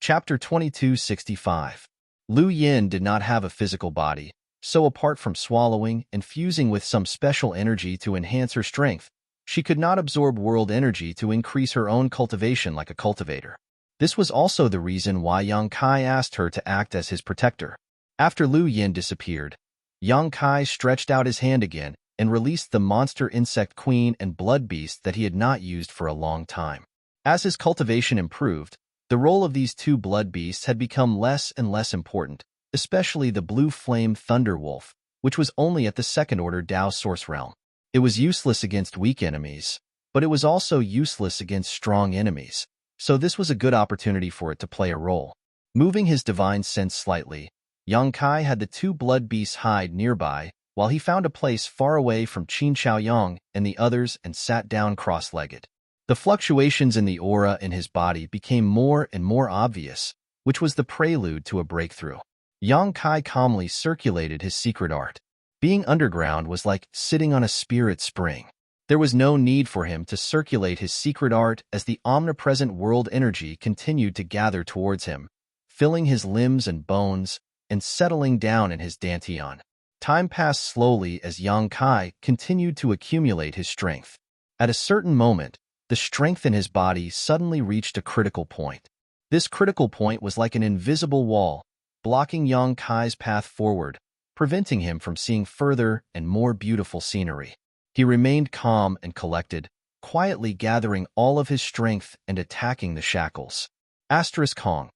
Chapter 2265. Lu Yin did not have a physical body, so apart from swallowing and fusing with some special energy to enhance her strength, she could not absorb world energy to increase her own cultivation like a cultivator. This was also the reason why Yang Kai asked her to act as his protector. After Lu Yin disappeared, Yang Kai stretched out his hand again and released the monster insect queen and blood beast that he had not used for a long time. As his cultivation improved, the role of these two blood beasts had become less and less important, especially the blue flame thunder wolf, which was only at the second-order Dao source realm. It was useless against weak enemies, but it was also useless against strong enemies, so this was a good opportunity for it to play a role. Moving his divine sense slightly, Yang Kai had the two blood beasts hide nearby, while he found a place far away from Qin Chaoyang and the others and sat down cross-legged. The fluctuations in the aura in his body became more and more obvious, which was the prelude to a breakthrough. Yang Kai calmly circulated his secret art. Being underground was like sitting on a spirit spring. There was no need for him to circulate his secret art as the omnipresent world energy continued to gather towards him, filling his limbs and bones and settling down in his dantian. Time passed slowly as Yang Kai continued to accumulate his strength. At a certain moment, the strength in his body suddenly reached a critical point. This critical point was like an invisible wall, blocking Yang Kai's path forward, preventing him from seeing further and more beautiful scenery. He remained calm and collected, quietly gathering all of his strength and attacking the shackles. Asterisk Hong.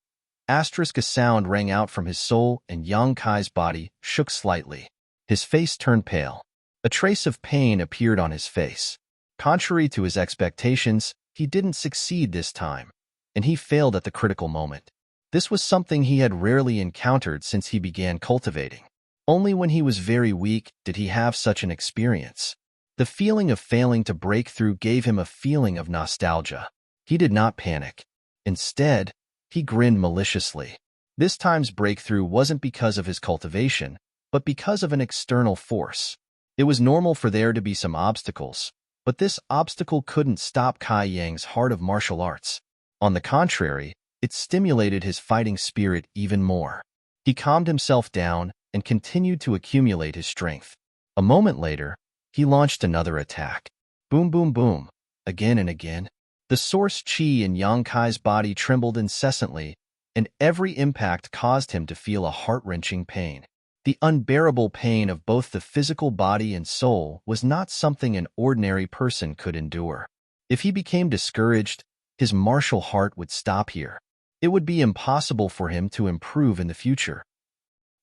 Asterisk a sound rang out from his soul and Yang Kai's body shook slightly. His face turned pale. A trace of pain appeared on his face. Contrary to his expectations, he didn't succeed this time, and he failed at the critical moment. This was something he had rarely encountered since he began cultivating. Only when he was very weak did he have such an experience. The feeling of failing to break through gave him a feeling of nostalgia. He did not panic. Instead, he grinned maliciously. This time's breakthrough wasn't because of his cultivation, but because of an external force. It was normal for there to be some obstacles, but this obstacle couldn't stop Kai Yang's heart of martial arts. On the contrary, it stimulated his fighting spirit even more. He calmed himself down and continued to accumulate his strength. A moment later, he launched another attack. Boom, boom, boom, again and again. The source qi in Yang Kai's body trembled incessantly, and every impact caused him to feel a heart-wrenching pain. The unbearable pain of both the physical body and soul was not something an ordinary person could endure. If he became discouraged, his martial heart would stop here. It would be impossible for him to improve in the future.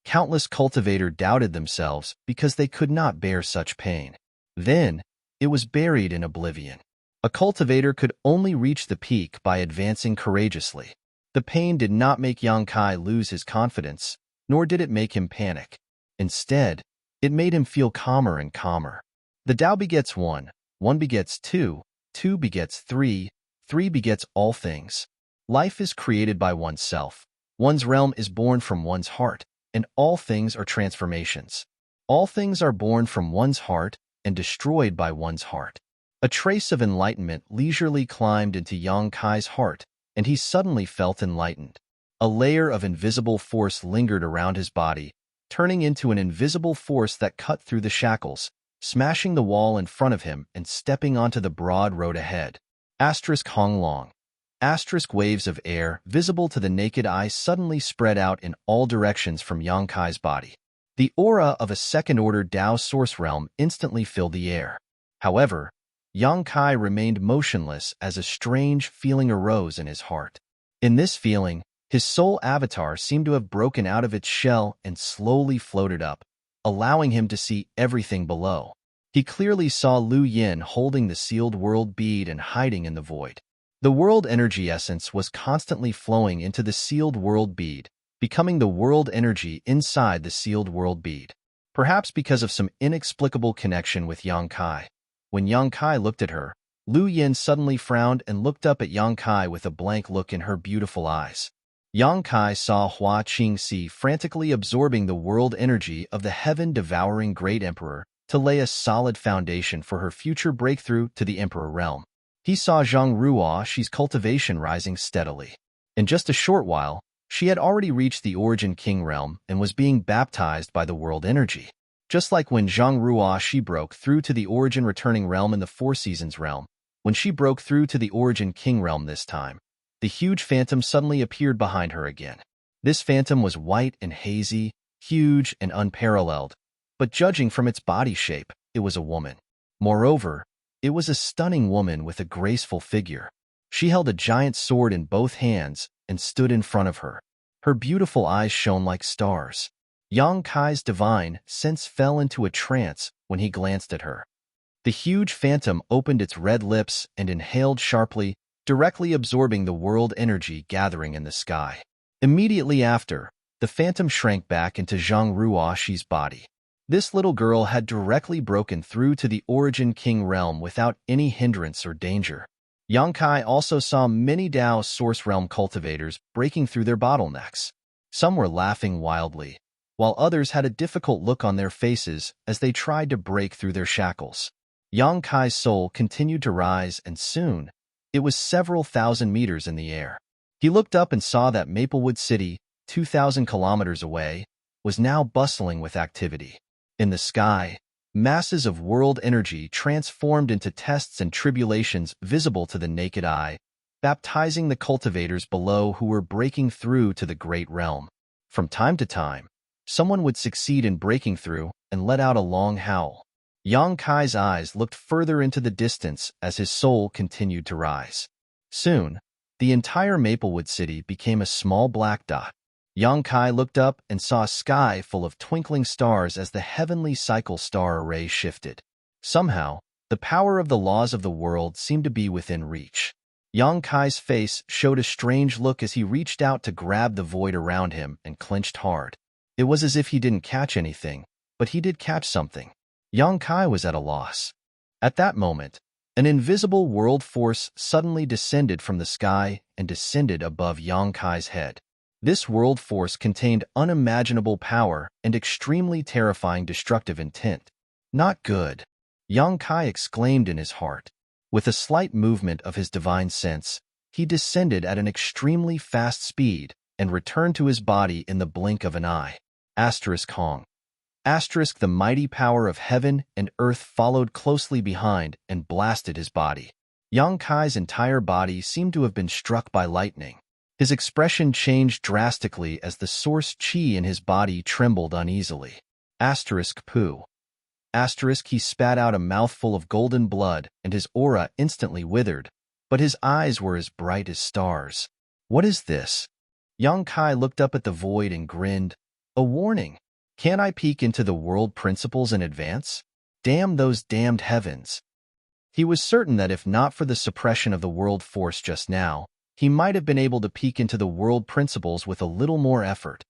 Countless cultivators doubted themselves because they could not bear such pain. Then, it was buried in oblivion. A cultivator could only reach the peak by advancing courageously. The pain did not make Yang Kai lose his confidence, nor did it make him panic. Instead, it made him feel calmer and calmer. The Tao begets one, one begets two, two begets three, three begets all things. Life is created by oneself. One's realm is born from one's heart, and all things are transformations. All things are born from one's heart and destroyed by one's heart. A trace of enlightenment leisurely climbed into Yang Kai's heart, and he suddenly felt enlightened. A layer of invisible force lingered around his body, turning into an invisible force that cut through the shackles, smashing the wall in front of him and stepping onto the broad road ahead. Asterisk Hong Long. Asterisk waves of air, visible to the naked eye, suddenly spread out in all directions from Yang Kai's body. The aura of a second-order Dao source realm instantly filled the air. However, Yang Kai remained motionless as a strange feeling arose in his heart. In this feeling, his soul avatar seemed to have broken out of its shell and slowly floated up, allowing him to see everything below. He clearly saw Lu Yin holding the sealed world bead and hiding in the void. The world energy essence was constantly flowing into the sealed world bead, becoming the world energy inside the sealed world bead. Perhaps because of some inexplicable connection with Yang Kai. When Yang Kai looked at her, Lu Yin suddenly frowned and looked up at Yang Kai with a blank look in her beautiful eyes. Yang Kai saw Hua Qingxi frantically absorbing the world energy of the heaven-devouring Great Emperor to lay a solid foundation for her future breakthrough to the Emperor realm. He saw Zhang Ruoxi's cultivation rising steadily. In just a short while, she had already reached the Origin King realm and was being baptized by the world energy. Just like when Zhang Ruo she broke through to the Origin Returning realm in the Four Seasons realm, when she broke through to the Origin King realm this time, the huge phantom suddenly appeared behind her again. This phantom was white and hazy, huge and unparalleled, but judging from its body shape, it was a woman. Moreover, it was a stunning woman with a graceful figure. She held a giant sword in both hands and stood in front of her. Her beautiful eyes shone like stars. Yang Kai's divine sense fell into a trance when he glanced at her. The huge phantom opened its red lips and inhaled sharply, directly absorbing the world energy gathering in the sky. Immediately after, the phantom shrank back into Zhang Ruoxi's body. This little girl had directly broken through to the Origin King realm without any hindrance or danger. Yang Kai also saw many Dao Source Realm cultivators breaking through their bottlenecks. Some were laughing wildly, while others had a difficult look on their faces as they tried to break through their shackles. Yang Kai's soul continued to rise, and soon, it was several thousand meters in the air. He looked up and saw that Maplewood City, 2,000 kilometers away, was now bustling with activity. In the sky, masses of world energy transformed into tests and tribulations visible to the naked eye, baptizing the cultivators below who were breaking through to the great realm. From time to time, someone would succeed in breaking through and let out a long howl. Yang Kai's eyes looked further into the distance as his soul continued to rise. Soon, the entire Maplewood City became a small black dot. Yang Kai looked up and saw a sky full of twinkling stars as the heavenly cycle star array shifted. Somehow, the power of the laws of the world seemed to be within reach. Yang Kai's face showed a strange look as he reached out to grab the void around him and clenched hard. It was as if he didn't catch anything, but he did catch something. Yang Kai was at a loss. At that moment, an invisible world force suddenly descended from the sky and descended above Yang Kai's head. This world force contained unimaginable power and extremely terrifying destructive intent. Not good, Yang Kai exclaimed in his heart. With a slight movement of his divine sense, he descended at an extremely fast speed and returned to his body in the blink of an eye. Hong. The mighty power of heaven and earth followed closely behind and blasted his body. Yang Kai's entire body seemed to have been struck by lightning. His expression changed drastically as the source chi in his body trembled uneasily. Poo. He spat out a mouthful of golden blood, and his aura instantly withered, but his eyes were as bright as stars. What is this? Yang Kai looked up at the void and grinned. A warning. Can't I peek into the world principles in advance? Damn those damned heavens. He was certain that if not for the suppression of the world force just now, he might have been able to peek into the world principles with a little more effort.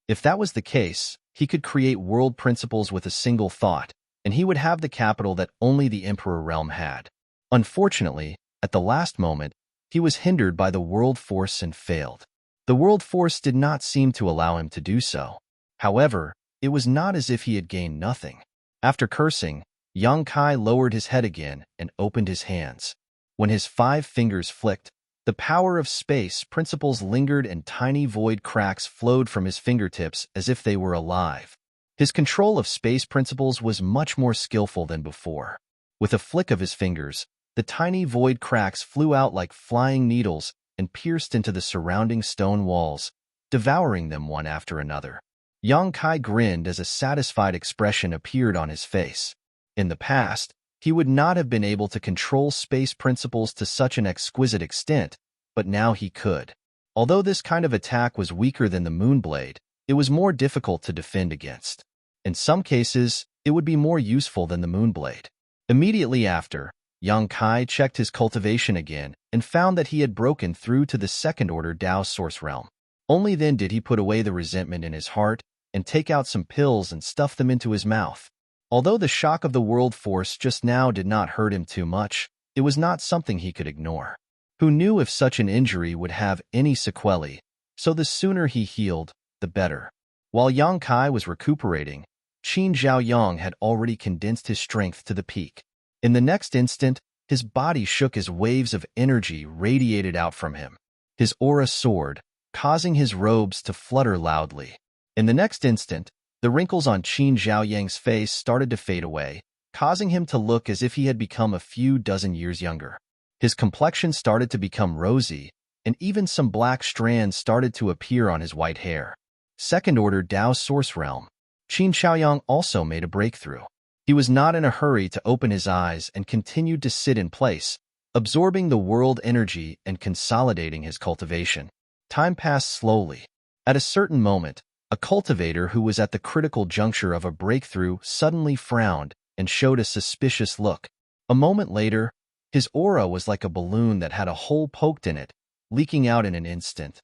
If that was the case, he could create world principles with a single thought, and he would have the capital that only the Emperor realm had. Unfortunately, at the last moment, he was hindered by the world force and failed. The world force did not seem to allow him to do so. However, it was not as if he had gained nothing. After cursing, Yang Kai lowered his head again and opened his hands. When his 5 fingers flicked, the power of space principles lingered and tiny void cracks flowed from his fingertips as if they were alive. His control of space principles was much more skillful than before. With a flick of his fingers, the tiny void cracks flew out like flying needles and pierced into the surrounding stone walls, devouring them one after another. Yang Kai grinned as a satisfied expression appeared on his face. In the past, he would not have been able to control space principles to such an exquisite extent, but now he could. Although this kind of attack was weaker than the Moonblade, it was more difficult to defend against. In some cases, it would be more useful than the Moonblade. Immediately after, Yang Kai checked his cultivation again and found that he had broken through to the second-order Dao Source Realm. Only then did he put away the resentment in his heart and take out some pills and stuff them into his mouth. Although the shock of the world force just now did not hurt him too much, it was not something he could ignore. Who knew if such an injury would have any sequelae, so the sooner he healed, the better. While Yang Kai was recuperating, Qin Zhaoyang had already condensed his strength to the peak. In the next instant, his body shook as waves of energy radiated out from him. His aura soared, causing his robes to flutter loudly. In the next instant, the wrinkles on Qin Zhaoyang's face started to fade away, causing him to look as if he had become a few dozen years younger. His complexion started to become rosy, and even some black strands started to appear on his white hair. Second-order Dao Source Realm. Qin Zhaoyang also made a breakthrough. He was not in a hurry to open his eyes and continued to sit in place, absorbing the world energy and consolidating his cultivation. Time passed slowly. At a certain moment, a cultivator who was at the critical juncture of a breakthrough suddenly frowned and showed a suspicious look. A moment later, his aura was like a balloon that had a hole poked in it, leaking out in an instant.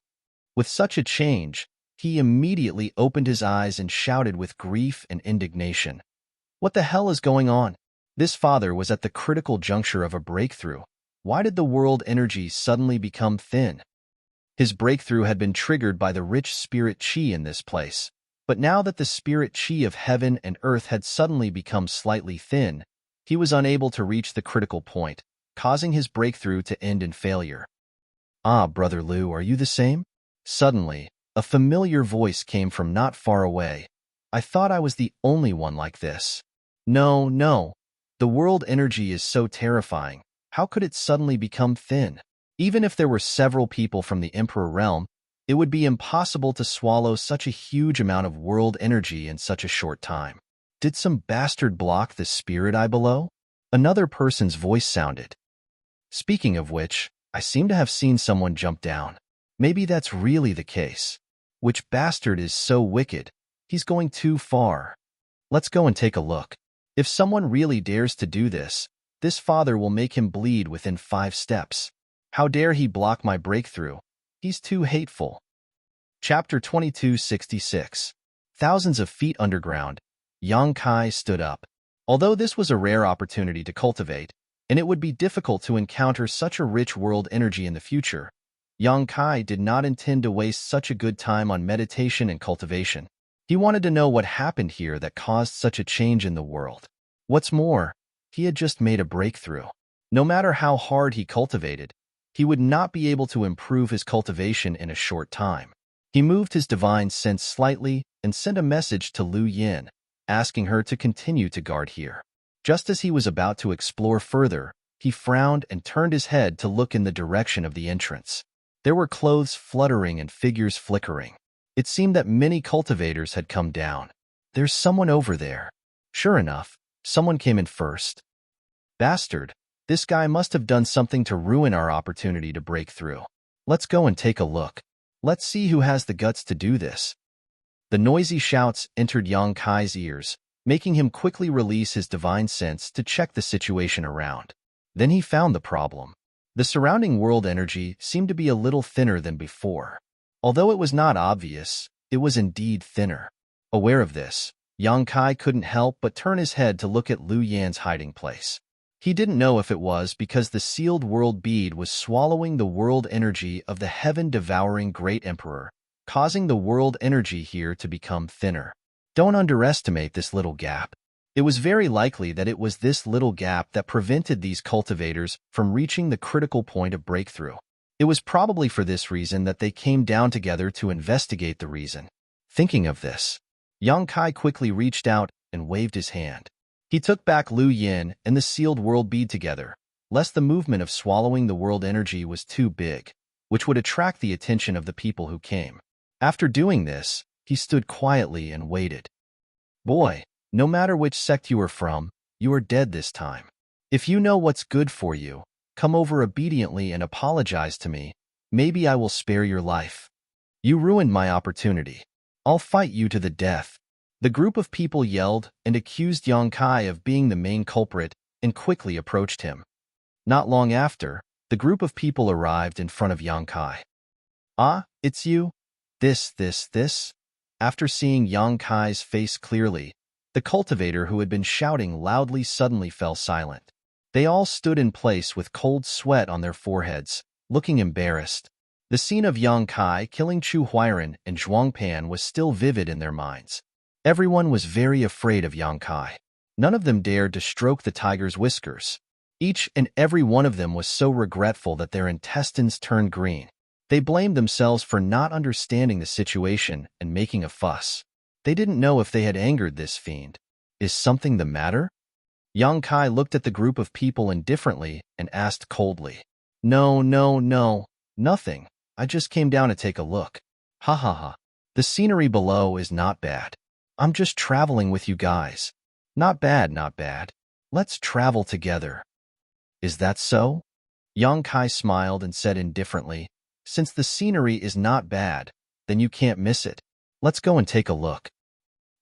With such a change, he immediately opened his eyes and shouted with grief and indignation. What the hell is going on? This father was at the critical juncture of a breakthrough. Why did the world energy suddenly become thin? His breakthrough had been triggered by the rich spirit qi in this place, but now that the spirit qi of heaven and earth had suddenly become slightly thin, he was unable to reach the critical point, causing his breakthrough to end in failure. Ah, Brother Liu, are you the same? Suddenly, a familiar voice came from not far away. I thought I was the only one like this. No, no. The world energy is so terrifying. How could it suddenly become thin? Even if there were several people from the Emperor realm, it would be impossible to swallow such a huge amount of world energy in such a short time. Did some bastard block the spirit eye below? Another person's voice sounded. Speaking of which, I seem to have seen someone jump down. Maybe that's really the case. Which bastard is so wicked? He's going too far. Let's go and take a look. If someone really dares to do this, this father will make him bleed within 5 steps. How dare he block my breakthrough? He's too hateful. Chapter 2266. Thousands of feet underground, Yang Kai stood up. Although this was a rare opportunity to cultivate, and it would be difficult to encounter such a rich world energy in the future, Yang Kai did not intend to waste such a good time on meditation and cultivation. He wanted to know what happened here that caused such a change in the world. What's more, he had just made a breakthrough. No matter how hard he cultivated, he would not be able to improve his cultivation in a short time. He moved his divine sense slightly and sent a message to Lu Yin, asking her to continue to guard here. Just as he was about to explore further, he frowned and turned his head to look in the direction of the entrance. There were clothes fluttering and figures flickering. It seemed that many cultivators had come down. There's someone over there. Sure enough, someone came in first. Bastard, this guy must have done something to ruin our opportunity to break through. Let's go and take a look. Let's see who has the guts to do this. The noisy shouts entered Yang Kai's ears, making him quickly release his divine sense to check the situation around. Then he found the problem. The surrounding world energy seemed to be a little thinner than before. Although it was not obvious, it was indeed thinner. Aware of this, Yang Kai couldn't help but turn his head to look at Lu Yan's hiding place. He didn't know if it was because the sealed world bead was swallowing the world energy of the heaven-devouring great emperor, causing the world energy here to become thinner. Don't underestimate this little gap. It was very likely that it was this little gap that prevented these cultivators from reaching the critical point of breakthrough. It was probably for this reason that they came down together to investigate the reason. Thinking of this, Yang Kai quickly reached out and waved his hand. He took back Lu Yin and the sealed world bead together, lest the movement of swallowing the world energy was too big, which would attract the attention of the people who came. After doing this, he stood quietly and waited. Boy, no matter which sect you are from, you are dead this time. If you know what's good for you, come over obediently and apologize to me. Maybe I will spare your life. You ruined my opportunity. I'll fight you to the death. The group of people yelled and accused Yang Kai of being the main culprit and quickly approached him. Not long after, the group of people arrived in front of Yang Kai. Ah, it's you? This. After seeing Yang Kai's face clearly, the cultivator who had been shouting loudly suddenly fell silent. They all stood in place with cold sweat on their foreheads, looking embarrassed. The scene of Yang Kai killing Chu Huairan and Zhuang Pan was still vivid in their minds. Everyone was very afraid of Yang Kai. None of them dared to stroke the tiger's whiskers. Each and every one of them was so regretful that their intestines turned green. They blamed themselves for not understanding the situation and making a fuss. They didn't know if they had angered this fiend. Is something the matter? Yang Kai looked at the group of people indifferently and asked coldly. No, no, no, nothing. I just came down to take a look. Ha ha ha. The scenery below is not bad. I'm just traveling with you guys. Not bad, not bad. Let's travel together. Is that so? Yang Kai smiled and said indifferently, since the scenery is not bad, then you can't miss it. Let's go and take a look.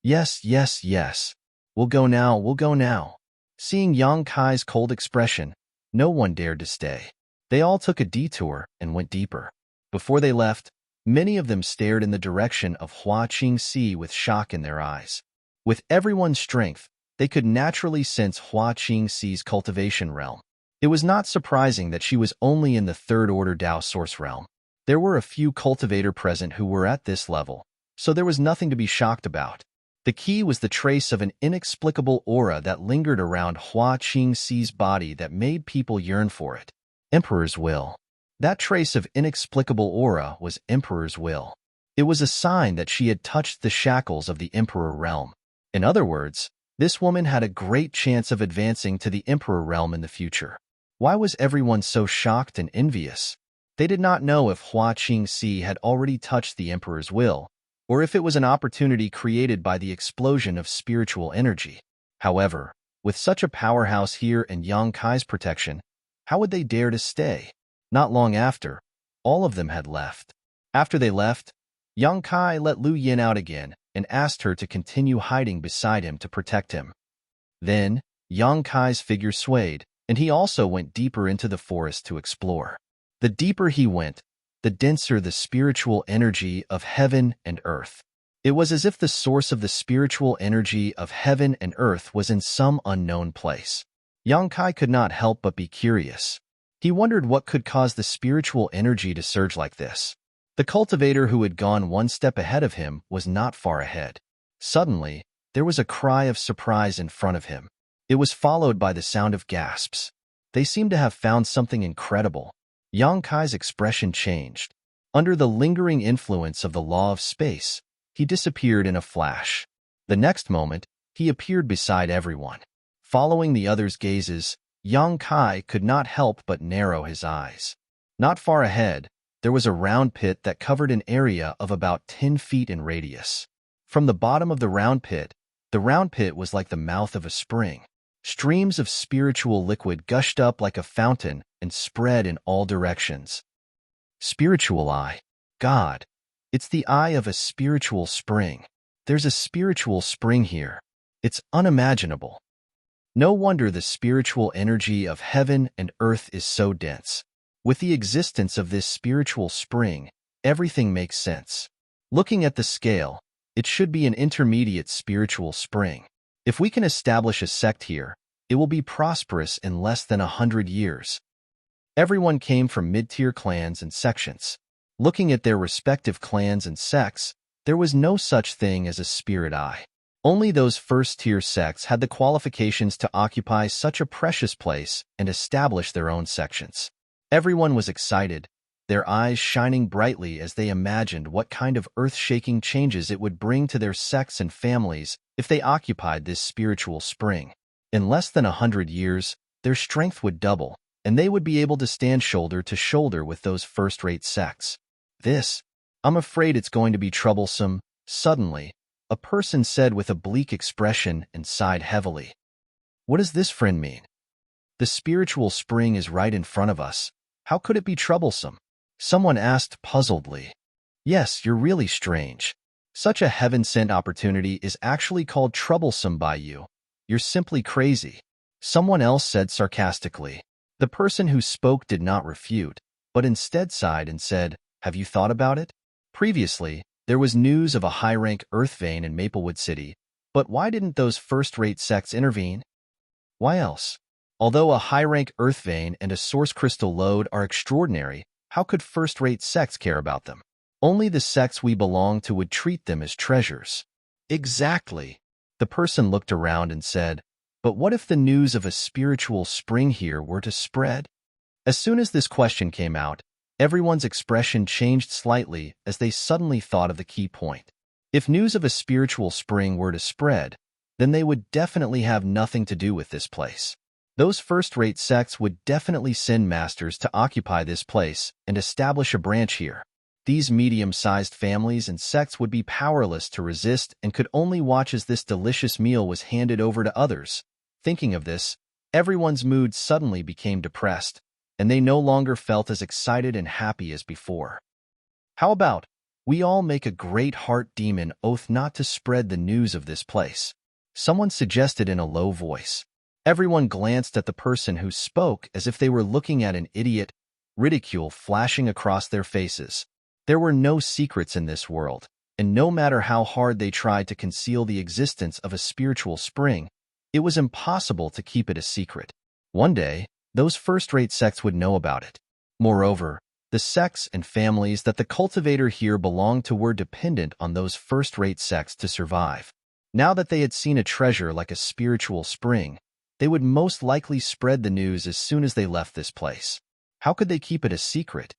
Yes, yes, yes. We'll go now, we'll go now. Seeing Yang Kai's cold expression, no one dared to stay. They all took a detour and went deeper. Before they left, many of them stared in the direction of Hua Qingxi with shock in their eyes. With everyone's strength, they could naturally sense Hua Qingxi's cultivation realm. It was not surprising that she was only in the third-order Dao source realm. There were a few cultivator present who were at this level, so there was nothing to be shocked about. The key was the trace of an inexplicable aura that lingered around Hua Qingxi's body that made people yearn for it. Emperor's will. That trace of inexplicable aura was Emperor's will. It was a sign that she had touched the shackles of the Emperor realm. In other words, this woman had a great chance of advancing to the Emperor realm in the future. Why was everyone so shocked and envious? They did not know if Hua Qingxi had already touched the Emperor's will, or if it was an opportunity created by the explosion of spiritual energy. However, with such a powerhouse here and Yang Kai's protection, how would they dare to stay? Not long after, all of them had left. After they left, Yang Kai let Lu Yin out again and asked her to continue hiding beside him to protect him. Then, Yang Kai's figure swayed, and he also went deeper into the forest to explore. The deeper he went, the denser the spiritual energy of heaven and earth. It was as if the source of the spiritual energy of heaven and earth was in some unknown place. Yang Kai could not help but be curious. He wondered what could cause the spiritual energy to surge like this. The cultivator who had gone one step ahead of him was not far ahead. Suddenly, there was a cry of surprise in front of him. It was followed by the sound of gasps. They seemed to have found something incredible. Yang Kai's expression changed. Under the lingering influence of the law of space, he disappeared in a flash. The next moment, he appeared beside everyone. Following the others' gazes, Yang Kai could not help but narrow his eyes. Not far ahead, there was a round pit that covered an area of about 10 feet in radius. From the bottom of the round pit was like the mouth of a spring. Streams of spiritual liquid gushed up like a fountain and spread in all directions. Spiritual eye. God. It's the eye of a spiritual spring. There's a spiritual spring here. It's unimaginable. No wonder the spiritual energy of heaven and earth is so dense. With the existence of this spiritual spring, everything makes sense. Looking at the scale, it should be an intermediate spiritual spring. If we can establish a sect here, it will be prosperous in less than 100 years. Everyone came from mid-tier clans and sections. Looking at their respective clans and sects, there was no such thing as a spirit eye. Only those first-tier sects had the qualifications to occupy such a precious place and establish their own sections. Everyone was excited, their eyes shining brightly as they imagined what kind of earth-shaking changes it would bring to their sects and families if they occupied this spiritual spring. In less than 100 years, their strength would double, and they would be able to stand shoulder to shoulder with those first-rate sects. I'm afraid it's going to be troublesome. Suddenly, a person said with a bleak expression and sighed heavily. What does this, friend, mean? The spiritual spring is right in front of us. How could it be troublesome? Someone asked puzzledly. Yes, you're really strange. Such a heaven-sent opportunity is actually called troublesome by you. You're simply crazy. Someone else said sarcastically. The person who spoke did not refute, but instead sighed and said, Have you thought about it? Previously, there was news of a high-rank earth vein in Maplewood City, but why didn't those first-rate sects intervene? Why else? Although a high-rank earth vein and a source crystal lode are extraordinary, how could first-rate sects care about them? Only the sects we belong to would treat them as treasures. Exactly. The person looked around and said, But what if the news of a spiritual spring here were to spread? As soon as this question came out, Everyone's expression changed slightly as they suddenly thought of the key point. If news of a spiritual spring were to spread, then they would definitely have nothing to do with this place. Those first-rate sects would definitely send masters to occupy this place and establish a branch here. These medium-sized families and sects would be powerless to resist and could only watch as this delicious meal was handed over to others. Thinking of this, everyone's mood suddenly became depressed, and they no longer felt as excited and happy as before. How about we all make a great heart demon oath not to spread the news of this place? Someone suggested in a low voice. Everyone glanced at the person who spoke as if they were looking at an idiot, ridicule flashing across their faces. There were no secrets in this world, and no matter how hard they tried to conceal the existence of a spiritual spring, it was impossible to keep it a secret. One day, those first-rate sects would know about it. Moreover, the sects and families that the cultivator here belonged to were dependent on those first-rate sects to survive. Now that they had seen a treasure like a spiritual spring, they would most likely spread the news as soon as they left this place. How could they keep it a secret?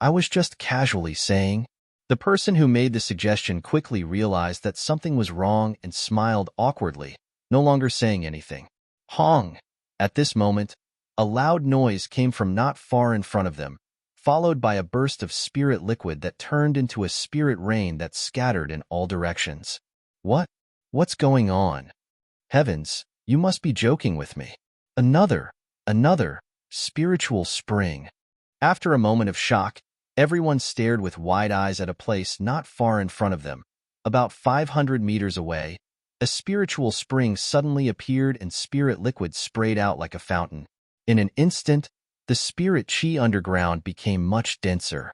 I was just casually saying. The person who made the suggestion quickly realized that something was wrong and smiled awkwardly, no longer saying anything. Hong! At this moment, a loud noise came from not far in front of them, followed by a burst of spirit liquid that turned into a spirit rain that scattered in all directions. What's going on? Heavens, you must be joking with me. Another spiritual spring. After a moment of shock, everyone stared with wide eyes at a place not far in front of them. About 500 meters away, a spiritual spring suddenly appeared and spirit liquid sprayed out like a fountain. In an instant, the spirit chi underground became much denser.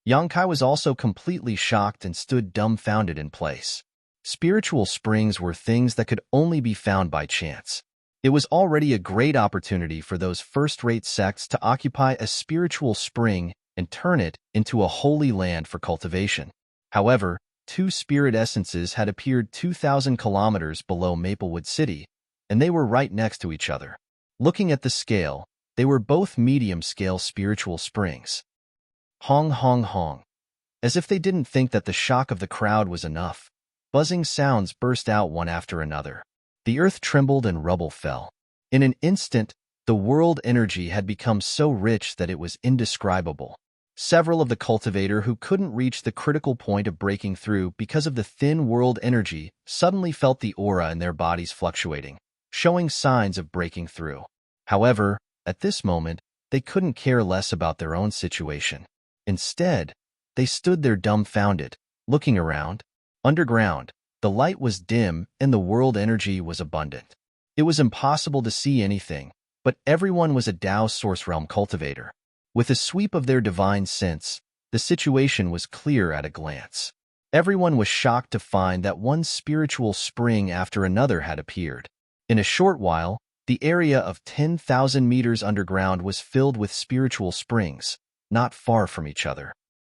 Yang Kai was also completely shocked and stood dumbfounded in place. Spiritual springs were things that could only be found by chance. It was already a great opportunity for those first-rate sects to occupy a spiritual spring and turn it into a holy land for cultivation. However, two spirit essences had appeared 2,000 kilometers below Maplewood City, and they were right next to each other. Looking at the scale, they were both medium-scale spiritual springs. Hong, hong, hong. As if they didn't think that the shock of the crowd was enough, buzzing sounds burst out one after another. The earth trembled and rubble fell. In an instant, the world energy had become so rich that it was indescribable. Several of the cultivator who couldn't reach the critical point of breaking through because of the thin world energy suddenly felt the aura in their bodies fluctuating, showing signs of breaking through. However, at this moment, they couldn't care less about their own situation. Instead, they stood there dumbfounded, looking around. Underground, the light was dim and the world energy was abundant. It was impossible to see anything, but everyone was a Tao Source Realm cultivator. With a sweep of their divine sense, the situation was clear at a glance. Everyone was shocked to find that one spiritual spring after another had appeared. In a short while, the area of 10,000 meters underground was filled with spiritual springs, not far from each other.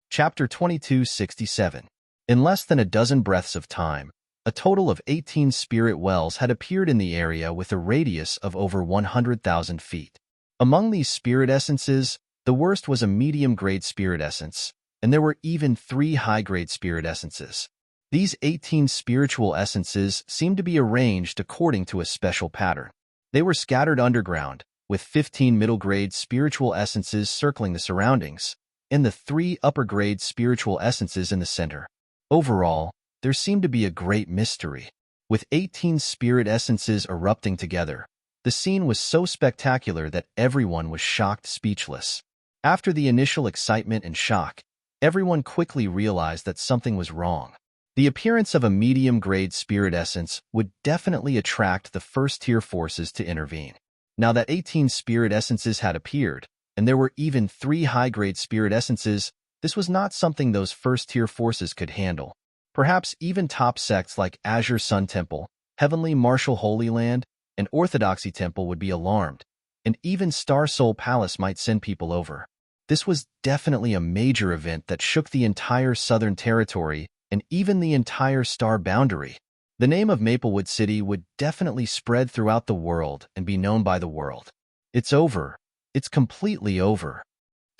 Chapter 2267. In less than a dozen breaths of time, a total of 18 spirit wells had appeared in the area with a radius of over 100,000 feet. Among these spirit essences, the worst was a medium-grade spirit essence, and there were even 3 high-grade spirit essences. These 18 spiritual essences seemed to be arranged according to a special pattern. They were scattered underground, with 15 middle-grade spiritual essences circling the surroundings, and the 3 upper-grade spiritual essences in the center. Overall, there seemed to be a great mystery. With 18 spirit essences erupting together, the scene was so spectacular that everyone was shocked speechless. After the initial excitement and shock, everyone quickly realized that something was wrong. The appearance of a medium-grade spirit essence would definitely attract the first-tier forces to intervene. Now that 18 spirit essences had appeared, and there were even 3 high-grade spirit essences, this was not something those first-tier forces could handle. Perhaps even top sects like Azure Sun Temple, Heavenly Martial Holy Land, and Orthodoxy Temple would be alarmed, and even Star Soul Palace might send people over. This was definitely a major event that shook the entire Southern Territory and even the entire star boundary. The name of Maplewood City would definitely spread throughout the world and be known by the world. It's over. It's completely over.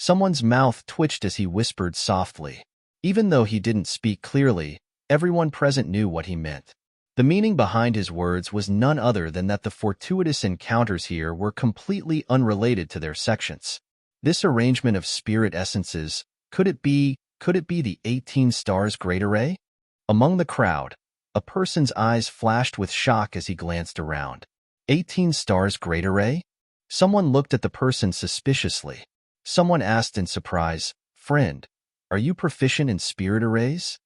Someone's mouth twitched as he whispered softly. Even though he didn't speak clearly, everyone present knew what he meant. The meaning behind his words was none other than that the fortuitous encounters here were completely unrelated to their sections. This arrangement of spirit essences, could it be the 18 stars great array? Among the crowd, a person's eyes flashed with shock as he glanced around. 18 stars great array? Someone looked at the person suspiciously. Someone asked in surprise, "Friend, are you proficient in spirit arrays?"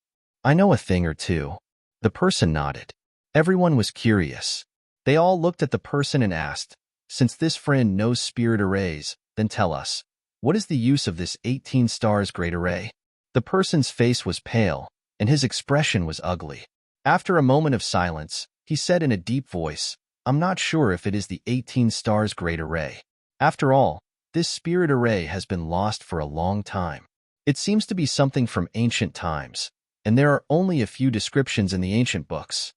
"I know a thing or two." The person nodded. Everyone was curious. They all looked at the person and asked, "Since this friend knows spirit arrays, then tell us, what is the use of this 18 stars great array?" The person's face was pale, and his expression was ugly. After a moment of silence, he said in a deep voice, "I'm not sure if it is the 18 stars great array. After all, this spirit array has been lost for a long time. It seems to be something from ancient times, and there are only a few descriptions in the ancient books."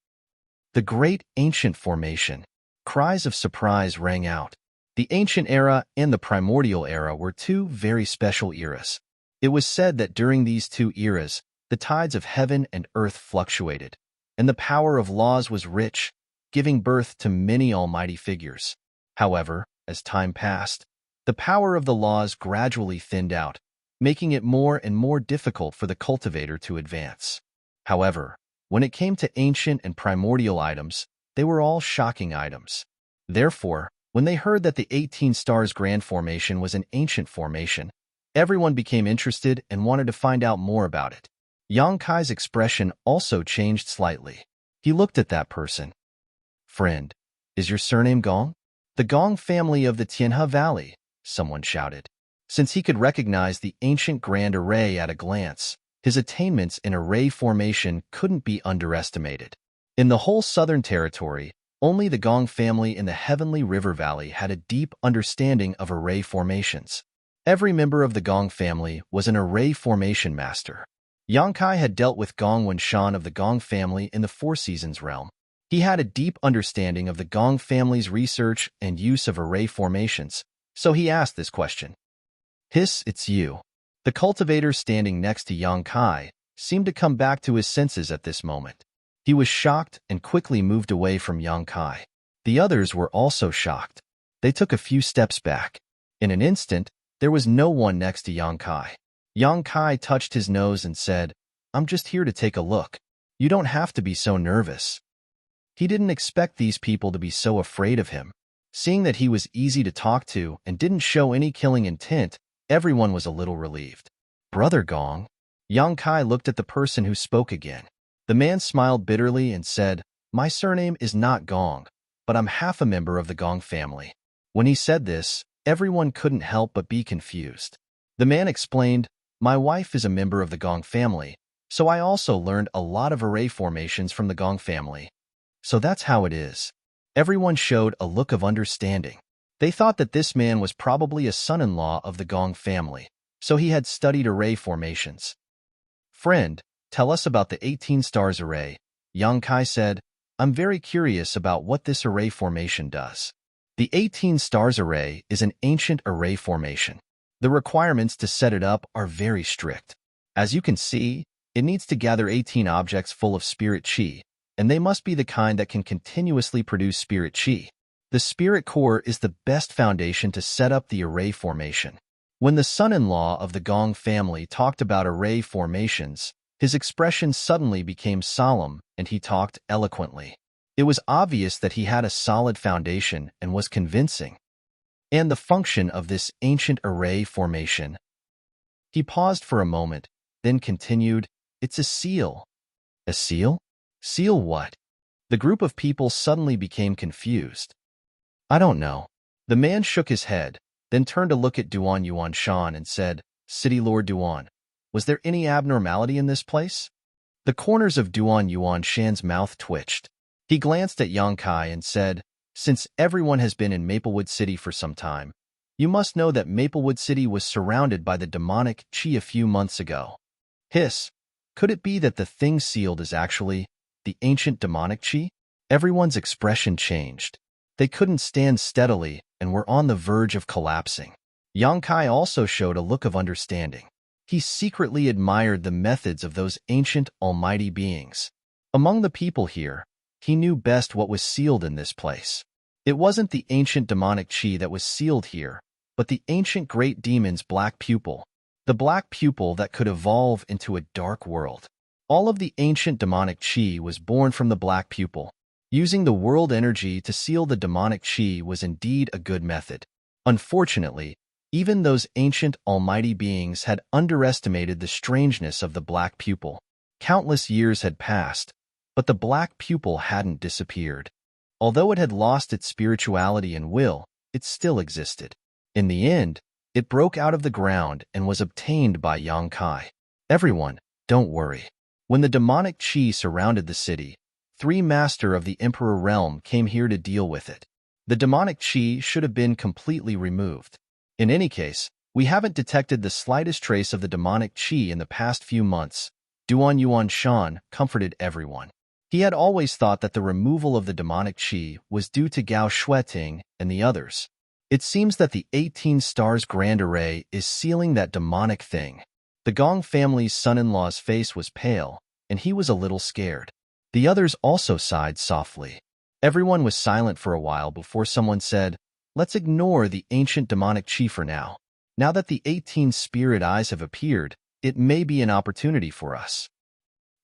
The Great Ancient Formation. Cries of surprise rang out. The Ancient Era and the Primordial Era were two very special eras. It was said that during these two eras, the tides of heaven and earth fluctuated, and the power of laws was rich, giving birth to many almighty figures. However, as time passed, the power of the laws gradually thinned out, making it more and more difficult for the cultivator to advance. However, when it came to ancient and primordial items, they were all shocking items. Therefore, when they heard that the 18 stars grand formation was an ancient formation, everyone became interested and wanted to find out more about it. Yang Kai's expression also changed slightly. He looked at that person. "Friend, is your surname Gong?" "The Gong family of the Tianhe Valley," someone shouted. Since he could recognize the ancient grand array at a glance, his attainments in array formation couldn't be underestimated. In the whole Southern Territory, only the Gong family in the Heavenly River Valley had a deep understanding of array formations. Every member of the Gong family was an array formation master. Yang Kai had dealt with Gong Wenshan of the Gong family in the Four Seasons realm. He had a deep understanding of the Gong family's research and use of array formations, so he asked this question. "Hiss, it's you." The cultivator standing next to Yang Kai seemed to come back to his senses at this moment. He was shocked and quickly moved away from Yang Kai. The others were also shocked. They took a few steps back. In an instant, there was no one next to Yang Kai. Yang Kai touched his nose and said, "I'm just here to take a look. You don't have to be so nervous." He didn't expect these people to be so afraid of him. Seeing that he was easy to talk to and didn't show any killing intent, everyone was a little relieved. "Brother Gong." Yang Kai looked at the person who spoke again. The man smiled bitterly and said, "My surname is not Gong, but I'm half a member of the Gong family." When he said this, everyone couldn't help but be confused. The man explained, "My wife is a member of the Gong family, so I also learned a lot of array formations from the Gong family. So that's how it is." Everyone showed a look of understanding. They thought that this man was probably a son-in-law of the Gong family, so he had studied array formations. "Friend, tell us about the 18 stars array," Yang Kai said. "I'm very curious about what this array formation does." The 18 stars array is an ancient array formation. The requirements to set it up are very strict. As you can see, it needs to gather 18 objects full of spirit chi, and they must be the kind that can continuously produce spirit chi. The spirit core is the best foundation to set up the array formation. When the son-in-law of the Gong family talked about array formations, his expression suddenly became solemn and he talked eloquently. It was obvious that he had a solid foundation and was convincing. And the function of this ancient array formation. He paused for a moment, then continued, "It's a seal." "A seal? Seal what?" The group of people suddenly became confused. "I don't know." The man shook his head, then turned to look at Duan Yuanshan and said, "City Lord Duan, was there any abnormality in this place?" The corners of Duan Yuanshan's mouth twitched. He glanced at Yang Kai and said, "Since everyone has been in Maplewood City for some time, you must know that Maplewood City was surrounded by the demonic chi a few months ago." "Hiss, could it be that the thing sealed is actually the ancient demonic chi?" Everyone's expression changed. They couldn't stand steadily and were on the verge of collapsing. Yang Kai also showed a look of understanding. He secretly admired the methods of those ancient, almighty beings. Among the people here, he knew best what was sealed in this place. It wasn't the ancient demonic chi that was sealed here, but the ancient great demon's black pupil, the black pupil that could evolve into a dark world. All of the ancient demonic chi was born from the black pupil. Using the world energy to seal the demonic chi was indeed a good method. Unfortunately, even those ancient almighty beings had underestimated the strangeness of the black pupil. Countless years had passed, but the black pupil hadn't disappeared. Although it had lost its spirituality and will, it still existed. In the end, it broke out of the ground and was obtained by Yang Kai. Everyone, don't worry. When the demonic chi surrounded the city, 3 Master of the Emperor Realm came here to deal with it. The demonic chi should have been completely removed. In any case, we haven't detected the slightest trace of the demonic chi in the past few months. Duan Yuan Shan comforted everyone. He had always thought that the removal of the demonic chi was due to Gao Shueting and the others. It seems that the 18 Stars Grand Array is sealing that demonic thing. The Gong family's son-in-law's face was pale, and he was a little scared. The others also sighed softly. Everyone was silent for a while before someone said, "Let's ignore the ancient demonic chi for now. Now that the 18 spirit eyes have appeared, it may be an opportunity for us."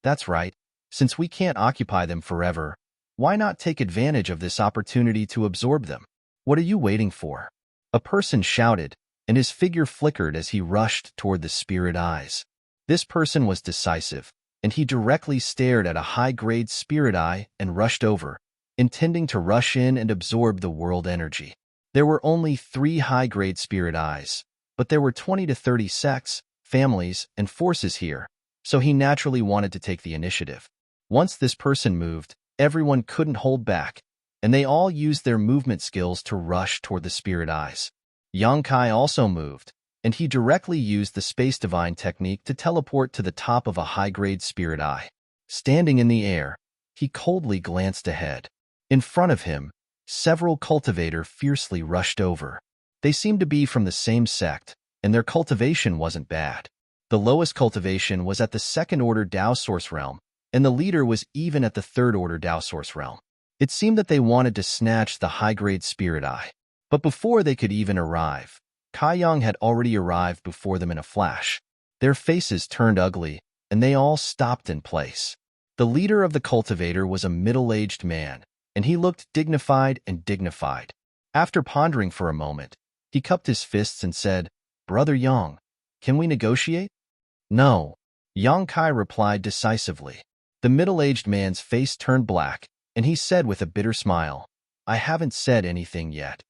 That's right. Since we can't occupy them forever, why not take advantage of this opportunity to absorb them? What are you waiting for? A person shouted, and his figure flickered as he rushed toward the spirit eyes. This person was decisive, and he directly stared at a high-grade spirit eye and rushed over, intending to rush in and absorb the world energy. There were only 3 high-grade spirit eyes, but there were 20 to 30 sects, families, and forces here, so he naturally wanted to take the initiative. Once this person moved, everyone couldn't hold back, and they all used their movement skills to rush toward the spirit eyes. Yang Kai also moved, and he directly used the Space Divine technique to teleport to the top of a high-grade spirit eye. Standing in the air, he coldly glanced ahead. In front of him, several cultivator fiercely rushed over. They seemed to be from the same sect, and their cultivation wasn't bad. The lowest cultivation was at the 2nd Order Tao Source Realm, and the leader was even at the 3rd Order Tao Source Realm. It seemed that they wanted to snatch the high-grade spirit eye. But before they could even arrive, Kai Yang had already arrived before them in a flash. Their faces turned ugly, and they all stopped in place. The leader of the cultivator was a middle-aged man, and he looked dignified and dignified. After pondering for a moment, he cupped his fists and said, "Brother Yang, can we negotiate?" "No," Yang Kai replied decisively. The middle-aged man's face turned black, and he said with a bitter smile, "I haven't said anything yet.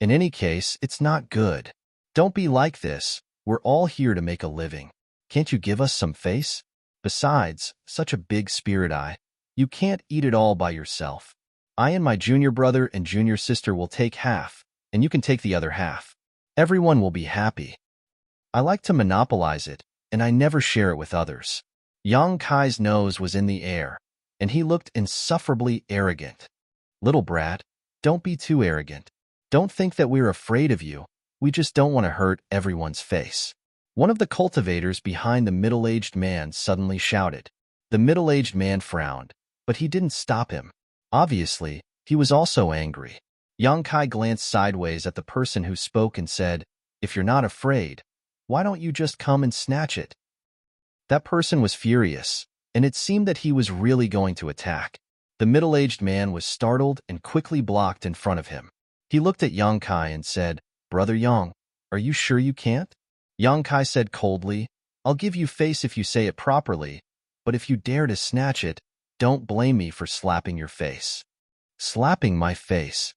In any case, it's not good. Don't be like this. We're all here to make a living. Can't you give us some face? Besides, such a big spirit eye, you can't eat it all by yourself. I and my junior brother and junior sister will take half, and you can take the other half. Everyone will be happy. I like to monopolize it, and I never share it with others." Yang Kai's nose was in the air, and he looked insufferably arrogant. "Little brat, don't be too arrogant. Don't think that we're afraid of you. We just don't want to hurt everyone's face." One of the cultivators behind the middle-aged man suddenly shouted. The middle-aged man frowned, but he didn't stop him. Obviously, he was also angry. Yang Kai glanced sideways at the person who spoke and said, "If you're not afraid, why don't you just come and snatch it?" That person was furious, and it seemed that he was really going to attack. The middle-aged man was startled and quickly blocked in front of him. He looked at Yang Kai and said, "Brother Yang, are you sure you can't?" Yang Kai said coldly, "I'll give you face if you say it properly, but if you dare to snatch it, don't blame me for slapping your face." "Slapping my face?"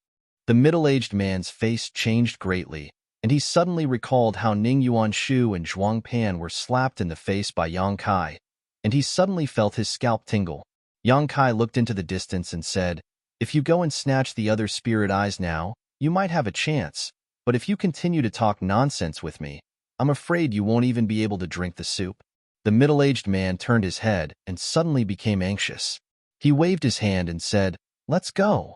The middle-aged man's face changed greatly, and he suddenly recalled how Ning Yuanshu and Zhuang Pan were slapped in the face by Yang Kai, and he suddenly felt his scalp tingle. Yang Kai looked into the distance and said, "If you go and snatch the other spirit eyes now, you might have a chance, but if you continue to talk nonsense with me, I'm afraid you won't even be able to drink the soup." The middle-aged man turned his head and suddenly became anxious. He waved his hand and said, "Let's go."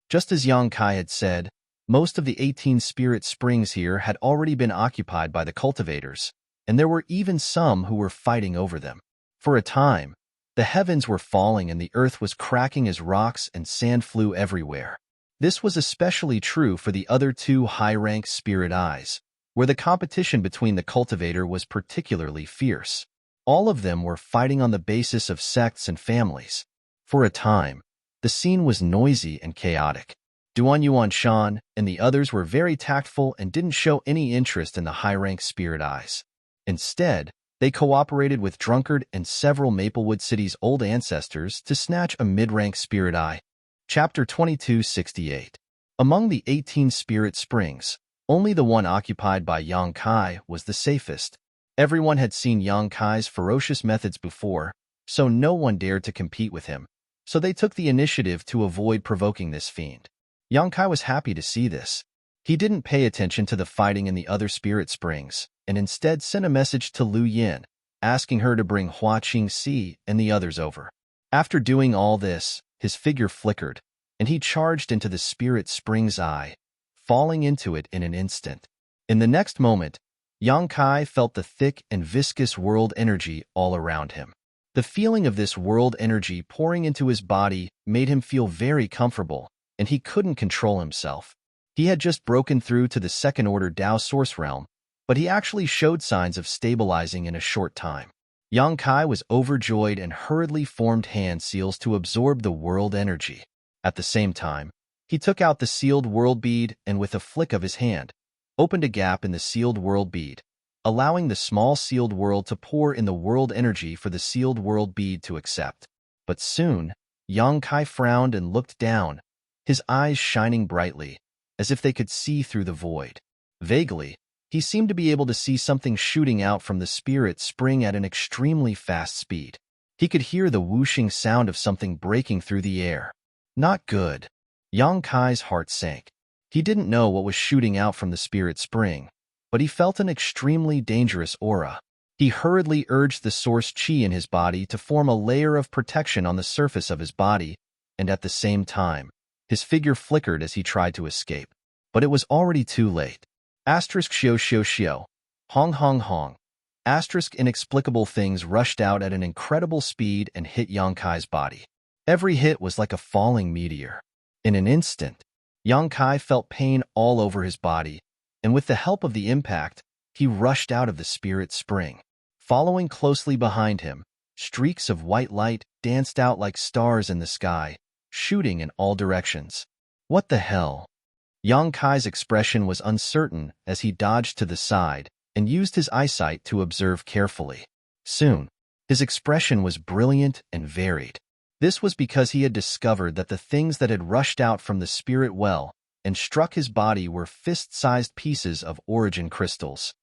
Just as Yang Kai had said, Most of the 18 spirit springs here had already been occupied by the cultivators, and there were even some who were fighting over them. For a time, the heavens were falling and the earth was cracking as rocks and sand flew everywhere. This was especially true for the other two high-ranked spirit eyes, where the competition between the cultivator was particularly fierce. All of them were fighting on the basis of sects and families. For a time, the scene was noisy and chaotic. Duan Yuan Shan and the others were very tactful and didn't show any interest in the high-ranked spirit eyes. Instead, they cooperated with Drunkard and several Maplewood City's old ancestors to snatch a mid-rank spirit eye. Chapter 2268. Among the 18 spirit springs, only the one occupied by Yang Kai was the safest. Everyone had seen Yang Kai's ferocious methods before, so no one dared to compete with him. So they took the initiative to avoid provoking this fiend. Yang Kai was happy to see this. He didn't pay attention to the fighting in the other spirit springs, and instead sent a message to Lu Yin, asking her to bring Hua Qingxi and the others over. After doing all this, his figure flickered, and he charged into the spirit spring's eye, falling into it in an instant. In the next moment, Yang Kai felt the thick and viscous world energy all around him. The feeling of this world energy pouring into his body made him feel very comfortable, and he couldn't control himself. He had just broken through to the second-order Dao Source Realm, but he actually showed signs of stabilizing in a short time. Yang Kai was overjoyed and hurriedly formed hand seals to absorb the world energy. At the same time, he took out the sealed world bead and with a flick of his hand, opened a gap in the sealed world bead, allowing the small sealed world to pour in the world energy for the sealed world bead to accept. But soon, Yang Kai frowned and looked down, his eyes shining brightly, as if they could see through the void. Vaguely, he seemed to be able to see something shooting out from the spirit spring at an extremely fast speed. He could hear the whooshing sound of something breaking through the air. Not good. Yang Kai's heart sank. He didn't know what was shooting out from the spirit spring, but he felt an extremely dangerous aura. He hurriedly urged the source qi in his body to form a layer of protection on the surface of his body, and at the same time, his figure flickered as he tried to escape. But it was already too late. Asterisk xiao xiao xiao. Hong hong hong. Asterisk inexplicable things rushed out at an incredible speed and hit Yang Kai's body. Every hit was like a falling meteor. In an instant, Yang Kai felt pain all over his body, and with the help of the impact, he rushed out of the spirit spring. Following closely behind him, streaks of white light danced out like stars in the sky, shooting in all directions. What the hell? Yang Kai's expression was uncertain as he dodged to the side and used his eyesight to observe carefully. Soon, his expression was brilliant and varied. This was because he had discovered that the things that had rushed out from the spirit well and struck his body were fist-sized pieces of origin crystals.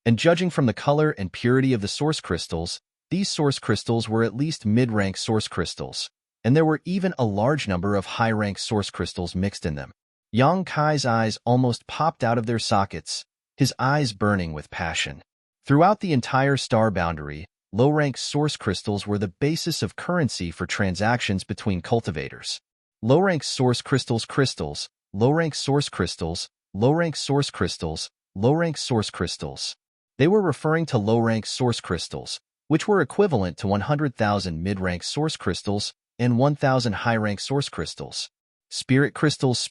And judging from the color and purity of the source crystals, these source crystals were at least mid-rank source crystals, and there were even a large number of high-rank source crystals mixed in them. Yang Kai's eyes almost popped out of their sockets, his eyes burning with passion. Throughout the entire star boundary, low-rank source crystals were the basis of currency for transactions between cultivators. Low-rank source crystals crystals, low-rank source crystals, low-rank source crystals, low-rank source crystals. They were referring to low-rank source crystals, which were equivalent to 100,000 mid-rank source crystals and 1,000 high-rank source crystals. Spirit crystals,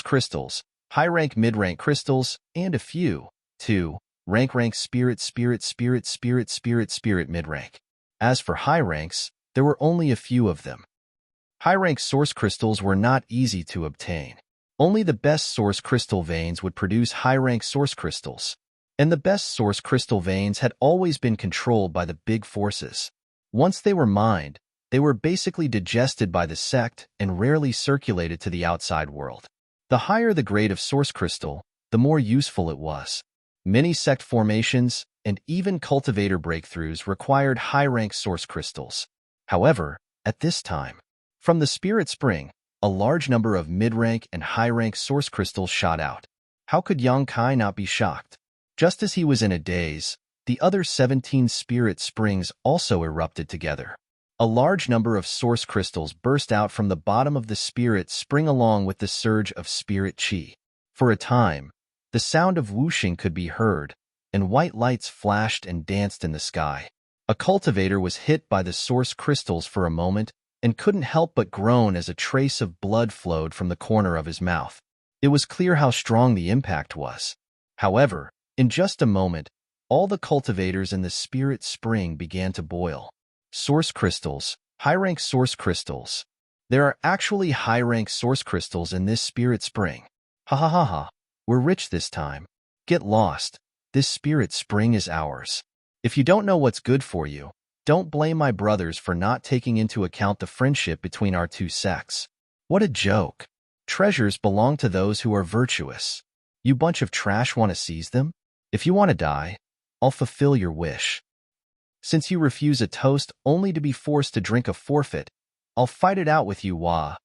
crystals, high-rank mid-rank crystals, and a few, rank spirit mid-rank. As for high ranks, there were only a few of them. High-rank source crystals were not easy to obtain. Only the best source crystal veins would produce high-rank source crystals, and the best source crystal veins had always been controlled by the big forces. Once they were mined, they were basically digested by the sect and rarely circulated to the outside world. The higher the grade of source crystal, the more useful it was. Many sect formations and even cultivator breakthroughs required high-rank source crystals. However, at this time, from the spirit spring, a large number of mid-rank and high-rank source crystals shot out. How could Yang Kai not be shocked? Just as he was in a daze, the other 17 spirit springs also erupted together. A large number of source crystals burst out from the bottom of the spirit spring along with the surge of spirit qi. For a time, the sound of whooshing could be heard, and white lights flashed and danced in the sky. A cultivator was hit by the source crystals for a moment and couldn't help but groan as a trace of blood flowed from the corner of his mouth. It was clear how strong the impact was. However, in just a moment, all the cultivators in the spirit spring began to boil. Source crystals, high-rank source crystals. There are actually high-rank source crystals in this spirit spring. Ha ha ha ha, we're rich this time. Get lost, this spirit spring is ours. If you don't know what's good for you, don't blame my brothers for not taking into account the friendship between our two sects. What a joke. Treasures belong to those who are virtuous. You bunch of trash want to seize them? If you want to die, I'll fulfill your wish. Since you refuse a toast only to be forced to drink a forfeit, I'll fight it out with you, Wah.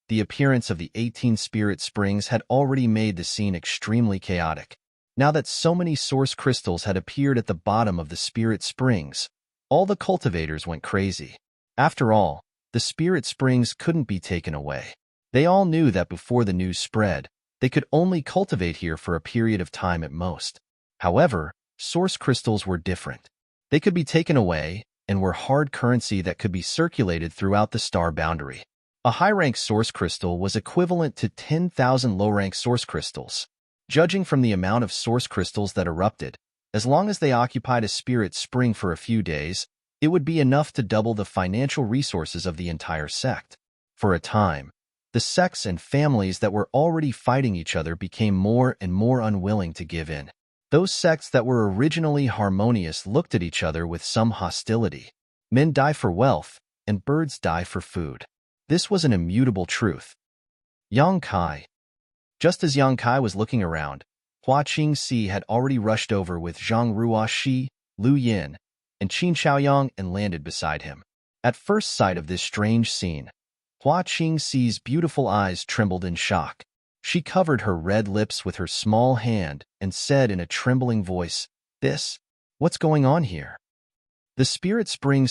The appearance of the 18 spirit springs had already made the scene extremely chaotic. Now that so many source crystals had appeared at the bottom of the spirit springs, all the cultivators went crazy. After all, the spirit springs couldn't be taken away. They all knew that before the news spread, they could only cultivate here for a period of time at most. However, source crystals were different. They could be taken away and were hard currency that could be circulated throughout the star boundary. A high-rank source crystal was equivalent to 10,000 low-rank source crystals. Judging from the amount of source crystals that erupted, as long as they occupied a spirit spring for a few days, it would be enough to double the financial resources of the entire sect. For a time, the sects and families that were already fighting each other became more and more unwilling to give in. Those sects that were originally harmonious looked at each other with some hostility. Men die for wealth, and birds die for food. This was an immutable truth. Yang Kai. Just as Yang Kai was looking around, Hua Qingxi had already rushed over with Zhang Ruoxi, Lu Yin, and Qin Shaoyang and landed beside him. At first sight of this strange scene, Hua Qingxi's beautiful eyes trembled in shock. She covered her red lips with her small hand and said in a trembling voice, What's going on here? The spirit spring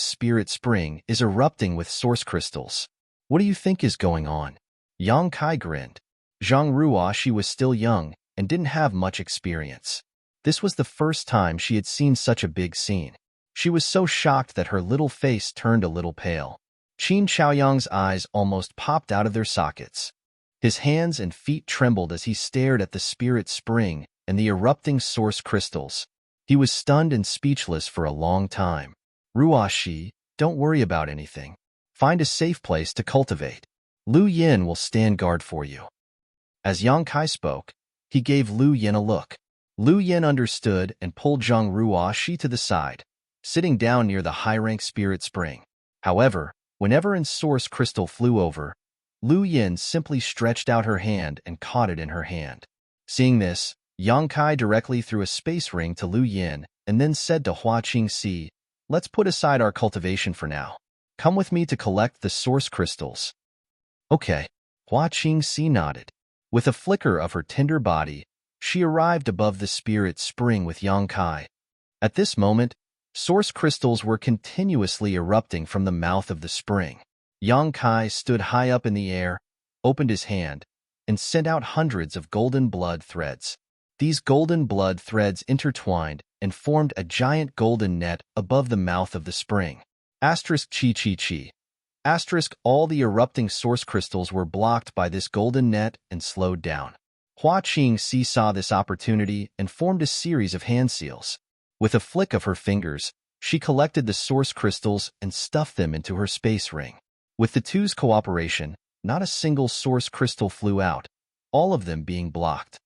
is erupting with source crystals. What do you think is going on? Yang Kai grinned. Zhang Ruoxi was still young and didn't have much experience. This was the first time she had seen such a big scene. She was so shocked that her little face turned a little pale. Qin Shaoyang's eyes almost popped out of their sockets. His hands and feet trembled as he stared at the spirit spring and the erupting source crystals. He was stunned and speechless for a long time. Ruoxi, don't worry about anything. Find a safe place to cultivate. Lu Yin will stand guard for you. As Yang Kai spoke, he gave Lu Yin a look. Lu Yin understood and pulled Zhang Ruoxi to the side, sitting down near the high-rank spirit spring. However, whenever a source crystal flew over, Lu Yin simply stretched out her hand and caught it in her hand. Seeing this, Yang Kai directly threw a space ring to Lu Yin and then said to Hua Qingxi, Let's put aside our cultivation for now. Come with me to collect the source crystals. Okay. Hua Qingxi nodded. With a flicker of her tender body, she arrived above the spirit spring with Yang Kai. At this moment, source crystals were continuously erupting from the mouth of the spring. Yang Kai stood high up in the air, opened his hand, and sent out hundreds of golden blood threads. These golden blood threads intertwined and formed a giant golden net above the mouth of the spring. Asterisk chi chi chi. Asterisk all the erupting source crystals were blocked by this golden net and slowed down. Hua Qingxi saw this opportunity and formed a series of hand seals. With a flick of her fingers, she collected the source crystals and stuffed them into her space ring. With the two's cooperation, not a single source crystal flew out, all of them being blocked.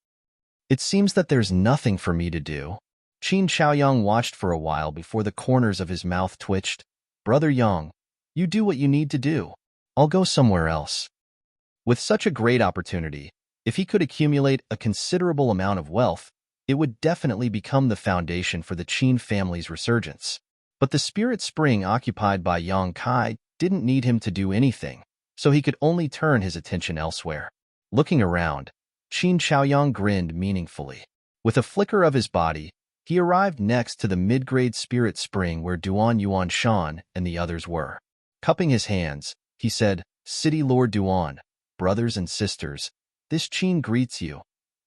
It seems that there's nothing for me to do. Qin Shaoyang watched for a while before the corners of his mouth twitched. Brother Yang, you do what you need to do. I'll go somewhere else. With such a great opportunity, if he could accumulate a considerable amount of wealth, it would definitely become the foundation for the Qin family's resurgence. But the spirit spring occupied by Yang Kai didn't need him to do anything, so he could only turn his attention elsewhere. Looking around, Qin Shaoyang grinned meaningfully. With a flicker of his body, he arrived next to the mid-grade spirit spring where Duan Yuan Shan and the others were. Cupping his hands, he said, City Lord Duan, brothers and sisters, this Qin greets you.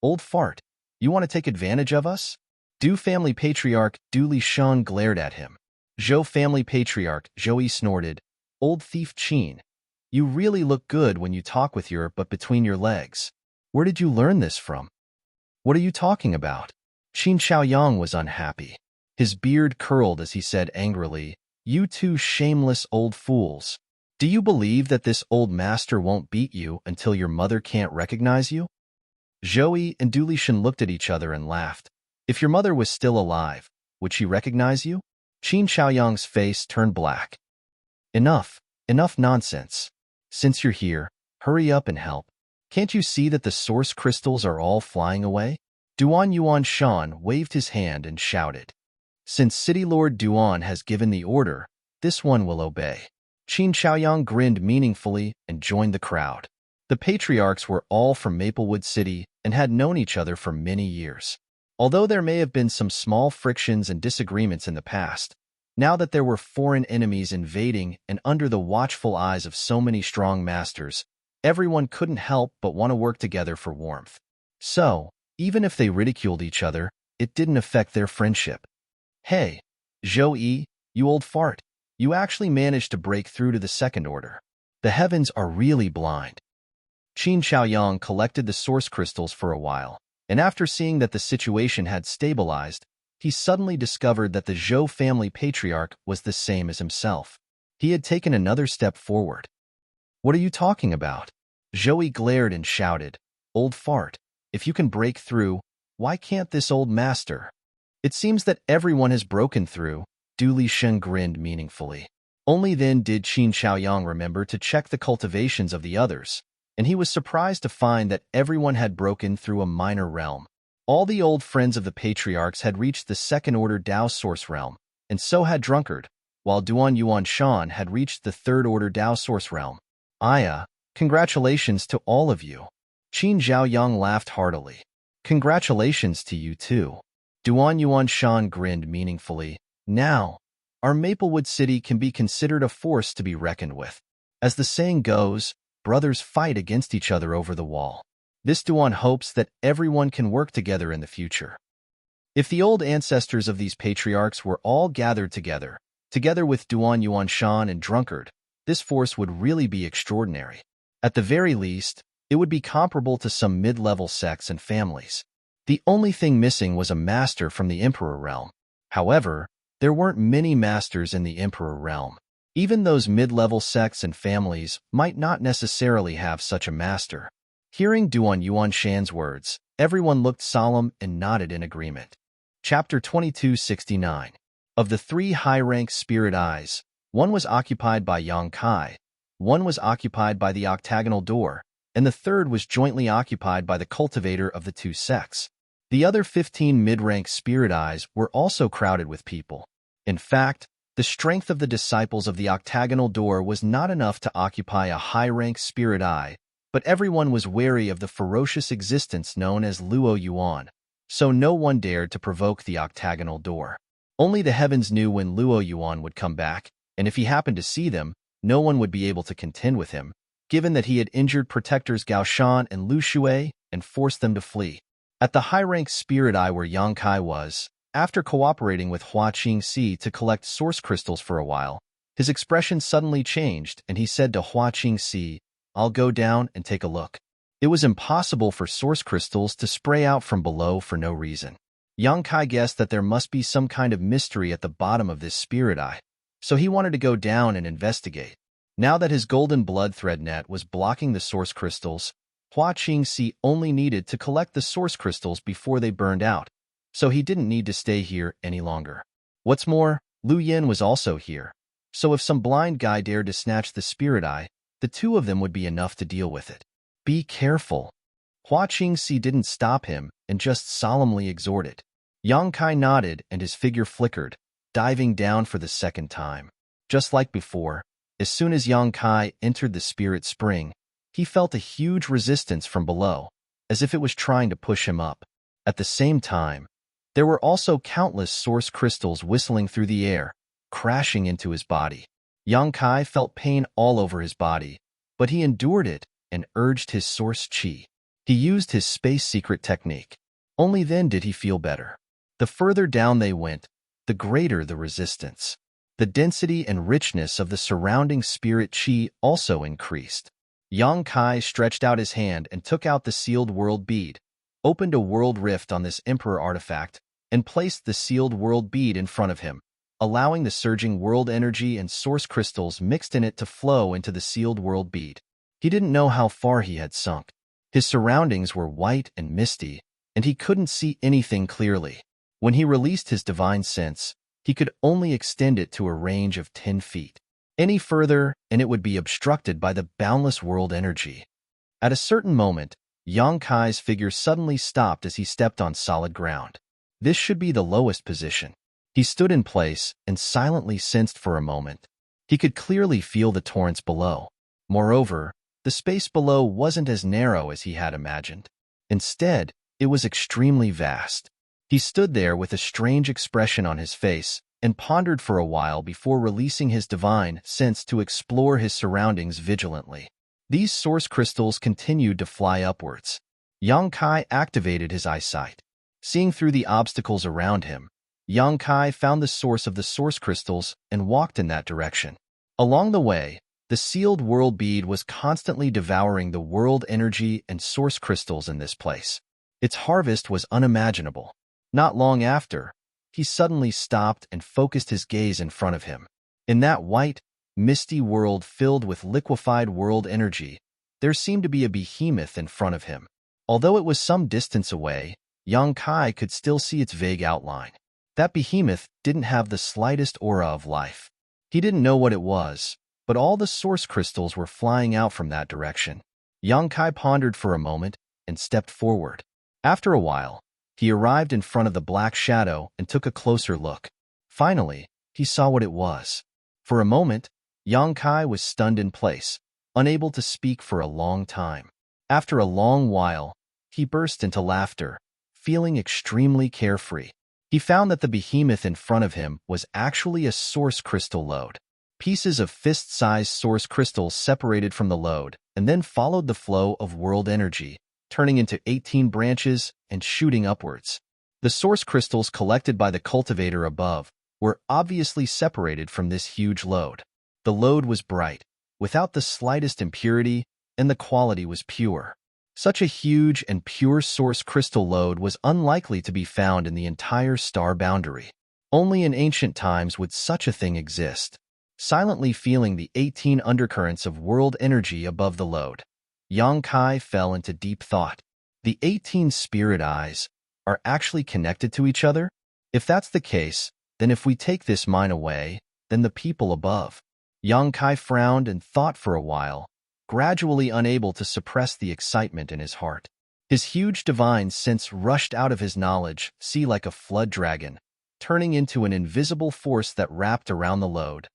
Old fart, you want to take advantage of us? Du family patriarch Du Lishan glared at him. Zhou family patriarch Zhou snorted. Old thief Qin, you really look good when you talk with your butt between your legs. Where did you learn this from? What are you talking about? Qin Xiaoyang was unhappy. His beard curled as he said angrily, You two shameless old fools. Do you believe that this old master won't beat you until your mother can't recognize you? Zhou and Du Lishan looked at each other and laughed. If your mother was still alive, would she recognize you? Qin Xiaoyang's face turned black. Enough nonsense. Since you're here, hurry up and help. Can't you see that the source crystals are all flying away? Duan Yuan Shan waved his hand and shouted. Since City Lord Duan has given the order, this one will obey. Qin Xiaoyang grinned meaningfully and joined the crowd. The patriarchs were all from Maplewood City and had known each other for many years. Although there may have been some small frictions and disagreements in the past, now that there were foreign enemies invading and under the watchful eyes of so many strong masters, everyone couldn't help but want to work together for warmth. So, even if they ridiculed each other, it didn't affect their friendship. Hey, Zhou, you old fart, you actually managed to break through to the second order. The heavens are really blind. Qin Xiaoyang collected the source crystals for a while, and after seeing that the situation had stabilized, he suddenly discovered that the Zhou family patriarch was the same as himself. He had taken another step forward. What are you talking about? Zhou glared and shouted, Old fart, if you can break through, why can't this old master? It seems that everyone has broken through, Du Lishan grinned meaningfully. Only then did Qin Xiaoyang remember to check the cultivations of the others, and he was surprised to find that everyone had broken through a minor realm. All the old friends of the patriarchs had reached the second-order Dao source realm, and so had Drunkard, while Duan Yuan Shan had reached the third-order Dao source realm. Aya, congratulations to all of you. Qin Xiaoyang laughed heartily. Congratulations to you too. Duan Yuan Shan grinned meaningfully. Now, our Maplewood City can be considered a force to be reckoned with. As the saying goes, brothers fight against each other over the wall. This Duan hopes that everyone can work together in the future. If the old ancestors of these patriarchs were all gathered together with Duan Yuan Shan and Drunkard, this force would really be extraordinary. At the very least, it would be comparable to some mid-level sects and families. The only thing missing was a master from the Emperor realm. However, there weren't many masters in the Emperor realm. Even those mid-level sects and families might not necessarily have such a master. Hearing Duan Yuan Shan's words, everyone looked solemn and nodded in agreement. Chapter 2269. Of the three high-rank spirit eyes, one was occupied by Yang Kai, one was occupied by the octagonal door, and the third was jointly occupied by the cultivator of the two sects. The other 15 mid-rank spirit eyes were also crowded with people. In fact, the strength of the disciples of the octagonal door was not enough to occupy a high-rank spirit eye, but everyone was wary of the ferocious existence known as Luo Yuan, so no one dared to provoke the octagonal door. Only the heavens knew when Luo Yuan would come back, and if he happened to see them, no one would be able to contend with him, given that he had injured protectors Gao Shan and Lu Shui and forced them to flee. At the high-rank spirit eye where Yang Kai was, after cooperating with Hua Qingxi to collect source crystals for a while, his expression suddenly changed and he said to Hua Qingxi, I'll go down and take a look. It was impossible for source crystals to spray out from below for no reason. Yang Kai guessed that there must be some kind of mystery at the bottom of this spirit eye, so he wanted to go down and investigate. Now that his golden blood thread net was blocking the source crystals, Hua Qingxi only needed to collect the source crystals before they burned out, so he didn't need to stay here any longer. What's more, Lu Yin was also here, so if some blind guy dared to snatch the spirit eye, the two of them would be enough to deal with it. Be careful. Hua Qingxi didn't stop him and just solemnly exhorted. Yang Kai nodded and his figure flickered, diving down for the second time. Just like before, as soon as Yang Kai entered the spirit spring, he felt a huge resistance from below, as if it was trying to push him up. At the same time, there were also countless source crystals whistling through the air, crashing into his body. Yang Kai felt pain all over his body, but he endured it and urged his source qi. He used his space secret technique. Only then did he feel better. The further down they went, the greater the resistance. The density and richness of the surrounding spirit chi also increased. Yang Kai stretched out his hand and took out the sealed world bead, opened a world rift on this emperor artifact, and placed the sealed world bead in front of him, allowing the surging world energy and source crystals mixed in it to flow into the sealed world bead. He didn't know how far he had sunk. His surroundings were white and misty, and he couldn't see anything clearly. When he released his divine sense, he could only extend it to a range of 10 feet. Any further, and it would be obstructed by the boundless world energy. At a certain moment, Yang Kai's figure suddenly stopped as he stepped on solid ground. This should be the lowest position. He stood in place and silently sensed for a moment. He could clearly feel the torrents below. Moreover, the space below wasn't as narrow as he had imagined. Instead, it was extremely vast. He stood there with a strange expression on his face and pondered for a while before releasing his divine sense to explore his surroundings vigilantly. These source crystals continued to fly upwards. Yang Kai activated his eyesight. Seeing through the obstacles around him, Yang Kai found the source of the source crystals and walked in that direction. Along the way, the sealed world bead was constantly devouring the world energy and source crystals in this place. Its harvest was unimaginable. Not long after, he suddenly stopped and focused his gaze in front of him. In that white, misty world filled with liquefied world energy, there seemed to be a behemoth in front of him. Although it was some distance away, Yang Kai could still see its vague outline. That behemoth didn't have the slightest aura of life. He didn't know what it was, but all the source crystals were flying out from that direction. Yang Kai pondered for a moment and stepped forward. After a while, he arrived in front of the black shadow and took a closer look. Finally, he saw what it was. For a moment, Yang Kai was stunned in place, unable to speak for a long time. After a long while, he burst into laughter, feeling extremely carefree. He found that the behemoth in front of him was actually a source crystal lode. Pieces of fist-sized source crystals separated from the lode and then followed the flow of world energy, turning into 18 branches and shooting upwards. The source crystals collected by the cultivator above were obviously separated from this huge lode. The lode was bright, without the slightest impurity, and the quality was pure. Such a huge and pure source crystal lode was unlikely to be found in the entire star boundary. Only in ancient times would such a thing exist. Silently feeling the 18 undercurrents of world energy above the lode, Yang Kai fell into deep thought. The 18 spirit eyes are actually connected to each other? If that's the case, then if we take this mine away, then the people above. Yang Kai frowned and thought for a while, gradually unable to suppress the excitement in his heart. His huge divine sense rushed out of his knowledge, sea like a flood dragon, turning into an invisible force that wrapped around the lode.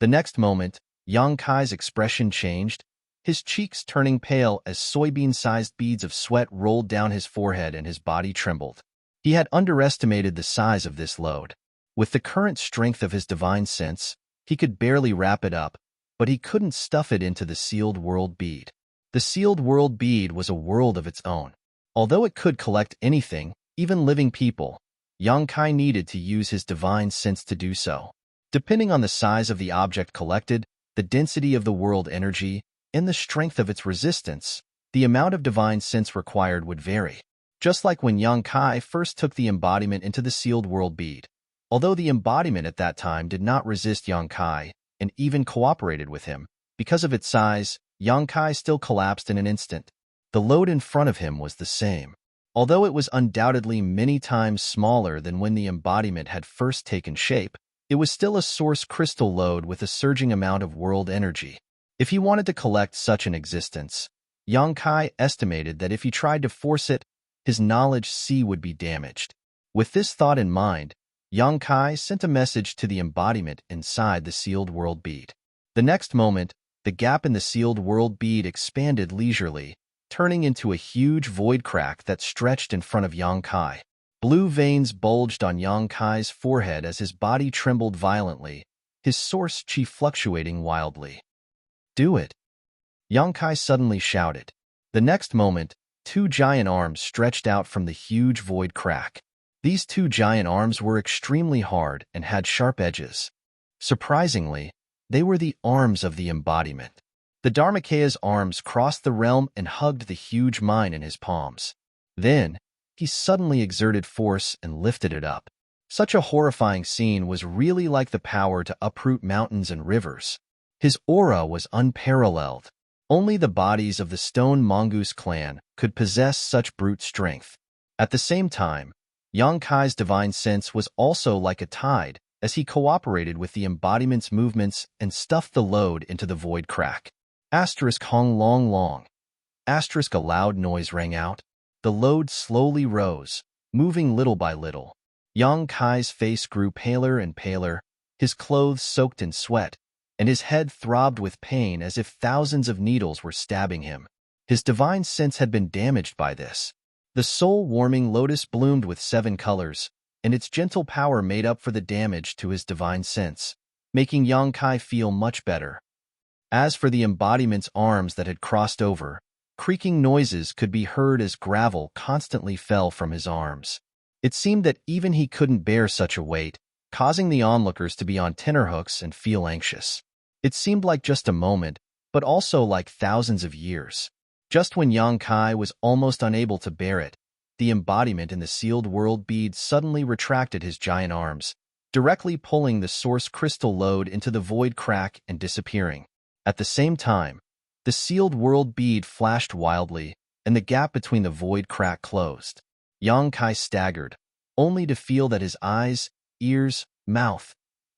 The next moment, Yang Kai's expression changed, his cheeks turning pale as soybean-sized beads of sweat rolled down his forehead and his body trembled. He had underestimated the size of this lode. With the current strength of his divine sense, he could barely wrap it up, but he couldn't stuff it into the sealed world bead. The sealed world bead was a world of its own. Although it could collect anything, even living people, Yang Kai needed to use his divine sense to do so. Depending on the size of the object collected, the density of the world energy, and the strength of its resistance, the amount of divine sense required would vary. Just like when Yang Kai first took the embodiment into the sealed world bead. Although the embodiment at that time did not resist Yang Kai, and even cooperated with him, because of its size, Yang Kai still collapsed in an instant. The load in front of him was the same. Although it was undoubtedly many times smaller than when the embodiment had first taken shape, it was still a source crystal load with a surging amount of world energy. If he wanted to collect such an existence, Yang Kai estimated that if he tried to force it, his knowledge sea would be damaged. With this thought in mind, Yang Kai sent a message to the embodiment inside the sealed world bead. The next moment, the gap in the sealed world bead expanded leisurely, turning into a huge void crack that stretched in front of Yang Kai. Blue veins bulged on Yang Kai's forehead as his body trembled violently, his source chi fluctuating wildly. "Do it!" Yang Kai suddenly shouted. The next moment, Two giant arms stretched out from the huge void crack. These two giant arms were extremely hard and had sharp edges. Surprisingly, they were the arms of the embodiment. The Dharmakeya's arms crossed the realm and hugged the huge mine in his palms. Then, he suddenly exerted force and lifted it up. Such a horrifying scene was really like the power to uproot mountains and rivers. His aura was unparalleled. Only the bodies of the Stone Mongoose clan could possess such brute strength. At the same time, Yang Kai's divine sense was also like a tide as he cooperated with the embodiment's movements and stuffed the load into the void crack. Hong long long. A loud noise rang out. The load slowly rose, moving little by little. Yang Kai's face grew paler and paler, his clothes soaked in sweat, and his head throbbed with pain as if thousands of needles were stabbing him. His divine sense had been damaged by this. The soul-warming lotus bloomed with 7 colors, and its gentle power made up for the damage to his divine sense, making Yang Kai feel much better. As for the embodiment's arms that had crossed over, creaking noises could be heard as gravel constantly fell from his arms. It seemed that even he couldn't bear such a weight, causing the onlookers to be on tenterhooks and feel anxious. It seemed like just a moment, but also like thousands of years. Just when Yang Kai was almost unable to bear it, the embodiment in the sealed world bead suddenly retracted his giant arms, directly pulling the source crystal load into the void crack and disappearing. At the same time, the sealed world bead flashed wildly, and the gap between the void crack closed. Yang Kai staggered, only to feel that his eyes, ears, mouth,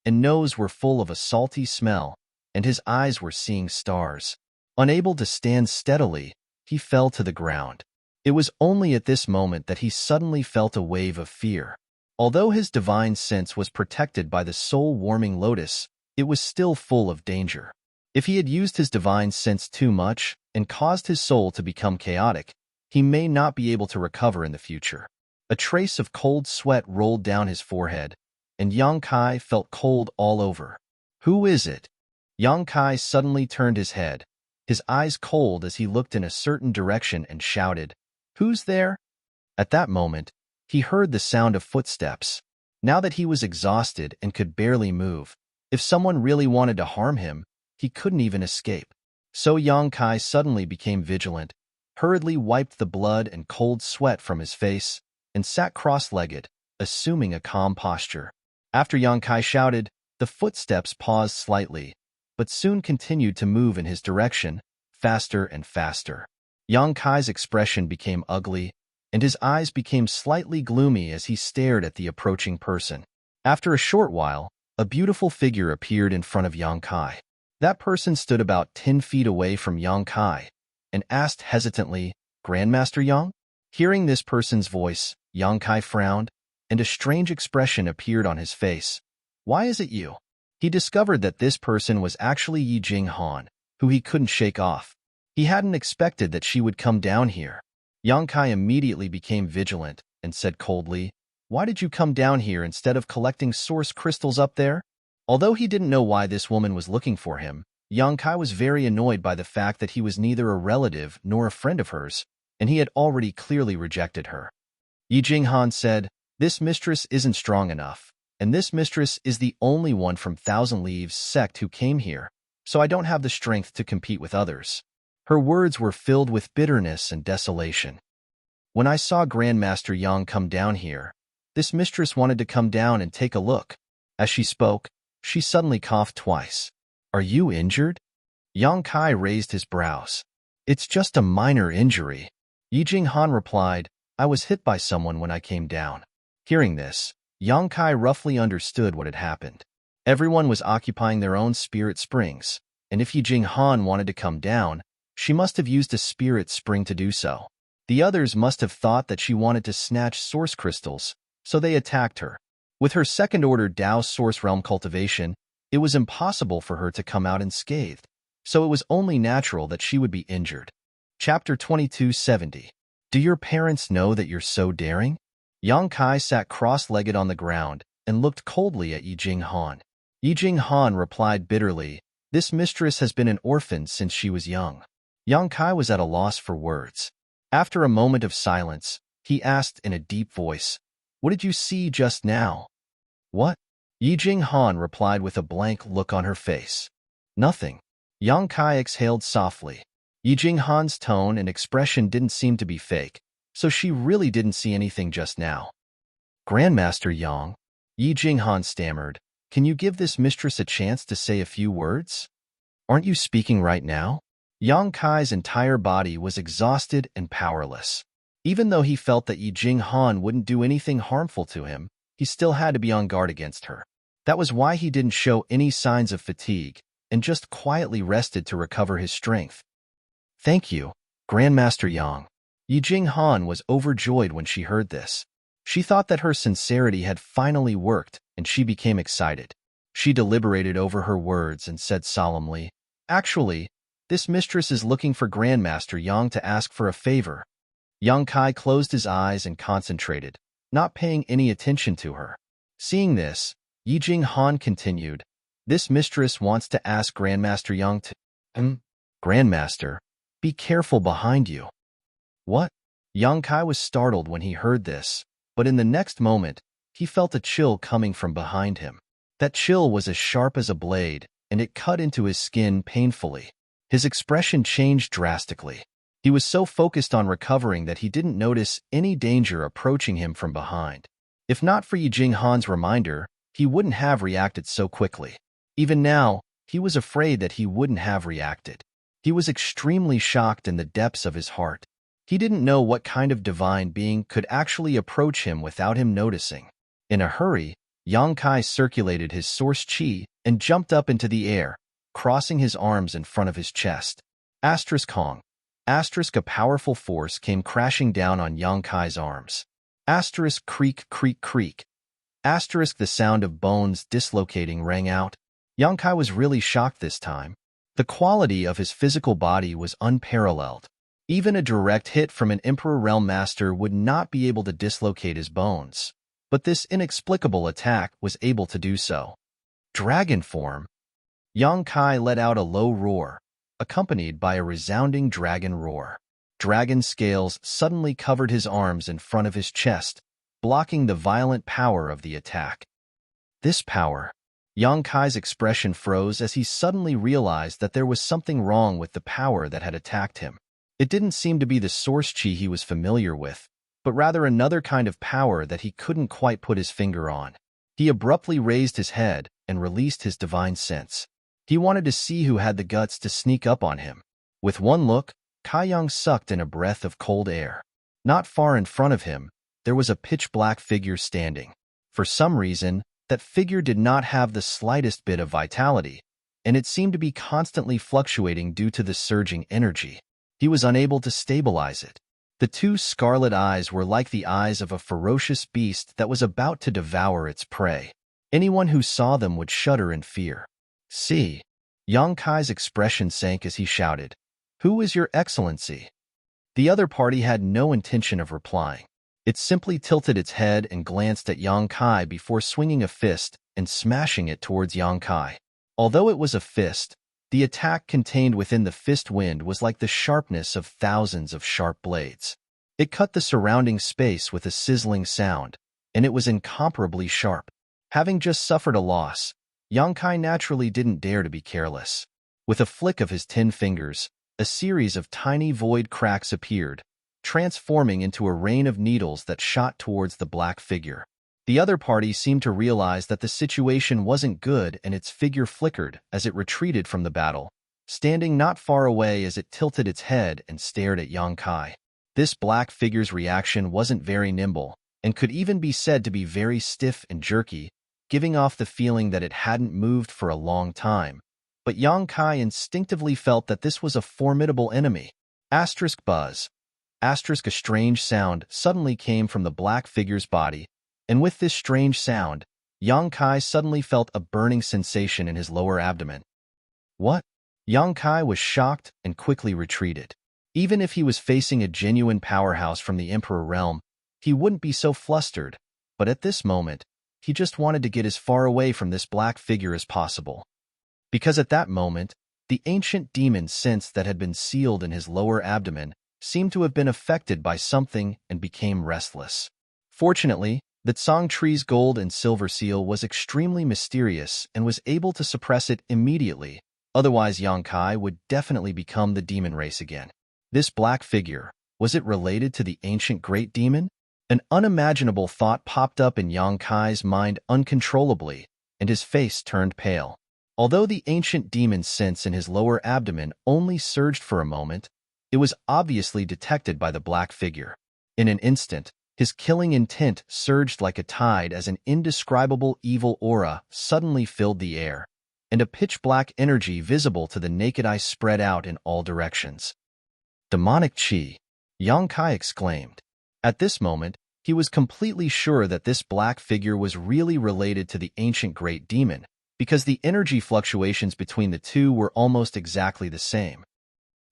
and nose were full of a salty smell, and his eyes were seeing stars. Unable to stand steadily, he fell to the ground. It was only at this moment that he suddenly felt a wave of fear. Although his divine sense was protected by the soul-warming lotus, it was still full of danger. If he had used his divine sense too much and caused his soul to become chaotic, he may not be able to recover in the future. A trace of cold sweat rolled down his forehead, and Yang Kai felt cold all over. "Who is it?" Yang Kai suddenly turned his head, his eyes cold as he looked in a certain direction and shouted, "Who's there?" At that moment, he heard the sound of footsteps. Now that he was exhausted and could barely move, if someone really wanted to harm him, he couldn't even escape. So Yang Kai suddenly became vigilant, hurriedly wiped the blood and cold sweat from his face, and sat cross-legged, assuming a calm posture. After Yang Kai shouted, the footsteps paused slightly, but soon continued to move in his direction, faster and faster. Yang Kai's expression became ugly, and his eyes became slightly gloomy as he stared at the approaching person. After a short while, a beautiful figure appeared in front of Yang Kai. That person stood about 10 feet away from Yang Kai, and asked hesitantly, "Grandmaster Yang?" Hearing this person's voice, Yang Kai frowned, and a strange expression appeared on his face. "Why is it you?" He discovered that this person was actually Yi Jinghan, who he couldn't shake off. He hadn't expected that she would come down here. Yang Kai immediately became vigilant and said coldly, "Why did you come down here instead of collecting source crystals up there?" Although he didn't know why this woman was looking for him, Yang Kai was very annoyed by the fact that he was neither a relative nor a friend of hers, and he had already clearly rejected her. Yi Jinghan said, "This mistress isn't strong enough, and this mistress is the only one from Thousand Leaves sect who came here, so I don't have the strength to compete with others." Her words were filled with bitterness and desolation. "When I saw Grandmaster Yang come down here, this mistress wanted to come down and take a look." As she spoke, she suddenly coughed twice. "Are you injured?" Yang Kai raised his brows. "It's just a minor injury." Yi Jinghan replied, "I was hit by someone when I came down." Hearing this, Yang Kai roughly understood what had happened. Everyone was occupying their own spirit springs, and if Yi Jinghan wanted to come down, she must have used a spirit spring to do so. The others must have thought that she wanted to snatch source crystals, so they attacked her. With her second-order Dao source realm cultivation, it was impossible for her to come out unscathed, so it was only natural that she would be injured. Chapter 2270. Do your parents know that you're so daring? Yang Kai sat cross-legged on the ground and looked coldly at Yi Jinghan. Yi Jinghan replied bitterly, "This mistress has been an orphan since she was young." Yang Kai was at a loss for words. After a moment of silence, he asked in a deep voice, "What did you see just now?" "What?" Yi Jing Han replied with a blank look on her face. "Nothing." Yang Kai exhaled softly. Yi Jing Han's tone and expression didn't seem to be fake, so she really didn't see anything just now. "Grandmaster Yang," Yi Jing Han stammered, "can you give this mistress a chance to say a few words? Aren't you speaking right now?" Yang Kai's entire body was exhausted and powerless. Even though he felt that Yi Jing Han wouldn't do anything harmful to him, he still had to be on guard against her. That was why he didn't show any signs of fatigue and just quietly rested to recover his strength. "Thank you, Grandmaster Yang." Yi Jing Han was overjoyed when she heard this. She thought that her sincerity had finally worked, and she became excited. She deliberated over her words and said solemnly, "Actually, this mistress is looking for Grandmaster Yang to ask for a favor." Yang Kai closed his eyes and concentrated, not paying any attention to her. Seeing this, Yi Jing Han continued, "This mistress wants to ask Grandmaster Yang to— Grandmaster, be careful behind you." "What?" Yang Kai was startled when he heard this, but in the next moment, he felt a chill coming from behind him. That chill was as sharp as a blade, and it cut into his skin painfully. His expression changed drastically. He was so focused on recovering that he didn't notice any danger approaching him from behind. If not for Yi Jing Han's reminder, he wouldn't have reacted so quickly. Even now, he was afraid that he wouldn't have reacted. He was extremely shocked in the depths of his heart. He didn't know what kind of divine being could actually approach him without him noticing. In a hurry, Yang Kai circulated his source chi and jumped up into the air, crossing his arms in front of his chest. Asterisk Hong. Asterisk a powerful force came crashing down on Yang Kai's arms. Asterisk creak creak creak. Asterisk the sound of bones dislocating rang out. Yang Kai was really shocked this time. The quality of his physical body was unparalleled. Even a direct hit from an Emperor Realm Master would not be able to dislocate his bones. But this inexplicable attack was able to do so. Dragon form. Yang Kai let out a low roar, accompanied by a resounding dragon roar. Dragon scales suddenly covered his arms in front of his chest, blocking the violent power of the attack. This power. Yang Kai's expression froze as he suddenly realized that there was something wrong with the power that had attacked him. It didn't seem to be the source chi he was familiar with, but rather another kind of power that he couldn't quite put his finger on. He abruptly raised his head and released his divine sense. He wanted to see who had the guts to sneak up on him. With one look, Kai Yang sucked in a breath of cold air. Not far in front of him, there was a pitch-black figure standing. For some reason, that figure did not have the slightest bit of vitality, and it seemed to be constantly fluctuating due to the surging energy. He was unable to stabilize it. The two scarlet eyes were like the eyes of a ferocious beast that was about to devour its prey. Anyone who saw them would shudder in fear. "See." Yang Kai's expression sank as he shouted, "Who is your excellency?" The other party had no intention of replying. It simply tilted its head and glanced at Yang Kai before swinging a fist and smashing it towards Yang Kai. Although it was a fist, the attack contained within the fist wind was like the sharpness of thousands of sharp blades. It cut the surrounding space with a sizzling sound, and it was incomparably sharp. Having just suffered a loss, Yang Kai naturally didn't dare to be careless. With a flick of his 10 fingers, a series of tiny void cracks appeared, transforming into a rain of needles that shot towards the black figure. The other party seemed to realize that the situation wasn't good, and its figure flickered as it retreated from the battle, standing not far away as it tilted its head and stared at Yang Kai. This black figure's reaction wasn't very nimble, and could even be said to be very stiff and jerky, giving off the feeling that it hadn't moved for a long time. But Yang Kai instinctively felt that this was a formidable enemy. Asterisk buzz. Asterisk a strange sound suddenly came from the black figure's body, and with this strange sound, Yang Kai suddenly felt a burning sensation in his lower abdomen. What? Yang Kai was shocked and quickly retreated. Even if he was facing a genuine powerhouse from the Emperor realm, he wouldn't be so flustered, but at this moment, he just wanted to get as far away from this black figure as possible. Because at that moment, the ancient demon sense that had been sealed in his lower abdomen seemed to have been affected by something and became restless. Fortunately, the Tsang tree's gold and silver seal was extremely mysterious and was able to suppress it immediately, otherwise Yang Kai would definitely become the demon race again. This black figure, was it related to the ancient great demon? An unimaginable thought popped up in Yang Kai's mind uncontrollably, and his face turned pale. Although the ancient demon's sense in his lower abdomen only surged for a moment, it was obviously detected by the black figure. In an instant, his killing intent surged like a tide as an indescribable evil aura suddenly filled the air, and a pitch-black energy visible to the naked eye spread out in all directions. Demonic Qi, Yang Kai exclaimed. At this moment, he was completely sure that this black figure was really related to the ancient great demon, because the energy fluctuations between the two were almost exactly the same.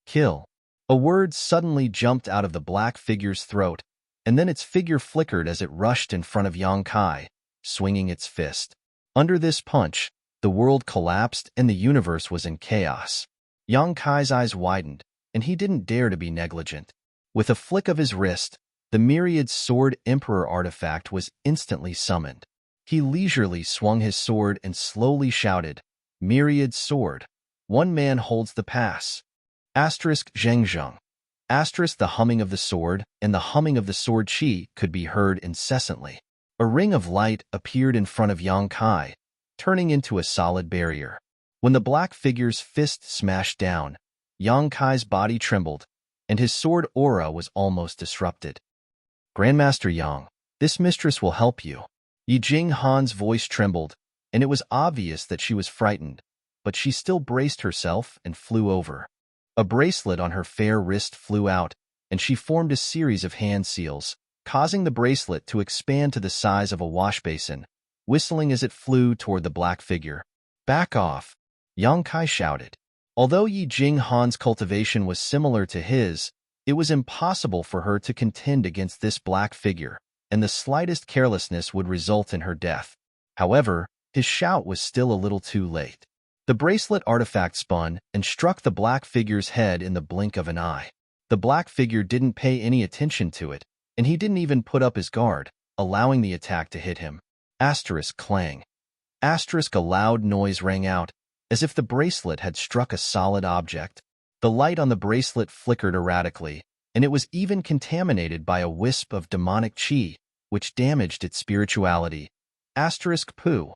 Kill. A word suddenly jumped out of the black figure's throat, and then its figure flickered as it rushed in front of Yang Kai, swinging its fist. Under this punch, the world collapsed and the universe was in chaos. Yang Kai's eyes widened, and he didn't dare to be negligent. With a flick of his wrist, the myriad sword emperor artifact was instantly summoned. He leisurely swung his sword and slowly shouted, "Myriad sword. One man holds the pass." Zhengzheng. The humming of the sword and the humming of the sword qi could be heard incessantly. A ring of light appeared in front of Yang Kai, turning into a solid barrier. When the black figure's fist smashed down, Yang Kai's body trembled, and his sword aura was almost disrupted. "Grandmaster Yang, this mistress will help you." Yi Jing Han's voice trembled, and it was obvious that she was frightened, but she still braced herself and flew over. A bracelet on her fair wrist flew out, and she formed a series of hand seals, causing the bracelet to expand to the size of a wash basin, whistling as it flew toward the black figure. "Back off!" Yang Kai shouted. Although Yi Jing Han's cultivation was similar to his, it was impossible for her to contend against this black figure, and the slightest carelessness would result in her death. However, his shout was still a little too late. The bracelet artifact spun and struck the black figure's head in the blink of an eye. The black figure didn't pay any attention to it, and he didn't even put up his guard, allowing the attack to hit him. Clang. A loud noise rang out, as if the bracelet had struck a solid object. The light on the bracelet flickered erratically, and it was even contaminated by a wisp of demonic qi, which damaged its spirituality. Poo.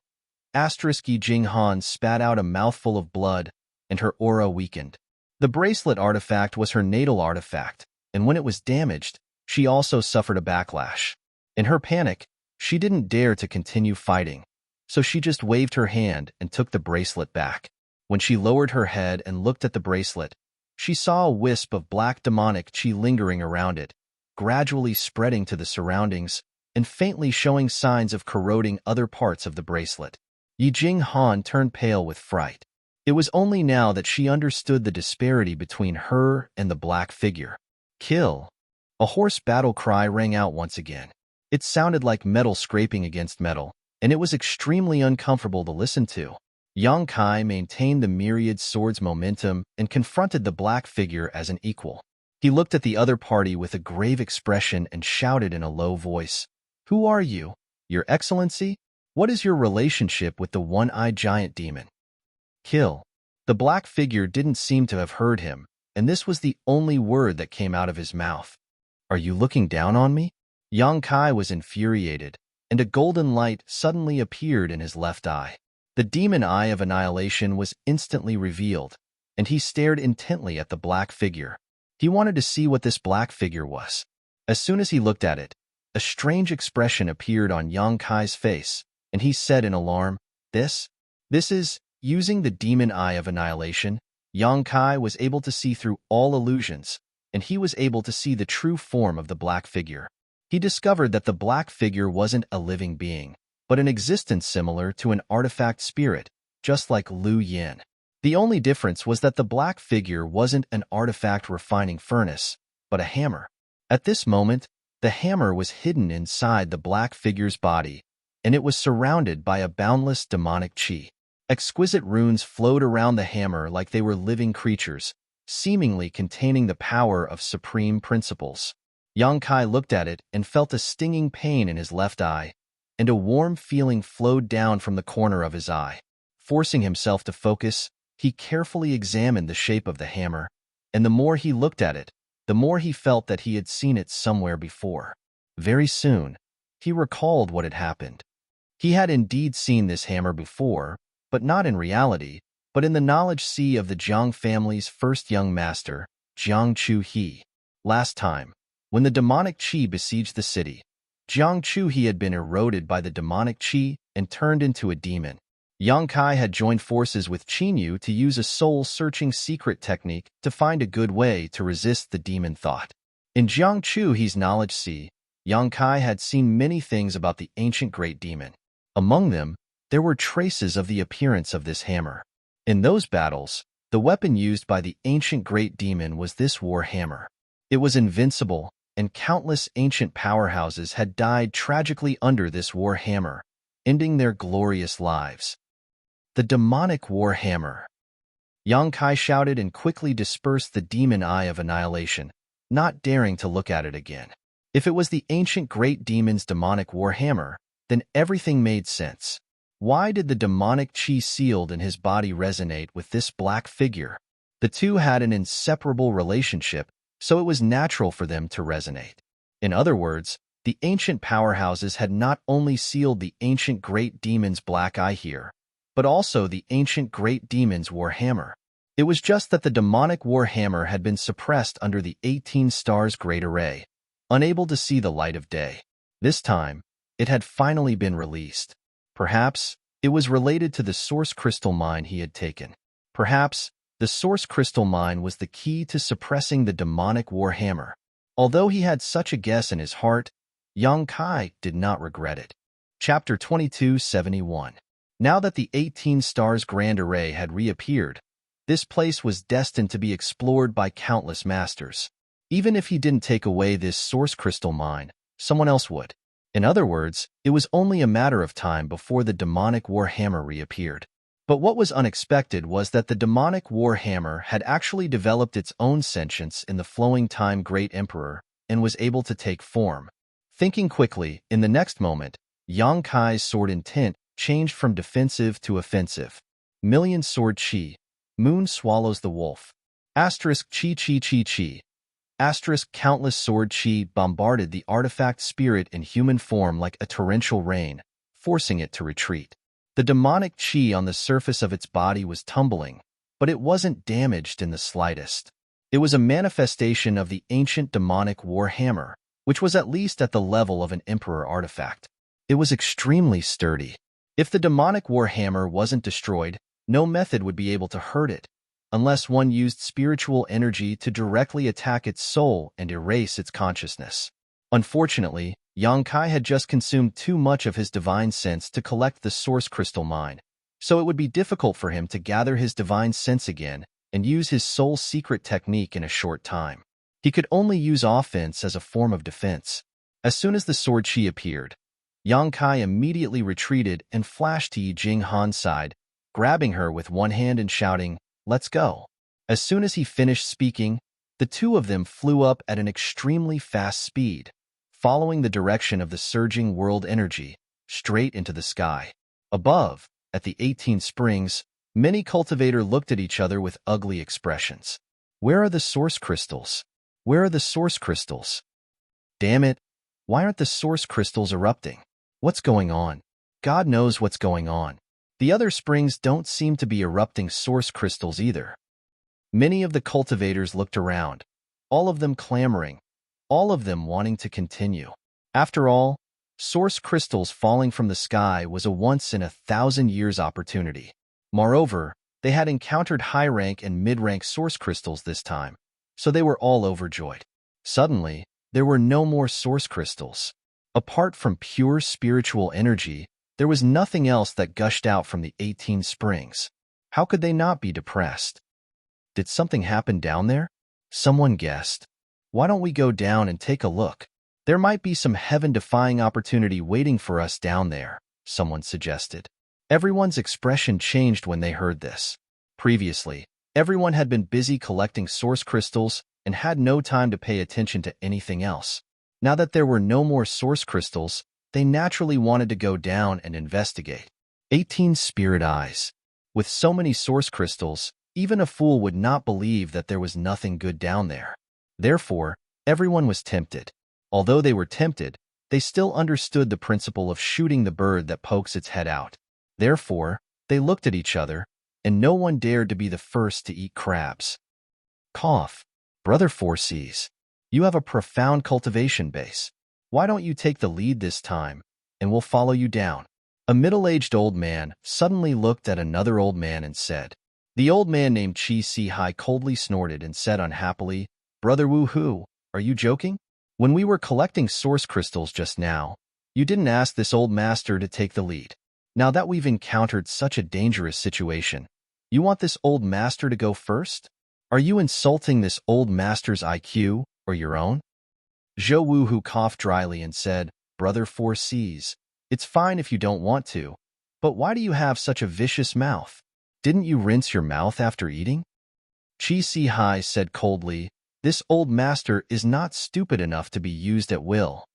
Yi Jing Han spat out a mouthful of blood, and her aura weakened. The bracelet artifact was her natal artifact, and when it was damaged, she also suffered a backlash. In her panic, she didn't dare to continue fighting, so she just waved her hand and took the bracelet back. When she lowered her head and looked at the bracelet, she saw a wisp of black demonic qi lingering around it, gradually spreading to the surroundings and faintly showing signs of corroding other parts of the bracelet. Yi Jing Han turned pale with fright. It was only now that she understood the disparity between her and the black figure. "Kill!" A hoarse battle cry rang out once again. It sounded like metal scraping against metal, and it was extremely uncomfortable to listen to. Yang Kai maintained the myriad sword's momentum and confronted the black figure as an equal. He looked at the other party with a grave expression and shouted in a low voice, "Who are you, Your Excellency? What is your relationship with the one-eyed giant demon?" "Kill." The black figure didn't seem to have heard him, and this was the only word that came out of his mouth. "Are you looking down on me?" Yang Kai was infuriated, and a golden light suddenly appeared in his left eye. The demon eye of annihilation was instantly revealed, and he stared intently at the black figure. He wanted to see what this black figure was. As soon as he looked at it, a strange expression appeared on Yang Kai's face, and he said in alarm, This is, using the demon eye of annihilation, Yang Kai was able to see through all illusions, and he was able to see the true form of the black figure. He discovered that the black figure wasn't a living being, but an existence similar to an artifact spirit, just like Lu Yin. The only difference was that the black figure wasn't an artifact refining furnace, but a hammer. At this moment, the hammer was hidden inside the black figure's body, and it was surrounded by a boundless demonic qi. Exquisite runes flowed around the hammer like they were living creatures, seemingly containing the power of supreme principles. Yang Kai looked at it and felt a stinging pain in his left eye, and a warm feeling flowed down from the corner of his eye. Forcing himself to focus, he carefully examined the shape of the hammer, and the more he looked at it, the more he felt that he had seen it somewhere before. Very soon, he recalled what had happened. He had indeed seen this hammer before, but not in reality, but in the knowledge sea of the Jiang family's first young master, Jiang Chu-he. Last time, when the demonic qi besieged the city, Jiang Chu-he had been eroded by the demonic qi and turned into a demon. Yang Kai had joined forces with Qinyu to use a soul-searching secret technique to find a good way to resist the demon thought. In Jiang Chu-he's knowledge sea, Yang Kai had seen many things about the ancient great demon. Among them, there were traces of the appearance of this hammer. In those battles, the weapon used by the ancient great demon was this war hammer. It was invincible, and countless ancient powerhouses had died tragically under this war hammer, ending their glorious lives. The demonic war hammer. Yang Kai shouted and quickly dispersed the demon eye of annihilation, not daring to look at it again. If it was the ancient great demon's demonic war hammer, then everything made sense. Why did the demonic qi sealed in his body resonate with this black figure? The two had an inseparable relationship, so it was natural for them to resonate. In other words, the ancient powerhouses had not only sealed the ancient great demon's black eye here, but also the ancient great demon's war hammer. It was just that the demonic war hammer had been suppressed under the 18 stars great array, unable to see the light of day. This time, it had finally been released. Perhaps it was related to the source crystal mine he had taken. Perhaps the source crystal mine was the key to suppressing the demonic war hammer. Although he had such a guess in his heart, Yang Kai did not regret it. Chapter 2271. Now that the 18 stars grand array had reappeared, this place was destined to be explored by countless masters. Even if he didn't take away this source crystal mine, someone else would. In other words, it was only a matter of time before the demonic war hammer reappeared. But what was unexpected was that the demonic war hammer had actually developed its own sentience in the flowing time great emperor and was able to take form. Thinking quickly, in the next moment, Yang Kai's sword intent changed from defensive to offensive. Million sword chi. Moon swallows the wolf. Asterisk chi chi chi chi. Asterisk countless sword chi bombarded the artifact spirit in human form like a torrential rain, forcing it to retreat. The demonic chi on the surface of its body was tumbling, but it wasn't damaged in the slightest. It was a manifestation of the ancient demonic war hammer, which was at least at the level of an emperor artifact. It was extremely sturdy. If the demonic war hammer wasn't destroyed, no method would be able to hurt it, unless one used spiritual energy to directly attack its soul and erase its consciousness. Unfortunately, Yang Kai had just consumed too much of his divine sense to collect the source crystal mine, so it would be difficult for him to gather his divine sense again and use his soul secret technique in a short time. He could only use offense as a form of defense. As soon as the sword chi appeared, Yang Kai immediately retreated and flashed to Yi Jing Han's side, grabbing her with one hand and shouting, "Let's go." As soon as he finished speaking, the two of them flew up at an extremely fast speed, following the direction of the surging world energy, straight into the sky. Above, at the 18 springs, many cultivators looked at each other with ugly expressions. Where are the source crystals? Where are the source crystals? Damn it, why aren't the source crystals erupting? What's going on? God knows what's going on. The other springs don't seem to be erupting source crystals either. Many of the cultivators looked around, all of them clamoring, all of them wanting to continue. After all, source crystals falling from the sky was a once-in-a-thousand-years opportunity. Moreover, they had encountered high-rank and mid-rank source crystals this time, so they were all overjoyed. Suddenly, there were no more source crystals. Apart from pure spiritual energy, there was nothing else that gushed out from the 18 springs. How could they not be depressed? Did something happen down there? Someone guessed. Why don't we go down and take a look? There might be some heaven-defying opportunity waiting for us down there, someone suggested. Everyone's expression changed when they heard this. Previously, Everyone had been busy collecting source crystals and had no time to pay attention to anything else. Now that there were no more source crystals, they naturally wanted to go down and investigate. 18 spirit eyes. With so many source crystals, even a fool would not believe that there was nothing good down there. Therefore, everyone was tempted. Although they were tempted, they still understood the principle of shooting the bird that pokes its head out. Therefore, they looked at each other, and no one dared to be the first to eat crabs. Cough. Brother 4Cs, you have a profound cultivation base. Why don't you take the lead this time, and we'll follow you down? A middle-aged old man suddenly looked at another old man and said. The old man named Chi Si Hai coldly snorted and said unhappily, Brother Woohoo, are you joking? When we were collecting source crystals just now, you didn't ask this old master to take the lead. Now that we've encountered such a dangerous situation, you want this old master to go first? Are you insulting this old master's IQ or your own? Zhou Woohoo coughed dryly and said, Brother 4Cs, it's fine if you don't want to, but why do you have such a vicious mouth? Didn't you rinse your mouth after eating? Chi Si Hai said coldly, this old master is not stupid enough to be used at will.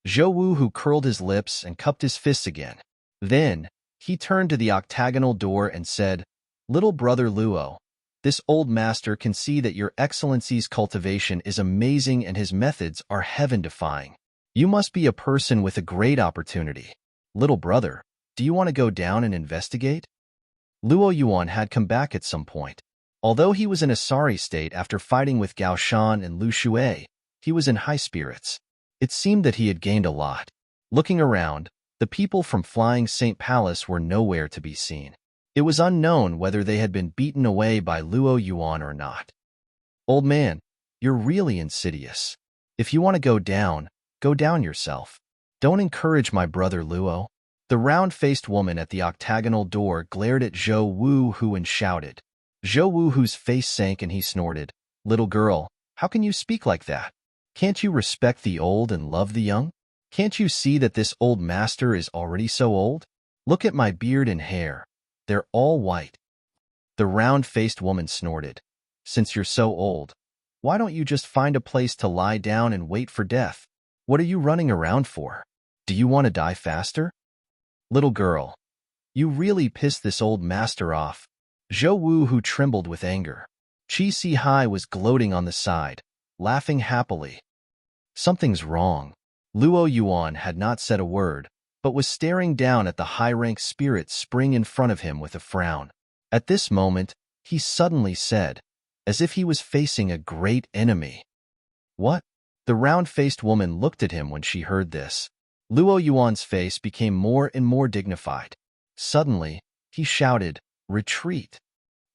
Zhou Woohoo curled his lips and cupped his fists again. Then, he turned to the octagonal door and said, Little brother Luo, this old master can see that your excellency's cultivation is amazing and his methods are heaven-defying. You must be a person with a great opportunity. Little brother, do you want to go down and investigate? Luo Yuan had come back at some point. Although he was in a sorry state after fighting with Gao Shan and Lu Shui, he was in high spirits. It seemed that he had gained a lot. Looking around, the people from Flying Saint Palace were nowhere to be seen. It was unknown whether they had been beaten away by Luo Yuan or not. Old man, you're really insidious. If you want to go down yourself. Don't encourage my brother Luo. The round-faced woman at the octagonal door glared at Zhou Woohoo and shouted. Zhou Woohoo's face sank and he snorted, Little girl, how can you speak like that? Can't you respect the old and love the young? Can't you see that this old master is already so old? Look at my beard and hair. They're all white. The round-faced woman snorted. Since you're so old, why don't you just find a place to lie down and wait for death? What are you running around for? Do you want to die faster? Little girl, you really pissed this old master off. Zhou Woohoo trembled with anger. Chi Si Hai was gloating on the side, laughing happily. Something's wrong. Luo Yuan had not said a word, but was staring down at the high-rank spirit spring in front of him with a frown. At this moment, he suddenly said, as if he was facing a great enemy. What? The round-faced woman looked at him when she heard this. Luo Yuan's face became more and more dignified. Suddenly, he shouted, Retreat.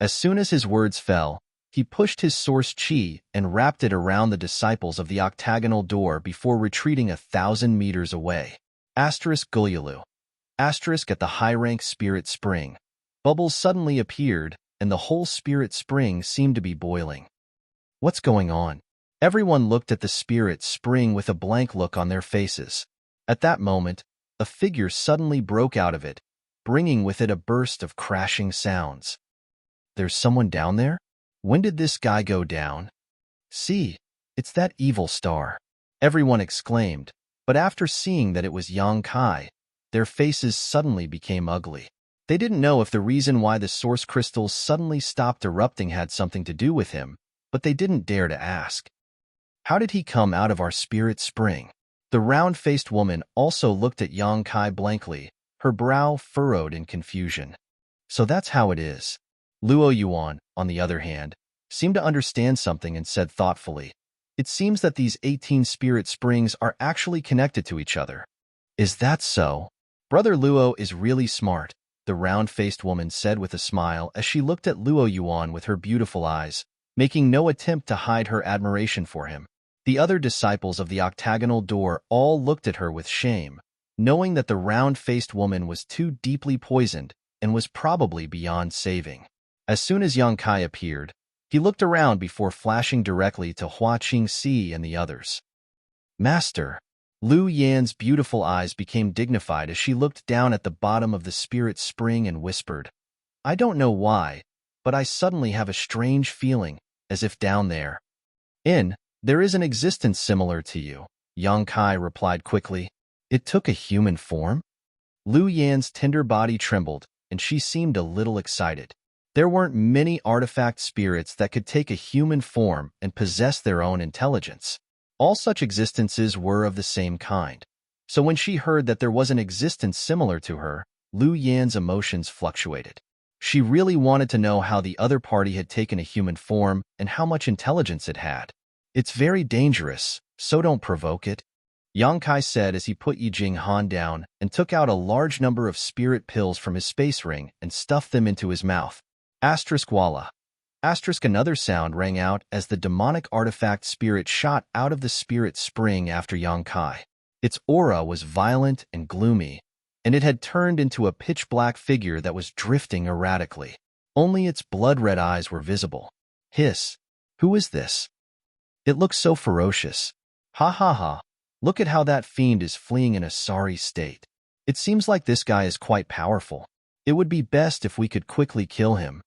As soon as his words fell, he pushed his source chi and wrapped it around the disciples of the octagonal door before retreating 1,000 meters away. Asterisk Gulyalu. Asterisk at the high-rank spirit spring. Bubbles suddenly appeared, and the whole spirit spring seemed to be boiling. What's going on? Everyone looked at the spirit spring with a blank look on their faces. At that moment, a figure suddenly broke out of it, bringing with it a burst of crashing sounds. There's someone down there? When did this guy go down? See, it's that evil star. Everyone exclaimed, but after seeing that it was Yang Kai, their faces suddenly became ugly. They didn't know if the reason why the source crystals suddenly stopped erupting had something to do with him, but they didn't dare to ask. How did he come out of our spirit spring? The round-faced woman also looked at Yang Kai blankly, her brow furrowed in confusion. So that's how it is. Luo Yuan, on the other hand, seemed to understand something and said thoughtfully, It seems that these 18 spirit springs are actually connected to each other. Is that so? Brother Luo is really smart, the round-faced woman said with a smile as she looked at Luo Yuan with her beautiful eyes, making no attempt to hide her admiration for him. The other disciples of the octagonal door all looked at her with shame, knowing that the round-faced woman was too deeply poisoned and was probably beyond saving. As soon as Yang Kai appeared, he looked around before flashing directly to Hua Qingxi and the others. Master! Lu Yan's beautiful eyes became dignified as she looked down at the bottom of the spirit spring and whispered, I don't know why, but I suddenly have a strange feeling, as if down there. There is an existence similar to you, Yang Kai replied quickly. It took a human form? Lu Yan's tender body trembled, and she seemed a little excited. There weren't many artifact spirits that could take a human form and possess their own intelligence. All such existences were of the same kind. So when she heard that there was an existence similar to her, Lu Yan's emotions fluctuated. She really wanted to know how the other party had taken a human form and how much intelligence it had. It's very dangerous, so don't provoke it, Yang Kai said as he put Yijing Han down and took out a large number of spirit pills from his space ring and stuffed them into his mouth. Asterisk voila. Asterisk another sound rang out as the demonic artifact spirit shot out of the spirit spring after Yang Kai. Its aura was violent and gloomy, and it had turned into a pitch-black figure that was drifting erratically. Only its blood-red eyes were visible. Hiss. Who is this? It looks so ferocious. Ha ha ha. Look at how that fiend is fleeing in a sorry state. It seems like this guy is quite powerful. It would be best if we could quickly kill him.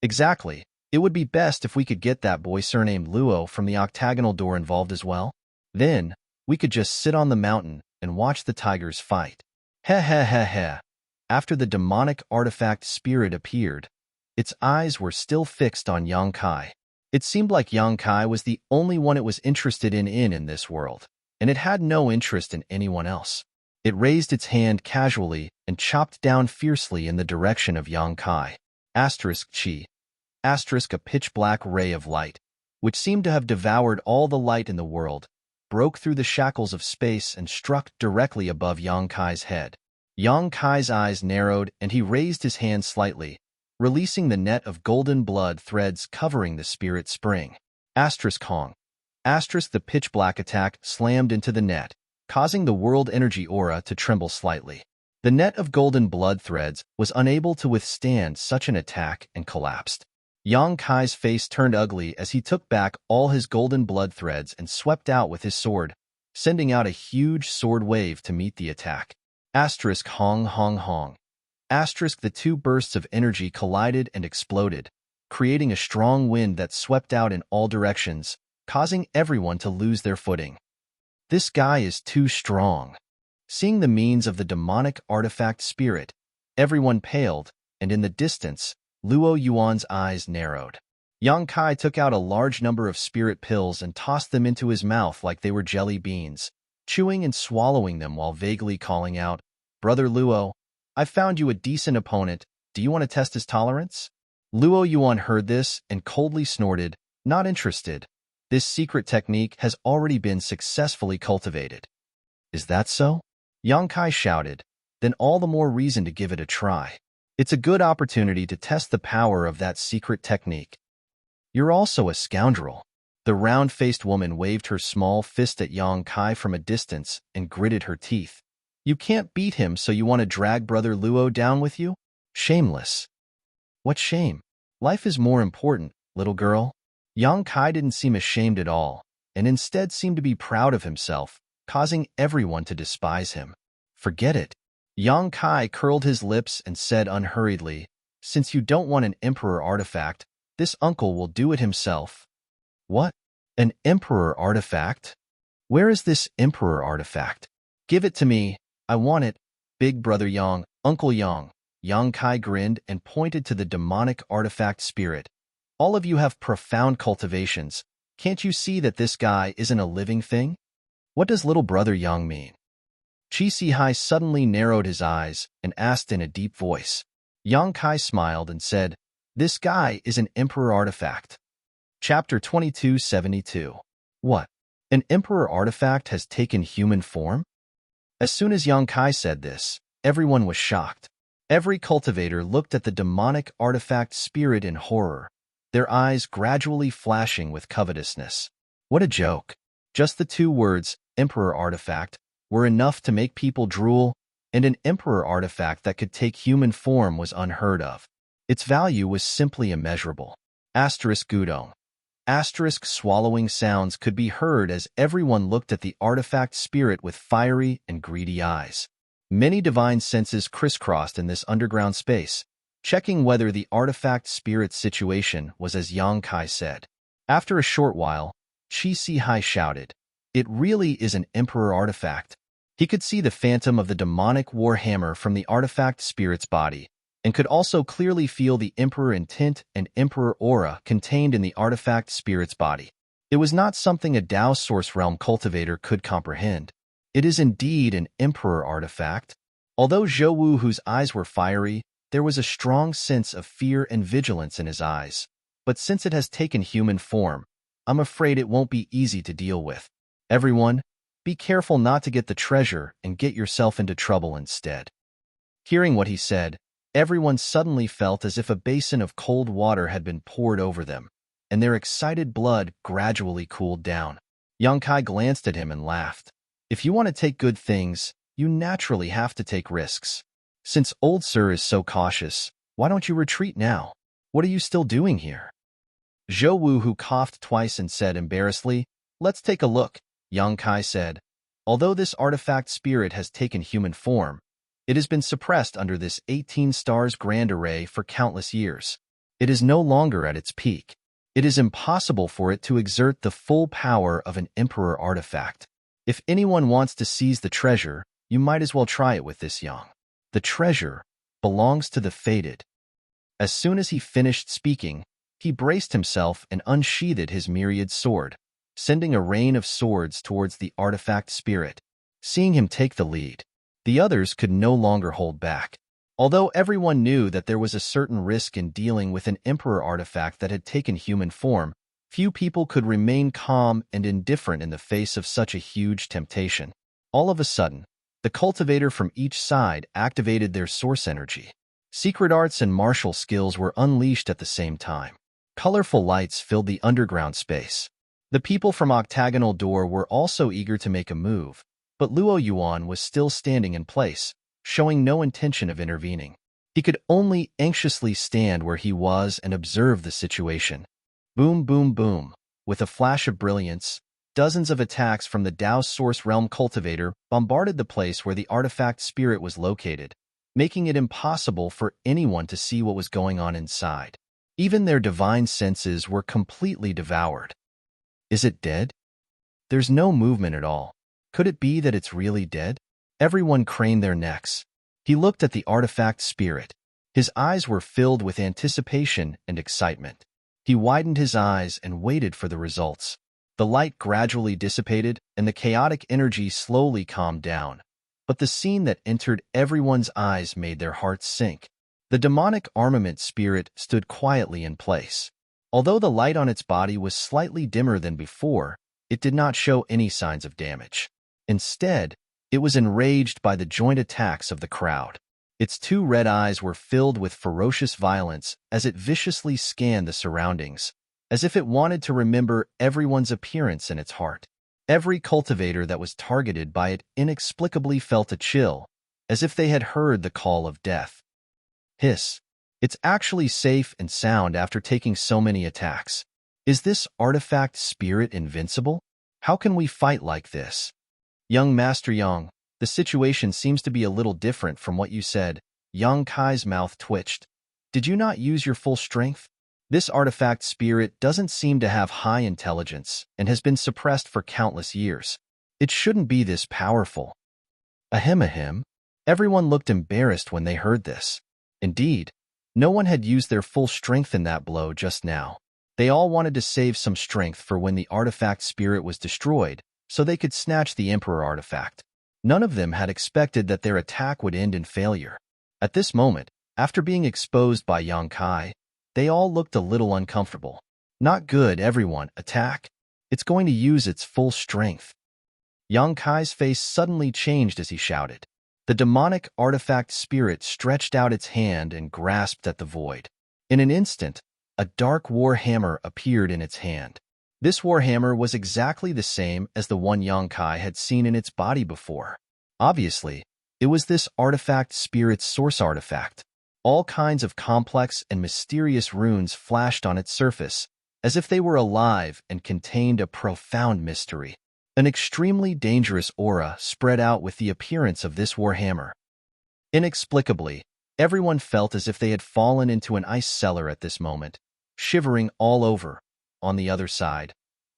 Exactly. It would be best if we could get that boy surnamed Luo from the octagonal door involved as well. Then, we could just sit on the mountain and watch the tigers fight. Heh heh heh heh. After the demonic artifact spirit appeared, its eyes were still fixed on Yang Kai. It seemed like Yang Kai was the only one it was interested in this world, and it had no interest in anyone else. It raised its hand casually and chopped down fiercely in the direction of Yang Kai. Asterisk chi. Asterisk a pitch-black ray of light, which seemed to have devoured all the light in the world, broke through the shackles of space and struck directly above Yang Kai's head. Yang Kai's eyes narrowed and he raised his hand slightly, releasing the net of golden blood threads covering the spirit spring. Asterisk Hong. Asterisk the pitch-black attack slammed into the net, causing the world energy aura to tremble slightly. The net of golden blood threads was unable to withstand such an attack and collapsed. Yang Kai's face turned ugly as he took back all his golden blood threads and swept out with his sword, sending out a huge sword wave to meet the attack. Asterisk Hong Hong Hong. Asterisk the two bursts of energy collided and exploded, creating a strong wind that swept out in all directions, causing everyone to lose their footing. This guy is too strong. Seeing the means of the demonic artifact spirit, everyone paled, and in the distance, Luo Yuan's eyes narrowed. Yang Kai took out a large number of spirit pills and tossed them into his mouth like they were jelly beans, chewing and swallowing them while vaguely calling out, "Brother Luo, I've found you a decent opponent. Do you want to test his tolerance?" Luo Yuan heard this and coldly snorted, not interested. This secret technique has already been successfully cultivated. Is that so? Yang Kai shouted, then all the more reason to give it a try. It's a good opportunity to test the power of that secret technique. You're also a scoundrel. The round-faced woman waved her small fist at Yang Kai from a distance and gritted her teeth. You can't beat him, so you want to drag Brother Luo down with you? Shameless. What shame? Life is more important, little girl. Yang Kai didn't seem ashamed at all, and instead seemed to be proud of himself, causing everyone to despise him. Forget it. Yang Kai curled his lips and said unhurriedly, since you don't want an emperor artifact, this uncle will do it himself. What? An emperor artifact? Where is this emperor artifact? Give it to me. I want it. Big brother Yang, Uncle Yang. Yang Kai grinned and pointed to the demonic artifact spirit. All of you have profound cultivations. Can't you see that this guy isn't a living thing? What does little brother Yang mean? Chi Sihai suddenly narrowed his eyes and asked in a deep voice. Yang Kai smiled and said, this guy is an emperor artifact. Chapter 2272. What? An emperor artifact has taken human form? As soon as Yang Kai said this, everyone was shocked. Every cultivator looked at the demonic artifact spirit in horror, their eyes gradually flashing with covetousness. What a joke. Just the two words, emperor artifact, were enough to make people drool, and an emperor artifact that could take human form was unheard of. Its value was simply immeasurable. Asterisk gudong. Asterisk swallowing sounds could be heard as everyone looked at the artifact spirit with fiery and greedy eyes. Many divine senses crisscrossed in this underground space, checking whether the artifact spirit situation was as Yang Kai said. After a short while, Qi Si shouted, "It really is an Emperor artifact." He could see the phantom of the demonic war hammer from the artifact spirit's body, and could also clearly feel the Emperor intent and Emperor aura contained in the artifact spirit's body. It was not something a Dao Source Realm cultivator could comprehend. It is indeed an Emperor artifact. Although Zhou Wu, whose eyes were fiery, there was a strong sense of fear and vigilance in his eyes. But since it has taken human form, I'm afraid it won't be easy to deal with. Everyone, be careful not to get the treasure and get yourself into trouble instead. Hearing what he said, everyone suddenly felt as if a basin of cold water had been poured over them, and their excited blood gradually cooled down. Yang Kai glanced at him and laughed. If you want to take good things, you naturally have to take risks. Since old Sir is so cautious, why don't you retreat now? What are you still doing here? Zhou Wu, who coughed twice and said embarrassedly, "Let's take a look," Yang Kai said. Although this artifact spirit has taken human form, it has been suppressed under this 18 stars grand array for countless years. It is no longer at its peak. It is impossible for it to exert the full power of an Emperor artifact. If anyone wants to seize the treasure, you might as well try it with this Yang. The treasure belongs to the fated. As soon as he finished speaking, he braced himself and unsheathed his myriad sword, sending a rain of swords towards the artifact spirit. Seeing him take the lead, the others could no longer hold back. Although everyone knew that there was a certain risk in dealing with an Emperor artifact that had taken human form, few people could remain calm and indifferent in the face of such a huge temptation. All of a sudden, the cultivator from each side activated their source energy. Secret arts and martial skills were unleashed at the same time. Colorful lights filled the underground space. The people from Octagonal Door were also eager to make a move, but Luo Yuan was still standing in place, showing no intention of intervening. He could only anxiously stand where he was and observe the situation. Boom, boom, boom. With a flash of brilliance, dozens of attacks from the Dao Source Realm cultivator bombarded the place where the artifact spirit was located, making it impossible for anyone to see what was going on inside. Even their divine senses were completely devoured. Is it dead? There's no movement at all. Could it be that it's really dead? Everyone craned their necks. He looked at the artifact spirit. His eyes were filled with anticipation and excitement. He widened his eyes and waited for the results. The light gradually dissipated, and the chaotic energy slowly calmed down. But the scene that entered everyone's eyes made their hearts sink. The demonic armament spirit stood quietly in place. Although the light on its body was slightly dimmer than before, it did not show any signs of damage. Instead, it was enraged by the joint attacks of the crowd. Its two red eyes were filled with ferocious violence as it viciously scanned the surroundings, as if it wanted to remember everyone's appearance in its heart. Every cultivator that was targeted by it inexplicably felt a chill, as if they had heard the call of death. Hiss. It's actually safe and sound after taking so many attacks. Is this artifact spirit invincible? How can we fight like this? Young Master Yang, the situation seems to be a little different from what you said. Yang Kai's mouth twitched. Did you not use your full strength? This artifact spirit doesn't seem to have high intelligence and has been suppressed for countless years. It shouldn't be this powerful. Ahem. Everyone looked embarrassed when they heard this. Indeed, no one had used their full strength in that blow just now. They all wanted to save some strength for when the artifact spirit was destroyed, so they could snatch the Emperor artifact. None of them had expected that their attack would end in failure. At this moment, after being exposed by Yang Kai, they all looked a little uncomfortable. Not good, everyone. Attack. It's going to use its full strength. Yang Kai's face suddenly changed as he shouted. The demonic artifact spirit stretched out its hand and grasped at the void. In an instant, a dark war hammer appeared in its hand. This war hammer was exactly the same as the one Yang Kai had seen in its body before. Obviously, it was this artifact spirit's source artifact. All kinds of complex and mysterious runes flashed on its surface, as if they were alive and contained a profound mystery. An extremely dangerous aura spread out with the appearance of this warhammer. Inexplicably, Everyone felt as if they had fallen into an ice cellar at this moment, shivering all over. On the other side,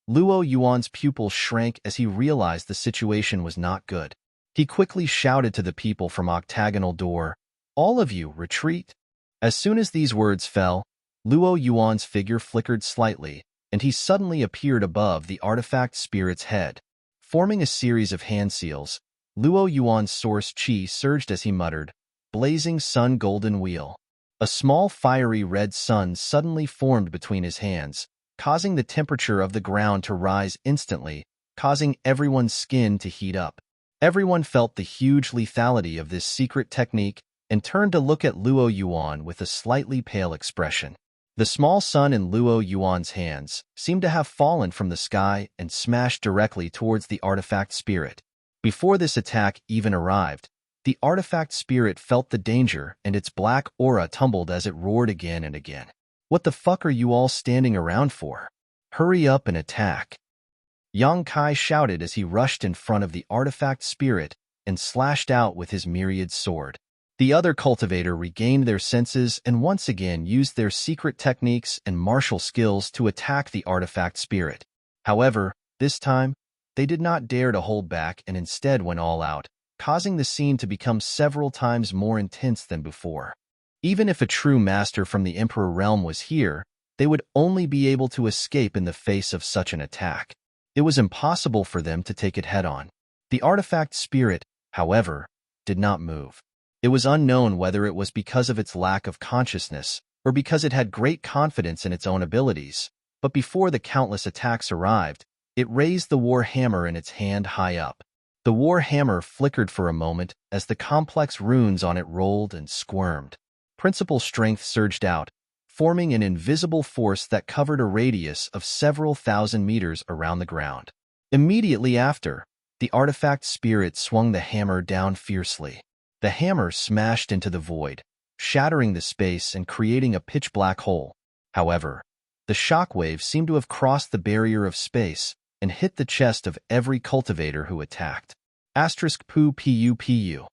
Luo Yuan's pupils shrank as he realized the situation was not good. He quickly shouted to the people from Octagonal Door, "All of you, retreat!" As soon as these words fell, Luo Yuan's figure flickered slightly, and he suddenly appeared above the artifact spirit's head. Forming a series of hand seals, Luo Yuan's source chi surged as he muttered, "Blazing Sun Golden Wheel." A small fiery red sun suddenly formed between his hands, causing the temperature of the ground to rise instantly, causing everyone's skin to heat up. Everyone felt the huge lethality of this secret technique and turned to look at Luo Yuan with a slightly pale expression. The small sun in Luo Yuan's hands seemed to have fallen from the sky and smashed directly towards the artifact spirit. Before this attack even arrived, the artifact spirit felt the danger and its black aura tumbled as it roared again and again. "What the fuck are you all standing around for? Hurry up and attack!" Yang Kai shouted as he rushed in front of the artifact spirit and slashed out with his myriad sword. The other cultivator regained their senses and once again used their secret techniques and martial skills to attack the artifact spirit. However, this time, they did not dare to hold back and instead went all out, causing the scene to become several times more intense than before. Even if a true master from the Emperor realm was here, they would only be able to escape in the face of such an attack. It was impossible for them to take it head-on. The artifact spirit, however, did not move. It was unknown whether it was because of its lack of consciousness or because it had great confidence in its own abilities, but before the countless attacks arrived, it raised the war hammer in its hand high up. The war hammer flickered for a moment as the complex runes on it rolled and squirmed. Principal strength surged out, forming an invisible force that covered a radius of several thousand meters around the ground. Immediately after, the artifact spirit swung the hammer down fiercely. The hammer smashed into the void, shattering the space and creating a pitch-black hole. However, the shockwave seemed to have crossed the barrier of space and hit the chest of every cultivator who attacked. *pu pu pu.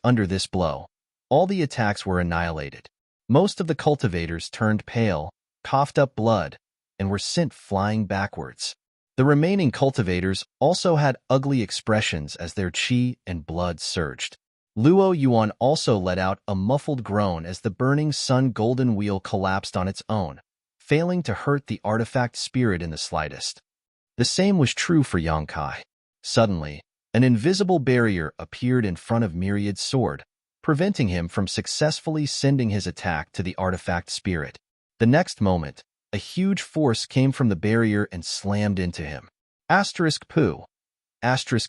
Under this blow, all the attacks were annihilated. Most of the cultivators turned pale, coughed up blood, and were sent flying backwards. The remaining cultivators also had ugly expressions as their chi and blood surged. Luo Yuan also let out a muffled groan as the burning sun golden wheel collapsed on its own, failing to hurt the artifact spirit in the slightest. The same was true for Yang Kai. Suddenly, an invisible barrier appeared in front of Myriad's sword, preventing him from successfully sending his attack to the artifact spirit. The next moment, a huge force came from the barrier and slammed into him. *pu.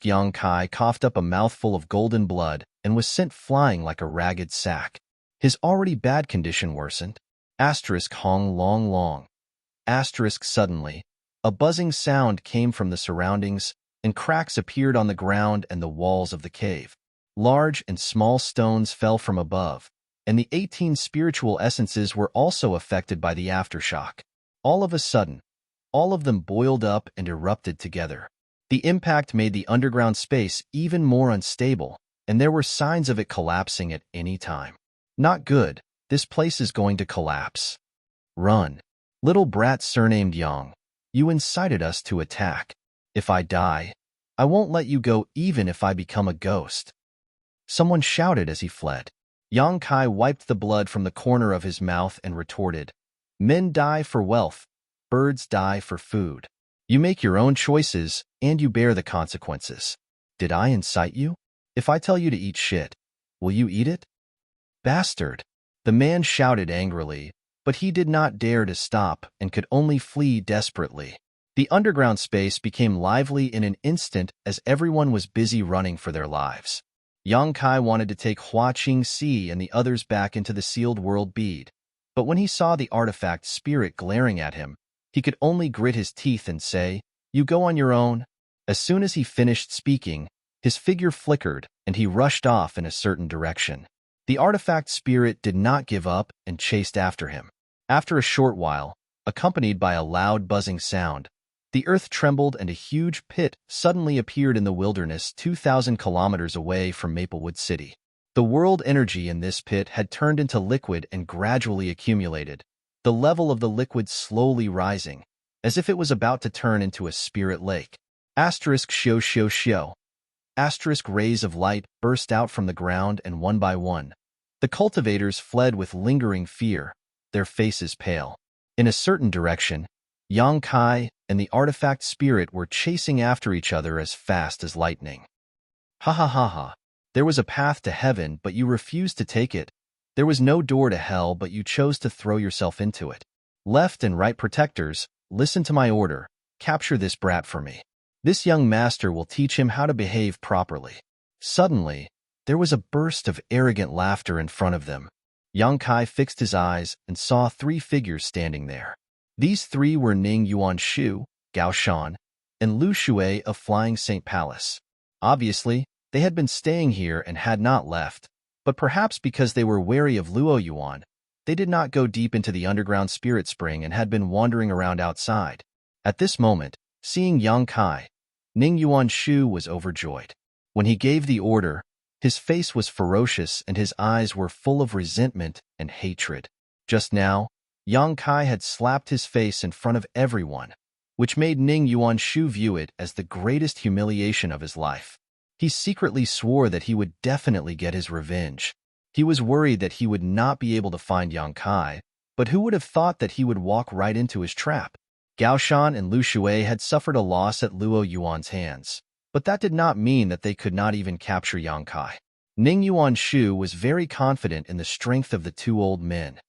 Yang Kai coughed up a mouthful of golden blood and was sent flying like a ragged sack. His already bad condition worsened. *Hong long long. Suddenly, a buzzing sound came from the surroundings, and cracks appeared on the ground and the walls of the cave. Large and small stones fell from above, and the 18 spiritual essences were also affected by the aftershock. All of a sudden, all of them boiled up and erupted together. The impact made the underground space even more unstable, and there were signs of it collapsing at any time. Not good, this place is going to collapse. Run. Little brat surnamed Yang, you incited us to attack. If I die, I won't let you go even if I become a ghost. Someone shouted as he fled. Yang Kai wiped the blood from the corner of his mouth and retorted, "Men die for wealth, birds die for food. You make your own choices, and you bear the consequences. Did I incite you? If I tell you to eat shit, will you eat it?" "Bastard!" The man shouted angrily, but he did not dare to stop and could only flee desperately. The underground space became lively in an instant as everyone was busy running for their lives. Yang Kai wanted to take Hua Qingxi and the others back into the sealed world bead, but when he saw the artifact spirit glaring at him, he could only grit his teeth and say, "You go on your own." As soon as he finished speaking, his figure flickered and he rushed off in a certain direction. The artifact spirit did not give up and chased after him. After a short while, accompanied by a loud buzzing sound, the earth trembled and a huge pit suddenly appeared in the wilderness 2,000 kilometers away from Maplewood City. The world energy in this pit had turned into liquid and gradually accumulated, the level of the liquid slowly rising, as if it was about to turn into a spirit lake. Asterisk show show show. Asterisk rays of light burst out from the ground, and one by one, the cultivators fled with lingering fear, their faces pale. In a certain direction, Yang Kai and the artifact spirit were chasing after each other as fast as lightning. Ha ha ha ha. There was a path to heaven, but you refused to take it. There was no door to hell, but you chose to throw yourself into it. Left and right protectors, listen to my order. Capture this brat for me. This young master will teach him how to behave properly. Suddenly, there was a burst of arrogant laughter in front of them. Yang Kai fixed his eyes and saw three figures standing there. These three were Ning Yuanshu, Gao Shan, and Lu Shui of Flying Saint Palace. Obviously, they had been staying here and had not left, but perhaps because they were wary of Luo Yuan, they did not go deep into the underground spirit spring and had been wandering around outside. At this moment, seeing Yang Kai, Ning Yuanshu was overjoyed. When he gave the order, his face was ferocious and his eyes were full of resentment and hatred. Just now, Yang Kai had slapped his face in front of everyone, which made Ning Yuanshu view it as the greatest humiliation of his life. He secretly swore that he would definitely get his revenge. He was worried that he would not be able to find Yang Kai, but who would have thought that he would walk right into his trap? Gao Shan and Lu Shui had suffered a loss at Luo Yuan's hands, but that did not mean that they could not even capture Yang Kai. Ning Yuanshu was very confident in the strength of the two old men.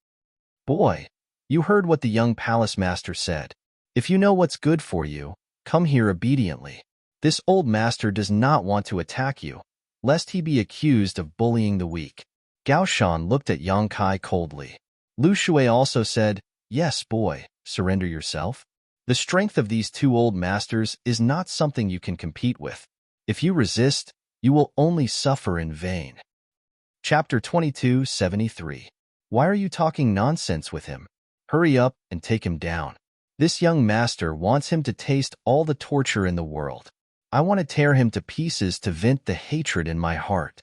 Boy, you heard what the young palace master said. If you know what's good for you, come here obediently. This old master does not want to attack you, lest he be accused of bullying the weak. Gao Shan looked at Yang Kai coldly. Lu Shui also said, yes, boy, surrender yourself. The strength of these two old masters is not something you can compete with. If you resist, you will only suffer in vain. Chapter 22:73. Why are you talking nonsense with him? Hurry up and take him down. This young master wants him to taste all the torture in the world. I want to tear him to pieces to vent the hatred in my heart.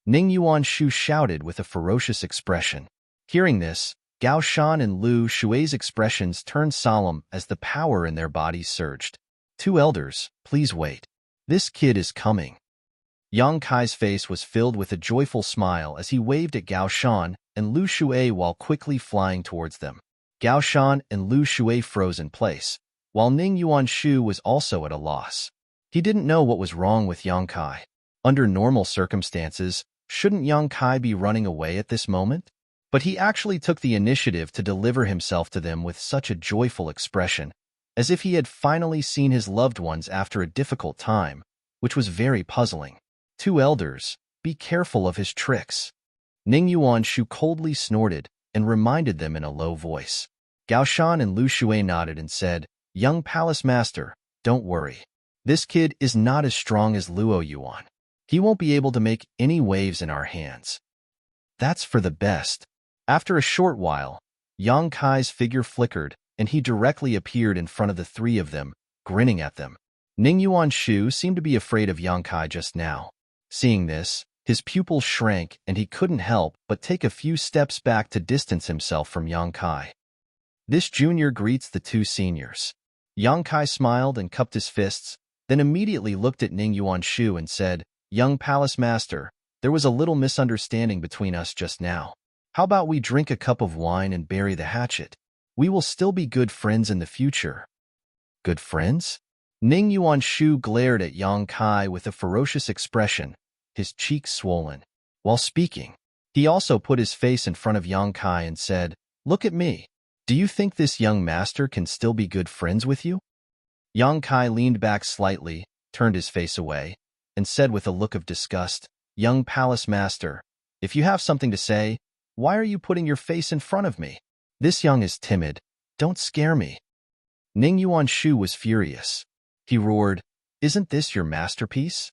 Ning Yuanshu shouted with a ferocious expression. Hearing this, Gao Shan and Lu Shui's expressions turned solemn as the power in their bodies surged. Two elders, please wait. This kid is coming. Yang Kai's face was filled with a joyful smile as he waved at Gao Shan and Lu Shui while quickly flying towards them. Gao Shan and Lu Shui froze in place, while Ning Yuanshu was also at a loss. He didn't know what was wrong with Yang Kai. Under normal circumstances, shouldn't Yang Kai be running away at this moment? But he actually took the initiative to deliver himself to them with such a joyful expression, as if he had finally seen his loved ones after a difficult time, which was very puzzling. Two elders, be careful of his tricks. Ning Yuanshu coldly snorted and reminded them in a low voice. Gao Shan and Lu Shui nodded and said, young palace master, don't worry. This kid is not as strong as Luo Yuan. He won't be able to make any waves in our hands. That's for the best. After a short while, Yang Kai's figure flickered, and he directly appeared in front of the three of them, grinning at them. Ning Yuanshu seemed to be afraid of Yang Kai just now. Seeing this, his pupils shrank, and he couldn't help but take a few steps back to distance himself from Yang Kai. This junior greets the two seniors. Yang Kai smiled and cupped his fists, then immediately looked at Ning Yuanshu and said, young palace master, there was a little misunderstanding between us just now. How about we drink a cup of wine and bury the hatchet? We will still be good friends in the future. Good friends? Ning Yuanshu glared at Yang Kai with a ferocious expression, his cheeks swollen. While speaking, he also put his face in front of Yang Kai and said, look at me. Do you think this young master can still be good friends with you? Yang Kai leaned back slightly, turned his face away, and said with a look of disgust, young palace master, if you have something to say, why are you putting your face in front of me? This young is timid. Don't scare me. Ning Yuanshu was furious. He roared, isn't this your masterpiece?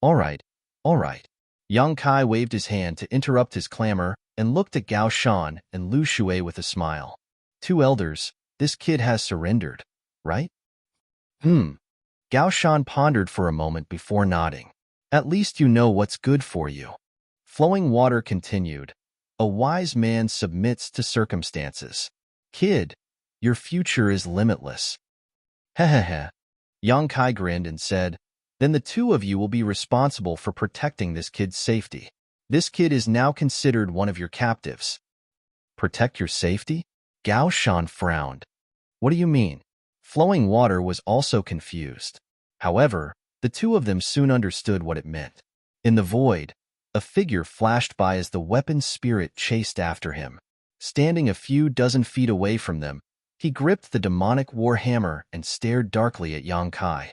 All right, all right. Yang Kai waved his hand to interrupt his clamor and looked at Gao Shan and Lu Shui with a smile. Two elders, this kid has surrendered, right? Gao Shan pondered for a moment before nodding. At least you know what's good for you. Flowing Water continued. A wise man submits to circumstances. Kid, your future is limitless. Hehehe. Yang Kai grinned and said, then the two of you will be responsible for protecting this kid's safety. This kid is now considered one of your captives. Protect your safety? Gao Shan frowned. What do you mean? Flowing Water was also confused. However, the two of them soon understood what it meant. In the void, a figure flashed by as the weapon spirit chased after him. Standing a few dozen feet away from them, he gripped the demonic war hammer and stared darkly at Yang Kai.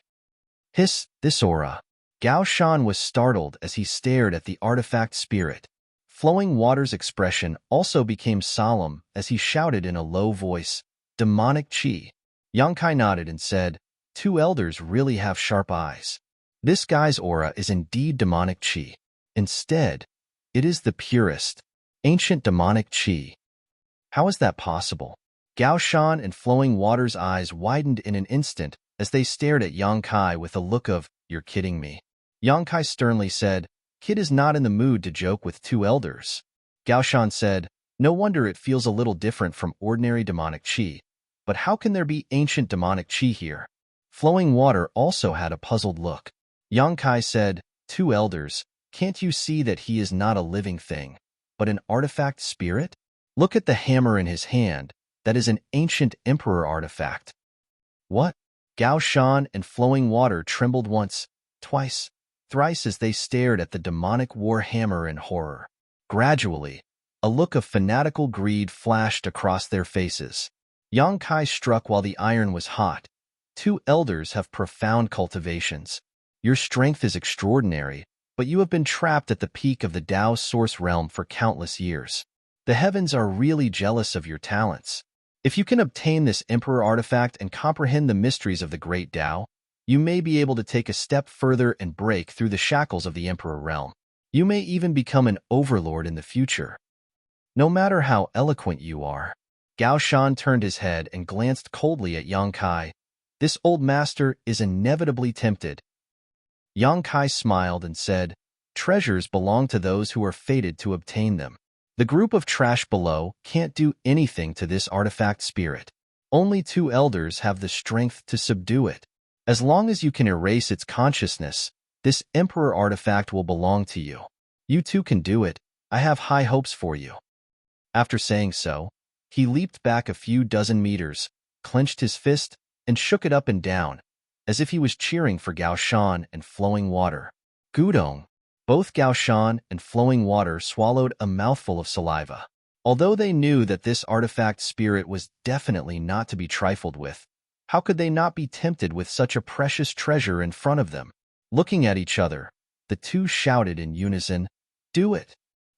Hiss, this aura. Gao Shan was startled as he stared at the artifact spirit. Flowing Water's expression also became solemn as he shouted in a low voice, demonic chi. Yang Kai nodded and said, two elders really have sharp eyes. This guy's aura is indeed demonic chi. Instead, it is the purest, ancient demonic chi. How is that possible? Gao Shan and Flowing Water's eyes widened in an instant as they stared at Yang Kai with a look of, you're kidding me. Yang Kai sternly said, Kid is not in the mood to joke with two elders. Gao Shan said, no wonder it feels a little different from ordinary demonic chi. But how can there be ancient demonic chi here? Flowing Water also had a puzzled look. Yang Kai said, two elders, can't you see that he is not a living thing, but an artifact spirit? Look at the hammer in his hand. That is an ancient emperor artifact. What? Gao Shan and Flowing Water trembled once, twice, thrice as they stared at the demonic war hammer in horror. Gradually, a look of fanatical greed flashed across their faces. Yang Kai struck while the iron was hot. Two elders have profound cultivations. Your strength is extraordinary, but you have been trapped at the peak of the Tao's source realm for countless years. The heavens are really jealous of your talents. If you can obtain this Emperor artifact and comprehend the mysteries of the Great Tao, you may be able to take a step further and break through the shackles of the Emperor realm. You may even become an overlord in the future. No matter how eloquent you are. Gao Shan turned his head and glanced coldly at Yang Kai. This old master is inevitably tempted. Yang Kai smiled and said, treasures belong to those who are fated to obtain them. The group of trash below can't do anything to this artifact spirit. Only two elders have the strength to subdue it. As long as you can erase its consciousness, this Emperor artifact will belong to you. You too can do it. I have high hopes for you. After saying so, he leaped back a few dozen meters, clenched his fist, and shook it up and down, as if he was cheering for Gao Shan and Flowing Water. Gudong. Both Gao Shan and Flowing Water swallowed a mouthful of saliva. Although they knew that this artifact spirit was definitely not to be trifled with, how could they not be tempted with such a precious treasure in front of them? Looking at each other, the two shouted in unison, do it!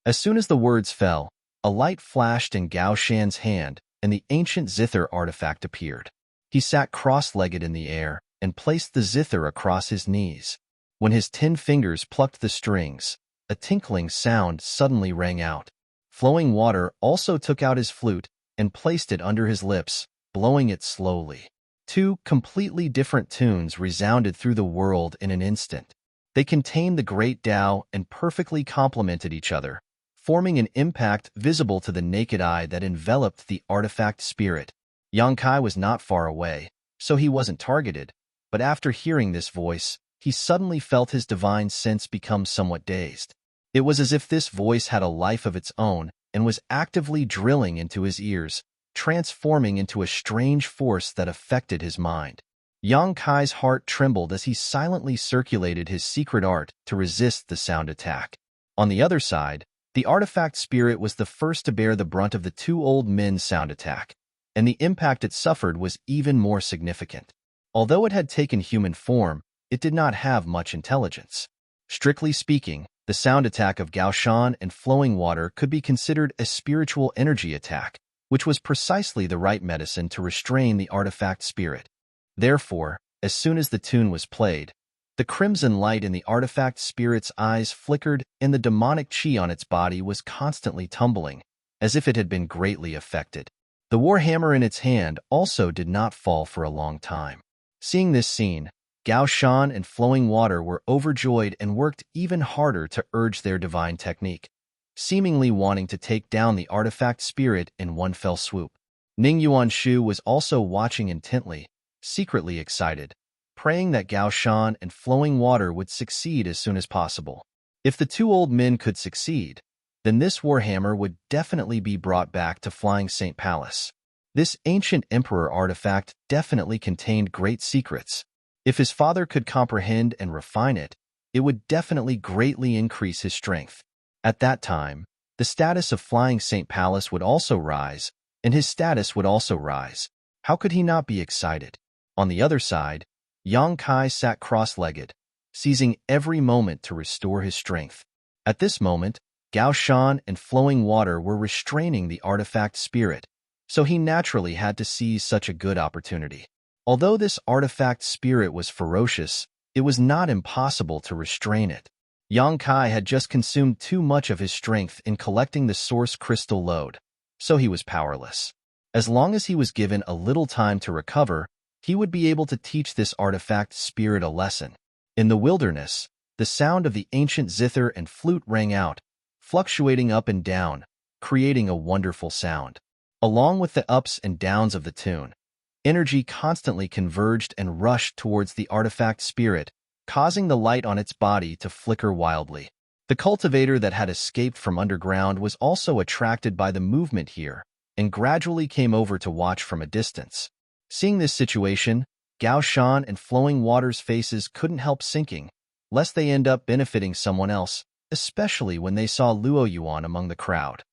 As soon as the words fell, a light flashed in Gao Shan's hand, and the ancient zither artifact appeared. He sat cross-legged in the air and placed the zither across his knees. When his 10 fingers plucked the strings, a tinkling sound suddenly rang out. Flowing Water also took out his flute and placed it under his lips, blowing it slowly. Two completely different tunes resounded through the world in an instant. They contained the great Tao and perfectly complemented each other, forming an impact visible to the naked eye that enveloped the artifact spirit. Yang Kai was not far away, so he wasn't targeted, but after hearing this voice, he suddenly felt his divine sense become somewhat dazed. It was as if this voice had a life of its own and was actively drilling into his ears, transforming into a strange force that affected his mind. Yang Kai's heart trembled as he silently circulated his secret art to resist the sound attack. On the other side, the artifact spirit was the first to bear the brunt of the two old men's sound attack, and the impact it suffered was even more significant. Although it had taken human form, it did not have much intelligence. Strictly speaking, the sound attack of Gao Shan and Flowing Water could be considered a spiritual energy attack, which was precisely the right medicine to restrain the artifact spirit. Therefore, as soon as the tune was played, the crimson light in the artifact spirit's eyes flickered and the demonic chi on its body was constantly tumbling, as if it had been greatly affected. The warhammer in its hand also did not fall for a long time. Seeing this scene, Gao Shan and Flowing Water were overjoyed and worked even harder to urge their divine technique. seemingly wanting to take down the artifact spirit in one fell swoop. Ning Yuanshu was also watching intently, secretly excited, praying that Gao Shan and flowing water would succeed as soon as possible. If the two old men could succeed, then this warhammer would definitely be brought back to Flying Saint Palace. This ancient emperor artifact definitely contained great secrets. If his father could comprehend and refine it, it would definitely greatly increase his strength. At that time, the status of Flying Saint Palace would also rise, and his status would also rise. How could he not be excited? On the other side, Yang Kai sat cross-legged, seizing every moment to restore his strength. At this moment, Gao Shan and flowing water were restraining the artifact spirit, so he naturally had to seize such a good opportunity. Although this artifact spirit was ferocious, it was not impossible to restrain it. Yang Kai had just consumed too much of his strength in collecting the source crystal load, so he was powerless. As long as he was given a little time to recover, he would be able to teach this artifact spirit a lesson. In the wilderness, the sound of the ancient zither and flute rang out, fluctuating up and down, creating a wonderful sound. Along with the ups and downs of the tune, energy constantly converged and rushed towards the artifact spirit, causing the light on its body to flicker wildly. The cultivator that had escaped from underground was also attracted by the movement here, and gradually came over to watch from a distance. Seeing this situation, Gao Shan and flowing water's faces couldn't help sinking, lest they end up benefiting someone else, especially when they saw Luo Yuan among the crowd.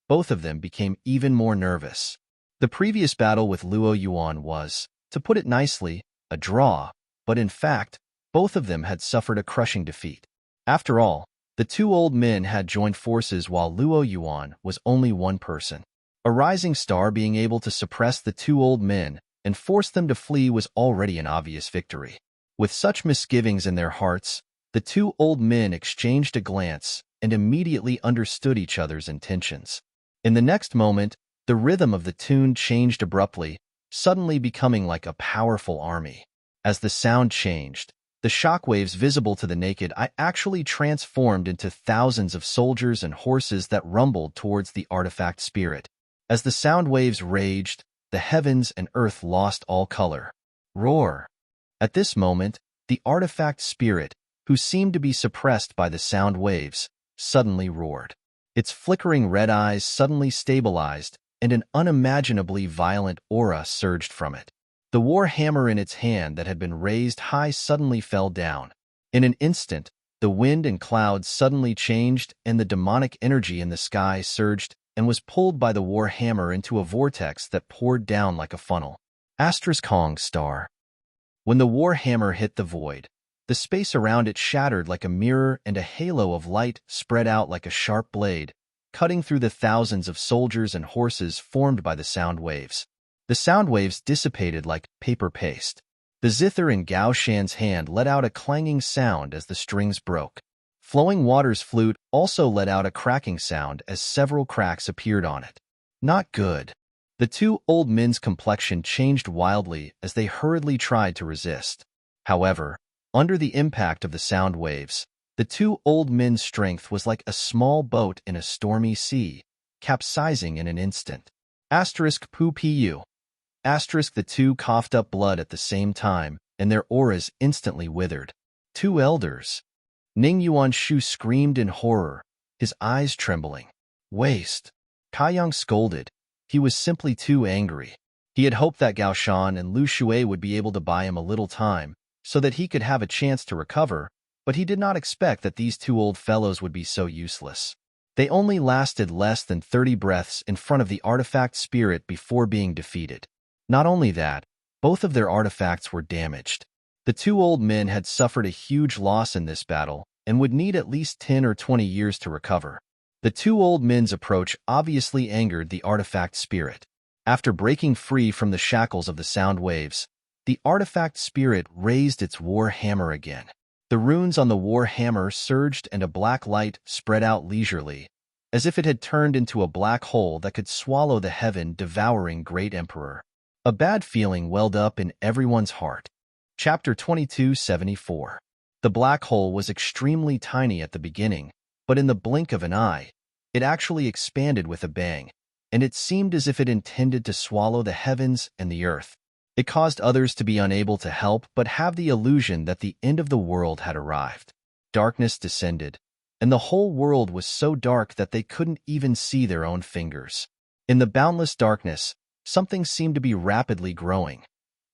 Both of them became even more nervous. The previous battle with Luo Yuan was, to put it nicely, a draw, but in fact, both of them had suffered a crushing defeat. After all, the two old men had joined forces while Luo Yuan was only one person. A rising star being able to suppress the two old men and force them to flee was already an obvious victory. With such misgivings in their hearts, the two old men exchanged a glance and immediately understood each other's intentions. In the next moment, the rhythm of the tune changed abruptly, suddenly becoming like a powerful army. As the sound changed, the shockwaves visible to the naked eye actually transformed into thousands of soldiers and horses that rumbled towards the artifact spirit. As the sound waves raged, the heavens and earth lost all color. Roar! At this moment, the artifact spirit, who seemed to be suppressed by the sound waves, suddenly roared. Its flickering red eyes suddenly stabilized, and an unimaginably violent aura surged from it. The war hammer in its hand that had been raised high suddenly fell down. In an instant, the wind and clouds suddenly changed, and the demonic energy in the sky surged and was pulled by the war hammer into a vortex that poured down like a funnel. Kong star. When the war hammer hit the void, the space around it shattered like a mirror, and a halo of light spread out like a sharp blade, cutting through the thousands of soldiers and horses formed by the sound waves. The sound waves dissipated like paper paste. The zither in Gao Shan's hand let out a clanging sound as the strings broke. Flowing Water's flute also let out a cracking sound as several cracks appeared on it. Not good. The two old men's complexion changed wildly as they hurriedly tried to resist. However, under the impact of the sound waves, the two old men's strength was like a small boat in a stormy sea, capsizing in an instant. *pu. The two coughed up blood at the same time, and their auras instantly withered. Two elders. Ning Yuanshu screamed in horror, his eyes trembling. Waste. Kaiyang scolded. He was simply too angry. He had hoped that Gao Shan and Lu Shui would be able to buy him a little time, so that he could have a chance to recover, but he did not expect that these two old fellows would be so useless. They only lasted less than 30 breaths in front of the artifact spirit before being defeated. Not only that, both of their artifacts were damaged. The two old men had suffered a huge loss in this battle and would need at least 10 or 20 years to recover. The two old men's approach obviously angered the artifact spirit. After breaking free from the shackles of the sound waves, the artifact spirit raised its war hammer again. The runes on the war hammer surged and a black light spread out leisurely, as if it had turned into a black hole that could swallow the heaven-devouring great emperor. A bad feeling welled up in everyone's heart. Chapter 2274. The black hole was extremely tiny at the beginning, but in the blink of an eye, It actually expanded with a bang, and it seemed as if it intended to swallow the heavens and the earth. It caused others to be unable to help but have the illusion that the end of the world had arrived. Darkness descended, and the whole world was so dark that they couldn't even see their own fingers. In the boundless darkness, something seemed to be rapidly growing.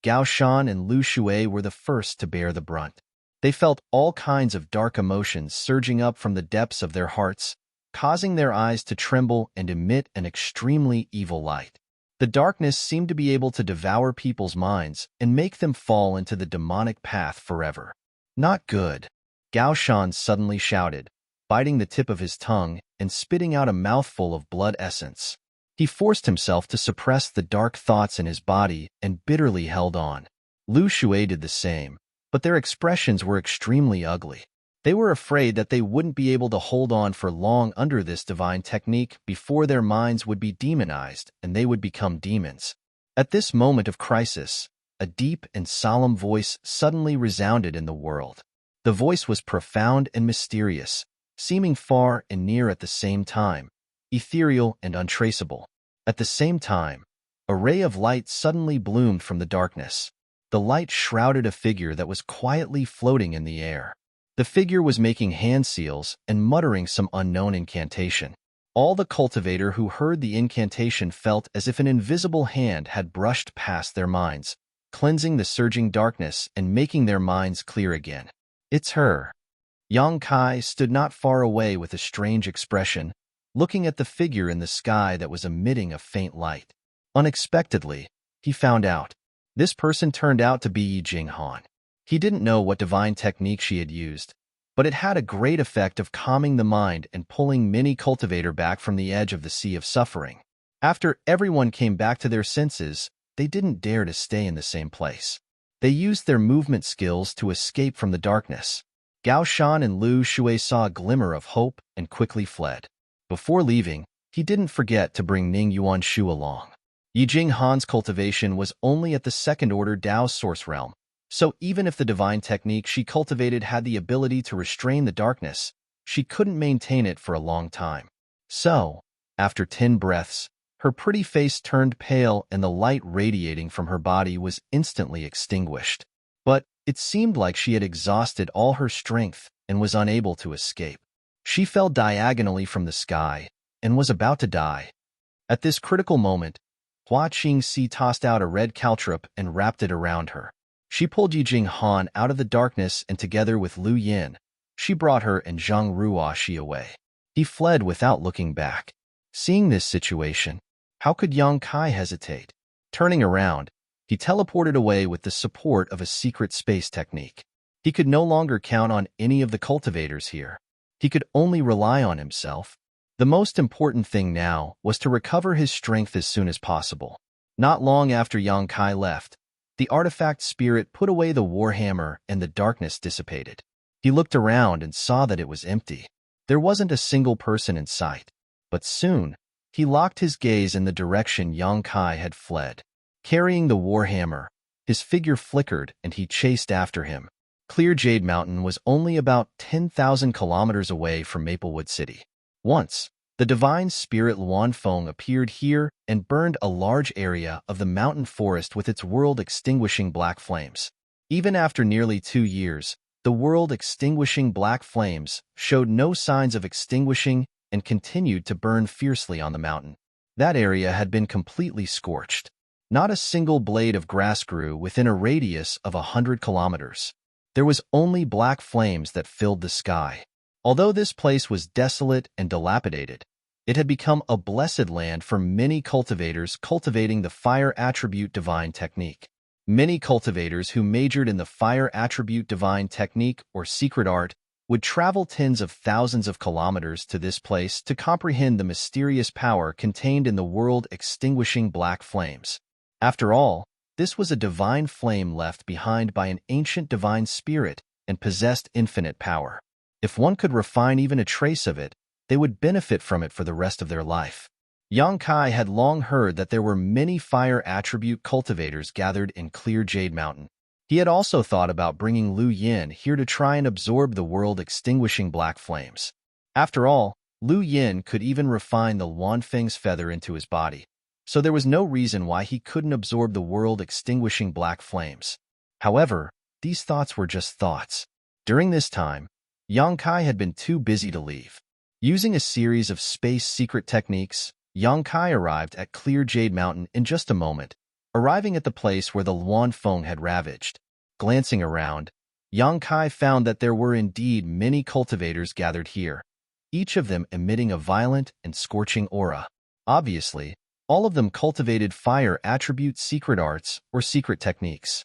Gao Shan and Lu Shui were the first to bear the brunt. They felt all kinds of dark emotions surging up from the depths of their hearts, causing their eyes to tremble and emit an extremely evil light. The darkness seemed to be able to devour people's minds and make them fall into the demonic path forever. Not good, Gao Shan suddenly shouted, biting the tip of his tongue and spitting out a mouthful of blood essence. He forced himself to suppress the dark thoughts in his body and bitterly held on. Lu Shui did the same, but their expressions were extremely ugly. They were afraid that they wouldn't be able to hold on for long under this divine technique before their minds would be demonized and they would become demons. At this moment of crisis, a deep and solemn voice suddenly resounded in the world. The voice was profound and mysterious, seeming far and near at the same time, ethereal and untraceable. At the same time, a ray of light suddenly bloomed from the darkness. The light shrouded a figure that was quietly floating in the air. The figure was making hand seals and muttering some unknown incantation. All the cultivator who heard the incantation felt as if an invisible hand had brushed past their minds, cleansing the surging darkness and making their minds clear again. It's her. Yang Kai stood not far away with a strange expression, looking at the figure in the sky that was emitting a faint light. Unexpectedly, he found out. This person turned out to be Yi Jinghan. He didn't know what divine technique she had used, but it had a great effect of calming the mind and pulling many cultivator back from the edge of the sea of suffering. After everyone came back to their senses, they didn't dare to stay in the same place. They used their movement skills to escape from the darkness. Gao Shan and Lu Shui saw a glimmer of hope and quickly fled. Before leaving, he didn't forget to bring Ning Yuan Shu along. Yi Jinghan's cultivation was only at the second-order Dao source realm, so even if the divine technique she cultivated had the ability to restrain the darkness, she couldn't maintain it for a long time. So, after 10 breaths, her pretty face turned pale and the light radiating from her body was instantly extinguished. But it seemed like she had exhausted all her strength and was unable to escape. She fell diagonally from the sky and was about to die. At this critical moment, Hua Qingxi tossed out a red caltrop and wrapped it around her. She pulled Yi Jinghan out of the darkness and together with Lu Yin, she brought her and Zhang Ruoxi away. He fled without looking back. Seeing this situation, how could Yang Kai hesitate? Turning around, he teleported away with the support of a secret space technique. He could no longer count on any of the cultivators here. He could only rely on himself. The most important thing now was to recover his strength as soon as possible. Not long after Yang Kai left, the artifact spirit put away the warhammer and the darkness dissipated. He looked around and saw that it was empty. There wasn't a single person in sight. But soon, he locked his gaze in the direction Yang Kai had fled. Carrying the warhammer, his figure flickered and he chased after him. Clear Jade Mountain was only about 10,000 kilometers away from Maplewood City. Once, the divine spirit Luan Feng appeared here and burned a large area of the mountain forest with its world-extinguishing black flames. Even after nearly 2 years, the world-extinguishing black flames showed no signs of extinguishing and continued to burn fiercely on the mountain. That area had been completely scorched. Not a single blade of grass grew within a radius of 100 kilometers. There was only black flames that filled the sky. Although this place was desolate and dilapidated, it had become a blessed land for many cultivators cultivating the fire attribute divine technique. Many cultivators who majored in the fire attribute divine technique or secret art would travel tens of thousands of kilometers to this place to comprehend the mysterious power contained in the world-extinguishing black flames. After all, this was a divine flame left behind by an ancient divine spirit and possessed infinite power. If one could refine even a trace of it, they would benefit from it for the rest of their life. Yang Kai had long heard that there were many fire attribute cultivators gathered in Clear Jade Mountain. He had also thought about bringing Lu Yin here to try and absorb the world-extinguishing black flames. After all, Lu Yin could even refine the Wanfeng's feather into his body, so there was no reason why he couldn't absorb the world-extinguishing black flames. However, these thoughts were just thoughts. During this time, Yang Kai had been too busy to leave. Using a series of space secret techniques, Yang Kai arrived at Clear Jade Mountain in just a moment, arriving at the place where the Luanfeng had ravaged. Glancing around, Yang Kai found that there were indeed many cultivators gathered here, each of them emitting a violent and scorching aura. Obviously, all of them cultivated fire attribute secret arts or secret techniques.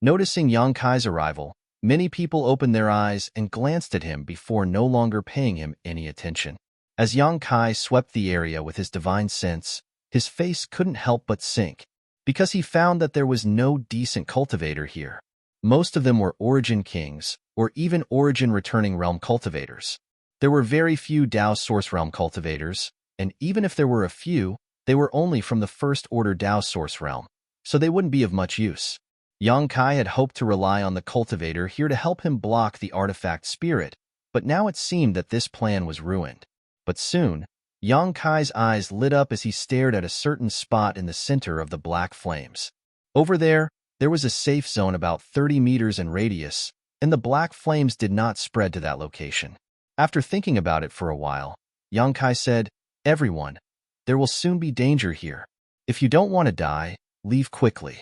Noticing Yang Kai's arrival, many people opened their eyes and glanced at him before no longer paying him any attention. As Yang Kai swept the area with his divine sense, his face couldn't help but sink, because he found that there was no decent cultivator here. Most of them were Origin Kings, or even Origin Returning Realm cultivators. There were very few Dao Source Realm cultivators, and even if there were a few, they were only from the First Order Dao Source Realm, so they wouldn't be of much use. Yang Kai had hoped to rely on the cultivator here to help him block the artifact spirit, but now it seemed that this plan was ruined. But soon, Yang Kai's eyes lit up as he stared at a certain spot in the center of the black flames. Over there was a safe zone about 30 meters in radius, and the black flames did not spread to that location. After thinking about it for a while, Yang Kai said, "Everyone, there will soon be danger here. If you don't want to die, leave quickly."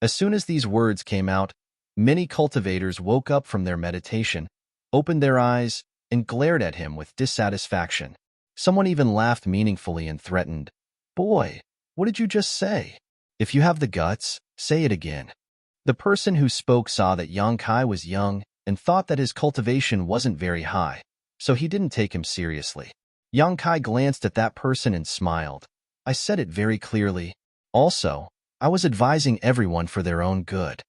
As soon as these words came out, many cultivators woke up from their meditation, opened their eyes, and glared at him with dissatisfaction. Someone even laughed meaningfully and threatened, "Boy, what did you just say? If you have the guts, say it again." The person who spoke saw that Yang Kai was young and thought that his cultivation wasn't very high, so he didn't take him seriously. Yang Kai glanced at that person and smiled. "I said it very clearly. Also, I was advising everyone for their own good.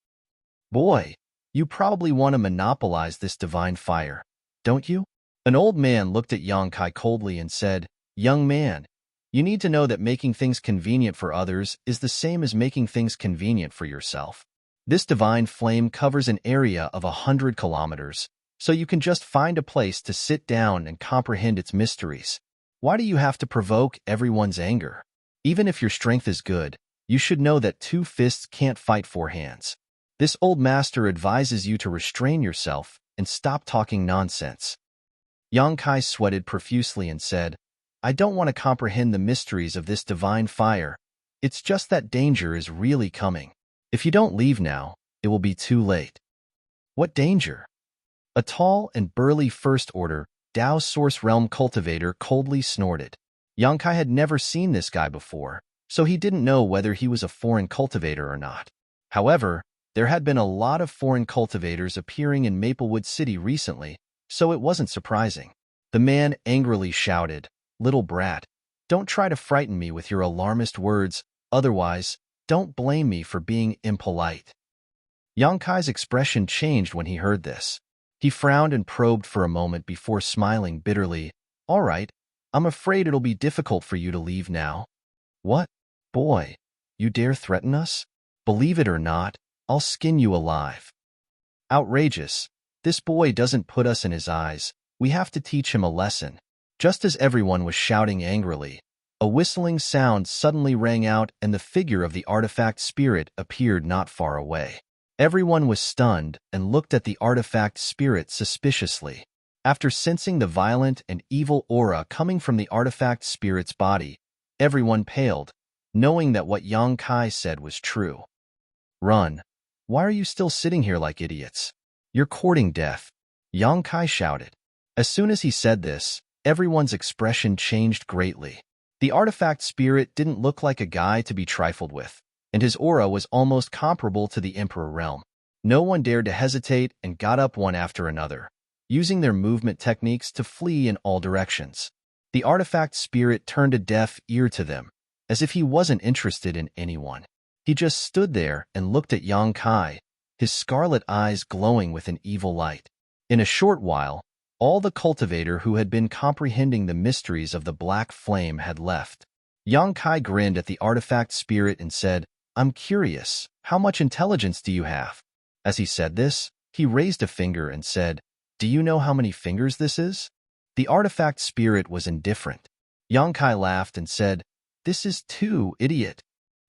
Boy, you probably want to monopolize this divine fire, don't you?" An old man looked at Yang Kai coldly and said, "Young man, you need to know that making things convenient for others is the same as making things convenient for yourself. This divine flame covers an area of 100 kilometers, so you can just find a place to sit down and comprehend its mysteries. Why do you have to provoke everyone's anger? Even if your strength is good, you should know that two fists can't fight four hands. This old master advises you to restrain yourself and stop talking nonsense." Yang Kai sweated profusely and said, "I don't want to comprehend the mysteries of this divine fire. It's just that danger is really coming. If you don't leave now, it will be too late." "What danger?" A tall and burly First Order Dao Source Realm cultivator coldly snorted. Yang Kai had never seen this guy before, so he didn't know whether he was a foreign cultivator or not. However, there had been a lot of foreign cultivators appearing in Maplewood City recently, so it wasn't surprising. The man angrily shouted, "Little brat, don't try to frighten me with your alarmist words, otherwise, don't blame me for being impolite." Yang Kai's expression changed when he heard this. He frowned and probed for a moment before smiling bitterly. "All right, I'm afraid it'll be difficult for you to leave now." "What? Boy, you dare threaten us? Believe it or not, I'll skin you alive." "Outrageous. This boy doesn't put us in his eyes. We have to teach him a lesson." Just as everyone was shouting angrily, a whistling sound suddenly rang out and the figure of the artifact spirit appeared not far away. Everyone was stunned and looked at the artifact spirit suspiciously. After sensing the violent and evil aura coming from the artifact spirit's body, everyone paled, knowing that what Yang Kai said was true. "Run. Why are you still sitting here like idiots? You're courting death," Yang Kai shouted. As soon as he said this, everyone's expression changed greatly. The artifact spirit didn't look like a guy to be trifled with, and his aura was almost comparable to the Emperor realm. No one dared to hesitate and got up one after another, using their movement techniques to flee in all directions. The artifact spirit turned a deaf ear to them, as if he wasn't interested in anyone. He just stood there and looked at Yang Kai, his scarlet eyes glowing with an evil light. In a short while, all the cultivator who had been comprehending the mysteries of the black flame had left. Yang Kai grinned at the artifact spirit and said, "I'm curious, how much intelligence do you have?" As he said this, he raised a finger and said, "Do you know how many fingers this is?" The artifact spirit was indifferent. Yang Kai laughed and said, "This is too, idiot."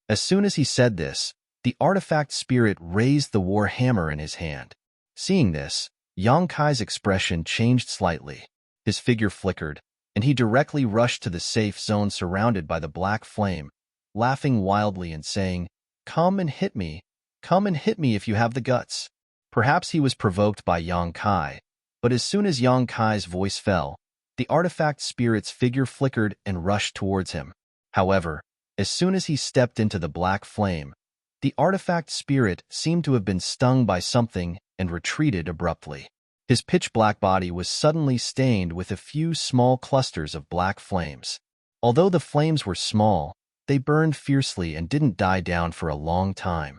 As soon as he said this, the artifact spirit raised the war hammer in his hand. Seeing this, Yang Kai's expression changed slightly. His figure flickered, and he directly rushed to the safe zone surrounded by the black flame, laughing wildly and saying, "Come and hit me. Come and hit me if you have the guts." Perhaps he was provoked by Yang Kai, but as soon as Yang Kai's voice fell, the artifact spirit's figure flickered and rushed towards him. However, as soon as he stepped into the black flame, the artifact spirit seemed to have been stung by something and retreated abruptly. His pitch-black body was suddenly stained with a few small clusters of black flames. Although the flames were small, they burned fiercely and didn't die down for a long time.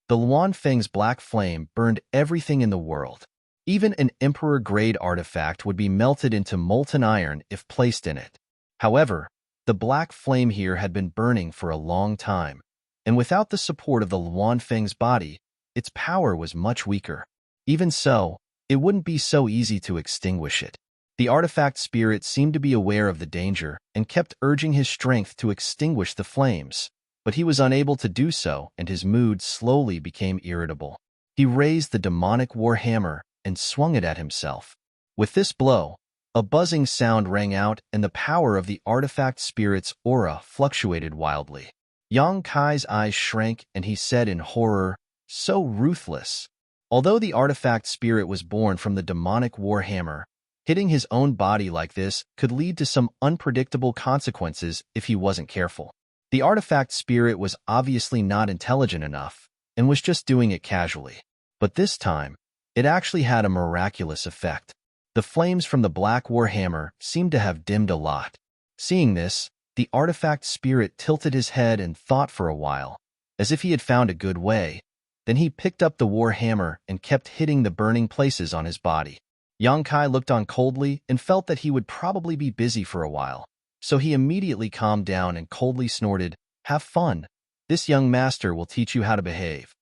The Luan Feng's black flame burned everything in the world. Even an emperor-grade artifact would be melted into molten iron if placed in it. However, the black flame here had been burning for a long time, and without the support of the Luan Feng's body, its power was much weaker. Even so, it wouldn't be so easy to extinguish it. The artifact spirit seemed to be aware of the danger and kept urging his strength to extinguish the flames, but he was unable to do so, and his mood slowly became irritable. He raised the demonic war hammer and swung it at himself. With this blow, a buzzing sound rang out and the power of the artifact spirit's aura fluctuated wildly. Yang Kai's eyes shrank and he said in horror, "So ruthless." Although the artifact spirit was born from the demonic war hammer, hitting his own body like this could lead to some unpredictable consequences if he wasn't careful. The artifact spirit was obviously not intelligent enough and was just doing it casually. But this time, it actually had a miraculous effect. The flames from the black war hammer seemed to have dimmed a lot. Seeing this, the artifact spirit tilted his head and thought for a while, as if he had found a good way. Then he picked up the war hammer and kept hitting the burning places on his body. Yang Kai looked on coldly and felt that he would probably be busy for a while, so he immediately calmed down and coldly snorted, "Have fun. This young master will teach you how to behave."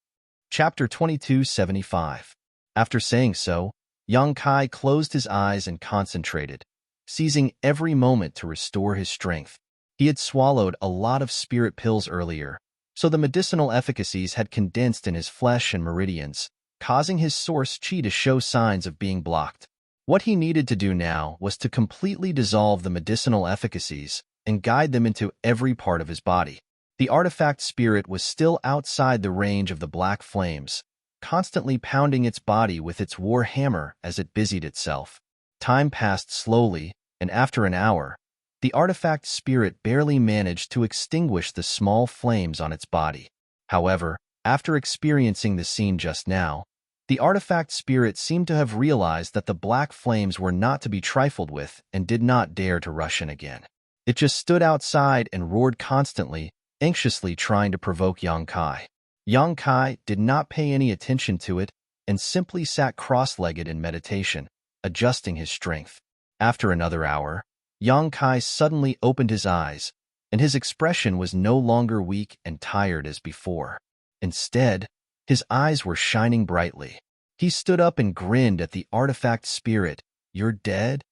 Chapter 2275. After saying so, Yang Kai closed his eyes and concentrated, seizing every moment to restore his strength. He had swallowed a lot of spirit pills earlier, so the medicinal efficacies had condensed in his flesh and meridians, causing his source chi to show signs of being blocked. What he needed to do now was to completely dissolve the medicinal efficacies and guide them into every part of his body. The artifact spirit was still outside the range of the black flames, constantly pounding its body with its war hammer as it busied itself. Time passed slowly, and after an hour, the artifact spirit barely managed to extinguish the small flames on its body. However, after experiencing the scene just now, the artifact spirit seemed to have realized that the black flames were not to be trifled with and did not dare to rush in again. It just stood outside and roared constantly, anxiously trying to provoke Yang Kai. Yang Kai did not pay any attention to it and simply sat cross-legged in meditation, adjusting his strength. After another hour, Yang Kai suddenly opened his eyes, and his expression was no longer weak and tired as before. Instead, his eyes were shining brightly. He stood up and grinned at the artifact spirit. "You're dead?"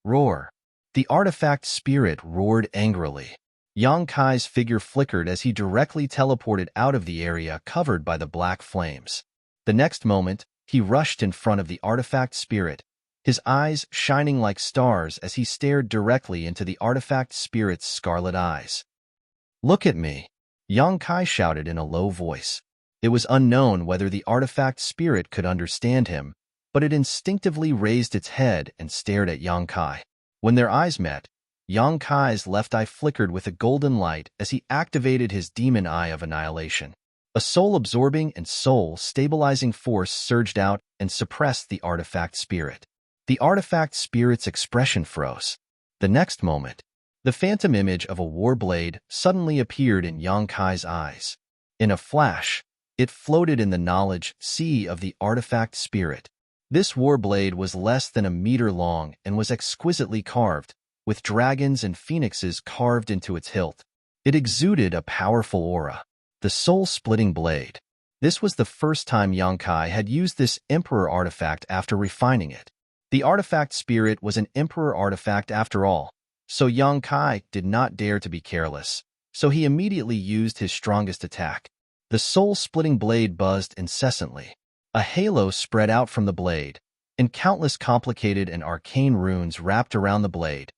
Roar. The artifact spirit roared angrily. Yang Kai's figure flickered as he directly teleported out of the area covered by the black flames. The next moment, he rushed in front of the artifact spirit, his eyes shining like stars as he stared directly into the artifact spirit's scarlet eyes. "Look at me!" Yang Kai shouted in a low voice. It was unknown whether the artifact spirit could understand him, but it instinctively raised its head and stared at Yang Kai. When their eyes met, Yang Kai's left eye flickered with a golden light as he activated his demon eye of annihilation. A soul-absorbing and soul-stabilizing force surged out and suppressed the artifact spirit. The artifact spirit's expression froze. The next moment, the phantom image of a war blade suddenly appeared in Yang Kai's eyes. In a flash, it floated in the knowledge sea of the artifact spirit. This war blade was less than a meter long and was exquisitely carved, with dragons and phoenixes carved into its hilt. It exuded a powerful aura. The soul-splitting blade. This was the first time Yang Kai had used this emperor artifact after refining it. The artifact spirit was an emperor artifact after all, so Yang Kai did not dare to be careless, so he immediately used his strongest attack. The soul-splitting blade buzzed incessantly. A halo spread out from the blade, and countless complicated and arcane runes wrapped around the blade.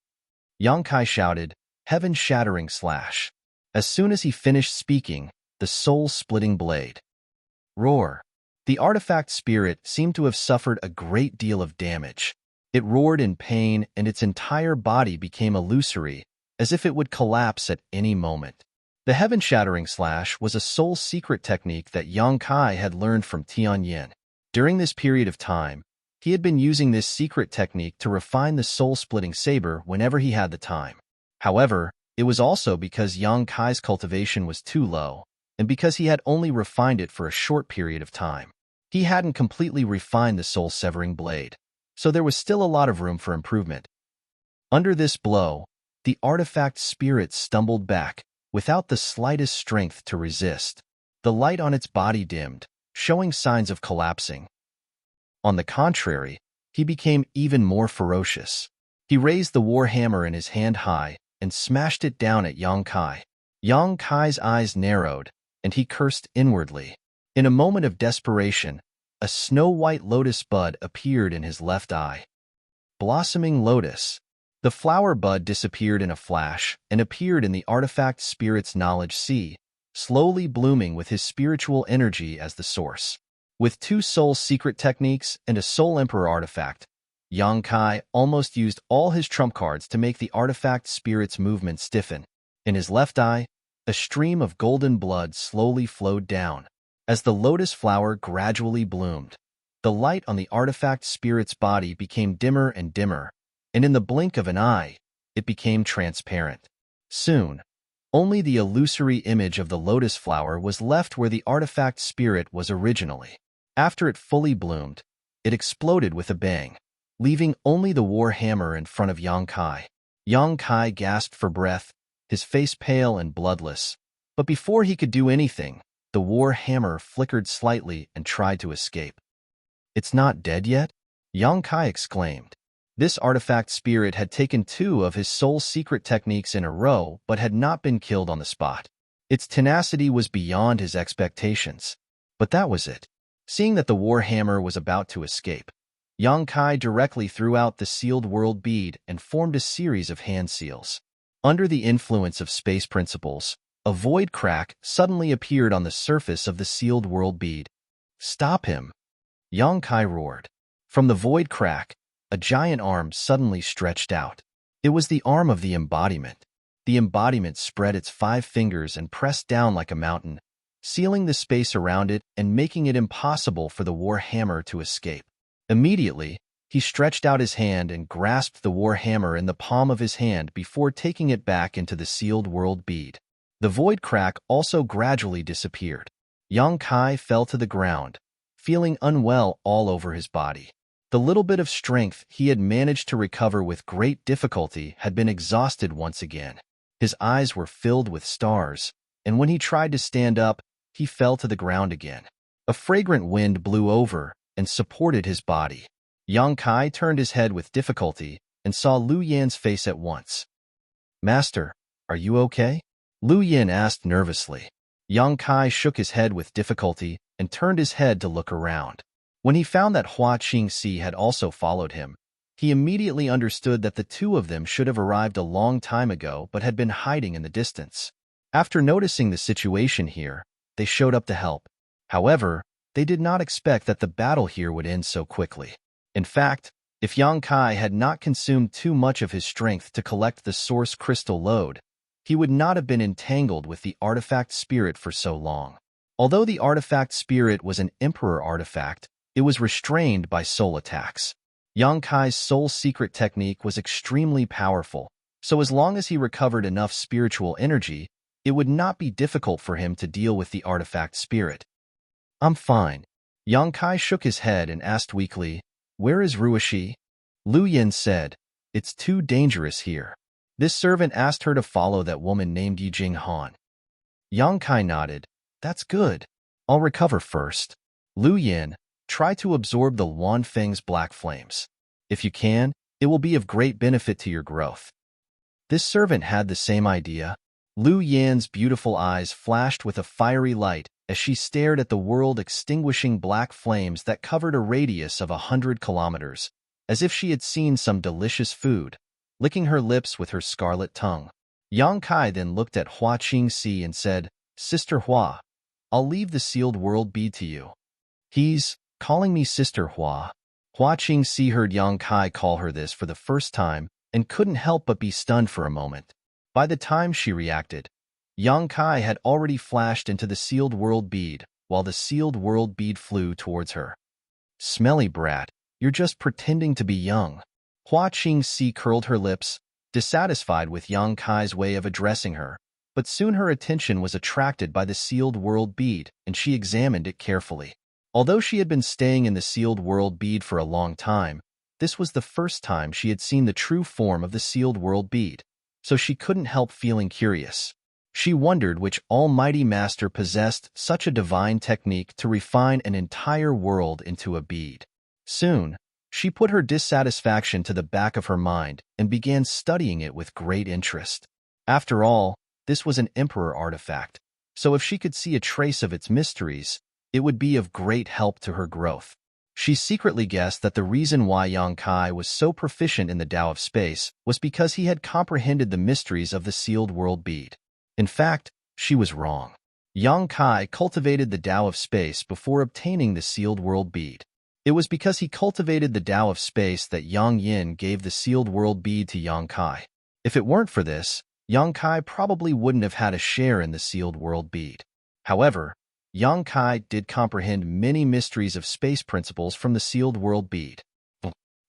Yang Kai shouted, "Heaven-shattering slash." As soon as he finished speaking, the soul-splitting blade. Roar. The artifact spirit seemed to have suffered a great deal of damage. It roared in pain and its entire body became illusory, as if it would collapse at any moment. The heaven-shattering slash was a soul secret technique that Yang Kai had learned from Tianyin. During this period of time, he had been using this secret technique to refine the soul-splitting saber whenever he had the time. However, it was also because Yang Kai's cultivation was too low, and because he had only refined it for a short period of time. He hadn't completely refined the soul-severing blade, so there was still a lot of room for improvement. Under this blow, the artifact spirit stumbled back, without the slightest strength to resist. The light on its body dimmed, showing signs of collapsing. On the contrary, he became even more ferocious. He raised the war hammer in his hand high and smashed it down at Yang Kai. Yang Kai's eyes narrowed, and he cursed inwardly. In a moment of desperation, a snow-white lotus bud appeared in his left eye. Blossoming lotus. The flower bud disappeared in a flash and appeared in the artifact spirit's knowledge sea, slowly blooming with his spiritual energy as the source. With 2 soul secret techniques and a soul emperor artifact, Yang Kai almost used all his trump cards to make the artifact spirit's movement stiffen. In his left eye, a stream of golden blood slowly flowed down. As the lotus flower gradually bloomed, the light on the artifact spirit's body became dimmer and dimmer, and in the blink of an eye, it became transparent. Soon, only the illusory image of the lotus flower was left where the artifact spirit was originally. After it fully bloomed, it exploded with a bang, leaving only the war hammer in front of Yang Kai. Yang Kai gasped for breath, his face pale and bloodless. But before he could do anything, the war hammer flickered slightly and tried to escape. "It's not dead yet?" Yang Kai exclaimed. This artifact spirit had taken 2 of his soul secret techniques in a row but had not been killed on the spot. Its tenacity was beyond his expectations. But that was it. Seeing that the war hammer was about to escape, Yang Kai directly threw out the sealed world bead and formed a series of hand seals. Under the influence of space principles, a void crack suddenly appeared on the surface of the sealed world bead. "Stop him!" Yang Kai roared. From the void crack, a giant arm suddenly stretched out. It was the arm of the embodiment. The embodiment spread its 5 fingers and pressed down like a mountain, sealing the space around it and making it impossible for the war hammer to escape. Immediately, he stretched out his hand and grasped the war hammer in the palm of his hand before taking it back into the sealed world bead. The void crack also gradually disappeared. Yang Kai fell to the ground, feeling unwell all over his body. The little bit of strength he had managed to recover with great difficulty had been exhausted once again. His eyes were filled with stars, and when he tried to stand up, he fell to the ground again. A fragrant wind blew over and supported his body. Yang Kai turned his head with difficulty and saw Lu Yan's face at once. "Master, are you okay?" Lu Yan asked nervously. Yang Kai shook his head with difficulty and turned his head to look around. When he found that Hua Qingxi had also followed him, he immediately understood that the 2 of them should have arrived a long time ago but had been hiding in the distance. After noticing the situation here, they showed up to help. However, they did not expect that the battle here would end so quickly. In fact, if Yang Kai had not consumed too much of his strength to collect the source crystal load, he would not have been entangled with the artifact spirit for so long. Although the artifact spirit was an emperor artifact, it was restrained by soul attacks. Yang Kai's soul secret technique was extremely powerful, so as long as he recovered enough spiritual energy, it would not be difficult for him to deal with the artifact spirit. "I'm fine." Yang Kai shook his head and asked weakly, "Where is Ruishi?" Lu Yin said, "It's too dangerous here." This servant asked her to follow that woman named Yijing Han. Yang Kai nodded. "That's good. I'll recover first." Lu Yin, try to absorb the Wan Feng's black flames. If you can, it will be of great benefit to your growth. This servant had the same idea. Lu Yan's beautiful eyes flashed with a fiery light as she stared at the world-extinguishing black flames that covered a radius of 100 kilometers, as if she had seen some delicious food, licking her lips with her scarlet tongue. Yang Kai then looked at Hua Qingxi and said, "Sister Hua, I'll leave the sealed world bead to you." "He's calling me Sister Hua." Hua Qingxi heard Yang Kai call her this for the first time and couldn't help but be stunned for a moment. By the time she reacted, Yang Kai had already flashed into the sealed world bead, while the sealed world bead flew towards her. "Smelly brat, you're just pretending to be young." Hua Qingxi curled her lips, dissatisfied with Yang Kai's way of addressing her, but soon her attention was attracted by the sealed world bead, and she examined it carefully. Although she had been staying in the sealed world bead for a long time, this was the first time she had seen the true form of the sealed world bead, so she couldn't help feeling curious. She wondered which almighty master possessed such a divine technique to refine an entire world into a bead. Soon, she put her dissatisfaction to the back of her mind and began studying it with great interest. After all, this was an emperor artifact, so if she could see a trace of its mysteries, it would be of great help to her growth. She secretly guessed that the reason why Yang Kai was so proficient in the Tao of Space was because he had comprehended the mysteries of the sealed world bead. In fact, she was wrong. Yang Kai cultivated the Tao of Space before obtaining the sealed world bead. It was because he cultivated the Tao of Space that Yang Yin gave the sealed world bead to Yang Kai. If it weren't for this, Yang Kai probably wouldn't have had a share in the sealed world bead. However, Yang Kai did comprehend many mysteries of space principles from the sealed world bead.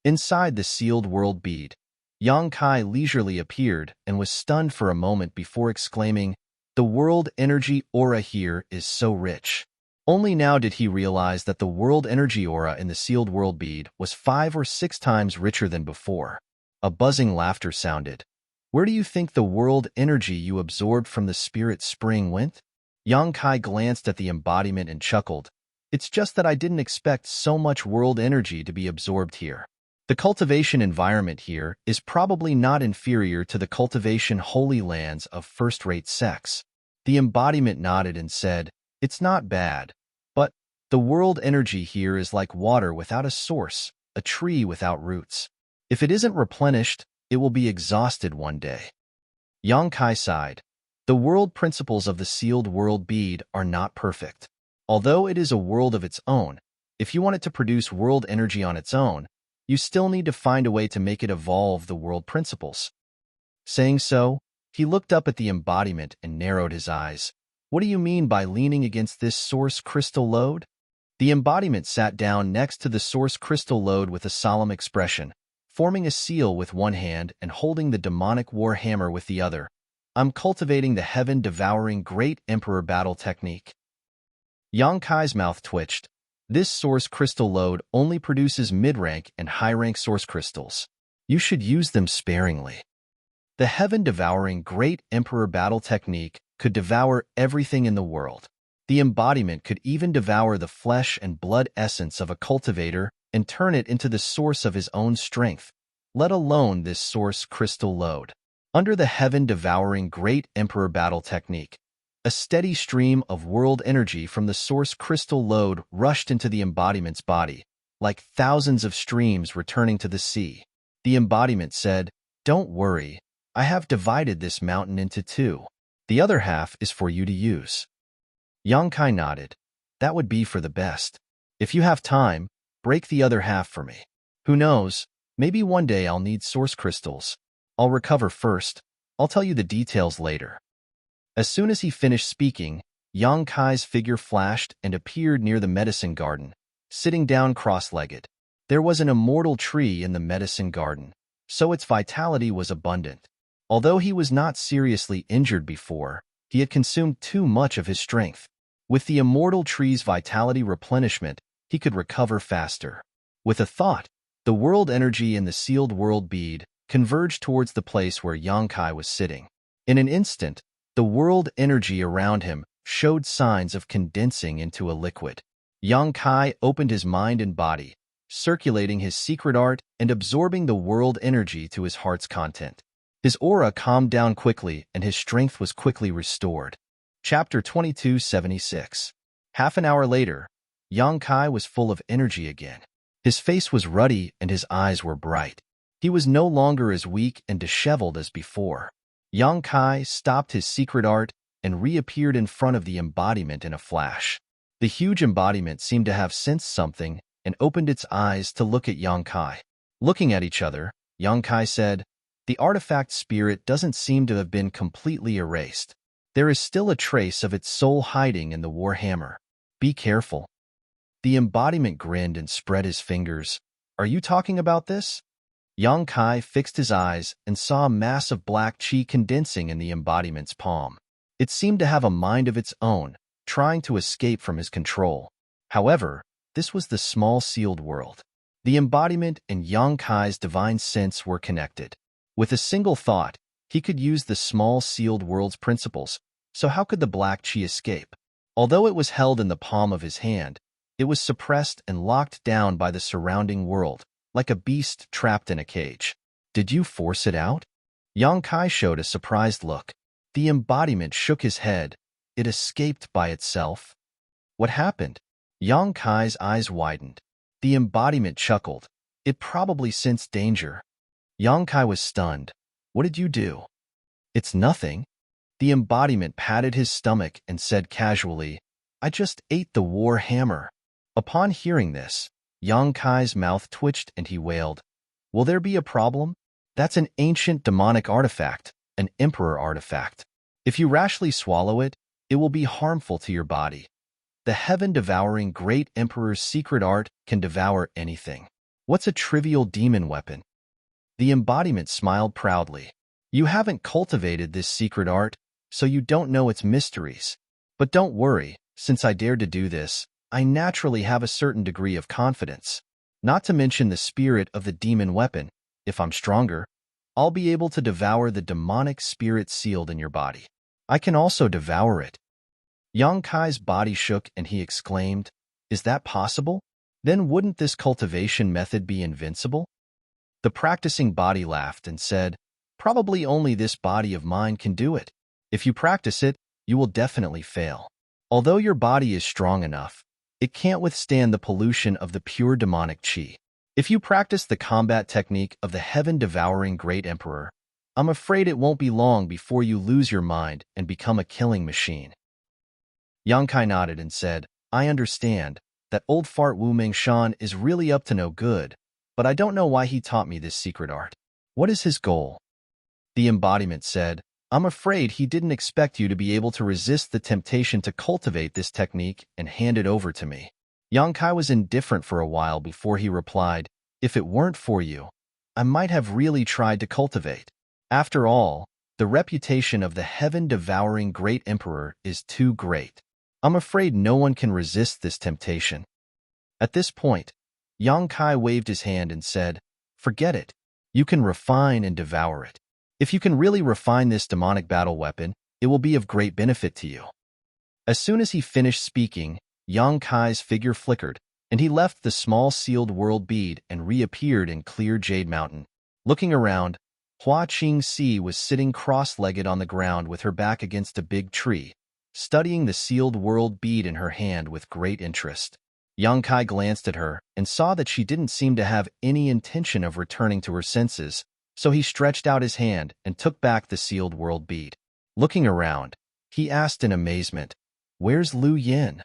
Inside the sealed world bead, Yang Kai leisurely appeared and was stunned for a moment before exclaiming, "The world energy aura here is so rich." Only now did he realize that the world energy aura in the sealed world bead was 5 or 6 times richer than before. A buzzing laughter sounded. "Where do you think the world energy you absorbed from the spirit spring went?" Yang Kai glanced at the embodiment and chuckled. "It's just that I didn't expect so much world energy to be absorbed here. The cultivation environment here is probably not inferior to the cultivation holy lands of first-rate sex." The embodiment nodded and said, "It's not bad, but the world energy here is like water without a source, a tree without roots. If it isn't replenished, it will be exhausted one day." Yang Kai sighed. The world principles of the sealed world bead are not perfect. Although it is a world of its own, if you want it to produce world energy on its own, you still need to find a way to make it evolve the world principles. Saying so, he looked up at the embodiment and narrowed his eyes. "What do you mean by leaning against this source crystal lode?" The embodiment sat down next to the source crystal lode with a solemn expression, forming a seal with one hand and holding the demonic war hammer with the other. "I'm cultivating the heaven-devouring great emperor battle technique." Yang Kai's mouth twitched. This source crystal lode only produces mid-rank and high-rank source crystals. You should use them sparingly. The heaven-devouring great emperor battle technique could devour everything in the world. The embodiment could even devour the flesh and blood essence of a cultivator and turn it into the source of his own strength, let alone this source crystal lode. Under the heaven-devouring great emperor battle technique, a steady stream of world energy from the source crystal lode rushed into the embodiment's body, like thousands of streams returning to the sea. The embodiment said, "Don't worry, I have divided this mountain into 2. The other half is for you to use." Yang Kai nodded. "That would be for the best. If you have time, break the other half for me. Who knows, maybe one day I'll need source crystals. I'll recover first. I'll tell you the details later." As soon as he finished speaking, Yang Kai's figure flashed and appeared near the medicine garden, sitting down cross-legged. There was an immortal tree in the medicine garden, so its vitality was abundant. Although he was not seriously injured before, he had consumed too much of his strength. With the immortal tree's vitality replenishment, he could recover faster. With a thought, the world energy in the sealed world bead converged towards the place where Yang Kai was sitting. In an instant, the world energy around him showed signs of condensing into a liquid. Yang Kai opened his mind and body, circulating his secret art and absorbing the world energy to his heart's content. His aura calmed down quickly and his strength was quickly restored. Chapter 2276. Half an hour later, Yang Kai was full of energy again. His face was ruddy and his eyes were bright. He was no longer as weak and disheveled as before. Yang Kai stopped his secret art and reappeared in front of the embodiment in a flash. The huge embodiment seemed to have sensed something and opened its eyes to look at Yang Kai. Looking at each other, Yang Kai said, "The artifact spirit doesn't seem to have been completely erased. There is still a trace of its soul hiding in the war hammer. Be careful." The embodiment grinned and spread his fingers. "Are you talking about this?" Yang Kai fixed his eyes and saw a mass of black chi condensing in the embodiment's palm. It seemed to have a mind of its own, trying to escape from his control. However, this was the small sealed world. The embodiment and Yang Kai's divine sense were connected. With a single thought, he could use the small sealed world's principles, so how could the black chi escape? Although it was held in the palm of his hand, it was suppressed and locked down by the surrounding world, like a beast trapped in a cage. "Did you force it out?" Yang Kai showed a surprised look. The embodiment shook his head. "It escaped by itself." "What happened?" Yang Kai's eyes widened. The embodiment chuckled. "It probably sensed danger." Yang Kai was stunned. "What did you do?" "It's nothing." The embodiment patted his stomach and said casually, "I just ate the war hammer." Upon hearing this, Yang Kai's mouth twitched and he wailed, "Will there be a problem? That's an ancient demonic artifact, an emperor artifact. If you rashly swallow it, it will be harmful to your body. The heaven-devouring great emperor's secret art can devour anything. What's a trivial demon weapon?" The embodiment smiled proudly. "You haven't cultivated this secret art, so you don't know its mysteries. But don't worry, since I dared to do this, I naturally have a certain degree of confidence. Not to mention the spirit of the demon weapon. If I'm stronger, I'll be able to devour the demonic spirit sealed in your body. I can also devour it." Yang Kai's body shook and he exclaimed, "Is that possible? Then wouldn't this cultivation method be invincible?" The practicing body laughed and said, "Probably only this body of mine can do it. If you practice it, you will definitely fail. Although your body is strong enough, it can't withstand the pollution of the pure demonic chi. If you practice the combat technique of the heaven-devouring great emperor, I'm afraid it won't be long before you lose your mind and become a killing machine." Yang Kai nodded and said, "I understand. That old fart Wu Mengshan is really up to no good, but I don't know why he taught me this secret art. What is his goal?" The embodiment said, "I'm afraid he didn't expect you to be able to resist the temptation to cultivate this technique and hand it over to me." Yang Kai was indifferent for a while before he replied, "If it weren't for you, I might have really tried to cultivate. After all, the reputation of the heaven-devouring great emperor is too great. I'm afraid no one can resist this temptation." At this point, Yang Kai waved his hand and said, "Forget it. You can refine and devour it. If you can really refine this demonic battle weapon, it will be of great benefit to you." As soon as he finished speaking, Yang Kai's figure flickered, and he left the small sealed world bead and reappeared in clear Jade Mountain. Looking around, Hua Qingxi was sitting cross-legged on the ground with her back against a big tree, studying the sealed world bead in her hand with great interest. Yang Kai glanced at her and saw that she didn't seem to have any intention of returning to her senses, so he stretched out his hand and took back the sealed world bead. Looking around, he asked in amazement, "Where's Lu Yin?"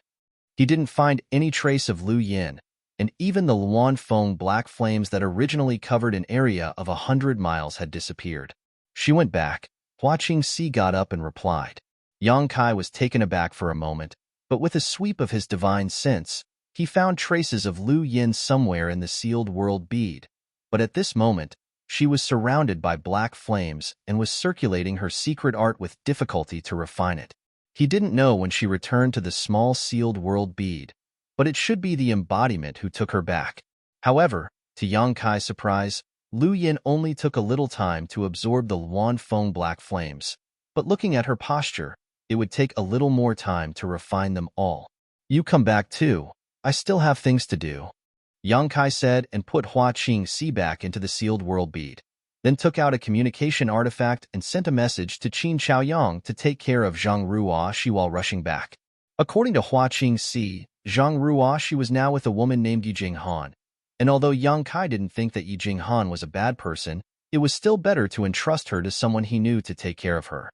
He didn't find any trace of Lu Yin, and even the Luan Feng black flames that originally covered an area of 100 miles had disappeared. She went back. Hua Qingxi got up and replied. Yang Kai was taken aback for a moment, but with a sweep of his divine sense, he found traces of Lu Yin somewhere in the sealed world bead. But at this moment, she was surrounded by black flames and was circulating her secret art with difficulty to refine it. He didn't know when she returned to the small sealed world bead, but it should be the embodiment who took her back. However, to Yang Kai's surprise, Lu Yin only took a little time to absorb the Luan Feng black flames, but looking at her posture, it would take a little more time to refine them all. "You come back too. I still have things to do." Yang Kai said and put Hua Qingxi back into the sealed world bead, then took out a communication artifact and sent a message to Qin Chaoyang to take care of Zhang Ruoshi while rushing back. According to Hua Qingxi, Zhang Ruoshi was now with a woman named Yi Jinghan, and although Yang Kai didn't think that Yi Jinghan was a bad person, it was still better to entrust her to someone he knew to take care of her.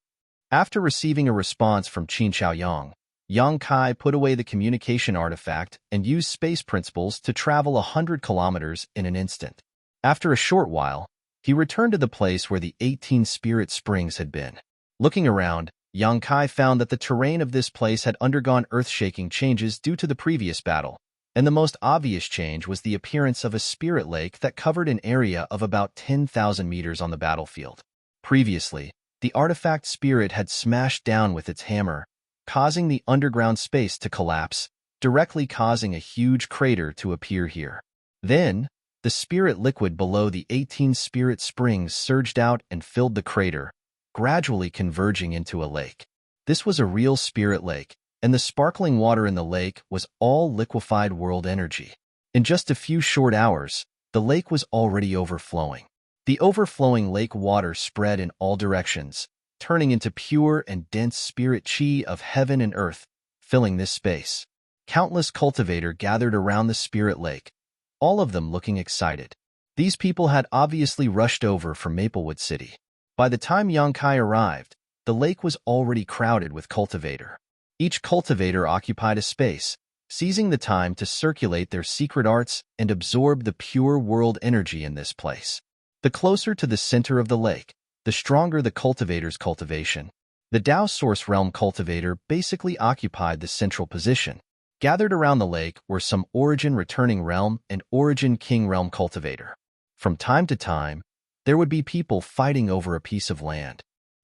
After receiving a response from Qin Chaoyang, Yang Kai put away the communication artifact and used space principles to travel 100 kilometers in an instant. After a short while, he returned to the place where the 18 spirit springs had been. Looking around, Yang Kai found that the terrain of this place had undergone earth-shaking changes due to the previous battle, and the most obvious change was the appearance of a spirit lake that covered an area of about 10,000 meters on the battlefield. Previously, the artifact spirit had smashed down with its hammer, causing the underground space to collapse, directly causing a huge crater to appear here. Then, the spirit liquid below the 18 spirit springs surged out and filled the crater, gradually converging into a lake. This was a real spirit lake, and the sparkling water in the lake was all liquefied world energy. In just a few short hours, the lake was already overflowing. The overflowing lake water spread in all directions, turning into pure and dense spirit chi of heaven and earth, filling this space. Countless cultivators gathered around the spirit lake, all of them looking excited. These people had obviously rushed over from Maplewood City. By the time Yang Kai arrived, the lake was already crowded with cultivators. Each cultivator occupied a space, seizing the time to circulate their secret arts and absorb the pure world energy in this place. The closer to the center of the lake, the stronger the cultivator's cultivation. The Tao Source Realm cultivator basically occupied the central position. Gathered around the lake were some Origin Returning Realm and Origin King Realm cultivator. From time to time, there would be people fighting over a piece of land.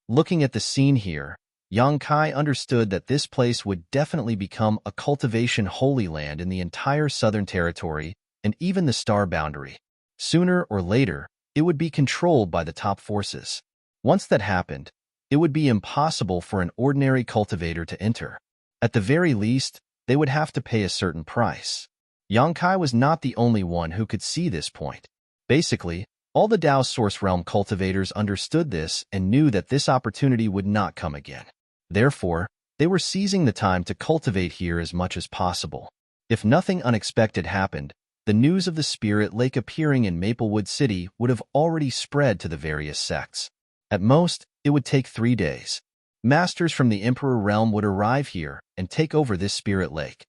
Looking at the scene here, Yang Kai understood that this place would definitely become a cultivation holy land in the entire Southern Territory and even the Star Boundary. Sooner or later, it would be controlled by the top forces. Once that happened, it would be impossible for an ordinary cultivator to enter. At the very least, they would have to pay a certain price. Yang Kai was not the only one who could see this point. Basically, all the Tao Source Realm cultivators understood this and knew that this opportunity would not come again. Therefore, they were seizing the time to cultivate here as much as possible. If nothing unexpected happened, the news of the spirit lake appearing in Maplewood City would have already spread to the various sects. At most, it would take 3 days. Masters from the Emperor Realm would arrive here and take over this spirit lake.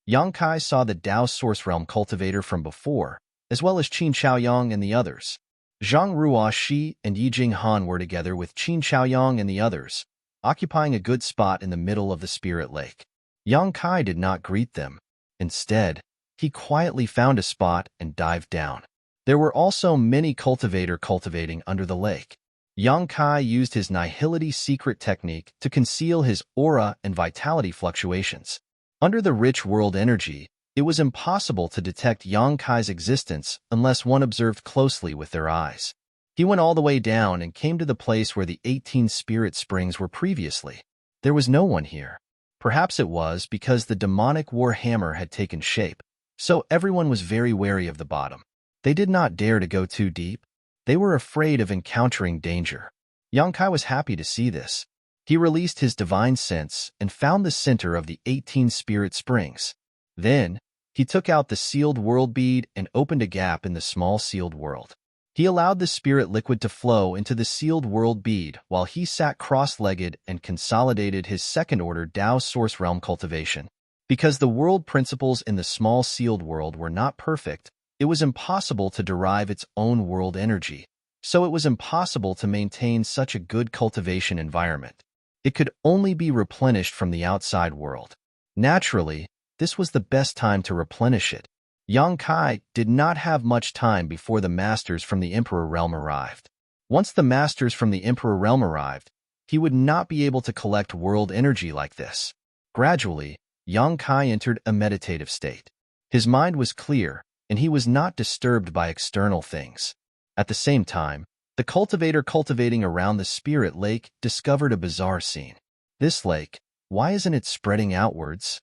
Yang Kai saw the Tao Source Realm cultivator from before, as well as Qin Chaoyang and the others. Zhang Ruoshi and Yi Jinghan were together with Qin Chaoyang and the others, occupying a good spot in the middle of the spirit lake. Yang Kai did not greet them. Instead, he quietly found a spot and dived down. There were also many cultivators cultivating under the lake. Yang Kai used his nihility secret technique to conceal his aura and vitality fluctuations. Under the rich world energy, it was impossible to detect Yang Kai's existence unless one observed closely with their eyes. He went all the way down and came to the place where the 18 spirit springs were previously. There was no one here. Perhaps it was because the demonic war hammer had taken shape, so everyone was very wary of the bottom. They did not dare to go too deep. They were afraid of encountering danger. Yang Kai was happy to see this. He released his divine sense and found the center of the 18 spirit springs. Then, he took out the sealed world bead and opened a gap in the small sealed world. He allowed the spirit liquid to flow into the sealed world bead while he sat cross-legged and consolidated his second-order Tao Source Realm cultivation. Because the world principles in the small sealed world were not perfect, it was impossible to derive its own world energy, so it was impossible to maintain such a good cultivation environment. It could only be replenished from the outside world. Naturally, this was the best time to replenish it. Yang Kai did not have much time before the masters from the Emperor Realm arrived. Once the masters from the Emperor Realm arrived, he would not be able to collect world energy like this. Gradually, Yang Kai entered a meditative state. His mind was clear, and he was not disturbed by external things. At the same time, the cultivator cultivating around the spirit lake discovered a bizarre scene. This lake, why isn't it spreading outwards?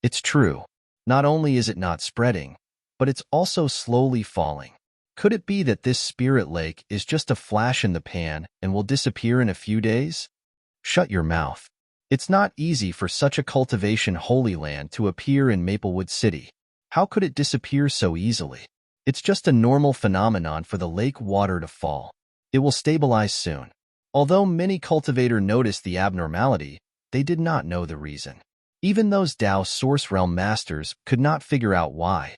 It's true. Not only is it not spreading, but it's also slowly falling. Could it be that this spirit lake is just a flash in the pan and will disappear in a few days? Shut your mouth. It's not easy for such a cultivation holy land to appear in Maplewood City. How could it disappear so easily? It's just a normal phenomenon for the lake water to fall. It will stabilize soon. Although many cultivators noticed the abnormality, they did not know the reason. Even those Tao Source Realm masters could not figure out why.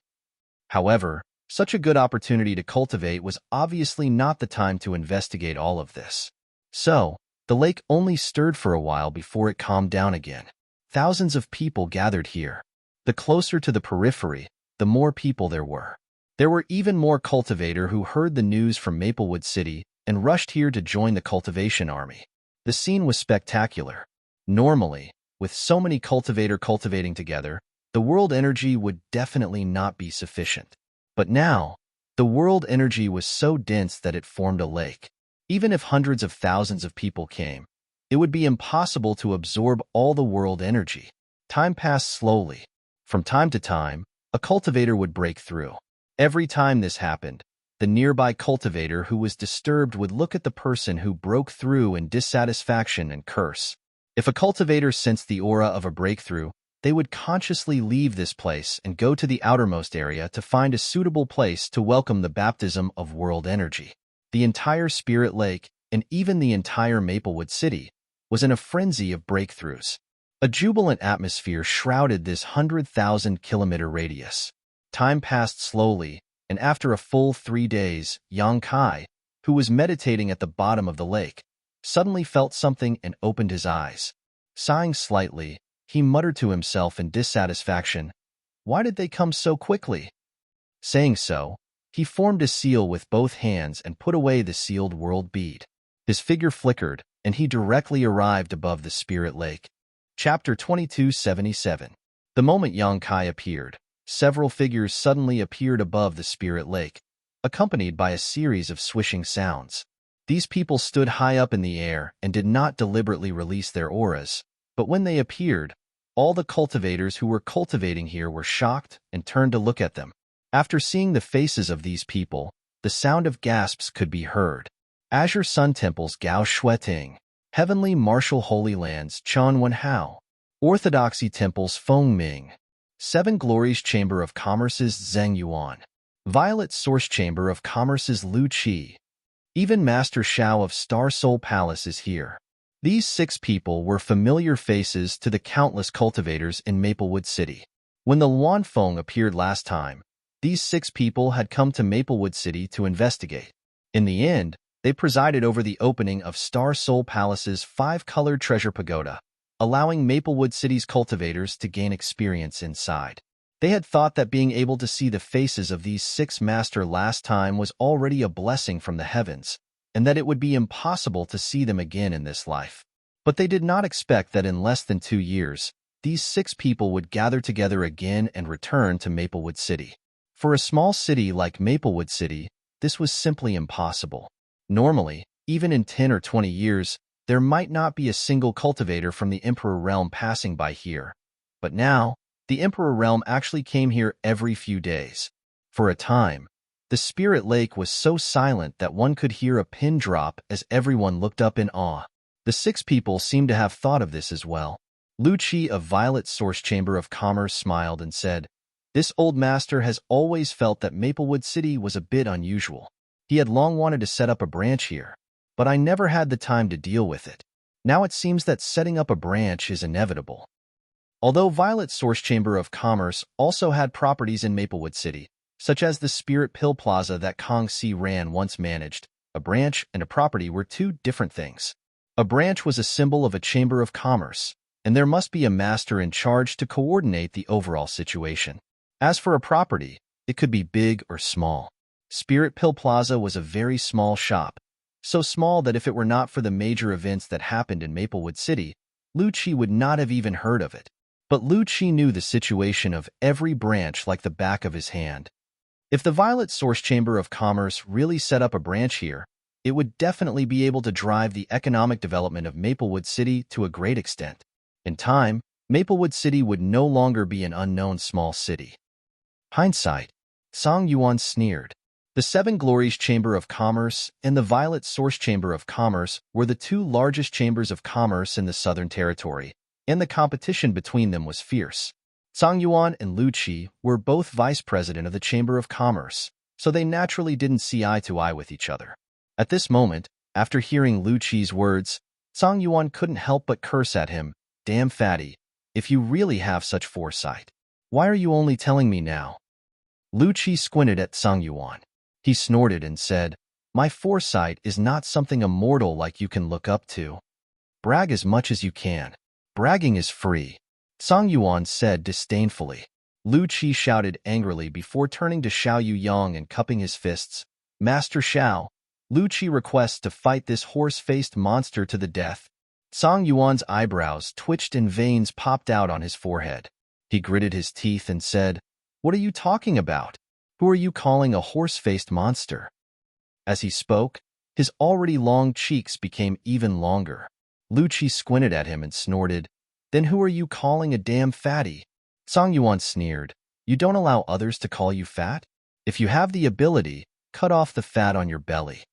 However, such a good opportunity to cultivate was obviously not the time to investigate all of this. So, the lake only stirred for a while before it calmed down again. Thousands of people gathered here. The closer to the periphery, the more people there were. There were even more cultivators who heard the news from Maplewood City and rushed here to join the cultivation army. The scene was spectacular. Normally, with so many cultivators cultivating together, the world energy would definitely not be sufficient. But now, the world energy was so dense that it formed a lake. Even if hundreds of thousands of people came, it would be impossible to absorb all the world energy. Time passed slowly. From time to time, a cultivator would break through. Every time this happened, the nearby cultivator who was disturbed would look at the person who broke through in dissatisfaction and curse. If a cultivator sensed the aura of a breakthrough, they would consciously leave this place and go to the outermost area to find a suitable place to welcome the baptism of world energy. The entire Spirit Lake, and even the entire Maplewood City, was in a frenzy of breakthroughs. A jubilant atmosphere shrouded this 100,000-kilometer radius. Time passed slowly, and after a full 3 days, Yang Kai, who was meditating at the bottom of the lake, suddenly felt something and opened his eyes. Sighing slightly, he muttered to himself in dissatisfaction, "Why did they come so quickly?" Saying so, he formed a seal with both hands and put away the sealed world bead. His figure flickered, and he directly arrived above the Spirit Lake. Chapter 2277. The moment Yang Kai appeared, several figures suddenly appeared above the Spirit Lake, accompanied by a series of swishing sounds. These people stood high up in the air and did not deliberately release their auras, but when they appeared, all the cultivators who were cultivating here were shocked and turned to look at them. After seeing the faces of these people, the sound of gasps could be heard. Azure Sun Temples Gao Shueting, Heavenly Martial Holy Lands Chan Wen Hao, Orthodoxy Temples Feng Ming, Seven Glories Chamber of Commerce's Zheng Yuan, Violet Source Chamber of Commerce's Lu Qi. Even Master Shao of Star Soul Palace is here. These 6 people were familiar faces to the countless cultivators in Maplewood City. When the Luan Feng appeared last time, these 6 people had come to Maplewood City to investigate. In the end, they presided over the opening of Star Soul Palace's 5-colored treasure pagoda, allowing Maplewood City's cultivators to gain experience inside. They had thought that being able to see the faces of these 6 masters last time was already a blessing from the heavens, and that it would be impossible to see them again in this life. But they did not expect that in less than 2 years, these 6 people would gather together again and return to Maplewood City. For a small city like Maplewood City, this was simply impossible. Normally, even in 10 or 20 years, there might not be a single cultivator from the Emperor Realm passing by here. But now, the Emperor Realm actually came here every few days. For a time, the Spirit Lake was so silent that one could hear a pin drop as everyone looked up in awe. The 6 people seemed to have thought of this as well. Lu Qi of Violet Source Chamber of Commerce smiled and said, "This old master has always felt that Maplewood City was a bit unusual. He had long wanted to set up a branch here, but I never had the time to deal with it. Now it seems that setting up a branch is inevitable." Although Violet Source Chamber of Commerce also had properties in Maplewood City, such as the Spirit Pill Plaza that Kong Si Ran once managed, a branch and a property were 2 different things. A branch was a symbol of a chamber of commerce, and there must be a master in charge to coordinate the overall situation. As for a property, it could be big or small. Spirit Pill Plaza was a very small shop, so small that if it were not for the major events that happened in Maplewood City, Lu Qi would not have even heard of it. But Lu Qi knew the situation of every branch like the back of his hand. If the Violet Source Chamber of Commerce really set up a branch here, it would definitely be able to drive the economic development of Maplewood City to a great extent. In time, Maplewood City would no longer be an unknown small city. Hindsight. Song Yuan sneered. The Seven Glories Chamber of Commerce and the Violet Source Chamber of Commerce were the two largest chambers of commerce in the Southern Territory, and the competition between them was fierce. Song Yuan and Lu Qi were both vice president of the Chamber of Commerce, so they naturally didn't see eye to eye with each other. At this moment, after hearing Lu Qi's words, Song Yuan couldn't help but curse at him. Damn fatty, if you really have such foresight, why are you only telling me now? Lu Qi squinted at Song Yuan. He snorted and said, my foresight is not something a mortal like you can look up to. Brag as much as you can. Bragging is free. Song Yuan said disdainfully. Lu Qi shouted angrily before turning to Xiao Yuyang and cupping his fists. Master Xiao, Lu Qi requests to fight this horse-faced monster to the death. Song Yuan's eyebrows twitched and veins popped out on his forehead. He gritted his teeth and said, what are you talking about? Who are you calling a horse-faced monster? As he spoke, his already long cheeks became even longer. Lu Qi squinted at him and snorted, then who are you calling a damn fatty? Song Yuan sneered, you don't allow others to call you fat? If you have the ability, cut off the fat on your belly.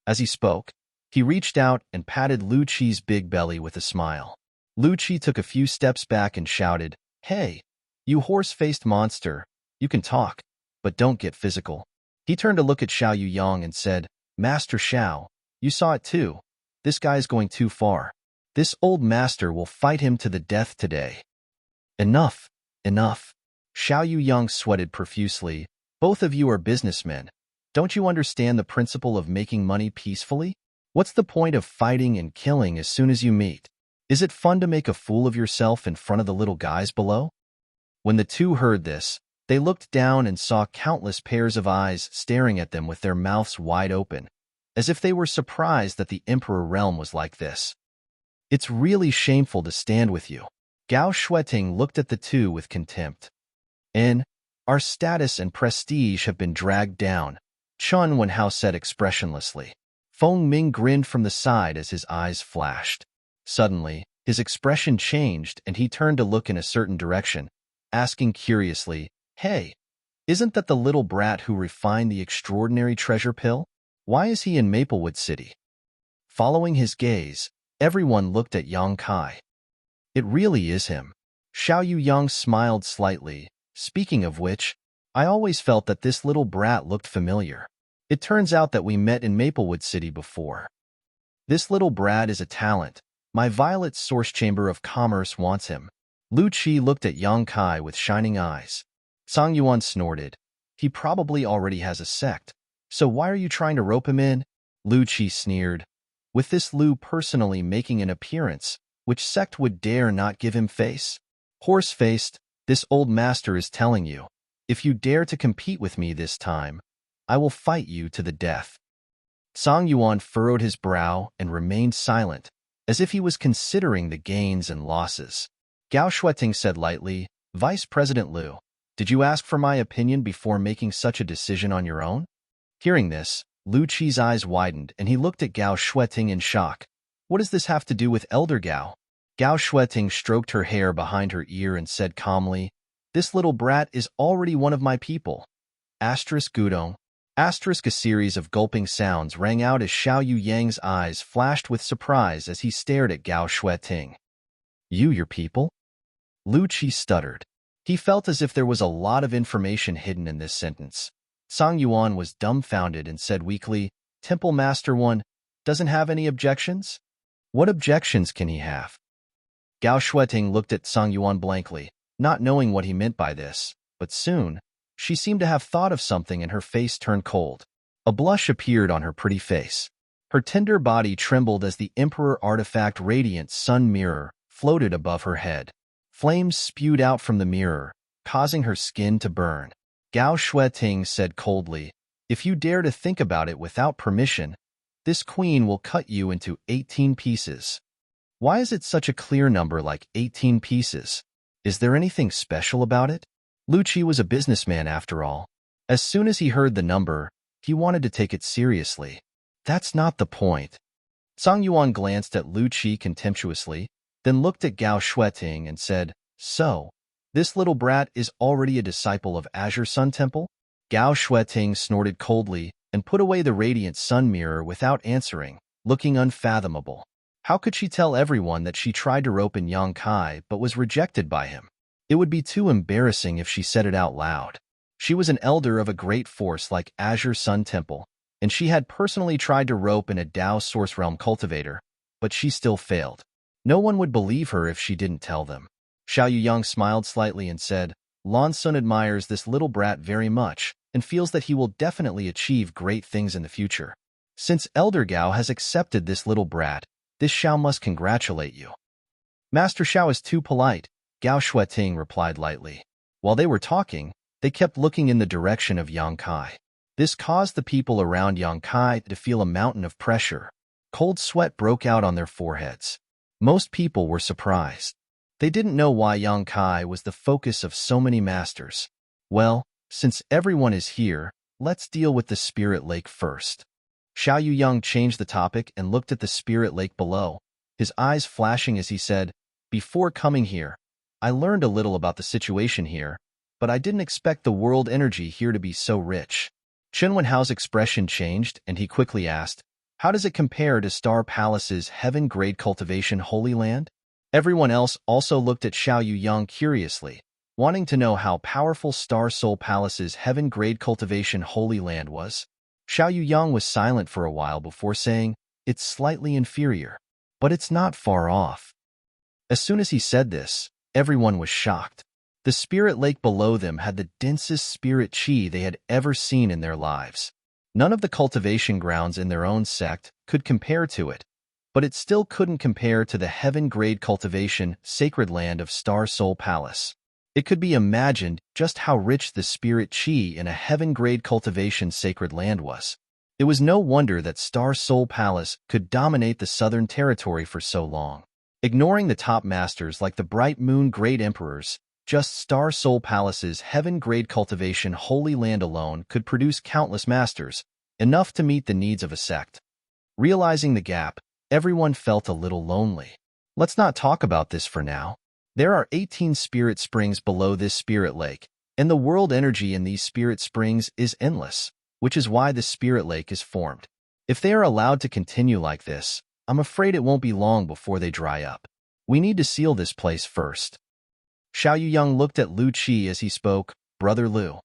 As he spoke, he reached out and patted Lu Qi's big belly with a smile. Lu Qi took a few steps back and shouted, hey, you horse-faced monster, you can talk, but don't get physical. He turned to look at Xiao Yuyang and said, Master Xiao, you saw it too. This guy's going too far. This old master will fight him to the death today. Enough, enough. Xiao Yuyang sweated profusely. Both of you are businessmen. Don't you understand the principle of making money peacefully? What's the point of fighting and killing as soon as you meet? Is it fun to make a fool of yourself in front of the little guys below? When the two heard this, they looked down and saw countless pairs of eyes staring at them with their mouths wide open, as if they were surprised that the Emperor realm was like this. It's really shameful to stand with you. Gao Shueting looked at the two with contempt. Our status and prestige have been dragged down, Chun Wenhao said expressionlessly. Feng Ming grinned from the side as his eyes flashed. Suddenly, his expression changed and he turned to look in a certain direction, asking curiously, hey, isn't that the little brat who refined the extraordinary treasure pill? Why is he in Maplewood City? Following his gaze, everyone looked at Yang Kai. It really is him. Xiao Yuyang smiled slightly. Speaking of which, I always felt that this little brat looked familiar. It turns out that we met in Maplewood City before. This little brat is a talent. My Violet Source Chamber of Commerce wants him. Lu Qi looked at Yang Kai with shining eyes. Song Yuan snorted. He probably already has a sect. So why are you trying to rope him in? Lu Qi sneered. With this Lu personally making an appearance, which sect would dare not give him face? Horse-faced, this old master is telling you, if you dare to compete with me this time, I will fight you to the death. Song Yuan furrowed his brow and remained silent, as if he was considering the gains and losses. Gao Shueting said lightly, Vice President Lu, did you ask for my opinion before making such a decision on your own? Hearing this, Lu Qi's eyes widened and he looked at Gao Shueting in shock. What does this have to do with Elder Gao? Gao Shueting stroked her hair behind her ear and said calmly, this little brat is already one of my people. Asterisk Gudong. Asterisk a series of gulping sounds rang out as Xiao Yuyang's eyes flashed with surprise as he stared at Gao Shueting. Your people? Lu Qi stuttered. He felt as if there was a lot of information hidden in this sentence. Song Yuan was dumbfounded and said weakly, Temple Master 1 doesn't have any objections? What objections can he have? Gao Shueting looked at Song Yuan blankly, not knowing what he meant by this, but soon, she seemed to have thought of something and her face turned cold. A blush appeared on her pretty face. Her tender body trembled as the Emperor Artifact Radiant Sun Mirror floated above her head. Flames spewed out from the mirror, causing her skin to burn. Gao Shueting said coldly, if you dare to think about it without permission, this queen will cut you into 18 pieces. Why is it such a clear number like 18 pieces? Is there anything special about it? Lu Qi was a businessman after all. As soon as he heard the number, he wanted to take it seriously. That's not the point. Song Yuan glanced at Lu Qi contemptuously, then looked at Gao Shueting and said, so, this little brat is already a disciple of Azure Sun Temple? Gao Shueting snorted coldly and put away the radiant sun mirror without answering, looking unfathomable. How could she tell everyone that she tried to rope in Yang Kai but was rejected by him? It would be too embarrassing if she said it out loud. She was an elder of a great force like Azure Sun Temple, and she had personally tried to rope in a Dao Source Realm cultivator, but she still failed. No one would believe her if she didn't tell them. Xiao Yuyang smiled slightly and said, Lan Sun admires this little brat very much and feels that he will definitely achieve great things in the future. Since Elder Gao has accepted this little brat, this Xiao must congratulate you. Master Xiao is too polite, Gao Shueting replied lightly. While they were talking, they kept looking in the direction of Yang Kai. This caused the people around Yang Kai to feel a mountain of pressure. Cold sweat broke out on their foreheads. Most people were surprised. They didn't know why Yang Kai was the focus of so many masters. Well, since everyone is here, let's deal with the Spirit Lake first. Xiao Yuyang changed the topic and looked at the Spirit Lake below, his eyes flashing as he said, Before coming here, I learned a little about the situation here, but I didn't expect the world energy here to be so rich. Chen Wenhao's expression changed, and he quickly asked, How does it compare to Star Palace's Heaven-Grade Cultivation Holy Land? Everyone else also looked at Xiao Yuyang curiously, wanting to know how powerful Star Soul Palace's Heaven-Grade Cultivation Holy Land was. Xiao Yuyang was silent for a while before saying, It's slightly inferior, but it's not far off. As soon as he said this, everyone was shocked. The Spirit Lake below them had the densest spirit chi they had ever seen in their lives. None of the cultivation grounds in their own sect could compare to it, but it still couldn't compare to the heaven-grade cultivation sacred land of Star Soul Palace. It could be imagined just how rich the spirit chi in a heaven-grade cultivation sacred land was. It was no wonder that Star Soul Palace could dominate the southern territory for so long. Ignoring the top masters like the Bright Moon Great Emperors, just Star Soul Palace's heaven-grade cultivation Holy Land alone could produce countless masters, enough to meet the needs of a sect. Realizing the gap, everyone felt a little lonely. Let's not talk about this for now. There are 18 spirit springs below this spirit lake, and the world energy in these spirit springs is endless, which is why the spirit lake is formed. If they are allowed to continue like this, I'm afraid it won't be long before they dry up. We need to seal this place first. Xiao Yuyang looked at Lu Qi as he spoke, Brother Lu.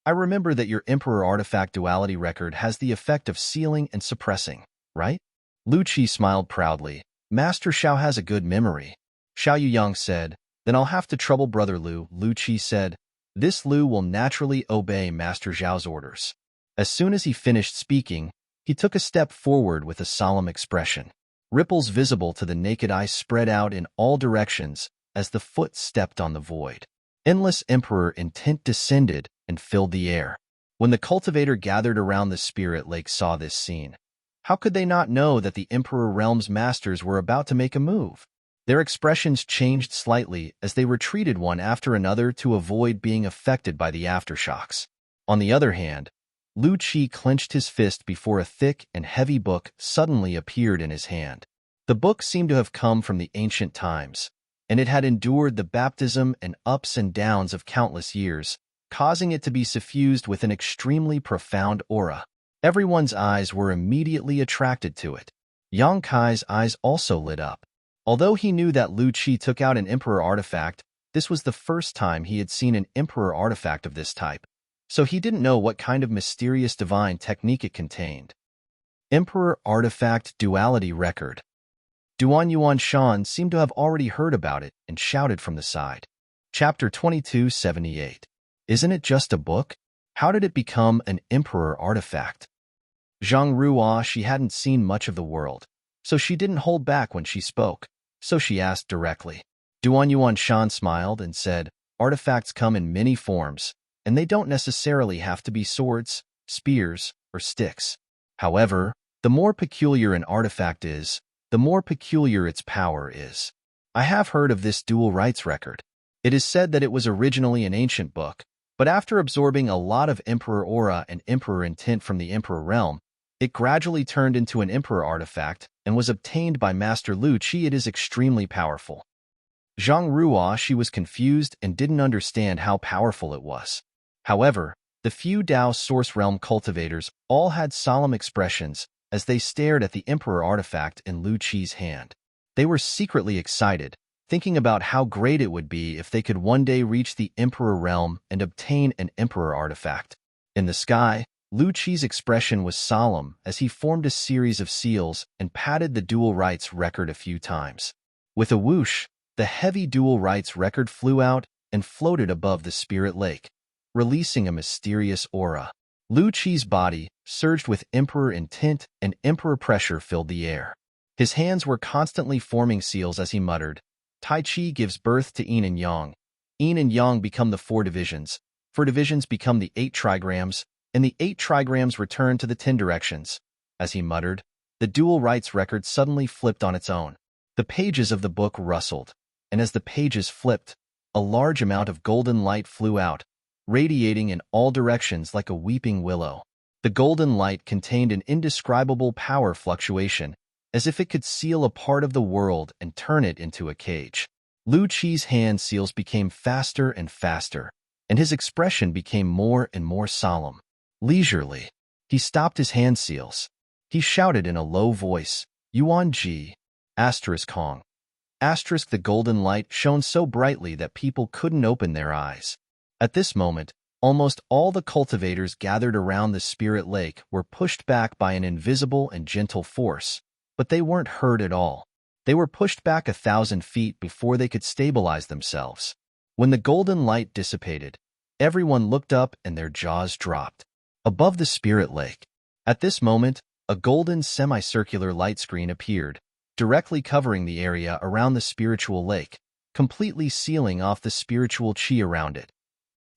I remember that your Emperor artifact duality record has the effect of sealing and suppressing, right? Lu Qi smiled proudly. Master Xiao has a good memory. Xiao Yuyang said, Then I'll have to trouble Brother Lu. Lu Qi said, This Lu will naturally obey Master Zhao's orders. As soon as he finished speaking, he took a step forward with a solemn expression. Ripples visible to the naked eye spread out in all directions as the foot stepped on the void. Endless Emperor intent descended and filled the air. When the cultivator gathered around the spirit lake saw this scene, how could they not know that the Emperor Realm's masters were about to make a move? Their expressions changed slightly as they retreated one after another to avoid being affected by the aftershocks. On the other hand, Lu Qi clenched his fist before a thick and heavy book suddenly appeared in his hand. The book seemed to have come from the ancient times, and it had endured the baptism and ups and downs of countless years, causing it to be suffused with an extremely profound aura. Everyone's eyes were immediately attracted to it. Yang Kai's eyes also lit up. Although he knew that Lu Qi took out an Emperor artifact, this was the first time he had seen an Emperor artifact of this type, so he didn't know what kind of mysterious divine technique it contained. Emperor Artifact Duality Record. Duan Yuan Shan seemed to have already heard about it and shouted from the side. Chapter 2278. Isn't it just a book? How did it become an Emperor artifact? Zhang Ruo, she hadn't seen much of the world, so she didn't hold back when she spoke, so she asked directly. Duan Yuan Shan smiled and said, Artifacts come in many forms, and they don't necessarily have to be swords, spears, or sticks. However, the more peculiar an artifact is, the more peculiar its power is. I have heard of this dual rights record. It is said that it was originally an ancient book, but after absorbing a lot of Emperor aura and Emperor intent from the Emperor realm, it gradually turned into an Emperor artifact and was obtained by Master Lu Qi. It is extremely powerful. Zhang Ruo, she was confused and didn't understand how powerful it was. However, The few Dao Source Realm cultivators all had solemn expressions as they stared at the Emperor artifact in Lu Qi's hand. They were secretly excited, thinking about how great it would be if they could one day reach the Emperor realm and obtain an Emperor artifact. In the sky, Lu Qi's expression was solemn as he formed a series of seals and patted the dual rights record a few times. With a whoosh, the heavy dual rights record flew out and floated above the spirit lake, releasing a mysterious aura. Lu Qi's body surged with Emperor intent and Emperor pressure filled the air. His hands were constantly forming seals as he muttered, Tai Chi gives birth to Yin and Yang. Yin and Yang become the 4 divisions. 4 divisions become the 8 trigrams, and the 8 trigrams return to the 10 directions. As he muttered, the dual rights record suddenly flipped on its own. The pages of the book rustled, and as the pages flipped, a large amount of golden light flew out, radiating in all directions like a weeping willow. The golden light contained an indescribable power fluctuation, as if it could seal a part of the world and turn it into a cage. Lu Qi's hand seals became faster and faster, and his expression became more and more solemn. Leisurely, he stopped his hand seals. He shouted in a low voice, Yuan Ji, Kong. The golden light shone so brightly that people couldn't open their eyes. At this moment, almost all the cultivators gathered around the spirit lake were pushed back by an invisible and gentle force, but they weren't hurt at all. They were pushed back 1,000 feet before they could stabilize themselves. When the golden light dissipated, everyone looked up and their jaws dropped. Above the spirit lake, at this moment, a golden semicircular light screen appeared, directly covering the area around the spiritual lake, completely sealing off the spiritual qi around it.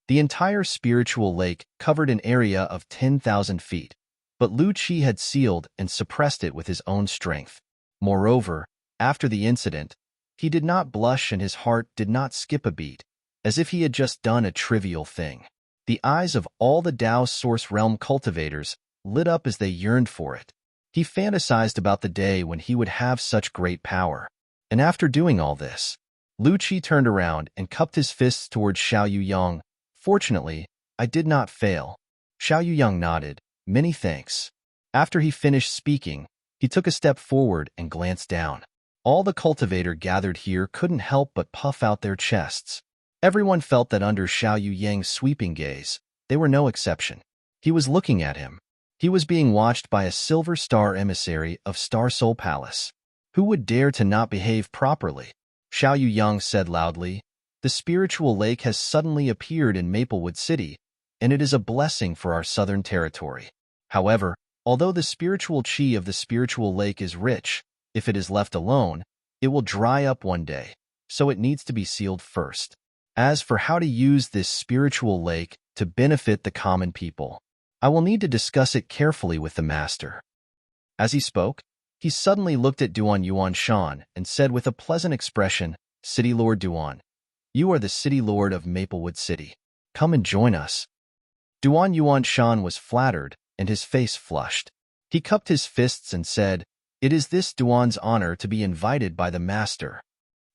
The entire spiritual lake covered an area of 10,000 feet, but Lu Qi had sealed and suppressed it with his own strength. Moreover, after the incident, he did not blush and his heart did not skip a beat, as if he had just done a trivial thing. The eyes of all the Dao Source Realm cultivators lit up as they yearned for it. He fantasized about the day when he would have such great power. And after doing all this, Lu Qi turned around and cupped his fists towards Xiao Yuyang. Fortunately, I did not fail. Xiao Yuyang nodded. Many thanks. After he finished speaking, he took a step forward and glanced down. All the cultivator gathered here couldn't help but puff out their chests. Everyone felt that under Xiao Yuyang's sweeping gaze, they were no exception. He was looking at him. He was being watched by a Silver Star emissary of Star Soul Palace. Who would dare to not behave properly? Xiao Yuyang said loudly, the spiritual lake has suddenly appeared in Maplewood City, and it is a blessing for our southern territory. However, although the spiritual qi of the spiritual lake is rich, if it is left alone, it will dry up one day, so it needs to be sealed first. As for how to use this spiritual lake to benefit the common people, I will need to discuss it carefully with the master. As he spoke, he suddenly looked at Duan Yuan Shan and said with a pleasant expression, City Lord Duan, you are the City Lord of Maplewood City. Come and join us. Duan Yuan Shan was flattered, and his face flushed. He cupped his fists and said, it is this Duan's honor to be invited by the master.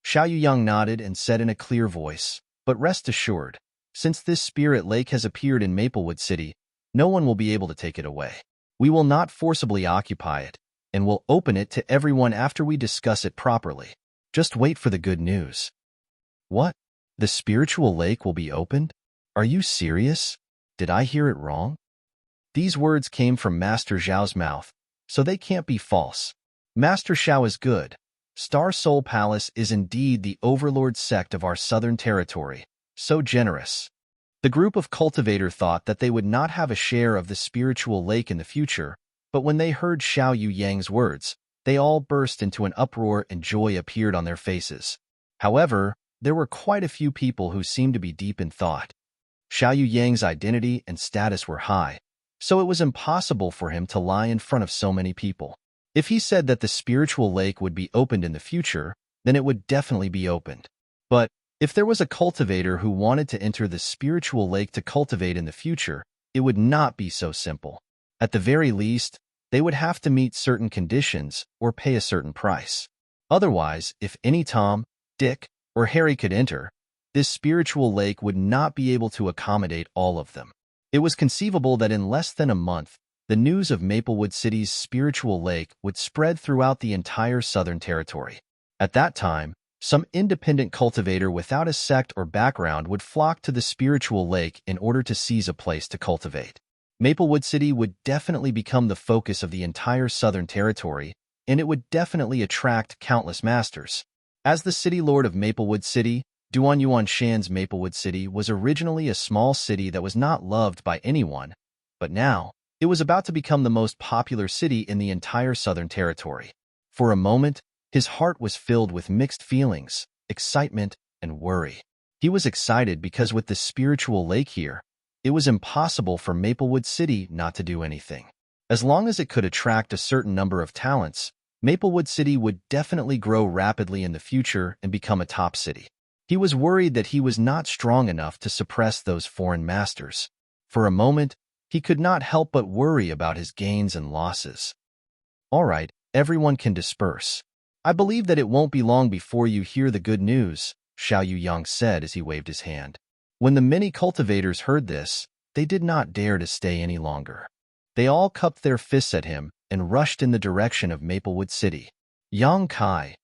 Xiao Yuyang nodded and said in a clear voice, but rest assured, since this spirit lake has appeared in Maplewood City, no one will be able to take it away. We will not forcibly occupy it, and will open it to everyone after we discuss it properly. Just wait for the good news. What? The spiritual lake will be opened? Are you serious? Did I hear it wrong? These words came from Master Zhao's mouth, so they can't be false. Master Xiao is good. Star Soul Palace is indeed the overlord sect of our southern territory, so generous. The group of cultivator thought that they would not have a share of the spiritual lake in the future, but when they heard Xiao Yuyang's words, they all burst into an uproar and joy appeared on their faces. However, there were quite a few people who seemed to be deep in thought. Xiao Yuyang's identity and status were high, so it was impossible for him to lie in front of so many people. If he said that the spiritual lake would be opened in the future, then it would definitely be opened. But if there was a cultivator who wanted to enter the spiritual lake to cultivate in the future, it would not be so simple. At the very least, they would have to meet certain conditions or pay a certain price. Otherwise, if any Tom, Dick, or Harry could enter, this spiritual lake would not be able to accommodate all of them. It was conceivable that in less than a month, the news of Maplewood City's spiritual lake would spread throughout the entire Southern Territory. At that time, some independent cultivator without a sect or background would flock to the spiritual lake in order to seize a place to cultivate. Maplewood City would definitely become the focus of the entire Southern Territory, and it would definitely attract countless masters. As the city lord of Maplewood City, Duan Yuan Shan's Maplewood City was originally a small city that was not loved by anyone, but now, it was about to become the most popular city in the entire Southern Territory. For a moment, his heart was filled with mixed feelings, excitement, and worry. He was excited because with the spiritual lake here, it was impossible for Maplewood City not to do anything. As long as it could attract a certain number of talents, Maplewood City would definitely grow rapidly in the future and become a top city. He was worried that he was not strong enough to suppress those foreign masters. For a moment, he could not help but worry about his gains and losses. All right, everyone can disperse. I believe that it won't be long before you hear the good news, Xiao Yuyang said as he waved his hand. When the many cultivators heard this, they did not dare to stay any longer. They all cupped their fists at him and rushed in the direction of Maplewood City. Yang Kai!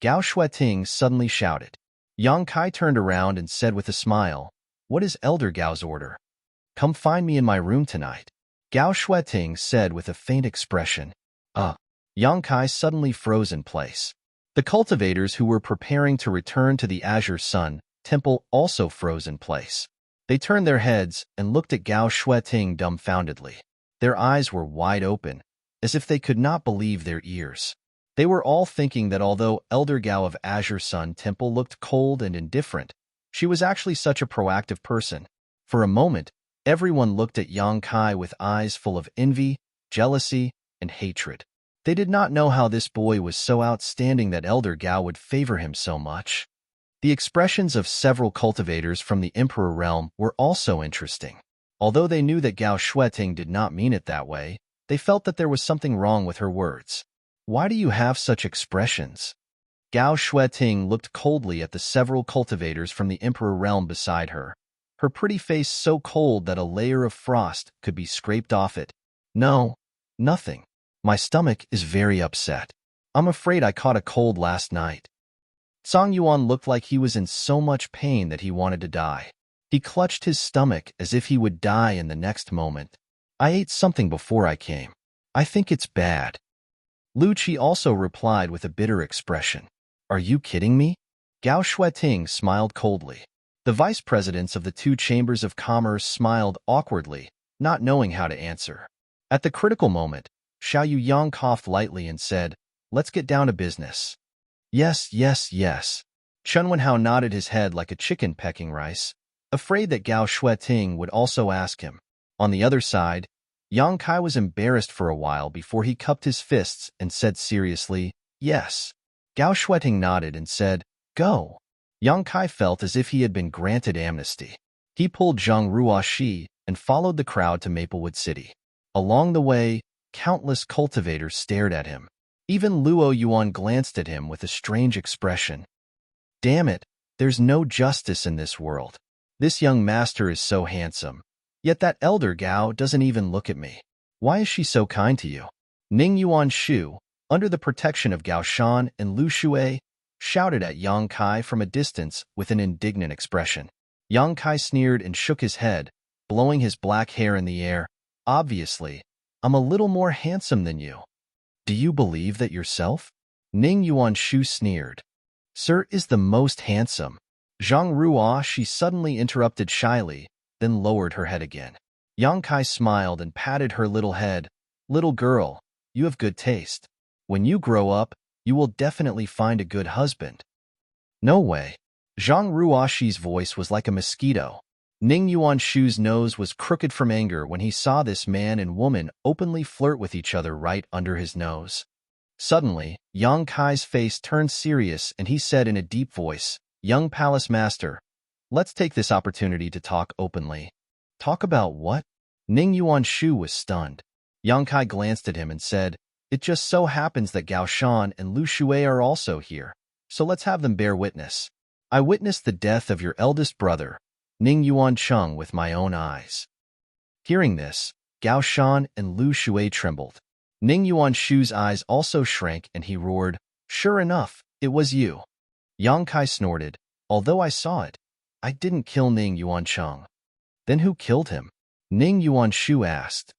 Gao Shueting suddenly shouted. Yang Kai turned around and said with a smile, "What is Elder Gao's order?" "Come find me in my room tonight," Gao Shueting said with a faint expression. Yang Kai suddenly froze in place. The cultivators who were preparing to return to the Azure Sun Temple also froze in place. They turned their heads and looked at Gao Shueting dumbfoundedly. Their eyes were wide open, as if they could not believe their ears. They were all thinking that although Elder Gao of Azure Sun Temple looked cold and indifferent, she was actually such a proactive person. For a moment, everyone looked at Yang Kai with eyes full of envy, jealousy, and hatred. They did not know how this boy was so outstanding that Elder Gao would favor him so much. The expressions of several cultivators from the Emperor realm were also interesting. Although they knew that Gao Shueting did not mean it that way, they felt that there was something wrong with her words. "Why do you have such expressions?" Gao Shueting looked coldly at the several cultivators from the Emperor realm beside her, her pretty face so cold that a layer of frost could be scraped off it. "No, nothing. My stomach is very upset. I'm afraid I caught a cold last night." Song Yuan looked like he was in so much pain that he wanted to die. He clutched his stomach as if he would die in the next moment. "I ate something before I came. I think it's bad." Lu Qi also replied with a bitter expression. "Are you kidding me?" Gao Shueting smiled coldly. The vice presidents of the two chambers of commerce smiled awkwardly, not knowing how to answer. At the critical moment, Xiao Yuyang coughed lightly and said, "Let's get down to business." "Yes, yes, yes." Chen Wenhao nodded his head like a chicken pecking rice, afraid that Gao Shueting would also ask him. On the other side, Yang Kai was embarrassed for a while before he cupped his fists and said seriously, "Yes." Gao Shueting nodded and said, "Go." Yang Kai felt as if he had been granted amnesty. He pulled Zhang Ruoxi and followed the crowd to Maplewood City. Along the way, countless cultivators stared at him. Even Luo Yuan glanced at him with a strange expression. "Damn it, there's no justice in this world. This young master is so handsome. Yet that elder Gao doesn't even look at me. Why is she so kind to you?" Ning Yuan Shu, under the protection of Gao Shan and Lu Shui, shouted at Yang Kai from a distance with an indignant expression. Yang Kai sneered and shook his head, blowing his black hair in the air. "Obviously, I'm a little more handsome than you. Do you believe that yourself?" Ning Yuan Shu sneered. "Sir is the most handsome." Zhang Ruo, she suddenly interrupted shyly, then lowered her head again. Yang Kai smiled and patted her little head. "Little girl, you have good taste. When you grow up, you will definitely find a good husband." "No way." Zhang Ruoxi's voice was like a mosquito. Ning Yuan Shu's nose was crooked from anger when he saw this man and woman openly flirt with each other right under his nose. Suddenly, Yang Kai's face turned serious and he said in a deep voice, "Young palace master, let's take this opportunity to talk openly." "Talk about what?" Ning Yuan Shu was stunned. Yang Kai glanced at him and said, "It just so happens that Gao Shan and Lu Shui are also here, so let's have them bear witness. I witnessed the death of your eldest brother, Ning Yuan Chung, with my own eyes." Hearing this, Gao Shan and Lu Shui trembled. Ning Yuanshu's eyes also shrank and he roared, "Sure enough, it was you." Yang Kai snorted, "Although I saw it, I didn't kill Ning Yuancheng." "Then who killed him?" Ning Yuanshu asked.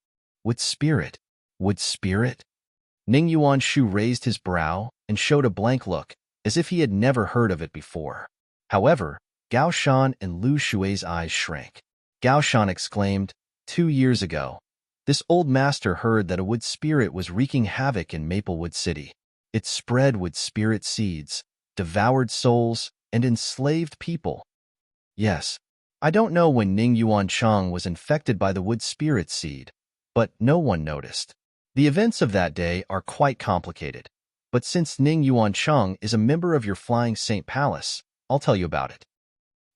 "Wood spirit. Wood spirit?" Ning Yuanshu raised his brow and showed a blank look, as if he had never heard of it before. However, Gao Shan and Lu Shui's eyes shrank. Gao Shan exclaimed, 2 years ago, this old master heard that a wood spirit was wreaking havoc in Maplewood City. It spread wood spirit seeds, devoured souls, and enslaved people. Yes, I don't know when Ning Yuancheng was infected by the wood spirit seed, but no one noticed. The events of that day are quite complicated, but since Ning Yuancheng is a member of your Flying Saint Palace, I'll tell you about it.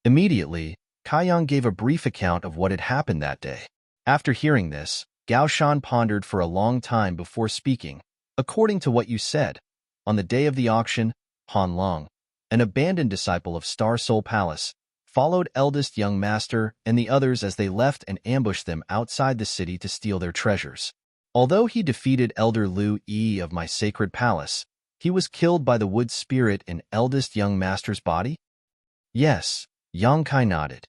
Immediately, Kaiyang gave a brief account of what had happened that day. After hearing this, Gao Shan pondered for a long time before speaking. According to what you said, on the day of the auction, Han Long, an abandoned disciple of Star Soul Palace, followed eldest young master and the others as they left and ambushed them outside the city to steal their treasures. Although he defeated Elder Lu Yi of my sacred palace, he was killed by the wood spirit in eldest young master's body? Yes, Yang Kai nodded.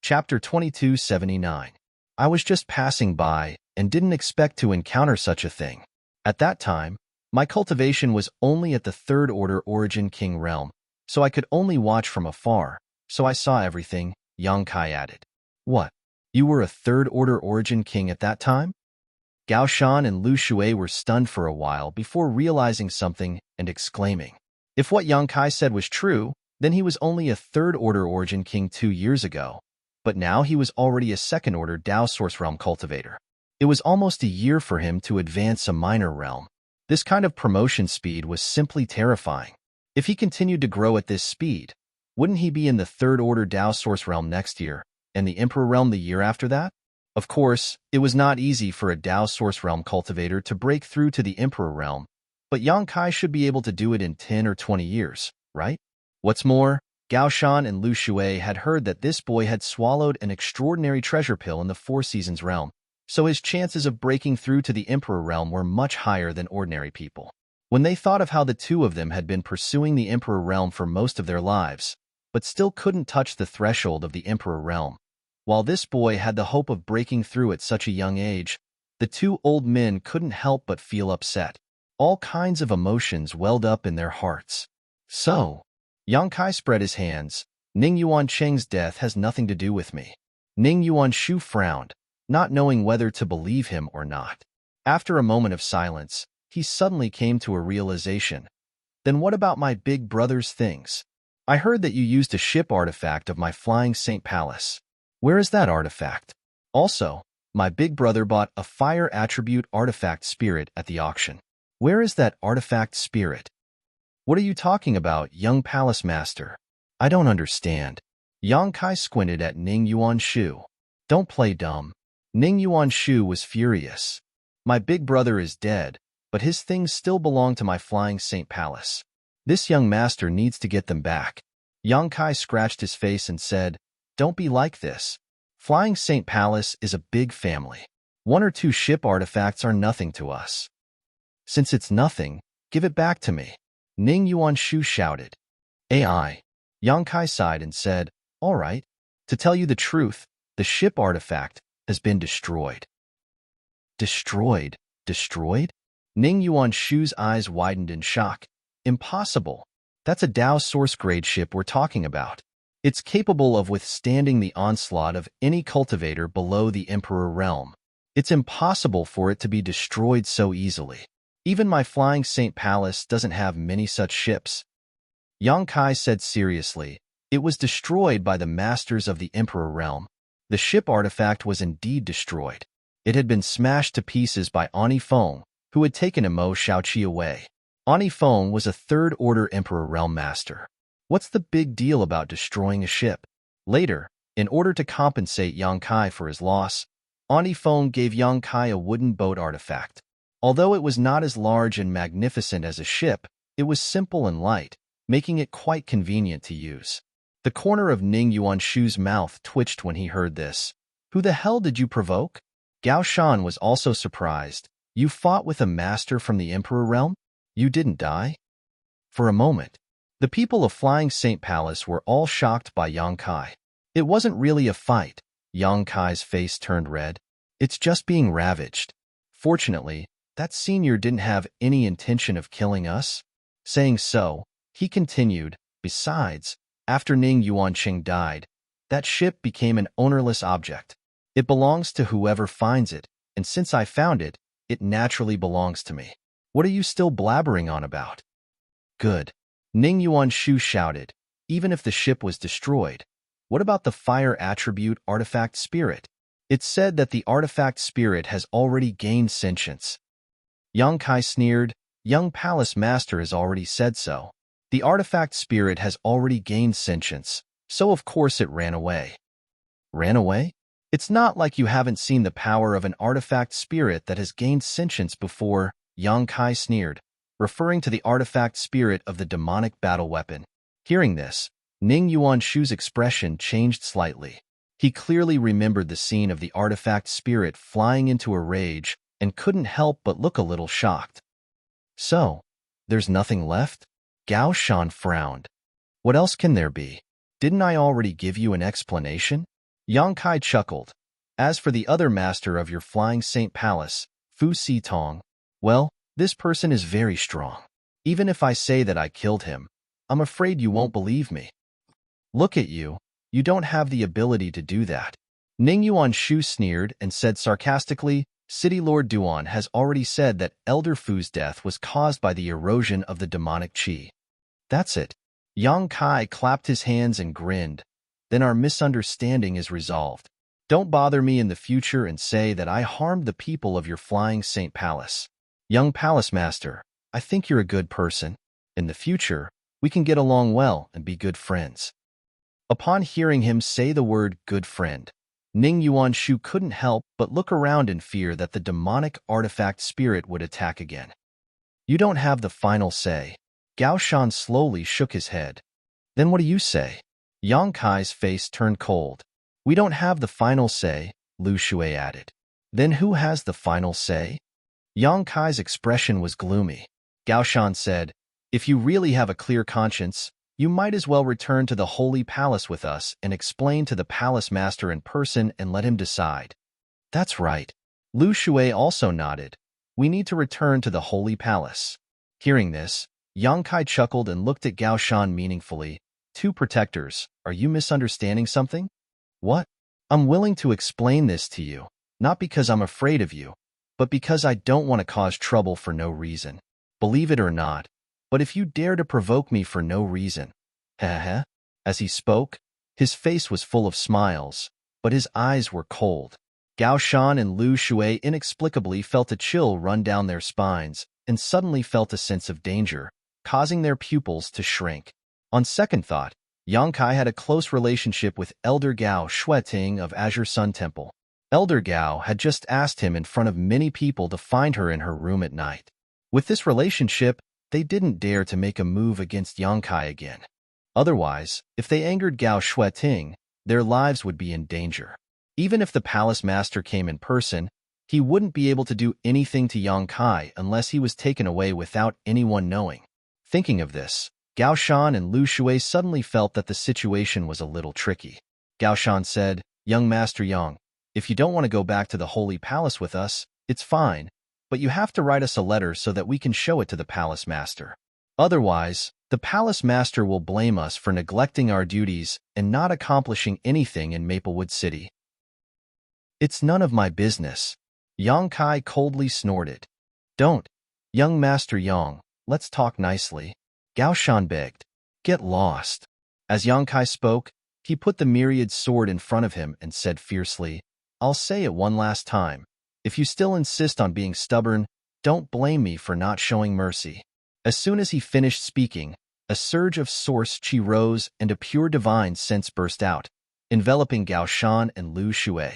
Chapter 2279. I was just passing by and didn't expect to encounter such a thing. At that time, my cultivation was only at the Third Order Origin King realm, so I could only watch from afar, so I saw everything, Yang Kai added. What? You were a Third Order Origin King at that time? Gao Shan and Lu Shui were stunned for a while before realizing something and exclaiming. If what Yang Kai said was true, then he was only a Third Order Origin King 2 years ago, but now he was already a Second Order Dao Source Realm cultivator. It was almost a year for him to advance a minor realm. This kind of promotion speed was simply terrifying. If he continued to grow at this speed, wouldn't he be in the Third Order Dao Source Realm next year, and the Emperor Realm the year after that? Of course, it was not easy for a Dao Source Realm cultivator to break through to the Emperor Realm, but Yang Kai should be able to do it in 10 or 20 years, right? What's more, Gao Shan and Lu Shui had heard that this boy had swallowed an extraordinary treasure pill in the Four Seasons realm, so his chances of breaking through to the Emperor realm were much higher than ordinary people. When they thought of how the two of them had been pursuing the Emperor realm for most of their lives, but still couldn't touch the threshold of the Emperor realm, while this boy had the hope of breaking through at such a young age, the two old men couldn't help but feel upset. All kinds of emotions welled up in their hearts. So, Yang Kai spread his hands. Ning Yuancheng's death has nothing to do with me. Ning Yuanshu frowned, not knowing whether to believe him or not. After a moment of silence, he suddenly came to a realization. Then what about my big brother's things? I heard that you used a ship artifact of my Flying Saint Palace. Where is that artifact? Also, my big brother bought a fire attribute artifact spirit at the auction. Where is that artifact spirit? What are you talking about, young palace master? I don't understand. Yang Kai squinted at Ning Yuanshu. Don't play dumb. Ning Yuanshu was furious. My big brother is dead, but his things still belong to my Flying Saint Palace. This young master needs to get them back. Yang Kai scratched his face and said, Don't be like this. Flying Saint Palace is a big family. 1 or 2 ship artifacts are nothing to us. Since it's nothing, give it back to me. Ning Yuanshu shouted. AI. Yang Kai sighed and said, All right. To tell you the truth, the ship artifact has been destroyed. Destroyed? Destroyed? Ning Yuanshu's eyes widened in shock. Impossible. That's a Dao Source-grade ship we're talking about. It's capable of withstanding the onslaught of any cultivator below the Emperor realm. It's impossible for it to be destroyed so easily. Even my Flying Saint Palace doesn't have many such ships. Yang Kai said seriously, It was destroyed by the masters of the Emperor realm. The ship artifact was indeed destroyed. It had been smashed to pieces by Ani Feng, who had taken Imo Shaoqi away. Ani Feng was a Third Order Emperor realm master. What's the big deal about destroying a ship? Later, in order to compensate Yang Kai for his loss, Ani Feng gave Yang Kai a wooden boat artifact. Although it was not as large and magnificent as a ship, it was simple and light, making it quite convenient to use. The corner of Ning Yuanshu's mouth twitched when he heard this. Who the hell did you provoke? Gao Shan was also surprised. You fought with a master from the Emperor realm? You didn't die? For a moment, the people of Flying Saint Palace were all shocked by Yang Kai. It wasn't really a fight. Yang Kai's face turned red. It's just being ravaged. Fortunately, that senior didn't have any intention of killing us. Saying so, he continued, besides, after Ning Yuanqing died, that ship became an ownerless object. It belongs to whoever finds it, and since I found it, it naturally belongs to me. What are you still blabbering on about? Good. Ning Yuanshu shouted. Even if the ship was destroyed, what about the fire attribute artifact spirit? It's said that the artifact spirit has already gained sentience. Yang Kai sneered. Young Palace Master has already said so. The artifact spirit has already gained sentience, so of course it ran away. Ran away? It's not like you haven't seen the power of an artifact spirit that has gained sentience before, Yang Kai sneered, referring to the artifact spirit of the demonic battle weapon. Hearing this, Ning Yuanshu's expression changed slightly. He clearly remembered the scene of the artifact spirit flying into a rage and couldn't help but look a little shocked. So, there's nothing left? Gao Shan frowned. What else can there be? Didn't I already give you an explanation? Yang Kai chuckled. As for the other master of your Flying Saint Palace, Fu Sitong, well, this person is very strong. Even if I say that I killed him, I'm afraid you won't believe me. Look at you. You don't have the ability to do that. Ning Yuanshu sneered and said sarcastically, City Lord Duan has already said that Elder Fu's death was caused by the erosion of the demonic qi. That's it. Yang Kai clapped his hands and grinned. Then our misunderstanding is resolved. Don't bother me in the future and say that I harmed the people of your Flying Saint Palace. Young Palace Master, I think you're a good person. In the future, we can get along well and be good friends. Upon hearing him say the word good friend, Ning Yuanshu couldn't help but look around in fear that the demonic artifact spirit would attack again. You don't have the final say. Gao Shan slowly shook his head. Then what do you say? Yang Kai's face turned cold. We don't have the final say, Lu Shui added. Then who has the final say? Yang Kai's expression was gloomy. Gao Shan said, if you really have a clear conscience, you might as well return to the Holy Palace with us and explain to the Palace Master in person and let him decide. That's right. Lu Shui also nodded. We need to return to the Holy Palace. Hearing this, Yang Kai chuckled and looked at Gao Shan meaningfully. Two protectors, are you misunderstanding something? What? I'm willing to explain this to you, not because I'm afraid of you, but because I don't want to cause trouble for no reason. Believe it or not, but if you dare to provoke me for no reason, heh. As he spoke, his face was full of smiles, but his eyes were cold. Gao Shan and Lu Shui inexplicably felt a chill run down their spines and suddenly felt a sense of danger, causing their pupils to shrink. On second thought, Yang Kai had a close relationship with Elder Gao Shueting of Azure Sun Temple. Elder Gao had just asked him in front of many people to find her in her room at night. With this relationship, they didn't dare to make a move against Yang Kai again. Otherwise, if they angered Gao Shueting, their lives would be in danger. Even if the Palace Master came in person, he wouldn't be able to do anything to Yang Kai unless he was taken away without anyone knowing. Thinking of this, Gao Shan and Lu Shui suddenly felt that the situation was a little tricky. Gao Shan said, Young Master Yang, if you don't want to go back to the Holy Palace with us, it's fine, but you have to write us a letter so that we can show it to the Palace Master. Otherwise, the Palace Master will blame us for neglecting our duties and not accomplishing anything in Maplewood City. It's none of my business. Yang Kai coldly snorted. Don't. Young Master Yang, let's talk nicely. Gao Shan begged. Get lost. As Yang Kai spoke, he put the myriad sword in front of him and said fiercely, I'll say it one last time. If you still insist on being stubborn, don't blame me for not showing mercy. As soon as he finished speaking, a surge of source qi rose and a pure divine sense burst out, enveloping Gao Shan and Lu Shui.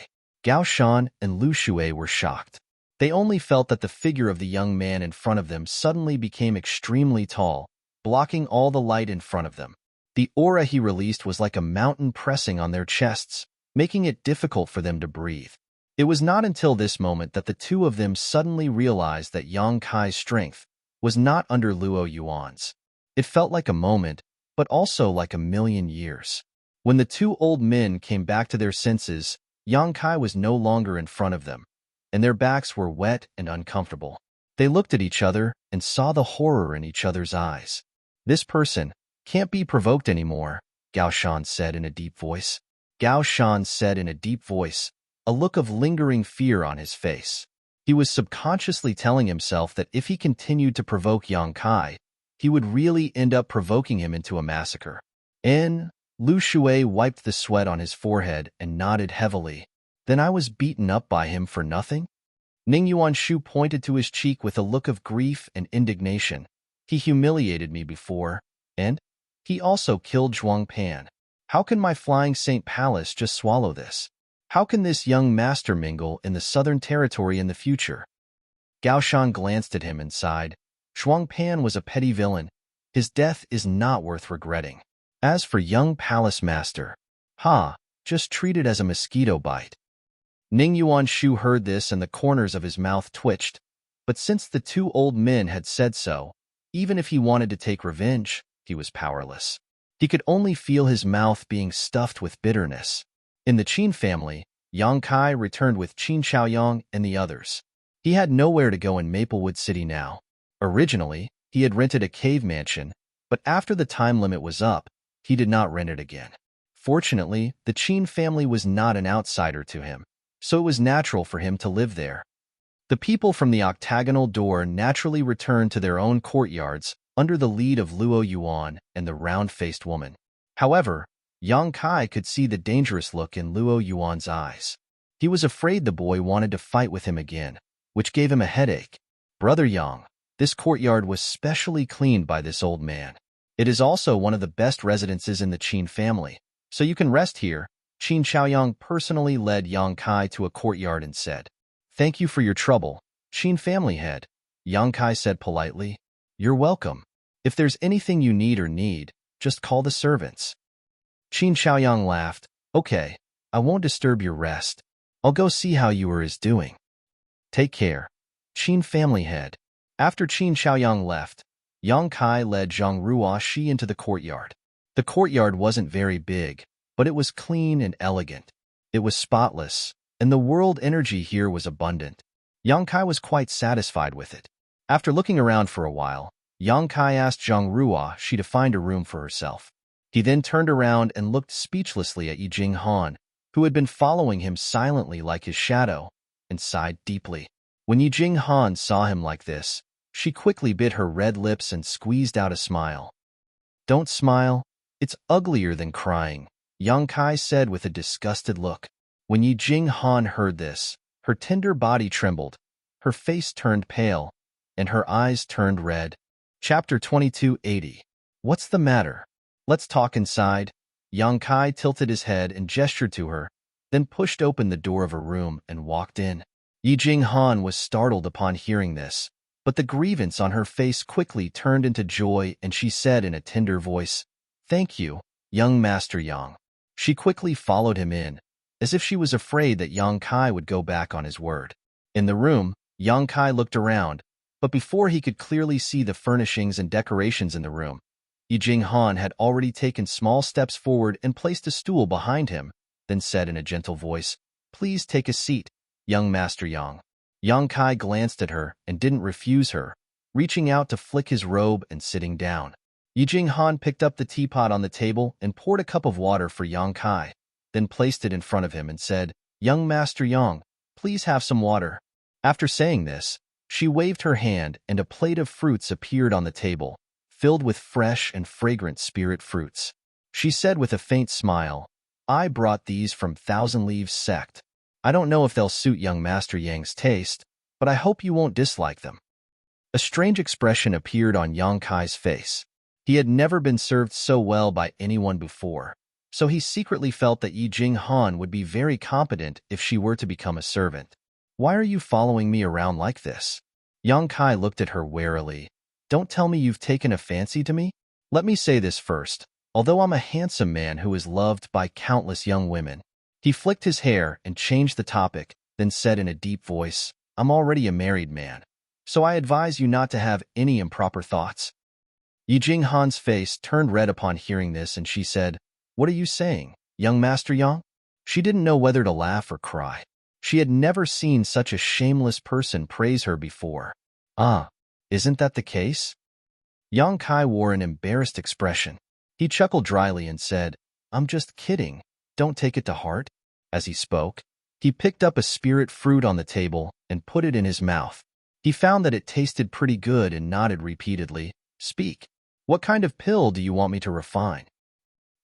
Gao Shan and Lu Shui were shocked. They only felt that the figure of the young man in front of them suddenly became extremely tall, blocking all the light in front of them. The aura he released was like a mountain pressing on their chests, making it difficult for them to breathe. It was not until this moment that the two of them suddenly realized that Yang Kai's strength was not under Luo Yuan's. It felt like a moment, but also like a million years. When the two old men came back to their senses, Yang Kai was no longer in front of them, and their backs were wet and uncomfortable. They looked at each other and saw the horror in each other's eyes. "This person can't be provoked anymore," Gao Shan said in a deep voice. Gao Shan said in a deep voice, a look of lingering fear on his face. He was subconsciously telling himself that if he continued to provoke Yang Kai, he would really end up provoking him into a massacre. Lu Shui wiped the sweat on his forehead and nodded heavily. "Then I was beaten up by him for nothing?" Ning Yuanshu pointed to his cheek with a look of grief and indignation. "He humiliated me before, and he also killed Zhuang Pan. How can my flying Saint Palace just swallow this? How can this young master mingle in the Southern Territory in the future?" Gao Shan glanced at him and sighed. "Zhuang Pan was a petty villain. His death is not worth regretting. As for young palace master, just treat it as a mosquito bite." Ning Yuanshu heard this and the corners of his mouth twitched, but since the two old men had said so, even if he wanted to take revenge, he was powerless. He could only feel his mouth being stuffed with bitterness. In the Qin family, Yang Kai returned with Qin Xiaoyang and the others. He had nowhere to go in Maplewood City now. Originally, he had rented a cave mansion, but after the time limit was up, he did not rent it again. Fortunately, the Qin family was not an outsider to him, so it was natural for him to live there. The people from the octagonal door naturally returned to their own courtyards under the lead of Luo Yuan and the round-faced woman. However, Yang Kai could see the dangerous look in Luo Yuan's eyes. He was afraid the boy wanted to fight with him again, which gave him a headache. "Brother Yang, this courtyard was specially cleaned by this old man. It is also one of the best residences in the Qin family, so you can rest here." Qin Xiaoyang personally led Yang Kai to a courtyard and said, "Thank you for your trouble, Qin family head." Yang Kai said politely, "You're welcome. If there's anything you need, just call the servants." Qin Xiaoyang laughed. "Okay, I won't disturb your rest. I'll go see how you is doing. Take care, Qin family head." After Qin Xiaoyang left, Yang Kai led Zhang Ruoshi into the courtyard. The courtyard wasn't very big, but it was clean and elegant. It was spotless, and the world energy here was abundant. Yang Kai was quite satisfied with it. After looking around for a while, Yang Kai asked Zhang Ruoshi to find a room for herself. He then turned around and looked speechlessly at Yi Jing Han, who had been following him silently like his shadow, and sighed deeply. When Yi Jing Han saw him like this, she quickly bit her red lips and squeezed out a smile. "Don't smile. It's uglier than crying," Yang Kai said with a disgusted look. When Yi Jing Han heard this, her tender body trembled, her face turned pale, and her eyes turned red. Chapter 2280. "What's the matter? Let's talk inside." Yang Kai tilted his head and gestured to her, then pushed open the door of her room and walked in. Yi Jing Han was startled upon hearing this, but the grievance on her face quickly turned into joy and she said in a tender voice, "Thank you, young Master Yang." She quickly followed him in, as if she was afraid that Yang Kai would go back on his word. In the room, Yang Kai looked around, but before he could clearly see the furnishings and decorations in the room, Yi Jing Han had already taken small steps forward and placed a stool behind him, then said in a gentle voice, "Please take a seat, young Master Yang." Yang Kai glanced at her and didn't refuse her, reaching out to flick his robe and sitting down. Yi Jing Han picked up the teapot on the table and poured a cup of water for Yang Kai, then placed it in front of him and said, "Young Master Yang, please have some water." After saying this, she waved her hand and a plate of fruits appeared on the table, filled with fresh and fragrant spirit fruits. She said with a faint smile, "I brought these from Thousand Leaves sect. I don't know if they'll suit young Master Yang's taste, but I hope you won't dislike them." A strange expression appeared on Yang Kai's face. He had never been served so well by anyone before, so he secretly felt that Yi Jing Han would be very competent if she were to become a servant. "Why are you following me around like this?" Yang Kai looked at her warily. "Don't tell me you've taken a fancy to me? Let me say this first. Although I'm a handsome man who is loved by countless young women." He flicked his hair and changed the topic, then said in a deep voice, I'm already a married man, so I advise you not to have any improper thoughts. Yi Jinghan's face turned red upon hearing this, and she said, What are you saying, young Master Yang? She didn't know whether to laugh or cry. She had never seen such a shameless person praise her before. Ah, isn't that the case? Yang Kai wore an embarrassed expression. He chuckled dryly and said, I'm just kidding. Don't take it to heart. As he spoke, he picked up a spirit fruit on the table and put it in his mouth. He found that it tasted pretty good and nodded repeatedly. Speak. What kind of pill do you want me to refine?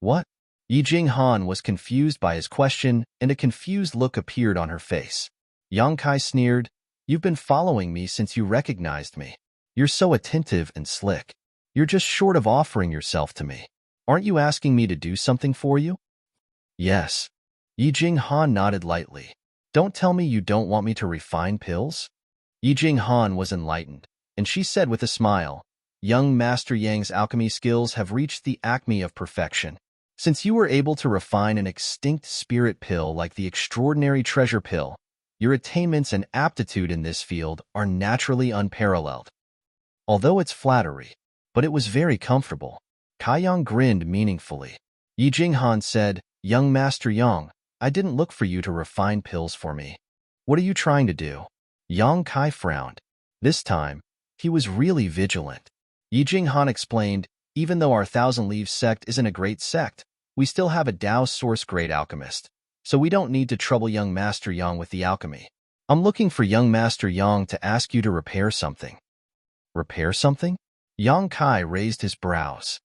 What? Yi Jinghan was confused by his question, and a confused look appeared on her face. Yang Kai sneered, You've been following me since you recognized me. You're so attentive and slick. You're just short of offering yourself to me. Aren't you asking me to do something for you? Yes. Yi Jinghan nodded lightly. Don't tell me you don't want me to refine pills? Yi Jinghan was enlightened, and she said with a smile, Young Master Yang's alchemy skills have reached the acme of perfection. Since you were able to refine an extinct spirit pill like the extraordinary treasure pill, your attainments and aptitude in this field are naturally unparalleled. Although it's flattery, but it was very comfortable. Kai Yang grinned meaningfully. Yi Jinghan said, Young Master Yang, I didn't look for you to refine pills for me. What are you trying to do? Yang Kai frowned. This time, he was really vigilant. Yi Jinghan explained, Even though our Thousand Leaves sect isn't a great sect, we still have a Dao source-grade alchemist, so we don't need to trouble young Master Yang with the alchemy. I'm looking for young Master Yang to ask you to repair something. Repair something? Yang Kai raised his brows.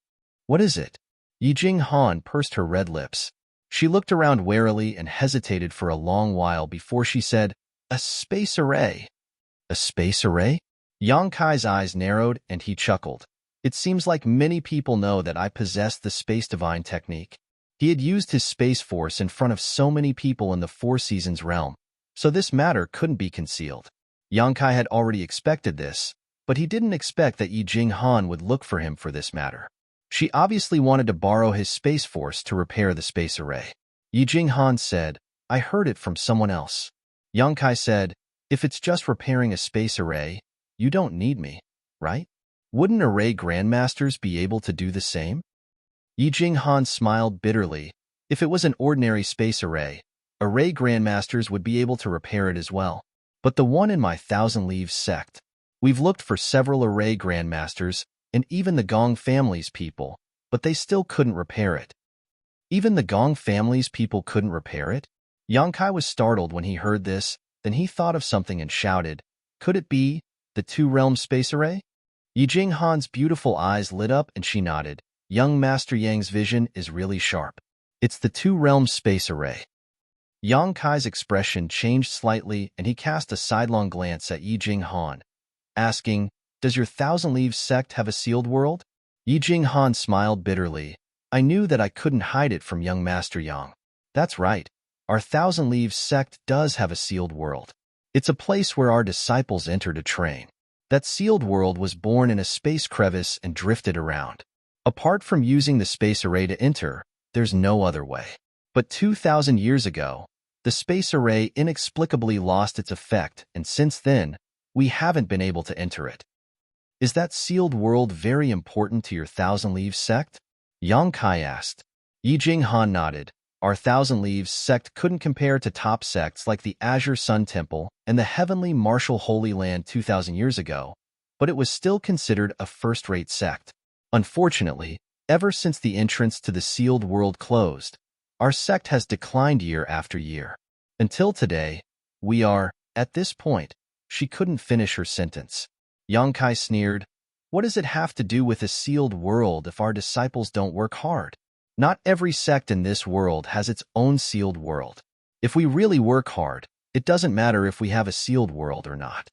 What is it? Yi Jinghan pursed her red lips. She looked around warily and hesitated for a long while before she said, A space array. A space array? Yang Kai's eyes narrowed and he chuckled. It seems like many people know that I possess the space divine technique. He had used his space force in front of so many people in the Four Seasons realm, so this matter couldn't be concealed. Yang Kai had already expected this, but he didn't expect that Yi Jinghan would look for him for this matter. She obviously wanted to borrow his space force to repair the space array. Yi Jinghan said, I heard it from someone else. Yang Kai said, If it's just repairing a space array, you don't need me, right? Wouldn't array grandmasters be able to do the same? Yi Jinghan smiled bitterly. If it was an ordinary space array grandmasters would be able to repair it as well. But the one in my Thousand Leaves sect, we've looked for several array grandmasters and even the Gong family's people, but they still couldn't repair it. Even the Gong family's people couldn't repair it? Yang Kai was startled when he heard this, then he thought of something and shouted, Could it be the two-realm space array? Yi Jinghan's beautiful eyes lit up and she nodded. Young Master Yang's vision is really sharp. It's the two-realm space array. Yang Kai's expression changed slightly and he cast a sidelong glance at Yi Jinghan, asking, Does your Thousand Leaves sect have a sealed world? Yi Jinghan smiled bitterly. I knew that I couldn't hide it from young Master Yang. That's right. Our Thousand Leaves sect does have a sealed world. It's a place where our disciples enter to train. That sealed world was born in a space crevice and drifted around. Apart from using the space array to enter, there's no other way. But 2,000 years ago, the space array inexplicably lost its effect, and since then, we haven't been able to enter it. Is that sealed world very important to your Thousand Leaves sect? Yang Kai asked. Yi Jinghan nodded. Our Thousand Leaves sect couldn't compare to top sects like the Azure Sun Temple and the Heavenly Martial Holy Land 2,000 years ago, but it was still considered a first-rate sect. Unfortunately, ever since the entrance to the sealed world closed, our sect has declined year after year. Until today, we are, at this point, she couldn't finish her sentence. Yang Kai sneered, What does it have to do with a sealed world if our disciples don't work hard? Not every sect in this world has its own sealed world. If we really work hard, it doesn't matter if we have a sealed world or not.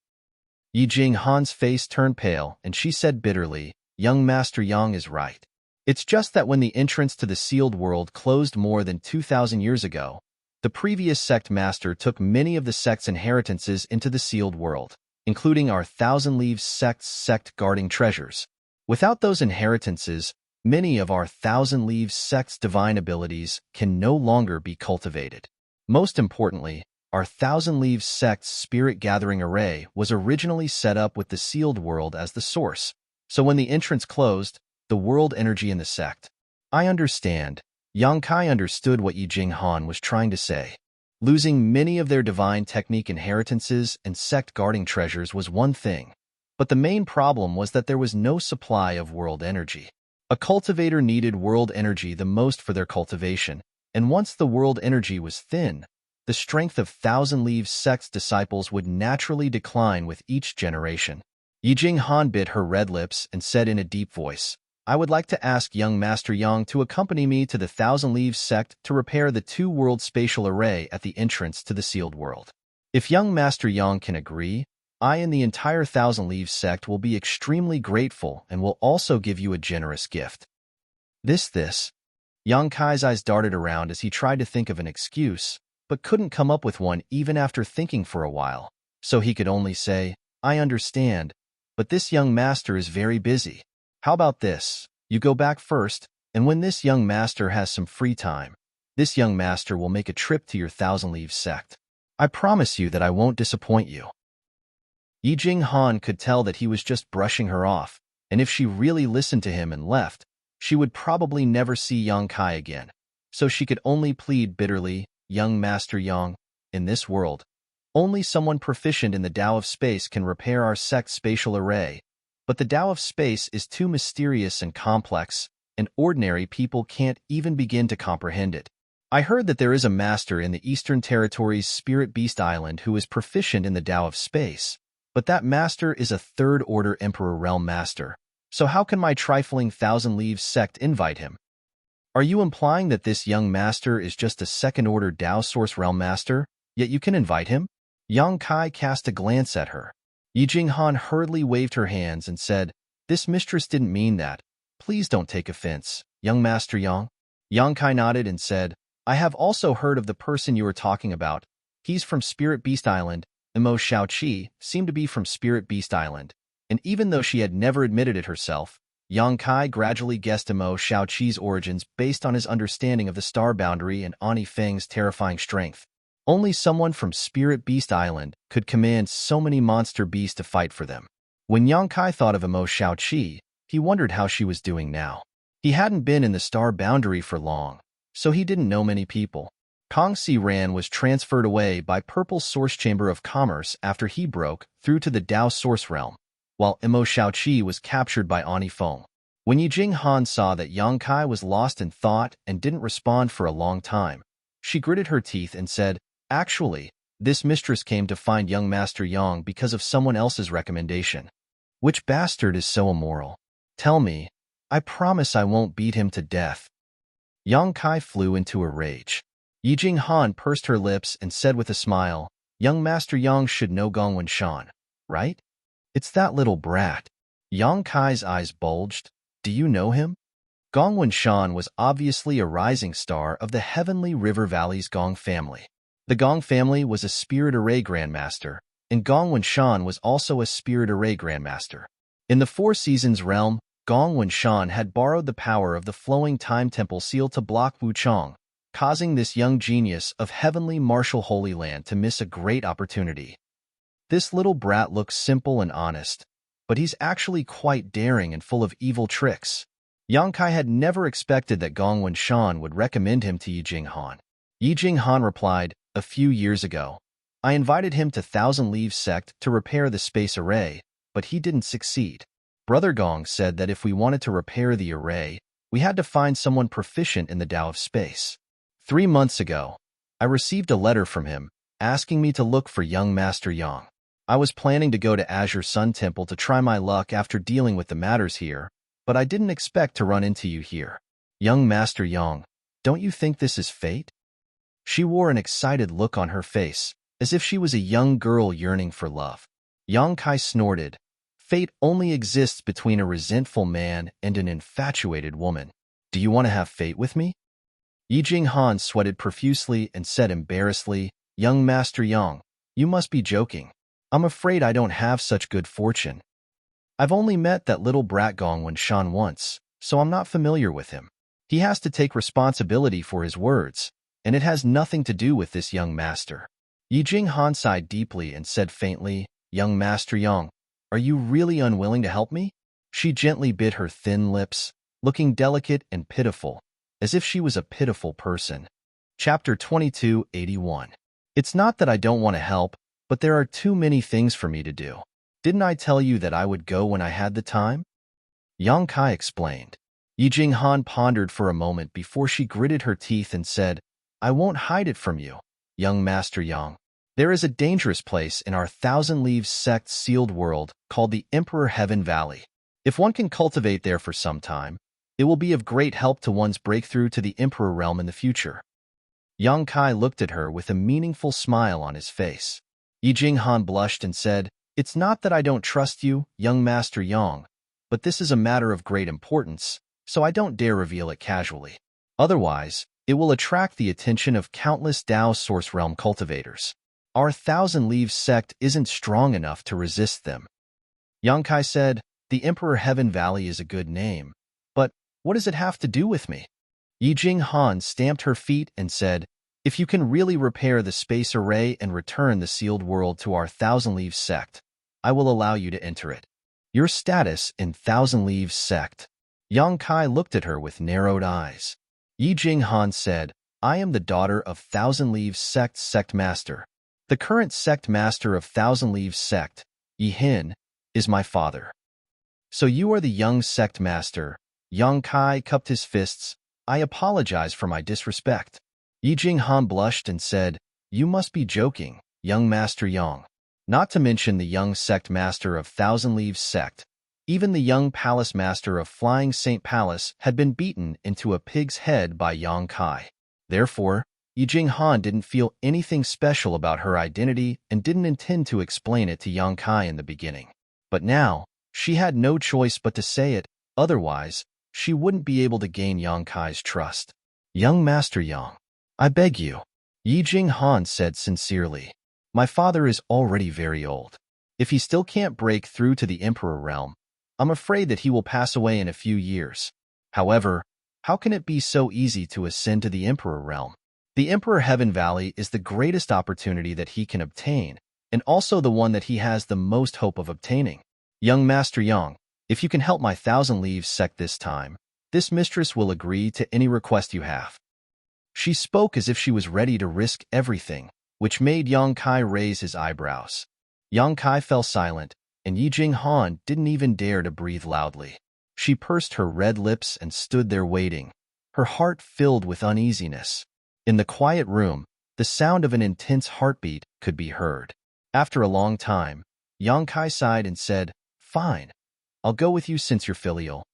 Yi Jinghan's face turned pale, and she said bitterly, Young Master Yang is right. It's just that when the entrance to the sealed world closed more than 2,000 years ago, the previous sect master took many of the sect's inheritances into the sealed world, including our Thousand Leaves sect's sect-guarding treasures. Without those inheritances, many of our Thousand Leaves sect's divine abilities can no longer be cultivated. Most importantly, Our Thousand Leaves sect's spirit-gathering array was originally set up with the sealed world as the source, so when the entrance closed, the world energy in the sect. I understand. Yang Kai understood what Yi Jing Han was trying to say. Losing many of their divine technique inheritances and sect-guarding treasures was one thing, but the main problem was that there was no supply of world energy. A cultivator needed world energy the most for their cultivation, and once the world energy was thin, the strength of Thousand Leaves sect's disciples would naturally decline with each generation. Yi Jing Han bit her red lips and said in a deep voice, I would like to ask young Master Yang to accompany me to the Thousand Leaves sect to repair the two-world spatial array at the entrance to the sealed world. If young Master Yang can agree, I and the entire Thousand Leaves sect will be extremely grateful and will also give you a generous gift. This. Yang Kai's eyes darted around as he tried to think of an excuse, but couldn't come up with one even after thinking for a while, so he could only say, I understand, but this young master is very busy. How about this? You go back first, and when this young master has some free time, this young master will make a trip to your Thousand Leaves sect. I promise you that I won't disappoint you. Yi Jing Han could tell that he was just brushing her off, and if she really listened to him and left, she would probably never see Yang Kai again. So she could only plead bitterly, Young Master Yang, in this world, only someone proficient in the Tao of Space can repair our sect's spatial array. But the Tao of Space is too mysterious and complex, and ordinary people can't even begin to comprehend it. I heard that there is a master in the Eastern Territory's Spirit Beast Island who is proficient in the Tao of Space, but that master is a third-order Emperor Realm Master. So how can my trifling Thousand Leaves sect invite him? Are you implying that this young master is just a second-order Tao Source Realm Master, yet you can invite him? Yang Kai cast a glance at her. Yi Jing Han hurriedly waved her hands and said, This mistress didn't mean that. Please don't take offense, young Master Yang. Yang Kai nodded and said, I have also heard of the person you are talking about. He's from Spirit Beast Island. Mo Xiaoqi seemed to be from Spirit Beast Island, and even though she had never admitted it herself, Yang Kai gradually guessed Mo Xiaoqi's origins based on his understanding of the star boundary and Ani Feng's terrifying strength. Only someone from Spirit Beast Island could command so many monster beasts to fight for them. When Yang Kai thought of Mo Xiaoqi, he wondered how she was doing now. He hadn't been in the star boundary for long, so he didn't know many people. Kong Si Ran was transferred away by Purple Source Chamber of Commerce after he broke through to the Tao Source Realm, while Mo Xiaoqi was captured by Ani Feng. When Yi Jing Han saw that Yang Kai was lost in thought and didn't respond for a long time, she gritted her teeth and said, Actually, this mistress came to find young Master Yang because of someone else's recommendation. Which bastard is so immoral? Tell me. I promise I won't beat him to death. Yang Kai flew into a rage. Yi Jing Han pursed her lips and said with a smile, Young Master Yang should know Gongwen Shan, right? It's that little brat. Yang Kai's eyes bulged. Do you know him? Gongwen Shan was obviously a rising star of the Heavenly River Valley's Gong family. The Gong family was a Spirit Array Grandmaster, and Gongwen Shan was also a Spirit Array Grandmaster. In the Four Seasons realm, Gongwen Shan had borrowed the power of the Flowing Time Temple seal to block Wuchang, causing this young genius of Heavenly Martial Holy Land to miss a great opportunity. This little brat looks simple and honest, but he's actually quite daring and full of evil tricks. Yang Kai had never expected that Gongwen Shan would recommend him to Yi Jing Han. Yi Jing Han replied, A few years ago, I invited him to Thousand Leaves sect to repair the space array, but he didn't succeed. Brother Gong said that if we wanted to repair the array, we had to find someone proficient in the Tao of Space. 3 months ago, I received a letter from him, asking me to look for young Master Yang. I was planning to go to Azure Sun Temple to try my luck after dealing with the matters here, but I didn't expect to run into you here. Young Master Yang, don't you think this is fate? She wore an excited look on her face, as if she was a young girl yearning for love. Yang Kai snorted. Fate only exists between a resentful man and an infatuated woman. Do you want to have fate with me? Yi Jing Han sweated profusely and said embarrassedly, Young Master Yang, you must be joking. I'm afraid I don't have such good fortune. I've only met that little brat Gongwen Shan once, so I'm not familiar with him. He has to take responsibility for his words, and it has nothing to do with this young master. Yi Jinghan sighed deeply and said faintly, "Young Master Yang, are you really unwilling to help me?" She gently bit her thin lips, looking delicate and pitiful, as if she was a pitiful person. Chapter 2281. It's not that I don't want to help, but there are too many things for me to do. Didn't I tell you that I would go when I had the time? Yang Kai explained. Yi Jinghan pondered for a moment before she gritted her teeth and said, "I won't hide it from you, young Master Yang. There is a dangerous place in our Thousand Leaves sect sealed world called the Emperor Heaven Valley. If one can cultivate there for some time, it will be of great help to one's breakthrough to the Emperor realm in the future." Yang Kai looked at her with a meaningful smile on his face. Yi Jinghan blushed and said, "It's not that I don't trust you, young Master Yang, but this is a matter of great importance, so I don't dare reveal it casually. Otherwise, it will attract the attention of countless Dao Source Realm cultivators. Our Thousand Leaves sect isn't strong enough to resist them." Yang Kai said, "The Emperor Heaven Valley is a good name, but what does it have to do with me?" Yi Jinghan stamped her feet and said, "If you can really repair the space array and return the sealed world to our Thousand Leaves sect, I will allow you to enter it. Your status in Thousand Leaves sect." Yang Kai looked at her with narrowed eyes. Yi Jinghan said, "I am the daughter of Thousand Leaves sect master. The current sect master of Thousand Leaves sect, Yi Hin, is my father." "So you are the young sect master." Yang Kai cupped his fists. "I apologize for my disrespect." Yi Jinghan blushed and said, "You must be joking, young Master Yang. Not to mention the young sect master of Thousand Leaves sect. Even the young palace master of Flying Saint Palace had been beaten into a pig's head by Yang Kai. Therefore, Yi Jinghan didn't feel anything special about her identity and didn't intend to explain it to Yang Kai in the beginning. But now, she had no choice but to say it, otherwise, she wouldn't be able to gain Yang Kai's trust. "Young Master Yang, I beg you," Yi Jinghan said sincerely. "My father is already very old. If he still can't break through to the Emperor realm, I'm afraid that he will pass away in a few years. However, how can it be so easy to ascend to the Emperor realm? The Emperor Heaven Valley is the greatest opportunity that he can obtain, and also the one that he has the most hope of obtaining. Young Master Yang, if you can help my Thousand Leaves sect this time, this mistress will agree to any request you have." She spoke as if she was ready to risk everything, which made Yang Kai raise his eyebrows. Yang Kai fell silent, and Yi Jinghan didn't even dare to breathe loudly. She pursed her red lips and stood there waiting, her heart filled with uneasiness. In the quiet room, the sound of an intense heartbeat could be heard. After a long time, Yang Kai sighed and said, "Fine, I'll go with you since you're filial."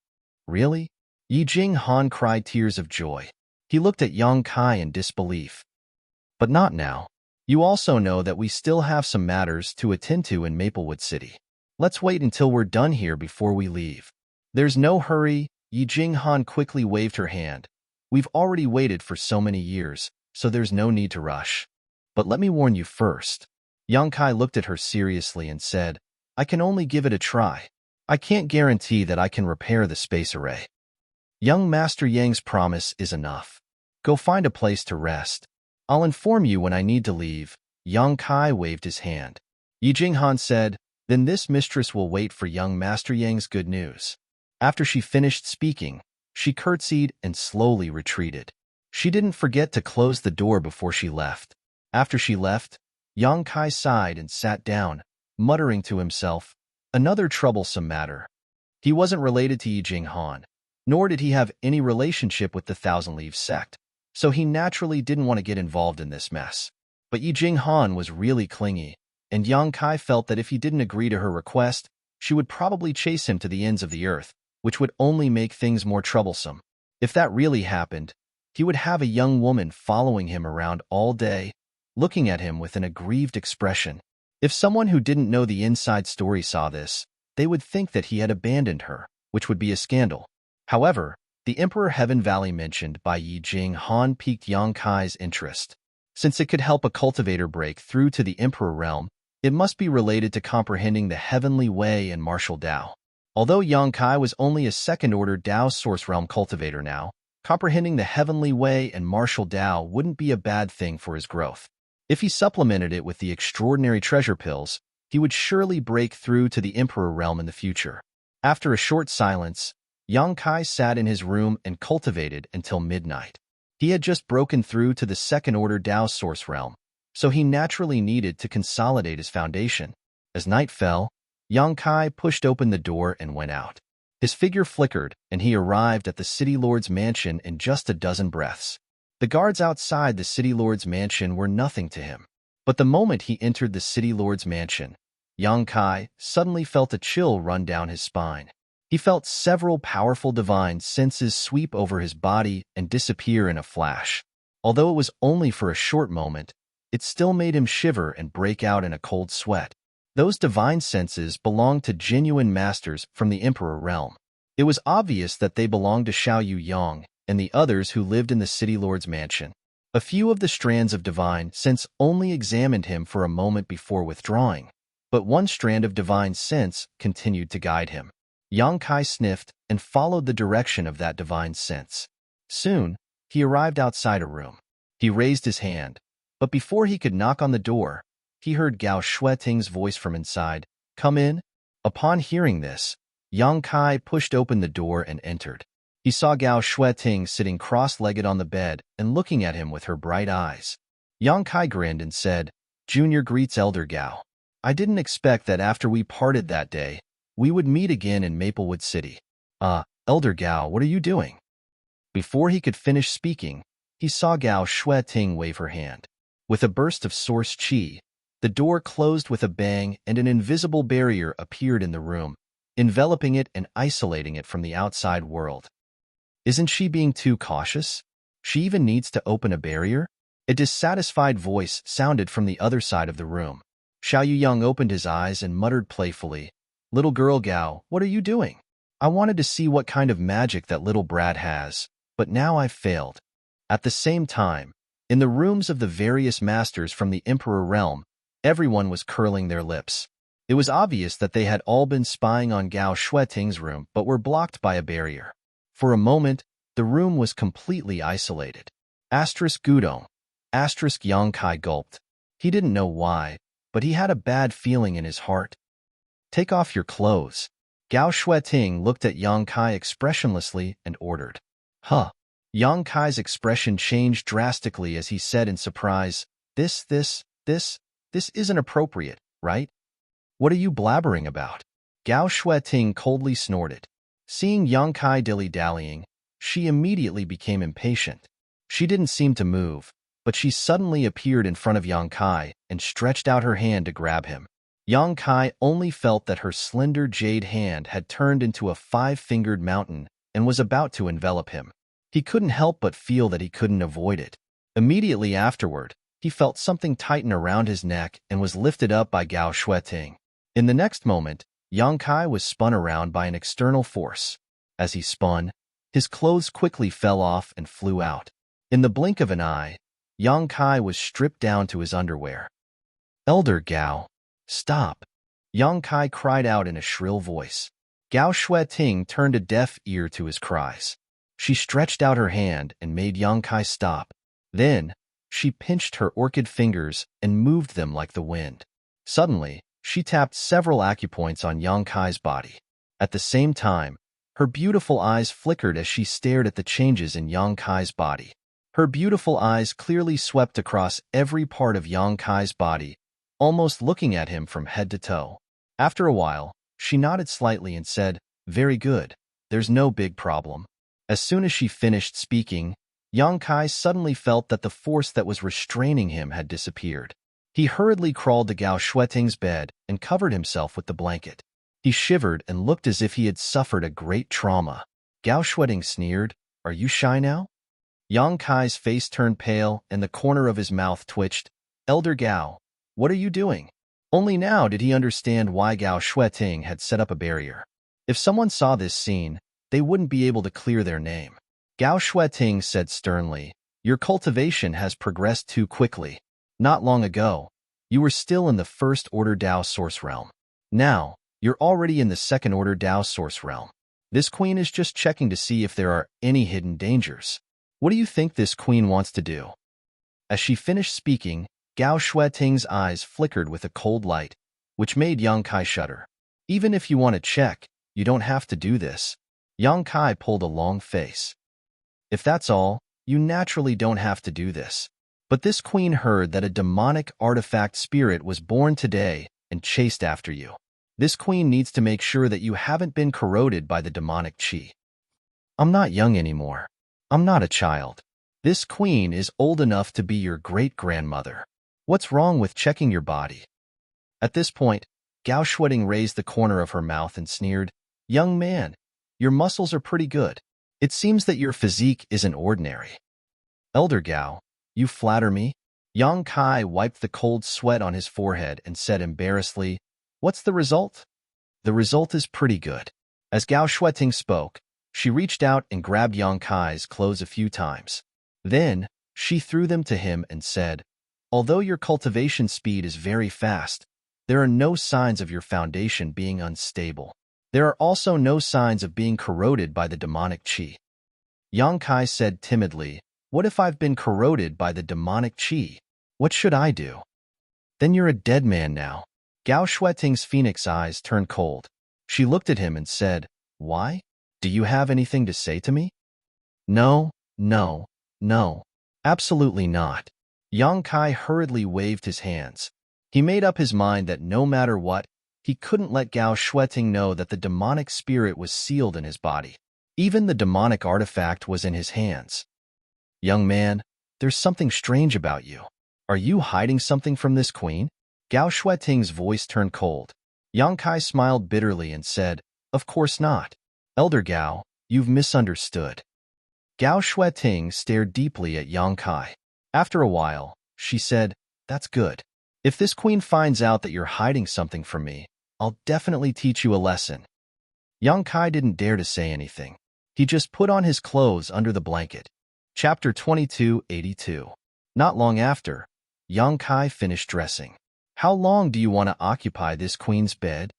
"Really?" Yi Jinghan cried tears of joy. He looked at Yang Kai in disbelief. "But not now. You also know that we still have some matters to attend to in Maplewood City. Let's wait until we're done here before we leave." "There's no hurry," Yi Jinghan quickly waved her hand. "We've already waited for so many years, so there's no need to rush. But let me warn you first." Yang Kai looked at her seriously and said, "I can only give it a try. I can't guarantee that I can repair the space array. Young Master Yang's promise is enough. Go find a place to rest. I'll inform you when I need to leave." Yang Kai waved his hand. Yi Jinghan said, "Then this mistress will wait for young Master Yang's good news." After she finished speaking, she curtsied and slowly retreated. She didn't forget to close the door before she left. After she left, Yang Kai sighed and sat down, muttering to himself, "Another troublesome matter." He wasn't related to Yi Jinghan, nor did he have any relationship with the Thousand Leaves sect, so he naturally didn't want to get involved in this mess. But Yi Jinghan was really clingy, and Yang Kai felt that if he didn't agree to her request, she would probably chase him to the ends of the earth, which would only make things more troublesome. If that really happened, he would have a young woman following him around all day, looking at him with an aggrieved expression. If someone who didn't know the inside story saw this, they would think that he had abandoned her, which would be a scandal. However, the Emperor Heaven Valley mentioned by Yi Jinghan piqued Yang Kai's interest. Since it could help a cultivator break through to the Emperor realm, it must be related to comprehending the Heavenly Way and Martial Dao. Although Yang Kai was only a second-order Dao Source Realm cultivator now, comprehending the Heavenly Way and Martial Dao wouldn't be a bad thing for his growth. If he supplemented it with the extraordinary treasure pills, he would surely break through to the Emperor realm in the future. After a short silence, Yang Kai sat in his room and cultivated until midnight. He had just broken through to the second-order Tao source realm, so he naturally needed to consolidate his foundation. As night fell, Yang Kai pushed open the door and went out. His figure flickered, and he arrived at the city lord's mansion in just a dozen breaths. The guards outside the city lord's mansion were nothing to him. But the moment he entered the city lord's mansion, Yang Kai suddenly felt a chill run down his spine. He felt several powerful divine senses sweep over his body and disappear in a flash. Although it was only for a short moment, it still made him shiver and break out in a cold sweat. Those divine senses belonged to genuine masters from the Emperor realm. It was obvious that they belonged to Xiaoyu Yang and the others who lived in the city lord's mansion. A few of the strands of divine sense only examined him for a moment before withdrawing, but one strand of divine sense continued to guide him. Yang Kai sniffed and followed the direction of that divine sense. Soon, he arrived outside a room. He raised his hand, but before he could knock on the door, he heard Gao Shueting's voice from inside, "Come in." Upon hearing this, Yang Kai pushed open the door and entered. He saw Gao Shueting sitting cross-legged on the bed and looking at him with her bright eyes. Yang Kai grinned and said, "Junior greets Elder Gao. I didn't expect that after we parted that day, we would meet again in Maplewood City. Elder Gao, what are you doing?" Before he could finish speaking, he saw Gao Shueting wave her hand. With a burst of source qi, the door closed with a bang and an invisible barrier appeared in the room, enveloping it and isolating it from the outside world. Isn't she being too cautious? She even needs to open a barrier? A dissatisfied voice sounded from the other side of the room. Xiaoyu Yang opened his eyes and muttered playfully, "Little girl Gao, what are you doing? I wanted to see what kind of magic that little brat has, but now I've failed." At the same time, in the rooms of the various masters from the Emperor realm, everyone was curling their lips. It was obvious that they had all been spying on Gao Shueting's room but were blocked by a barrier. For a moment, the room was completely isolated. Gudong. Yang Kai gulped. He didn't know why, but he had a bad feeling in his heart. "Take off your clothes." Gao Shueting looked at Yang Kai expressionlessly and ordered. "Huh." Yang Kai's expression changed drastically as he said in surprise, This isn't appropriate, right? What are you blabbering about?" Gao Shueting coldly snorted. Seeing Yang Kai dilly-dallying, she immediately became impatient. She didn't seem to move, but she suddenly appeared in front of Yang Kai and stretched out her hand to grab him. Yang Kai only felt that her slender jade hand had turned into a five-fingered mountain and was about to envelop him. He couldn't help but feel that he couldn't avoid it. Immediately afterward, he felt something tighten around his neck and was lifted up by Gao Shueting. In the next moment, Yang Kai was spun around by an external force. As he spun, his clothes quickly fell off and flew out. In the blink of an eye, Yang Kai was stripped down to his underwear. "Elder Gao, stop!" Yang Kai cried out in a shrill voice. Gao Shueting turned a deaf ear to his cries. She stretched out her hand and made Yang Kai stop. Then, she pinched her orchid fingers and moved them like the wind. Suddenly, she tapped several acupoints on Yang Kai's body. At the same time, her beautiful eyes flickered as she stared at the changes in Yang Kai's body. Her beautiful eyes clearly swept across every part of Yang Kai's body, almost looking at him from head to toe. After a while, she nodded slightly and said, "Very good. There's no big problem." As soon as she finished speaking, Yang Kai suddenly felt that the force that was restraining him had disappeared. He hurriedly crawled to Gao Shueting's bed and covered himself with the blanket. He shivered and looked as if he had suffered a great trauma. Gao Shueting sneered, "Are you shy now?" Yang Kai's face turned pale and the corner of his mouth twitched. "Elder Gao, what are you doing?" Only now did he understand why Gao Shueting had set up a barrier. If someone saw this scene, they wouldn't be able to clear their name. Gao Shueting said sternly, "Your cultivation has progressed too quickly. Not long ago, you were still in the first-order Tao source realm. Now, you're already in the second-order Tao source realm. This queen is just checking to see if there are any hidden dangers. What do you think this queen wants to do?" As she finished speaking, Gao Shueting's eyes flickered with a cold light, which made Yang Kai shudder. Even if you want to check, you don't have to do this. Yang Kai pulled a long face. If that's all, you naturally don't have to do this. But this queen heard that a demonic artifact spirit was born today and chased after you. This queen needs to make sure that you haven't been corroded by the demonic chi. I'm not young anymore. I'm not a child. This queen is old enough to be your great-grandmother. What's wrong with checking your body? At this point, Gao Shueting raised the corner of her mouth and sneered, Young man, your muscles are pretty good. It seems that your physique isn't ordinary. Elder Gao, you flatter me? Yang Kai wiped the cold sweat on his forehead and said embarrassedly, What's the result? The result is pretty good. As Gao Shueting spoke, she reached out and grabbed Yang Kai's clothes a few times. Then, she threw them to him and said, Although your cultivation speed is very fast, there are no signs of your foundation being unstable. There are also no signs of being corroded by the demonic chi. Yang Kai said timidly, What if I've been corroded by the demonic chi? What should I do? Then you're a dead man now. Gao Shueting's phoenix eyes turned cold. She looked at him and said, Why? Do you have anything to say to me? No, no, no. Absolutely not. Yang Kai hurriedly waved his hands. He made up his mind that no matter what, he couldn't let Gao Shueting know that the demonic spirit was sealed in his body. Even the demonic artifact was in his hands. Young man, there's something strange about you. Are you hiding something from this queen? Gao Shueting's voice turned cold. Yang Kai smiled bitterly and said, Of course not. Elder Gao, you've misunderstood. Gao Shueting stared deeply at Yang Kai. After a while, she said, That's good. If this queen finds out that you're hiding something from me, I'll definitely teach you a lesson. Yang Kai didn't dare to say anything. He just put on his clothes under the blanket. Chapter 2282. Not long after, Yang Kai finished dressing. How long do you want to occupy this queen's bed?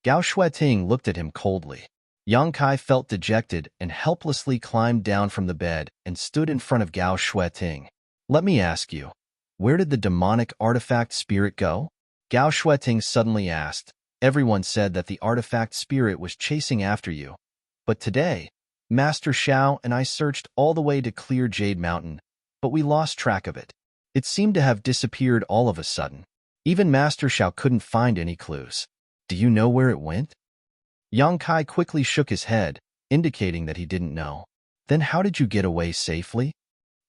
Gao Shueting looked at him coldly. Yang Kai felt dejected and helplessly climbed down from the bed and stood in front of Gao Shueting. Let me ask you, where did the demonic artifact spirit go? Gao Shueting suddenly asked. Everyone said that the artifact spirit was chasing after you. But today, Master Xiao and I searched all the way to Clear Jade Mountain, but we lost track of it. It seemed to have disappeared all of a sudden. Even Master Xiao couldn't find any clues. Do you know where it went? Yang Kai quickly shook his head, indicating that he didn't know. Then how did you get away safely?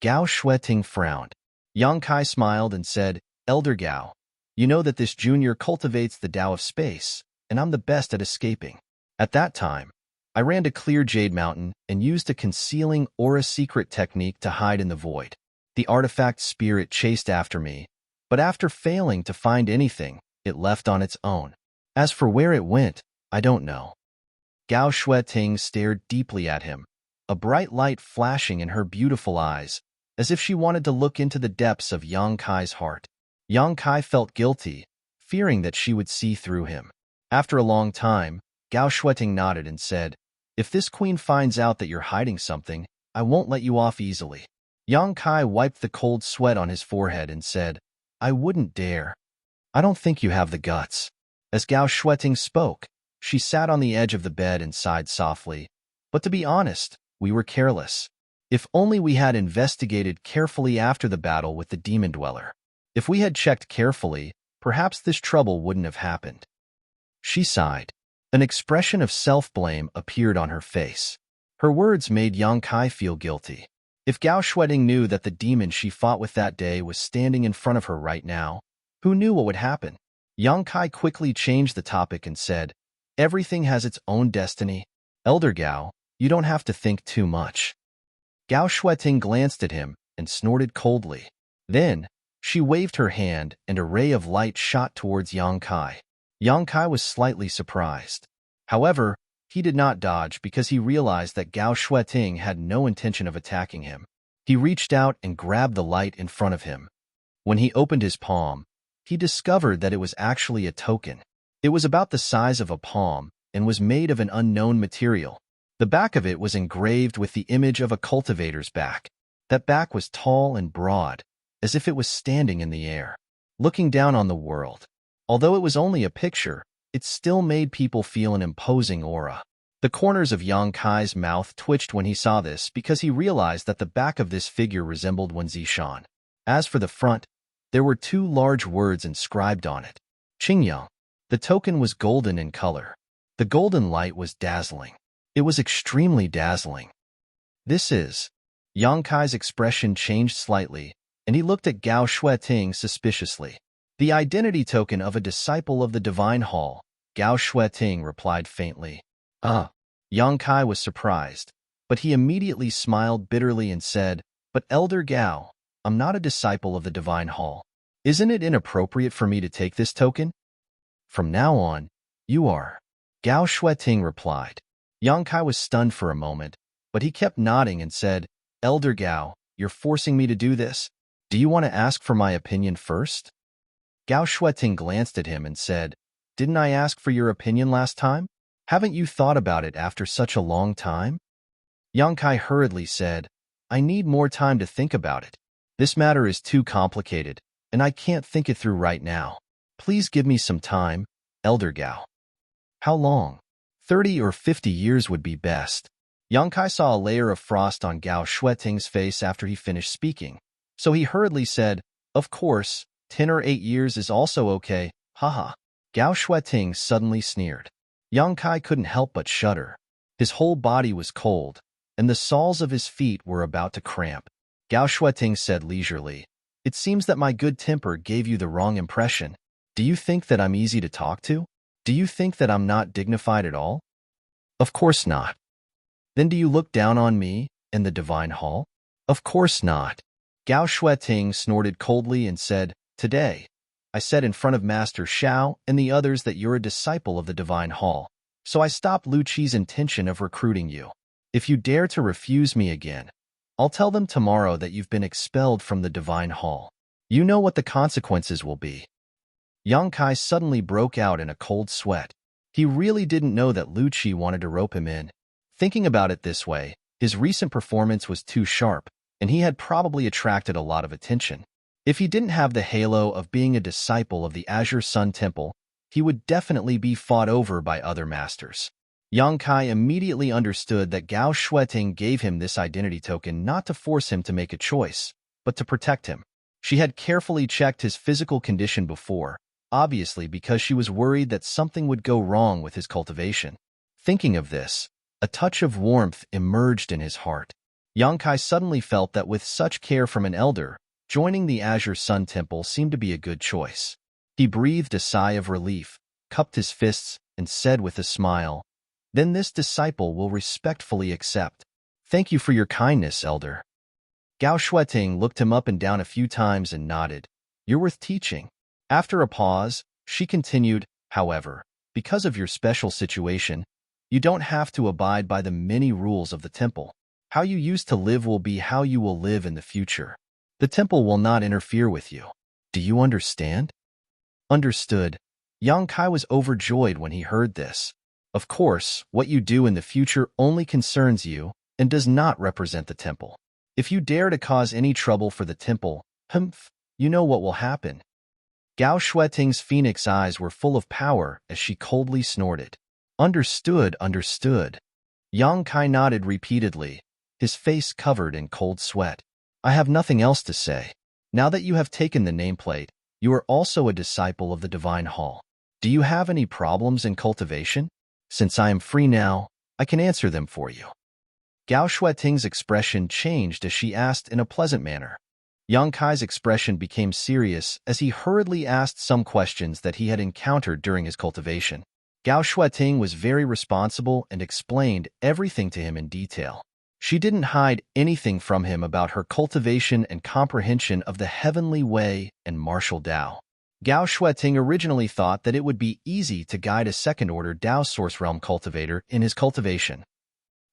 Gao Shueting frowned. Yang Kai smiled and said, Elder Gao, you know that this junior cultivates the Tao of space, and I'm the best at escaping. At that time, I ran to Clear Jade Mountain and used a concealing aura secret technique to hide in the void. The artifact spirit chased after me, but after failing to find anything, it left on its own. As for where it went, I don't know. Gao Shueting stared deeply at him, a bright light flashing in her beautiful eyes, as if she wanted to look into the depths of Yang Kai's heart. Yang Kai felt guilty, fearing that she would see through him. After a long time, Gao Shueting nodded and said, If this queen finds out that you're hiding something, I won't let you off easily. Yang Kai wiped the cold sweat on his forehead and said, I wouldn't dare. I don't think you have the guts. As Gao Shueting spoke, she sat on the edge of the bed and sighed softly. But to be honest, we were careless. If only we had investigated carefully after the battle with the demon dweller. If we had checked carefully, perhaps this trouble wouldn't have happened. She sighed. An expression of self-blame appeared on her face. Her words made Yang Kai feel guilty. If Gao Shueting knew that the demon she fought with that day was standing in front of her right now, who knew what would happen? Yang Kai quickly changed the topic and said, Everything has its own destiny. Elder Gao, you don't have to think too much. Gao Shueting glanced at him and snorted coldly. Then, she waved her hand and a ray of light shot towards Yang Kai. Yang Kai was slightly surprised. However, he did not dodge because he realized that Gao Shueting had no intention of attacking him. He reached out and grabbed the light in front of him. When he opened his palm, he discovered that it was actually a token. It was about the size of a palm and was made of an unknown material. The back of it was engraved with the image of a cultivator's back. That back was tall and broad, as if it was standing in the air. looking down on the world. Although it was only a picture, it still made people feel an imposing aura. The corners of Yang Kai's mouth twitched when he saw this because he realized that the back of this figure resembled Wen Zishan. As for the front, there were two large words inscribed on it. Qingyang. The token was golden in color. The golden light was dazzling. It was extremely dazzling. This is. Yang Kai's expression changed slightly, and he looked at Gao Shueting suspiciously. The identity token of a disciple of the Divine Hall, Gao Shueting replied faintly. Yang Kai was surprised, but he immediately smiled bitterly and said, "But Elder Gao, I'm not a disciple of the Divine Hall. Isn't it inappropriate for me to take this token?" "From now on, you are," Gao Shueting replied. Yang Kai was stunned for a moment, but he kept nodding and said, "Elder Gao, you're forcing me to do this. Do you want to ask for my opinion first?" Gao Shueting glanced at him and said, "Didn't I ask for your opinion last time? Haven't you thought about it after such a long time?" Yang Kai hurriedly said, "I need more time to think about it. This matter is too complicated, and I can't think it through right now. Please give me some time, Elder Gao." "How long? 30 or 50 years would be best." Yang Kai saw a layer of frost on Gao Shueting's face after he finished speaking, so he hurriedly said, "Of course, 10 or 8 years is also okay, haha." Gao Shueting suddenly sneered. Yang Kai couldn't help but shudder. His whole body was cold, and the soles of his feet were about to cramp. Gao Shueting said leisurely, "It seems that my good temper gave you the wrong impression. Do you think that I'm easy to talk to? Do you think that I'm not dignified at all?" "Of course not." "Then do you look down on me and the Divine Hall?" "Of course not." Gao Shueting snorted coldly and said, "Today, I said in front of Master Xiao and the others that you're a disciple of the Divine Hall, so I stopped Lu Qi's intention of recruiting you. If you dare to refuse me again, I'll tell them tomorrow that you've been expelled from the Divine Hall. You know what the consequences will be." Yang Kai suddenly broke out in a cold sweat. He really didn't know that Lu Qi wanted to rope him in. Thinking about it this way, his recent performance was too sharp, and he had probably attracted a lot of attention. If he didn't have the halo of being a disciple of the Azure Sun Temple, he would definitely be fought over by other masters. Yang Kai immediately understood that Gao Shueting gave him this identity token not to force him to make a choice, but to protect him. She had carefully checked his physical condition before, obviously because she was worried that something would go wrong with his cultivation. Thinking of this, a touch of warmth emerged in his heart. Yang Kai suddenly felt that with such care from an elder, joining the Azure Sun Temple seemed to be a good choice. He breathed a sigh of relief, cupped his fists, and said with a smile, "Then this disciple will respectfully accept. Thank you for your kindness, Elder." Gao Shueting looked him up and down a few times and nodded. "You're worth teaching." After a pause, she continued, "However, because of your special situation, you don't have to abide by the many rules of the temple. How you used to live will be how you will live in the future. The temple will not interfere with you. Do you understand?" Understood. Yang Kai was overjoyed when he heard this. Of course, what you do in the future only concerns you and does not represent the temple. If you dare to cause any trouble for the temple, you know what will happen. Gao Shueting's phoenix eyes were full of power as she coldly snorted. Understood, understood. Yang Kai nodded repeatedly, his face covered in cold sweat. "I have nothing else to say. Now that you have taken the nameplate, you are also a disciple of the Divine Hall. Do you have any problems in cultivation? Since I am free now, I can answer them for you." Gao Shueting's expression changed as she asked in a pleasant manner. Yang Kai's expression became serious as he hurriedly asked some questions that he had encountered during his cultivation. Gao Shueting was very responsible and explained everything to him in detail. She didn't hide anything from him about her cultivation and comprehension of the heavenly way and martial Tao. Gao Shueting originally thought that it would be easy to guide a second-order Tao Source Realm cultivator in his cultivation.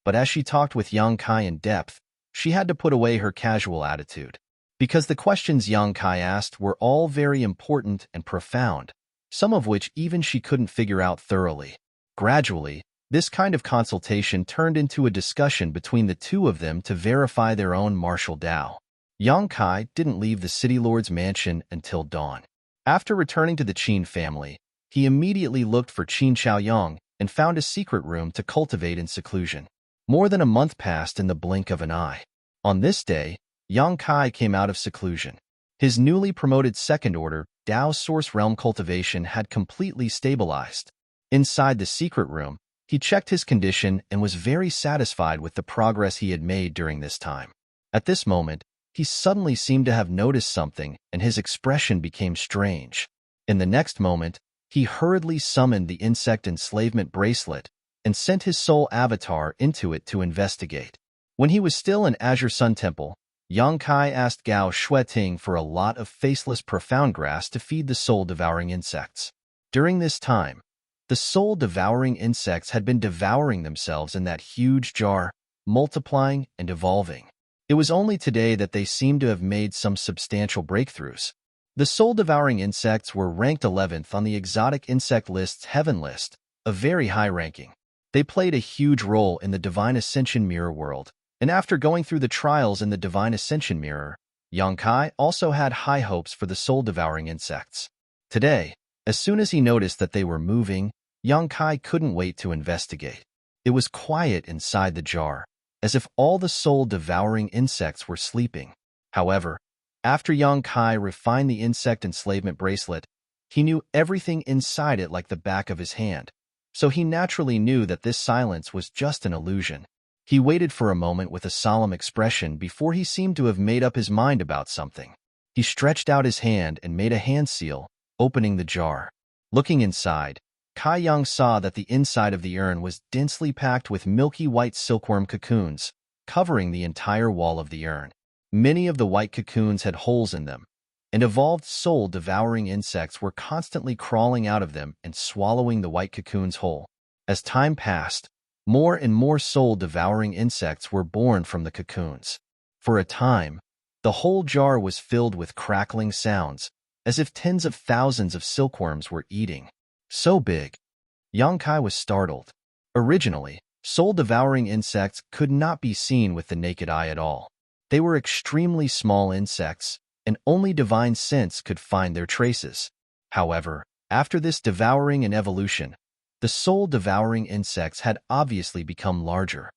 But as she talked with Yang Kai in depth, she had to put away her casual attitude. Because the questions Yang Kai asked were all very important and profound, some of which even she couldn't figure out thoroughly. Gradually, this kind of consultation turned into a discussion between the two of them to verify their own martial Tao. Yang Kai didn't leave the City Lord's mansion until dawn. After returning to the Qin family, he immediately looked for Qin Xiaoyang and found a secret room to cultivate in seclusion. More than a month passed in the blink of an eye. On this day, Yang Kai came out of seclusion. His newly promoted second order, Dao Source Realm cultivation had completely stabilized. Inside the secret room, he checked his condition and was very satisfied with the progress he had made during this time. At this moment, he suddenly seemed to have noticed something, and his expression became strange. In the next moment, he hurriedly summoned the insect enslavement bracelet and sent his soul avatar into it to investigate. When he was still in Azure Sun Temple, Yang Kai asked Gao Shueting for a lot of faceless profound grass to feed the soul-devouring insects. During this time, the soul-devouring insects had been devouring themselves in that huge jar, multiplying and evolving. It was only today that they seemed to have made some substantial breakthroughs. The soul-devouring insects were ranked 11th on the exotic insect list's Heaven list, a very high ranking. They played a huge role in the Divine Ascension Mirror world, and after going through the trials in the Divine Ascension Mirror, Yang Kai also had high hopes for the soul-devouring insects. Today, as soon as he noticed that they were moving, Yang Kai couldn't wait to investigate. It was quiet inside the jar, as if all the soul-devouring insects were sleeping. However, after Yang Kai refined the insect enslavement bracelet, he knew everything inside it like the back of his hand, so he naturally knew that this silence was just an illusion. He waited for a moment with a solemn expression before he seemed to have made up his mind about something. He stretched out his hand and made a hand seal, opening the jar. Looking inside, Kai Yang saw that the inside of the urn was densely packed with milky white silkworm cocoons, covering the entire wall of the urn. Many of the white cocoons had holes in them, and evolved soul-devouring insects were constantly crawling out of them and swallowing the white cocoons whole. As time passed, more and more soul-devouring insects were born from the cocoons. For a time, the whole jar was filled with crackling sounds, as if tens of thousands of silkworms were eating. So big. Yang Kai was startled. Originally, soul-devouring insects could not be seen with the naked eye at all. They were extremely small insects, and only divine sense could find their traces. However, after this devouring and evolution, the soul-devouring insects had obviously become larger.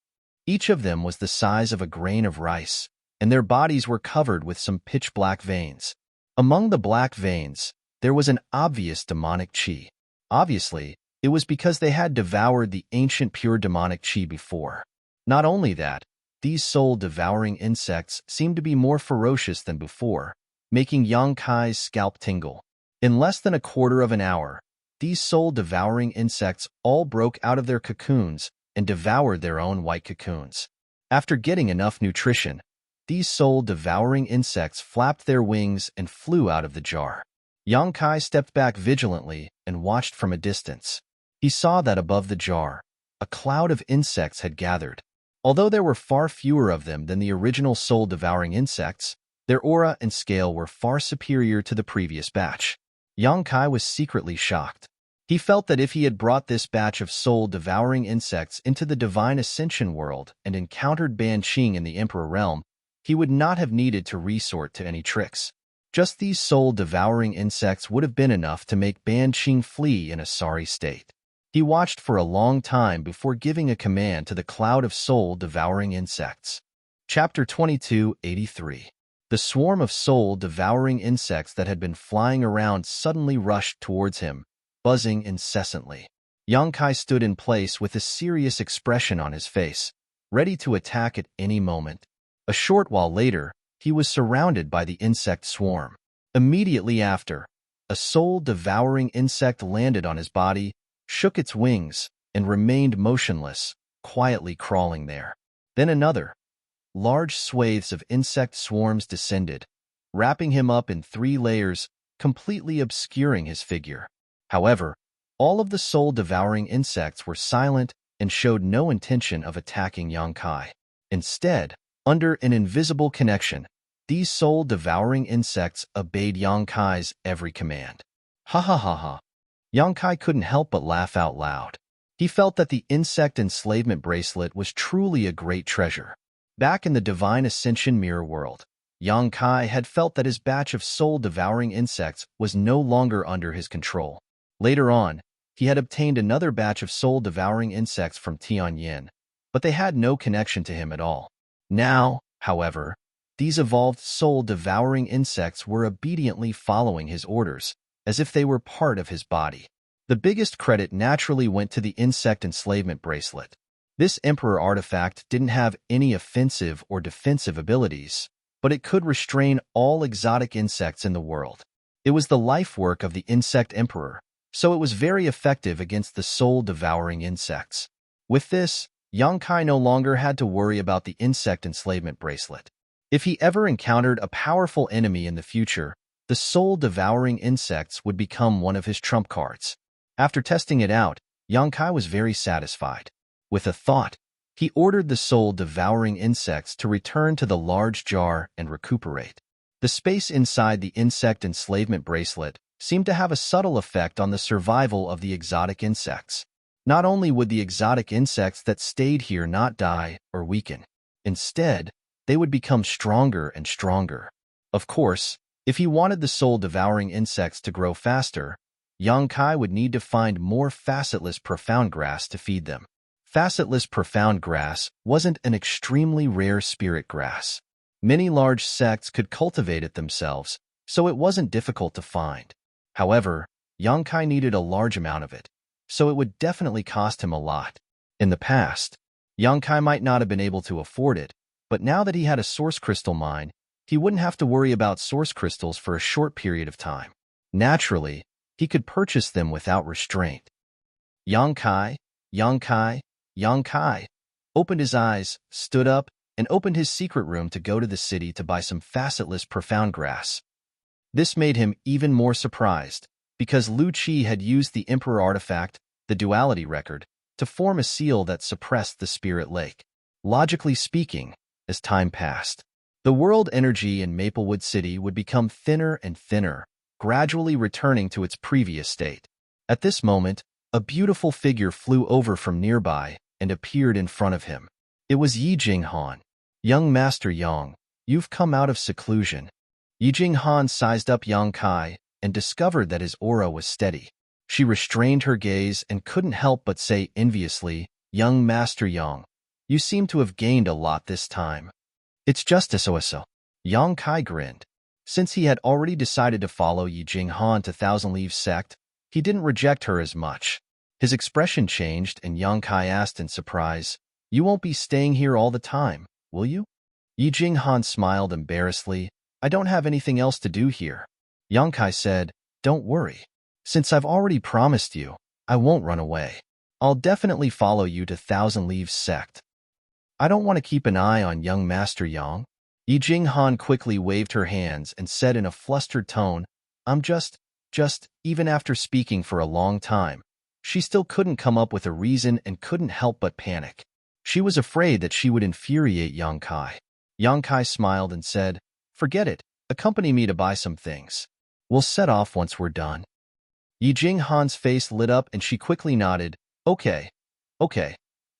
Each of them was the size of a grain of rice, and their bodies were covered with some pitch-black veins. Among the black veins, there was an obvious demonic chi. Obviously, it was because they had devoured the ancient pure demonic chi before. Not only that, these soul-devouring insects seemed to be more ferocious than before, making Yang Kai's scalp tingle. In less than a quarter of an hour, these soul-devouring insects all broke out of their cocoons and devoured their own white cocoons. After getting enough nutrition, these soul-devouring insects flapped their wings and flew out of the jar. Yang Kai stepped back vigilantly and watched from a distance. He saw that above the jar, a cloud of insects had gathered. Although there were far fewer of them than the original soul-devouring insects, their aura and scale were far superior to the previous batch. Yang Kai was secretly shocked. He felt that if he had brought this batch of soul-devouring insects into the Divine Ascension world and encountered Ban Qing in the Emperor realm, he would not have needed to resort to any tricks. Just these soul-devouring insects would have been enough to make Ban Qing flee in a sorry state. He watched for a long time before giving a command to the cloud of soul-devouring insects. Chapter 2283. The swarm of soul-devouring insects that had been flying around suddenly rushed towards him, buzzing incessantly. Yang Kai stood in place with a serious expression on his face, ready to attack at any moment. A short while later, he was surrounded by the insect swarm. Immediately after, a soul-devouring insect landed on his body, shook its wings, and remained motionless, quietly crawling there. Then another. Large swathes of insect swarms descended, wrapping him up in 3 layers, completely obscuring his figure. However, all of the soul-devouring insects were silent and showed no intention of attacking Yang Kai. Instead, under an invisible connection, these soul-devouring insects obeyed Yang Kai's every command. Ha ha ha ha. Yang Kai couldn't help but laugh out loud. He felt that the insect enslavement bracelet was truly a great treasure. Back in the Divine Ascension Mirror world, Yang Kai had felt that his batch of soul-devouring insects was no longer under his control. Later on, he had obtained another batch of soul-devouring insects from Tianyin, but they had no connection to him at all. Now, however, these evolved soul-devouring insects were obediently following his orders, as if they were part of his body. The biggest credit naturally went to the insect enslavement bracelet. This emperor artifact didn't have any offensive or defensive abilities, but it could restrain all exotic insects in the world. It was the life work of the insect emperor, so it was very effective against the soul-devouring insects. With this, Yang Kai no longer had to worry about the insect enslavement bracelet. If he ever encountered a powerful enemy in the future, the soul-devouring insects would become one of his trump cards. After testing it out, Yang Kai was very satisfied. With a thought, he ordered the soul-devouring insects to return to the large jar and recuperate. The space inside the insect enslavement bracelet seemed to have a subtle effect on the survival of the exotic insects. Not only would the exotic insects that stayed here not die or weaken, instead, they would become stronger and stronger. Of course, if he wanted the soul-devouring insects to grow faster, Yang Kai would need to find more facetless profound grass to feed them. Facetless profound grass wasn't an extremely rare spirit grass. Many large sects could cultivate it themselves, so it wasn't difficult to find. However, Yang Kai needed a large amount of it, so it would definitely cost him a lot. In the past, Yang Kai might not have been able to afford it, but now that he had a source crystal mine, he wouldn't have to worry about source crystals for a short period of time. Naturally, he could purchase them without restraint. Yang Kai opened his eyes, stood up, and opened his secret room to go to the city to buy some facetless profound grass. This made him even more surprised, because Lu Qi had used the Emperor artifact, the duality record, to form a seal that suppressed the spirit lake. Logically speaking, as time passed, the world energy in Maplewood City would become thinner and thinner, gradually returning to its previous state. At this moment, a beautiful figure flew over from nearby and appeared in front of him. It was Yi Jinghan. "Young Master Yang, you've come out of seclusion." Yi Jinghan sized up Yang Kai and discovered that his aura was steady. She restrained her gaze and couldn't help but say enviously, "Young Master Yang, you seem to have gained a lot this time." "It's just so. Yang Kai grinned. Since he had already decided to follow Yi Jinghan to Thousand Leaves sect, he didn't reject her as much. His expression changed and Yang Kai asked in surprise, "You won't be staying here all the time, will you?" Yi Jinghan smiled embarrassedly. "I don't have anything else to do here." Yang Kai said, "Don't worry. Since I've already promised you, I won't run away. I'll definitely follow you to Thousand Leaves sect." "I don't want to keep an eye on young Master Yang." Yi Jinghan quickly waved her hands and said in a flustered tone, I'm just, even after speaking for a long time, she still couldn't come up with a reason and couldn't help but panic. She was afraid that she would infuriate Yang Kai. Yang Kai smiled and said, "Forget it, accompany me to buy some things. We'll set off once we're done." Yi Jinghan's face lit up and she quickly nodded, Okay.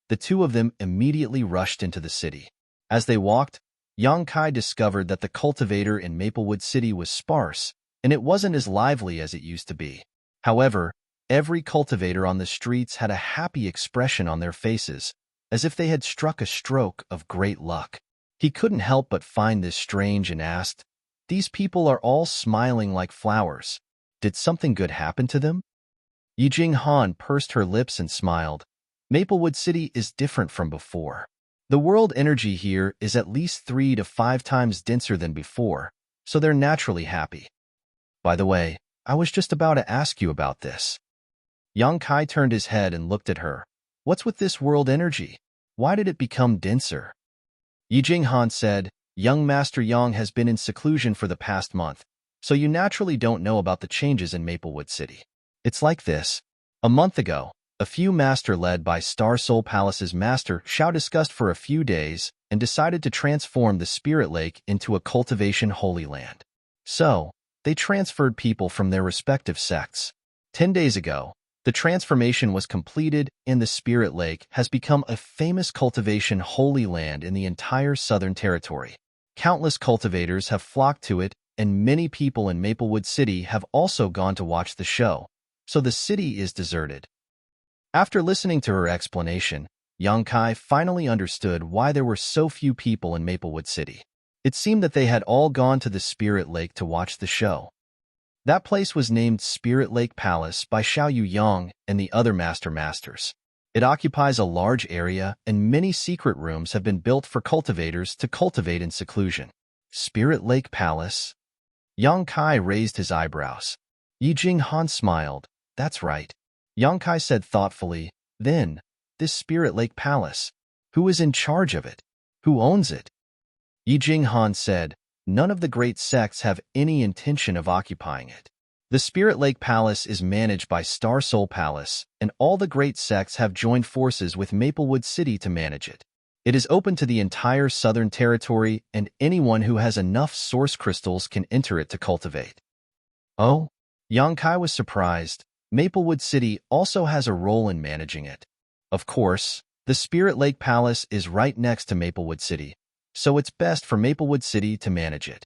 The two of them immediately rushed into the city. As they walked, Yang Kai discovered that the cultivator in Maplewood City was sparse, and it wasn't as lively as it used to be. However, every cultivator on the streets had a happy expression on their faces, as if they had struck a stroke of great luck. He couldn't help but find this strange and asked, "These people are all smiling like flowers. Did something good happen to them?" Yi Jinghan pursed her lips and smiled. Maplewood City is different from before. The world energy here is at least 3 to 5 times denser than before, so they're naturally happy. By the way, I was just about to ask you about this. Yang Kai turned his head and looked at her. What's with this world energy? Why did it become denser? Yi Jinghan said, Young Master Yang has been in seclusion for the past month, so you naturally don't know about the changes in Maplewood City. It's like this. A month ago, a few master led by Star Soul Palace's master Shao discussed for a few days and decided to transform the Spirit Lake into a cultivation holy land. So, they transferred people from their respective sects. 10 days ago, the transformation was completed and the Spirit Lake has become a famous cultivation holy land in the entire Southern Territory. Countless cultivators have flocked to it, and many people in Maplewood City have also gone to watch the show, so the city is deserted. After listening to her explanation, Yang Kai finally understood why there were so few people in Maplewood City. It seemed that they had all gone to the Spirit Lake to watch the show. That place was named Spirit Lake Palace by Xiao Yu Yang and the other Masters. It occupies a large area, and many secret rooms have been built for cultivators to cultivate in seclusion. Spirit Lake Palace? Yang Kai raised his eyebrows. Yi Jinghan smiled. That's right. Yang Kai said thoughtfully, then, this Spirit Lake Palace, who is in charge of it? Who owns it? Yi Jinghan said, none of the great sects have any intention of occupying it. The Spirit Lake Palace is managed by Star Soul Palace, and all the great sects have joined forces with Maplewood City to manage it. It is open to the entire Southern Territory, and anyone who has enough source crystals can enter it to cultivate. Oh? Yang Kai was surprised. Maplewood City also has a role in managing it. Of course, the Spirit Lake Palace is right next to Maplewood City, so it's best for Maplewood City to manage it.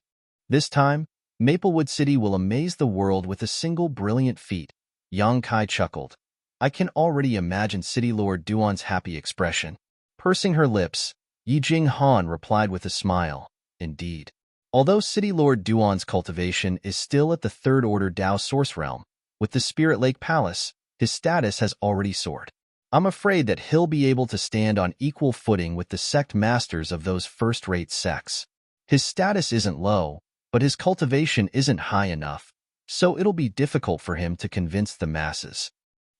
This time, Maplewood City will amaze the world with a single brilliant feat. Yang Kai chuckled. I can already imagine City Lord Duan's happy expression. Pursing her lips, Yi Jinghan replied with a smile. Indeed. Although City Lord Duan's cultivation is still at the Third Order Dao Source Realm, with the Spirit Lake Palace, his status has already soared. I'm afraid that he'll be able to stand on equal footing with the sect masters of those first-rate sects. His status isn't low, but his cultivation isn't high enough, so it'll be difficult for him to convince the masses.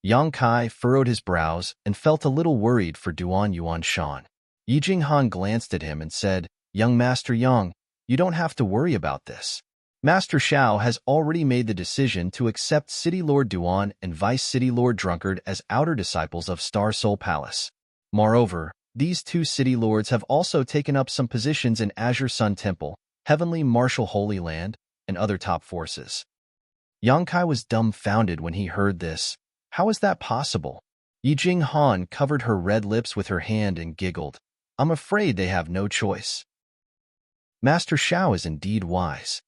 Yang Kai furrowed his brows and felt a little worried for Duan Yuan Shan. Yi Jinghan glanced at him and said, Young Master Yang, you don't have to worry about this. Master Xiao has already made the decision to accept City Lord Duan and Vice City Lord Drunkard as outer disciples of Star Soul Palace. Moreover, these two city lords have also taken up some positions in Azure Sun Temple, Heavenly Martial Holy Land, and other top forces. Yang Kai was dumbfounded when he heard this. How is that possible? Yi Jinghan covered her red lips with her hand and giggled. I'm afraid they have no choice. Master Xiao is indeed wise.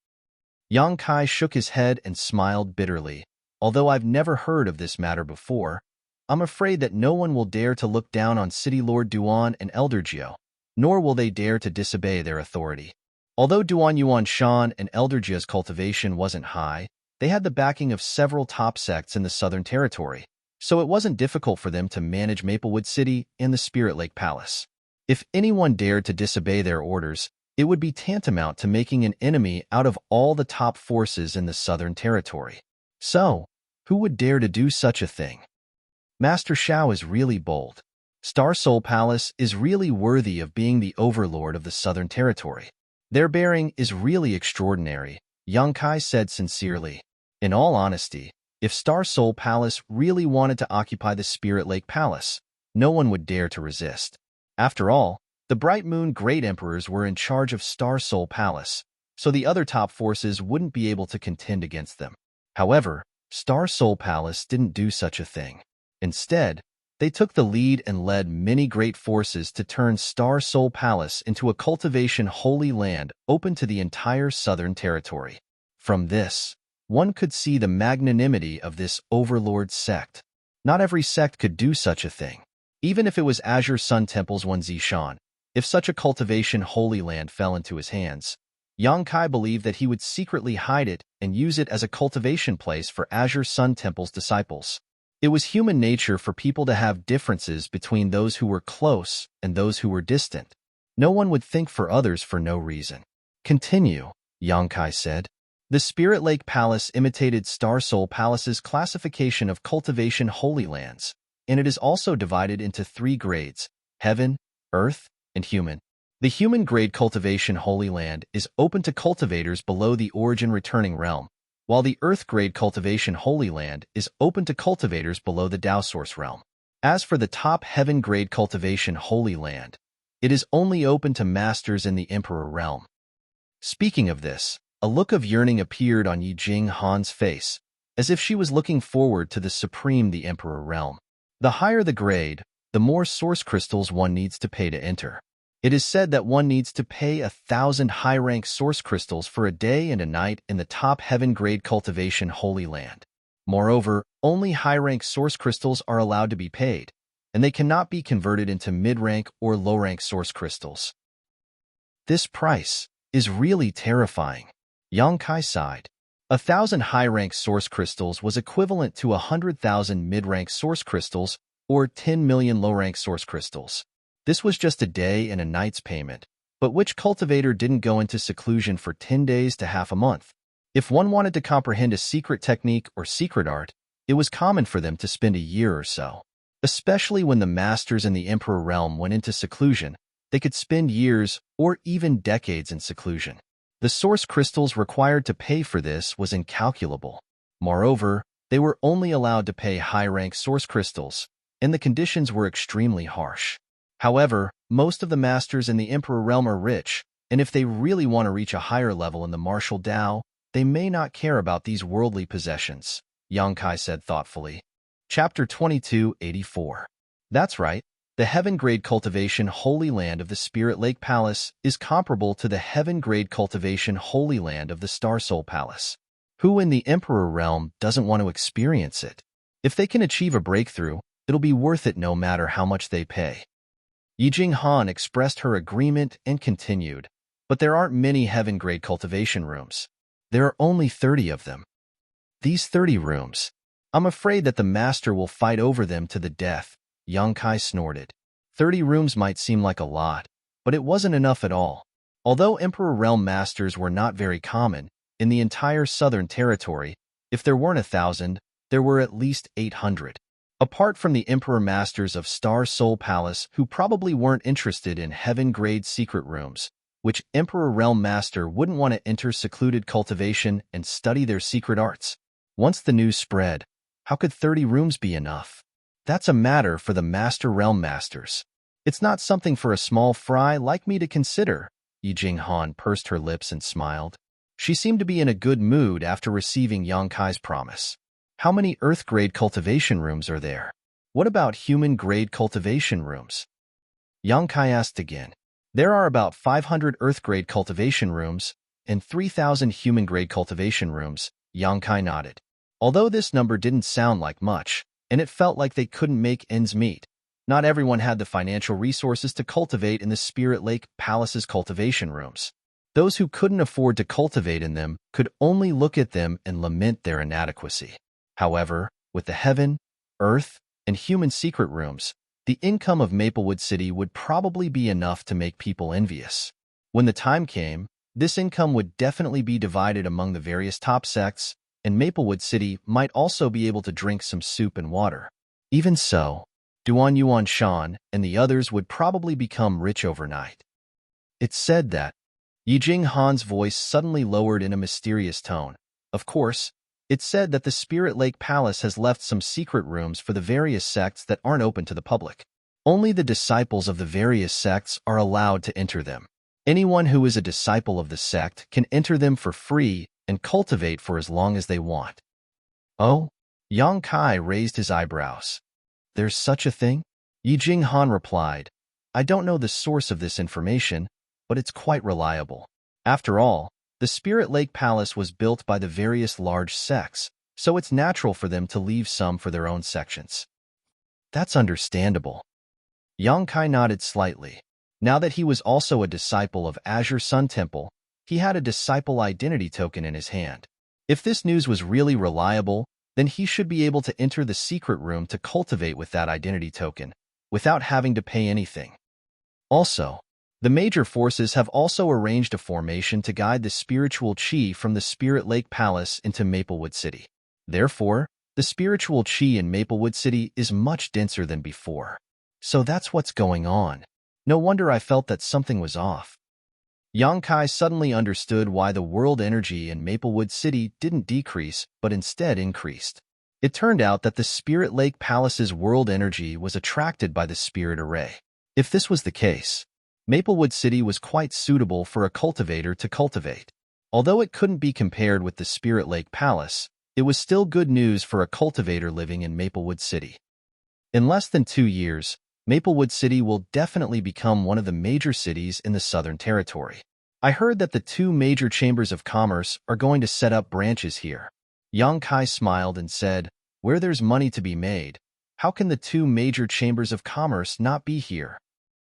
Yang Kai shook his head and smiled bitterly. Although I've never heard of this matter before, I'm afraid that no one will dare to look down on City Lord Duan and Elder Jiao, nor will they dare to disobey their authority. Although Duan Yuan Shan and Elder Jia's cultivation wasn't high, they had the backing of several top sects in the Southern Territory, so it wasn't difficult for them to manage Maplewood City and the Spirit Lake Palace. If anyone dared to disobey their orders, it would be tantamount to making an enemy out of all the top forces in the Southern Territory. So, who would dare to do such a thing? Master Xiao is really bold. Star Soul Palace is really worthy of being the overlord of the Southern Territory. Their bearing is really extraordinary, Yang Kai said sincerely. In all honesty, if Star Soul Palace really wanted to occupy the Spirit Lake Palace, no one would dare to resist. After all, the Bright Moon Great Emperors were in charge of Star Soul Palace, so the other top forces wouldn't be able to contend against them. However, Star Soul Palace didn't do such a thing. Instead, they took the lead and led many great forces to turn Star Soul Palace into a cultivation holy land open to the entire Southern Territory. From this, one could see the magnanimity of this overlord sect. Not every sect could do such a thing. Even if it was Azure Sun Temple's one Zishan, if such a cultivation holy land fell into his hands, Yang Kai believed that he would secretly hide it and use it as a cultivation place for Azure Sun Temple's disciples. It was human nature for people to have differences between those who were close and those who were distant. No one would think for others for no reason. Continue, Yang Kai said. The Spirit Lake Palace imitated Star Soul Palace's classification of cultivation holy lands, and it is also divided into 3 grades: heaven, earth, and human. The human grade cultivation holy land is open to cultivators below the origin returning realm, while the earth grade cultivation holy land is open to cultivators below the Dao source realm. As for the top heaven grade cultivation holy land, it is only open to masters in the emperor realm. Speaking of this, a look of yearning appeared on Yi Jinghan's face, as if she was looking forward to the supreme the emperor realm. The higher the grade, the more source crystals one needs to pay to enter. It is said that one needs to pay 1,000 high-rank source crystals for a day and a night in the top heaven-grade cultivation Holy Land. Moreover, only high-rank source crystals are allowed to be paid, and they cannot be converted into mid-rank or low-rank source crystals. This price is really terrifying. Yang Kai sighed. 1,000 high-rank source crystals was equivalent to 100,000 mid-rank source crystals or 10 million low-rank source crystals. This was just a day and a night's payment, but which cultivator didn't go into seclusion for 10 days to half a month? If one wanted to comprehend a secret technique or secret art, it was common for them to spend a year or so. Especially when the masters in the Emperor realm went into seclusion, they could spend years or even decades in seclusion. The source crystals required to pay for this was incalculable. Moreover, they were only allowed to pay high-rank source crystals, and the conditions were extremely harsh. However, most of the masters in the Emperor realm are rich, and if they really want to reach a higher level in the martial Tao, they may not care about these worldly possessions, Yang Kai said thoughtfully. Chapter 2284. That's right. The heaven-grade cultivation Holy Land of the Spirit Lake Palace is comparable to the heaven-grade cultivation Holy Land of the Star Soul Palace. Who in the Emperor realm doesn't want to experience it? If they can achieve a breakthrough, it'll be worth it no matter how much they pay. Yijing Han expressed her agreement and continued, but there aren't many heaven-grade cultivation rooms. There are only 30 of them. These 30 rooms. I'm afraid that the master will fight over them to the death, Yang Kai snorted. 30 rooms might seem like a lot, but it wasn't enough at all. Although Emperor Realm Masters were not very common, in the entire Southern Territory, if there weren't 1,000, there were at least 800. Apart from the Emperor Masters of Star Soul Palace who probably weren't interested in heaven-grade secret rooms, which Emperor Realm Master wouldn't want to enter secluded cultivation and study their secret arts. Once the news spread, how could 30 rooms be enough? That's a matter for the Master Realm Masters. It's not something for a small fry like me to consider. Yijing Han pursed her lips and smiled. She seemed to be in a good mood after receiving Yang Kai's promise. How many Earth-grade cultivation rooms are there? What about human-grade cultivation rooms? Yang Kai asked again. There are about 500 Earth-grade cultivation rooms and 3,000 human-grade cultivation rooms, Yang Kai nodded. Although this number didn't sound like much, and it felt like they couldn't make ends meet, not everyone had the financial resources to cultivate in the Spirit Lake Palace's cultivation rooms. Those who couldn't afford to cultivate in them could only look at them and lament their inadequacy. However, with the heaven, earth, and human secret rooms, the income of Maplewood City would probably be enough to make people envious. When the time came, this income would definitely be divided among the various top sects, and Maplewood City might also be able to drink some soup and water. Even so, Duan Yuan Shan and the others would probably become rich overnight. It's said that Yijing Han's voice suddenly lowered in a mysterious tone. Of course, it's said that the Spirit Lake Palace has left some secret rooms for the various sects that aren't open to the public. Only the disciples of the various sects are allowed to enter them. Anyone who is a disciple of the sect can enter them for free and cultivate for as long as they want. Oh? Yang Kai raised his eyebrows. There's such a thing? Yijing Han replied, I don't know the source of this information, but it's quite reliable. After all, the Spirit Lake Palace was built by the various large sects, so it's natural for them to leave some for their own sections. That's understandable. Yang Kai nodded slightly. Now that he was also a disciple of Azure Sun Temple, he had a disciple identity token in his hand. If this news was really reliable, then he should be able to enter the secret room to cultivate with that identity token, without having to pay anything. Also, the major forces have also arranged a formation to guide the spiritual chi from the Spirit Lake Palace into Maplewood City. Therefore, the spiritual chi in Maplewood City is much denser than before. So that's what's going on. No wonder I felt that something was off. Yang Kai suddenly understood why the world energy in Maplewood City didn't decrease, but instead increased. It turned out that the Spirit Lake Palace's world energy was attracted by the spirit array. If this was the case, Maplewood City was quite suitable for a cultivator to cultivate. Although it couldn't be compared with the Spirit Lake Palace, it was still good news for a cultivator living in Maplewood City. In less than 2 years, Maplewood City will definitely become one of the major cities in the Southern Territory. I heard that the two major chambers of commerce are going to set up branches here. Yang Kai smiled and said, where there's money to be made, how can the two major chambers of commerce not be here?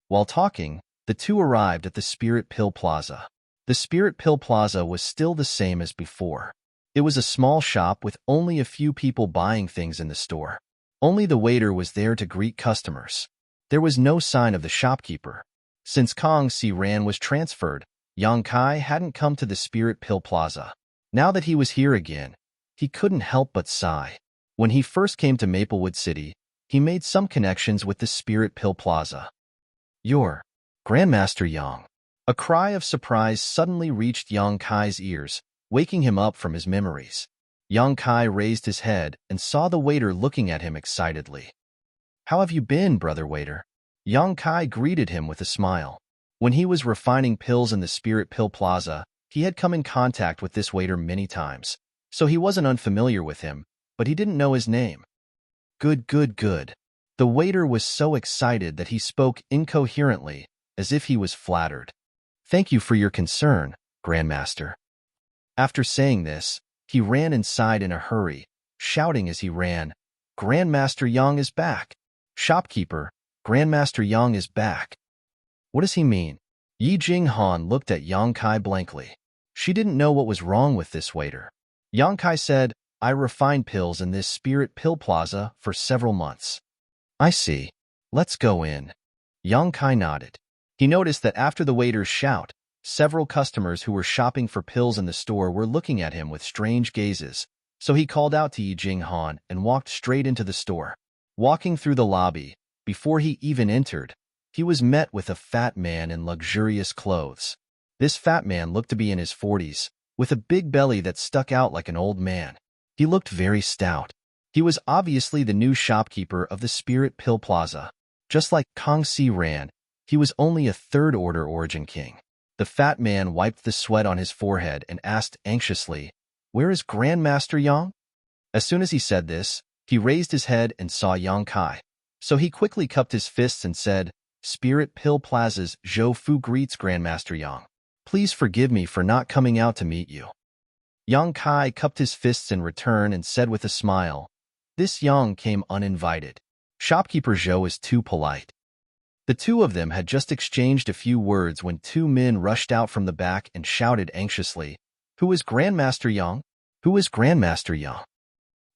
While talking, the two arrived at the Spirit Pill Plaza. The Spirit Pill Plaza was still the same as before. It was a small shop with only a few people buying things in the store. Only the waiter was there to greet customers. There was no sign of the shopkeeper. Since Kong Si Ran was transferred, Yang Kai hadn't come to the Spirit Pill Plaza. Now that he was here again, he couldn't help but sigh. When he first came to Maplewood City, he made some connections with the Spirit Pill Plaza. You're Grandmaster Yang. A cry of surprise suddenly reached Yang Kai's ears, waking him up from his memories. Yang Kai raised his head and saw the waiter looking at him excitedly. How have you been, brother waiter? Yang Kai greeted him with a smile. When he was refining pills in the Spirit Pill Plaza, he had come in contact with this waiter many times, so he wasn't unfamiliar with him, but he didn't know his name. Good, good, good. The waiter was so excited that he spoke incoherently, as if he was flattered. Thank you for your concern, Grandmaster. After saying this, he ran inside in a hurry, shouting as he ran, Grandmaster Yang is back. Shopkeeper, Grandmaster Yang is back. What does he mean? Yi Jinghan looked at Yang Kai blankly. She didn't know what was wrong with this waiter. Yang Kai said, I refined pills in this Spirit Pill Plaza for several months. I see. Let's go in. Yang Kai nodded. He noticed that after the waiter's shout, several customers who were shopping for pills in the store were looking at him with strange gazes, so he called out to Yi Jinghan and walked straight into the store. Walking through the lobby, before he even entered, he was met with a fat man in luxurious clothes. This fat man looked to be in his 40s, with a big belly that stuck out like an old man. He looked very stout. He was obviously the new shopkeeper of the Spirit Pill Plaza. Just like Kong Si Ran, he was only a third-order Origin King. The fat man wiped the sweat on his forehead and asked anxiously, Where is Grandmaster Yang? As soon as he said this, he raised his head and saw Yang Kai. So he quickly cupped his fists and said, Spirit Pill Plaza's Zhou Fu greets Grandmaster Yang. Please forgive me for not coming out to meet you. Yang Kai cupped his fists in return and said with a smile, This Yang came uninvited. Shopkeeper Zhou is too polite. The two of them had just exchanged a few words when two men rushed out from the back and shouted anxiously, Who is Grandmaster Yang? Who is Grandmaster Yang?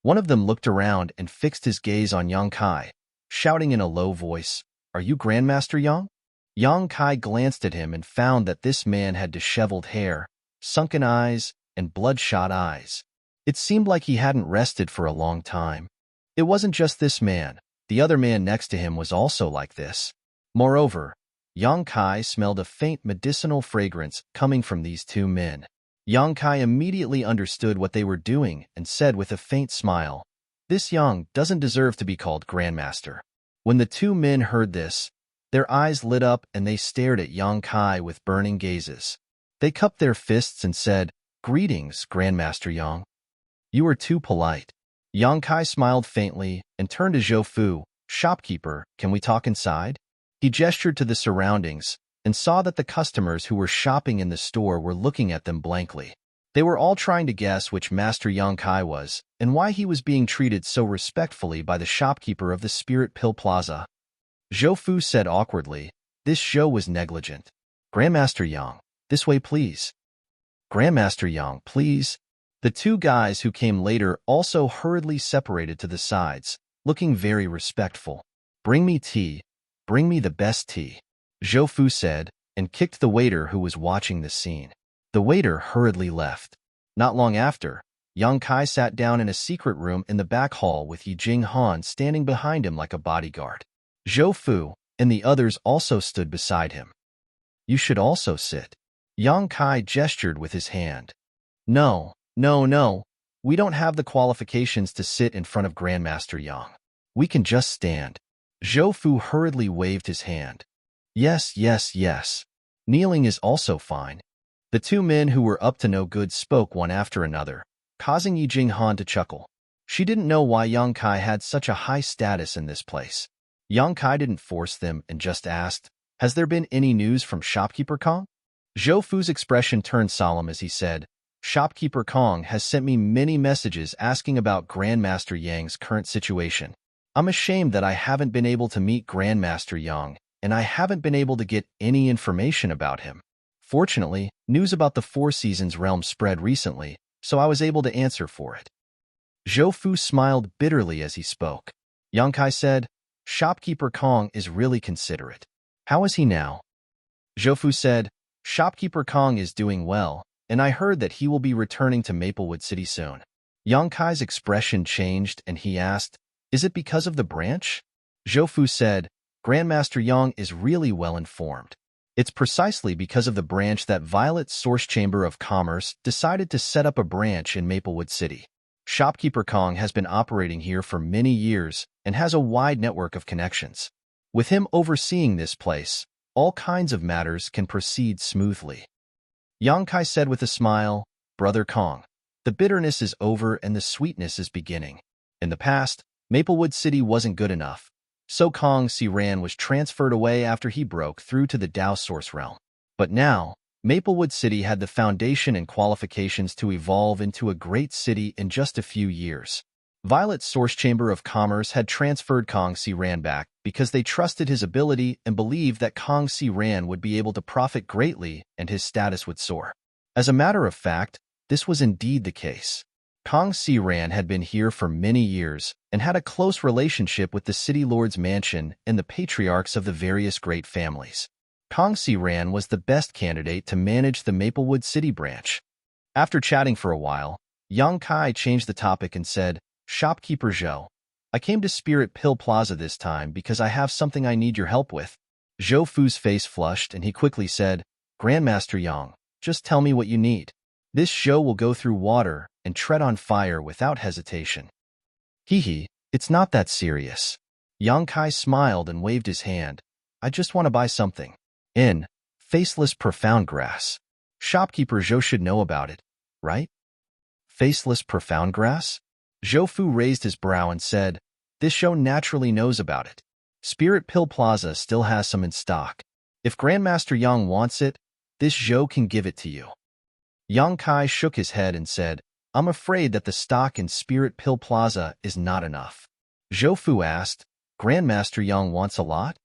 One of them looked around and fixed his gaze on Yang Kai, shouting in a low voice, Are you Grandmaster Yang? Yang Kai glanced at him and found that this man had disheveled hair, sunken eyes, and bloodshot eyes. It seemed like he hadn't rested for a long time. It wasn't just this man. The other man next to him was also like this. Moreover, Yang Kai smelled a faint medicinal fragrance coming from these two men. Yang Kai immediately understood what they were doing and said with a faint smile, This Yang doesn't deserve to be called Grandmaster. When the two men heard this, their eyes lit up and they stared at Yang Kai with burning gazes. They cupped their fists and said, Greetings, Grandmaster Yang. You are too polite. Yang Kai smiled faintly and turned to Zhou Fu, Shopkeeper, can we talk inside? He gestured to the surroundings and saw that the customers who were shopping in the store were looking at them blankly. They were all trying to guess which master Yang Kai was and why he was being treated so respectfully by the shopkeeper of the Spirit Pill Plaza. Zhou Fu said awkwardly, This Zhou was negligent. Grandmaster Yang, this way please. Grandmaster Yang, please. The two guys who came later also hurriedly separated to the sides, looking very respectful. Bring me tea. Bring me the best tea. Zhou Fu said, and kicked the waiter who was watching the scene. The waiter hurriedly left. Not long after, Yang Kai sat down in a secret room in the back hall with Yi Jinghan standing behind him like a bodyguard. Zhou Fu and the others also stood beside him. You should also sit. Yang Kai gestured with his hand. No. We don't have the qualifications to sit in front of Grandmaster Yang. We can just stand. Zhou Fu hurriedly waved his hand. Yes. Kneeling is also fine. The two men who were up to no good spoke one after another, causing Yi Jinghan to chuckle. She didn't know why Yang Kai had such a high status in this place. Yang Kai didn't force them and just asked, "Has there been any news from Shopkeeper Kong?" Zhou Fu's expression turned solemn as he said, "Shopkeeper Kong has sent me many messages asking about Grandmaster Yang's current situation. I'm ashamed that I haven't been able to meet Grandmaster Yang, and I haven't been able to get any information about him. Fortunately, news about the Four Seasons realm spread recently, so I was able to answer for it." Zhou Fu smiled bitterly as he spoke. Yang Kai said, "Shopkeeper Kong is really considerate. How is he now?" Zhou Fu said, "Shopkeeper Kong is doing well, and I heard that he will be returning to Maplewood City soon." Yang Kai's expression changed and he asked, "Is it because of the branch?" Zhou Fu said, "Grandmaster Yang is really well informed. It's precisely because of the branch that Violet's Source Chamber of Commerce decided to set up a branch in Maplewood City. Shopkeeper Kong has been operating here for many years and has a wide network of connections. With him overseeing this place, all kinds of matters can proceed smoothly." Yang Kai said with a smile, "Brother Kong, the bitterness is over and the sweetness is beginning. In the past, Maplewood City wasn't good enough, so Kong Serene was transferred away after he broke through to the Dao Source realm. But now, Maplewood City had the foundation and qualifications to evolve into a great city in just a few years. Violet's Source Chamber of Commerce had transferred Kong Serene back because they trusted his ability and believed that Kong Serene would be able to profit greatly and his status would soar. As a matter of fact, this was indeed the case. Kong Serene had been here for many years and had a close relationship with the City Lord's mansion and the patriarchs of the various great families. Kong Serene was the best candidate to manage the Maplewood City branch. After chatting for a while, Yang Kai changed the topic and said, "Shopkeeper Zhou, I came to Spirit Pill Plaza this time because I have something I need your help with." Zhou Fu's face flushed and he quickly said, "Grandmaster Yang, just tell me what you need. This Zhou will go through water and tread on fire without hesitation." "Hee, it's not that serious." Yang Kai smiled and waved his hand. "I just want to buy something. In Faceless Profound Grass. Shopkeeper Zhou should know about it, right?" "Faceless Profound Grass?" Zhou Fu raised his brow and said, "This show naturally knows about it. Spirit Pill Plaza still has some in stock. If Grandmaster Yang wants it, this Zhou can give it to you." Yang Kai shook his head and said, "I'm afraid that the stock in Spirit Pill Plaza is not enough." Zhou Fu asked, "Grandmaster Yang wants a lot?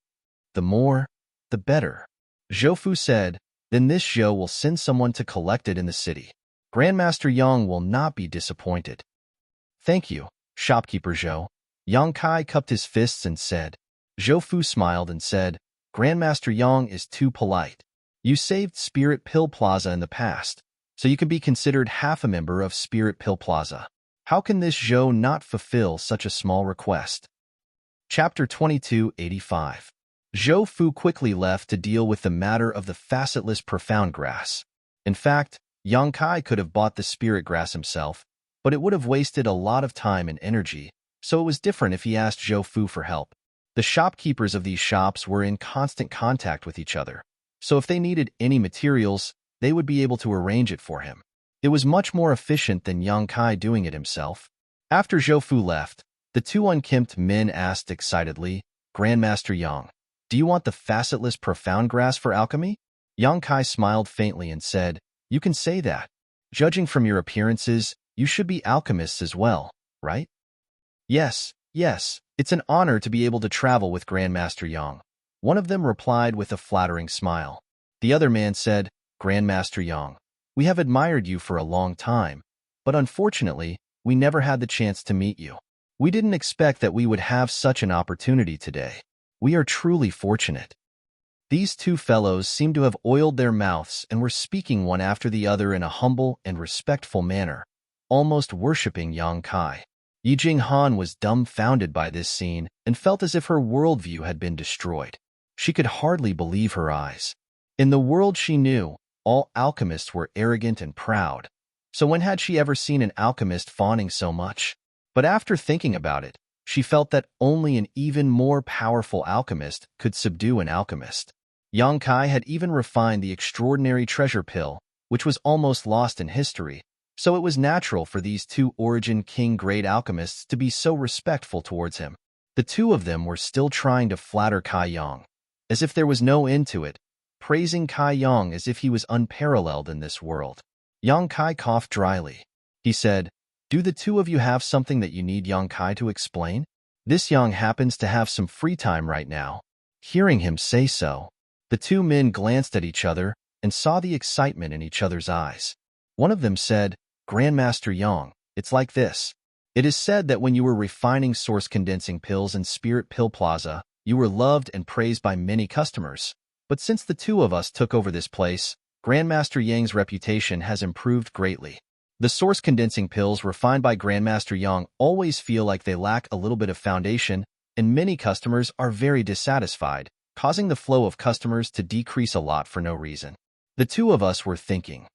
The more, the better." Zhou Fu said, "Then this Zhou will send someone to collect it in the city. Grandmaster Yang will not be disappointed." "Thank you, Shopkeeper Zhou." Yang Kai cupped his fists and said. Zhou Fu smiled and said, "Grandmaster Yang is too polite. You saved Spirit Pill Plaza in the past, so you can be considered half a member of Spirit Pill Plaza. How can this Zhou not fulfill such a small request?" Chapter 2285. Zhou Fu quickly left to deal with the matter of the facetless profound grass. In fact, Yang Kai could have bought the spirit grass himself, but it would have wasted a lot of time and energy, so it was different if he asked Zhou Fu for help. The shopkeepers of these shops were in constant contact with each other, so if they needed any materials, they would be able to arrange it for him. It was much more efficient than Yang Kai doing it himself. After Zhou Fu left, the two unkempt men asked excitedly, "Grandmaster Yang, do you want the facetless profound grass for alchemy?" Yang Kai smiled faintly and said, "You can say that. Judging from your appearances, you should be alchemists as well, right?" Yes, it's an honor to be able to travel with Grandmaster Yang." One of them replied with a flattering smile. The other man said, "Grandmaster Yang, we have admired you for a long time, but unfortunately, we never had the chance to meet you. We didn't expect that we would have such an opportunity today. We are truly fortunate." These two fellows seemed to have oiled their mouths and were speaking one after the other in a humble and respectful manner, almost worshipping Yang Kai. Yi Jinghan was dumbfounded by this scene and felt as if her worldview had been destroyed. She could hardly believe her eyes. In the world she knew, all alchemists were arrogant and proud, so when had she ever seen an alchemist fawning so much? But after thinking about it, she felt that only an even more powerful alchemist could subdue an alchemist. Yang Kai had even refined the extraordinary treasure pill, which was almost lost in history, so it was natural for these two origin king-grade alchemists to be so respectful towards him. The two of them were still trying to flatter Kai Yang, as if there was no end to it, praising Kai Yang as if he was unparalleled in this world. Yang Kai coughed dryly. He said, "Do the two of you have something that you need Yang Kai to explain? This Yang happens to have some free time right now." Hearing him say so, the two men glanced at each other and saw the excitement in each other's eyes. One of them said, "Grandmaster Yang, it's like this. It is said that when you were refining source condensing pills in Spirit Pill Plaza, you were loved and praised by many customers. But since the two of us took over this place, Grandmaster Yang's reputation has improved greatly. The source condensing pills refined by Grandmaster Yang always feel like they lack a little bit of foundation, and many customers are very dissatisfied, causing the flow of customers to decrease a lot for no reason. The two of us were thinking,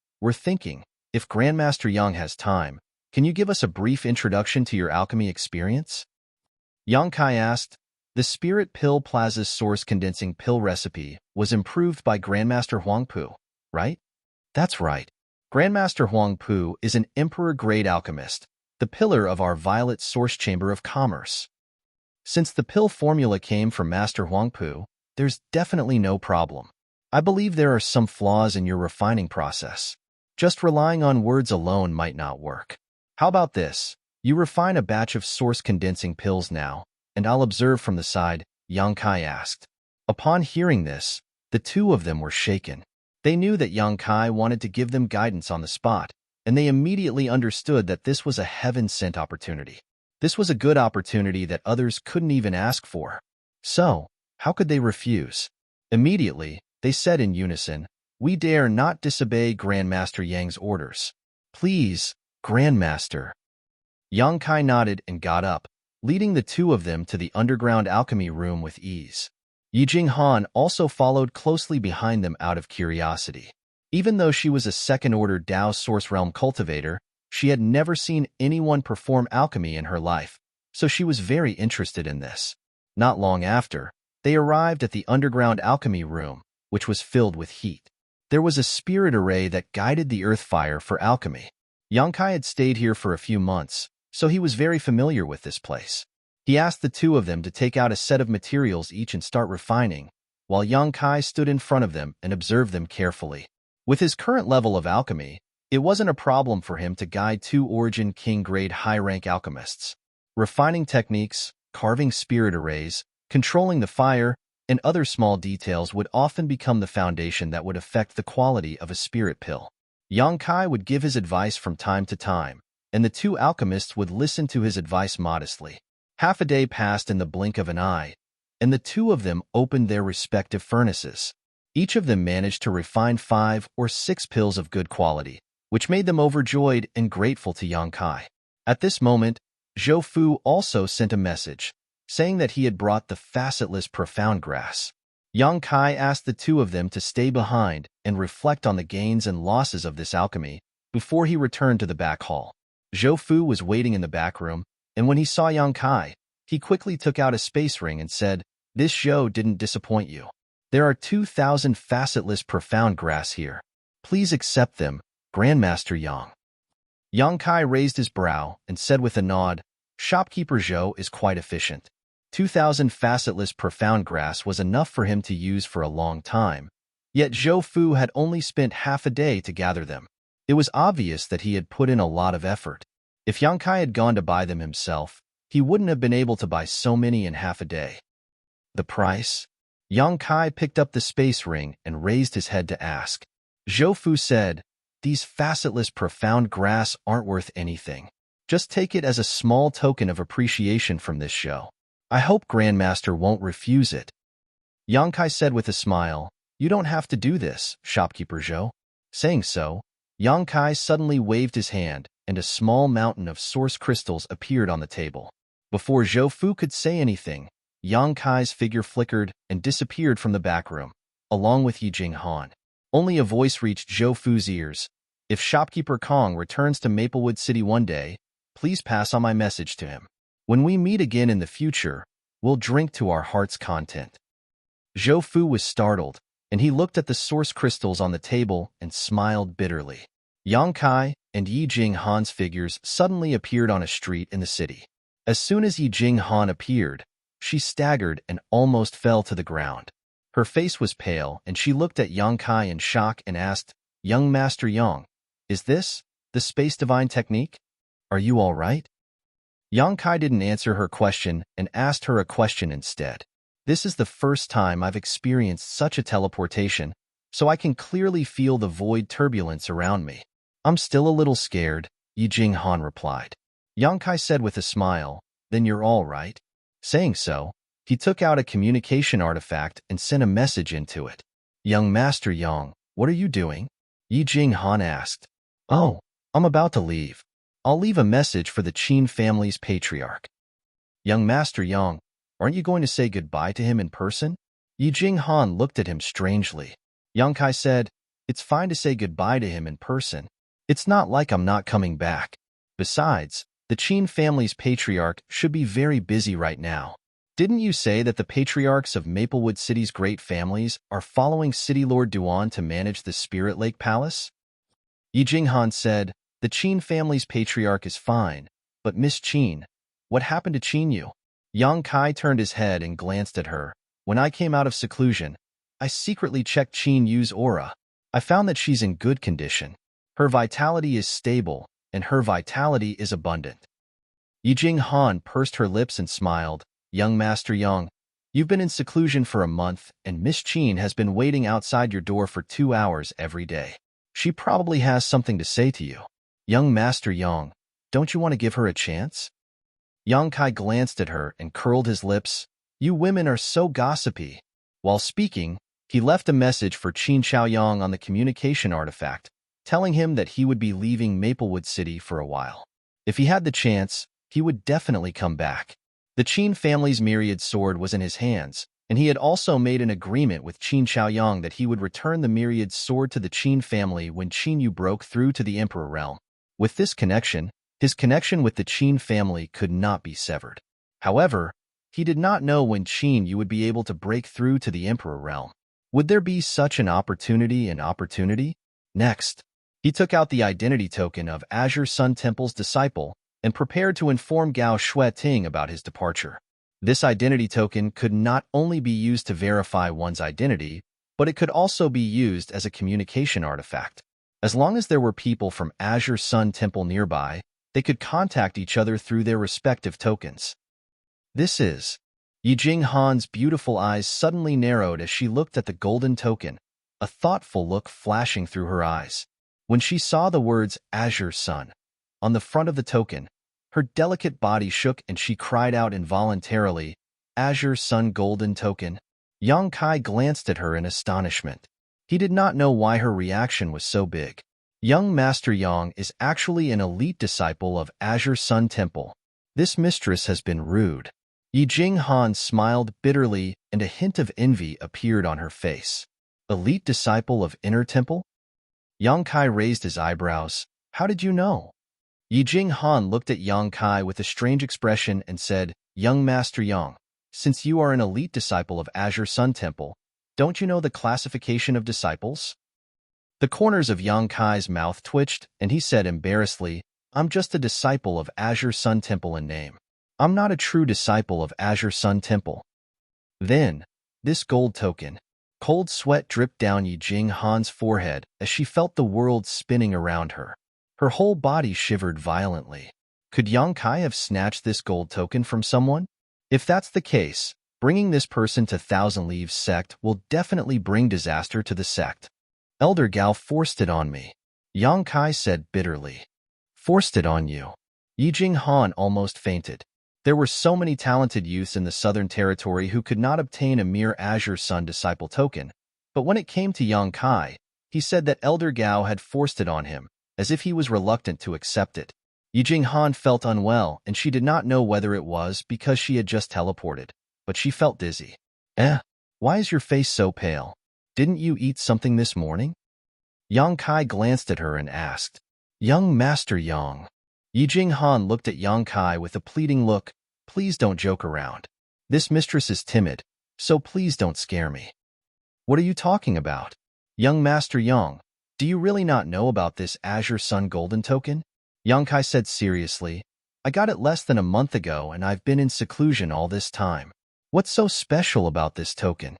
if Grandmaster Yang has time, can you give us a brief introduction to your alchemy experience?" Yang Kai asked. The Spirit Pill Plaza's source condensing pill recipe was improved by Grandmaster Huang Pu, right? That's right. Grandmaster Huang Pu is an emperor-grade alchemist, the pillar of our Violet Source Chamber of Commerce. Since the pill formula came from Master Huang Pu, there's definitely no problem. I believe there are some flaws in your refining process. Just relying on words alone might not work. How about this? You refine a batch of source condensing pills now, and I'll observe from the side, Yang Kai asked. Upon hearing this, the two of them were shaken. They knew that Yang Kai wanted to give them guidance on the spot, and they immediately understood that this was a heaven-sent opportunity. This was a good opportunity that others couldn't even ask for. So, how could they refuse? Immediately, they said in unison, "We dare not disobey Grandmaster Yang's orders. Please, Grandmaster." Yang Kai nodded and got up, leading the two of them to the underground alchemy room with ease. Yijing Han also followed closely behind them out of curiosity. Even though she was a second-order Dao Source Realm cultivator, she had never seen anyone perform alchemy in her life, so she was very interested in this. Not long after, they arrived at the underground alchemy room, which was filled with heat. There was a spirit array that guided the earth fire for alchemy. Yang Kai had stayed here for a few months, so he was very familiar with this place. He asked the two of them to take out a set of materials each and start refining, while Yang Kai stood in front of them and observed them carefully. With his current level of alchemy, it wasn't a problem for him to guide two Origin King-grade high-rank alchemists. Refining techniques, carving spirit arrays, controlling the fire, and other small details would often become the foundation that would affect the quality of a spirit pill. Yang Kai would give his advice from time to time, and the two alchemists would listen to his advice modestly. Half a day passed in the blink of an eye, and the two of them opened their respective furnaces. Each of them managed to refine 5 or 6 pills of good quality, which made them overjoyed and grateful to Yang Kai. At this moment, Zhou Fu also sent a message, saying that he had brought the facetless profound grass. Yang Kai asked the two of them to stay behind and reflect on the gains and losses of this alchemy before he returned to the back hall. Zhou Fu was waiting in the back room, and when he saw Yang Kai, he quickly took out a space ring and said, "This Zhou didn't disappoint you. There are 2,000 facetless profound grass here. Please accept them, Grandmaster Yang." Yang Kai raised his brow and said with a nod, "Shopkeeper Zhou is quite efficient." 2,000 facetless profound grass was enough for him to use for a long time, yet Zhou Fu had only spent half a day to gather them. It was obvious that he had put in a lot of effort. If Yang Kai had gone to buy them himself, he wouldn't have been able to buy so many in half a day. The price? Yang Kai picked up the space ring and raised his head to ask. Zhou Fu said, "These facetless profound grass aren't worth anything. Just take it as a small token of appreciation from this show. I hope Grandmaster won't refuse it." Yang Kai said with a smile, "You don't have to do this, Shopkeeper Zhou." Saying so, Yang Kai suddenly waved his hand, and a small mountain of source crystals appeared on the table. Before Zhou Fu could say anything, Yang Kai's figure flickered and disappeared from the back room, along with Yijing Han. Only a voice reached Zhou Fu's ears. "If Shopkeeper Kong returns to Maplewood City one day, please pass on my message to him. When we meet again in the future, we'll drink to our heart's content." Zhou Fu was startled, and he looked at the source crystals on the table and smiled bitterly. Yang Kai and Yijing Han's figures suddenly appeared on a street in the city. As soon as Yijing Han appeared, She staggered and almost fell to the ground. Her face was pale, and she looked at Yang Kai in shock and asked, "Young Master Yang, is this the Space Divine technique? Are you all right?" Yang Kai didn't answer her question and asked her a question instead. "This is the first time I've experienced such a teleportation, so I can clearly feel the void turbulence around me. I'm still a little scared," Yijing Han replied. Yang Kai said with a smile, "Then you're all right." Saying so, he took out a communication artifact and sent a message into it. "Young Master Yang, what are you doing?" Yijing Han asked. "Oh, I'm about to leave. I'll leave a message for the Qin family's patriarch." "Young Master Yang, aren't you going to say goodbye to him in person?" Yijing Han looked at him strangely. Yang Kai said, "It's fine to say goodbye to him in person. It's not like I'm not coming back. Besides, the Qin family's patriarch should be very busy right now. Didn't you say that the patriarchs of Maplewood City's great families are following City Lord Duan to manage the Spirit Lake Palace?" Yijing Han said, "The Qin family's patriarch is fine, but Miss Qin, what happened to Qin Yu?" Yang Kai turned his head and glanced at her. "When I came out of seclusion, I secretly checked Qin Yu's aura. I found that she's in good condition. Her vitality is stable, and her vitality is abundant." Yijing Han pursed her lips and smiled. "Young Master Yang, you've been in seclusion for a month, and Miss Qin has been waiting outside your door for 2 hours every day. She probably has something to say to you. Young Master Yang, don't you want to give her a chance?" Yang Kai glanced at her and curled his lips. "You women are so gossipy." While speaking, he left a message for Qin Xiaoyang on the communication artifact, telling him that he would be leaving Maplewood City for a while. If he had the chance, he would definitely come back. The Qin family's myriad sword was in his hands, and he had also made an agreement with Qin Xiaoyang that he would return the myriad sword to the Qin family when Qin Yu broke through to the Emperor realm. With this connection, his connection with the Qin family could not be severed. However, he did not know when Qin Yu would be able to break through to the Emperor realm. Would there be such an opportunity? Next, he took out the identity token of Azure Sun Temple's disciple and prepared to inform Gao Shueting about his departure. This identity token could not only be used to verify one's identity, but it could also be used as a communication artifact. As long as there were people from Azure Sun Temple nearby, they could contact each other through their respective tokens. This is... Yijing Han's beautiful eyes suddenly narrowed as she looked at the golden token, a thoughtful look flashing through her eyes. When she saw the words Azure Sun on the front of the token, her delicate body shook and she cried out involuntarily, "Azure Sun Golden Token." Yang Kai glanced at her in astonishment. He did not know why her reaction was so big. Young Master Yang is actually an elite disciple of Azure Sun Temple. This mistress has been rude. Yijing Han smiled bitterly and a hint of envy appeared on her face. Elite disciple of Inner Temple? Yang Kai raised his eyebrows. "How did you know?" Yijing Han looked at Yang Kai with a strange expression and said, "Young Master Yang, since you are an elite disciple of Azure Sun Temple, don't you know the classification of disciples?" The corners of Yang Kai's mouth twitched, and he said embarrassedly, "I'm just a disciple of Azure Sun Temple in name. I'm not a true disciple of Azure Sun Temple." Then, this gold token. Cold sweat dripped down Yijing Han's forehead as she felt the world spinning around her. Her whole body shivered violently. Could Yang Kai have snatched this gold token from someone? If that's the case, bringing this person to Thousand Leaves sect will definitely bring disaster to the sect. "Elder Gao forced it on me," Yang Kai said bitterly. "Forced it on you?" Yijing Han almost fainted. There were so many talented youths in the Southern Territory who could not obtain a mere Azure Sun disciple token, but when it came to Yang Kai, he said that Elder Gao had forced it on him, as if he was reluctant to accept it. Yijing Han felt unwell, and she did not know whether it was because she had just teleported, but she felt dizzy. Why is your face so pale? Didn't you eat something this morning?" Yang Kai glanced at her and asked. "Young Master Yang." Yijing Han looked at Yang Kai with a pleading look. "Please don't joke around. This mistress is timid, so please don't scare me." "What are you talking about? Young Master Yang, do you really not know about this Azure Sun Golden Token?" Yang Kai said seriously, "I got it less than a month ago and I've been in seclusion all this time. What's so special about this token?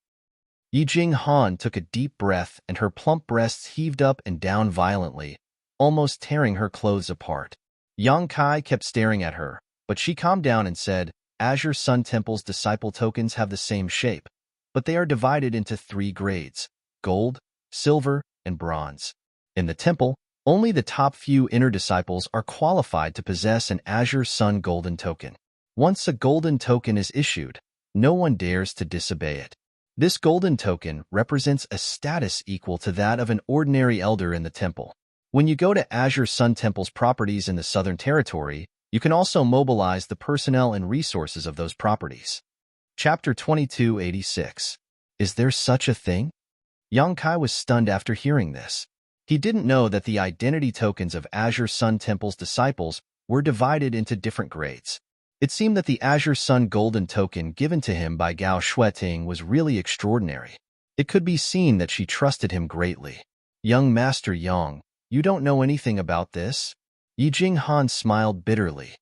Yijing Han took a deep breath and her plump breasts heaved up and down violently, almost tearing her clothes apart. Yang Kai kept staring at her, but she calmed down and said, Azure Sun Temple's disciple tokens have the same shape, but they are divided into 3 grades: gold, silver, and bronze. In the temple, only the top few inner disciples are qualified to possess an Azure Sun Golden token. Once a golden token is issued, no one dares to disobey it. This golden token represents a status equal to that of an ordinary elder in the temple. When you go to Azure Sun Temple's properties in the Southern Territory, you can also mobilize the personnel and resources of those properties. Chapter 2286. Is there such a thing? Yang Kai was stunned after hearing this. He didn't know that the identity tokens of Azure Sun Temple's disciples were divided into different grades. It seemed that the Azure Sun Golden token given to him by Gao Shueting was really extraordinary. It could be seen that she trusted him greatly. Young Master Yang, you don't know anything about this? Yijing Han smiled bitterly.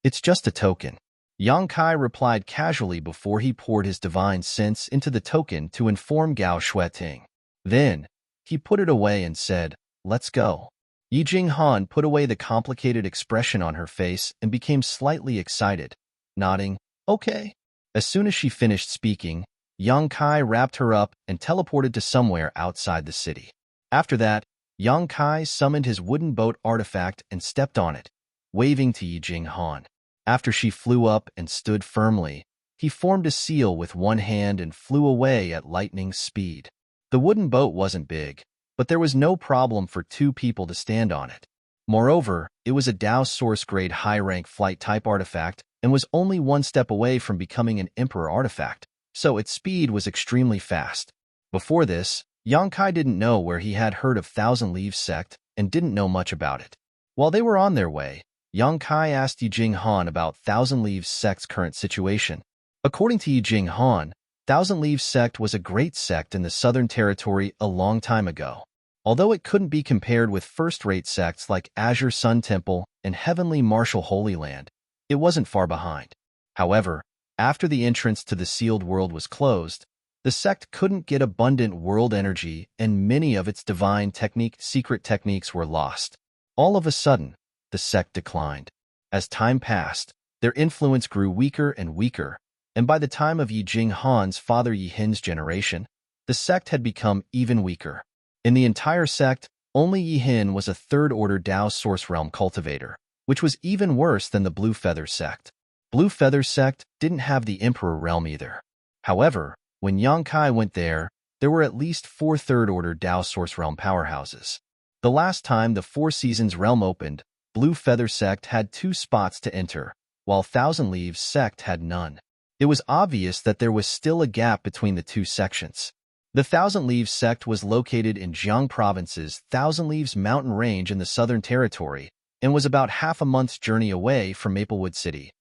It's just a token. Yang Kai replied casually before he poured his divine sense into the token to inform Gao Shueting. Then, he put it away and said, Let's go. Yijing Han put away the complicated expression on her face and became slightly excited, nodding, Okay. As soon as she finished speaking, Yang Kai wrapped her up and teleported to somewhere outside the city. After that, Yang Kai summoned his wooden boat artifact and stepped on it, waving to Yijing Han. After she flew up and stood firmly, he formed a seal with one hand and flew away at lightning speed. The wooden boat wasn't big, but there was no problem for 2 people to stand on it. Moreover, it was a Dao Source-grade high-rank flight-type artifact and was only 1 step away from becoming an Emperor artifact, so its speed was extremely fast. Before this, Yang Kai didn't know where he had heard of Thousand Leaves Sect and didn't know much about it. While they were on their way, Yang Kai asked Yijing Han about Thousand Leaves Sect's current situation. According to Yijing Han, Thousand Leaves Sect was a great sect in the Southern Territory a long time ago. Although it couldn't be compared with first-rate sects like Azure Sun Temple and Heavenly Martial Holy Land, it wasn't far behind. However, after the entrance to the sealed world was closed, the sect couldn't get abundant world energy and many of its divine secret techniques were lost. All of a sudden, the sect declined. As time passed, their influence grew weaker and weaker, and by the time of Yijing Han's father Yihin's generation, the sect had become even weaker. In the entire sect, only Yihin was a third-order Dao Source Realm cultivator, which was even worse than the Blue Feather sect. Blue Feather sect didn't have the Emperor realm either. However, when Yang Kai went there were at least 4 third-order Dao Source Realm powerhouses. The last time the Four Seasons realm opened, Blue Feather sect had 2 spots to enter, while Thousand Leaves sect had none. It was obvious that there was still a gap between the 2 sections. The Thousand Leaves sect was located in Jiang Province's Thousand Leaves mountain range in the Southern Territory and was about half a month's journey away from Maplewood City.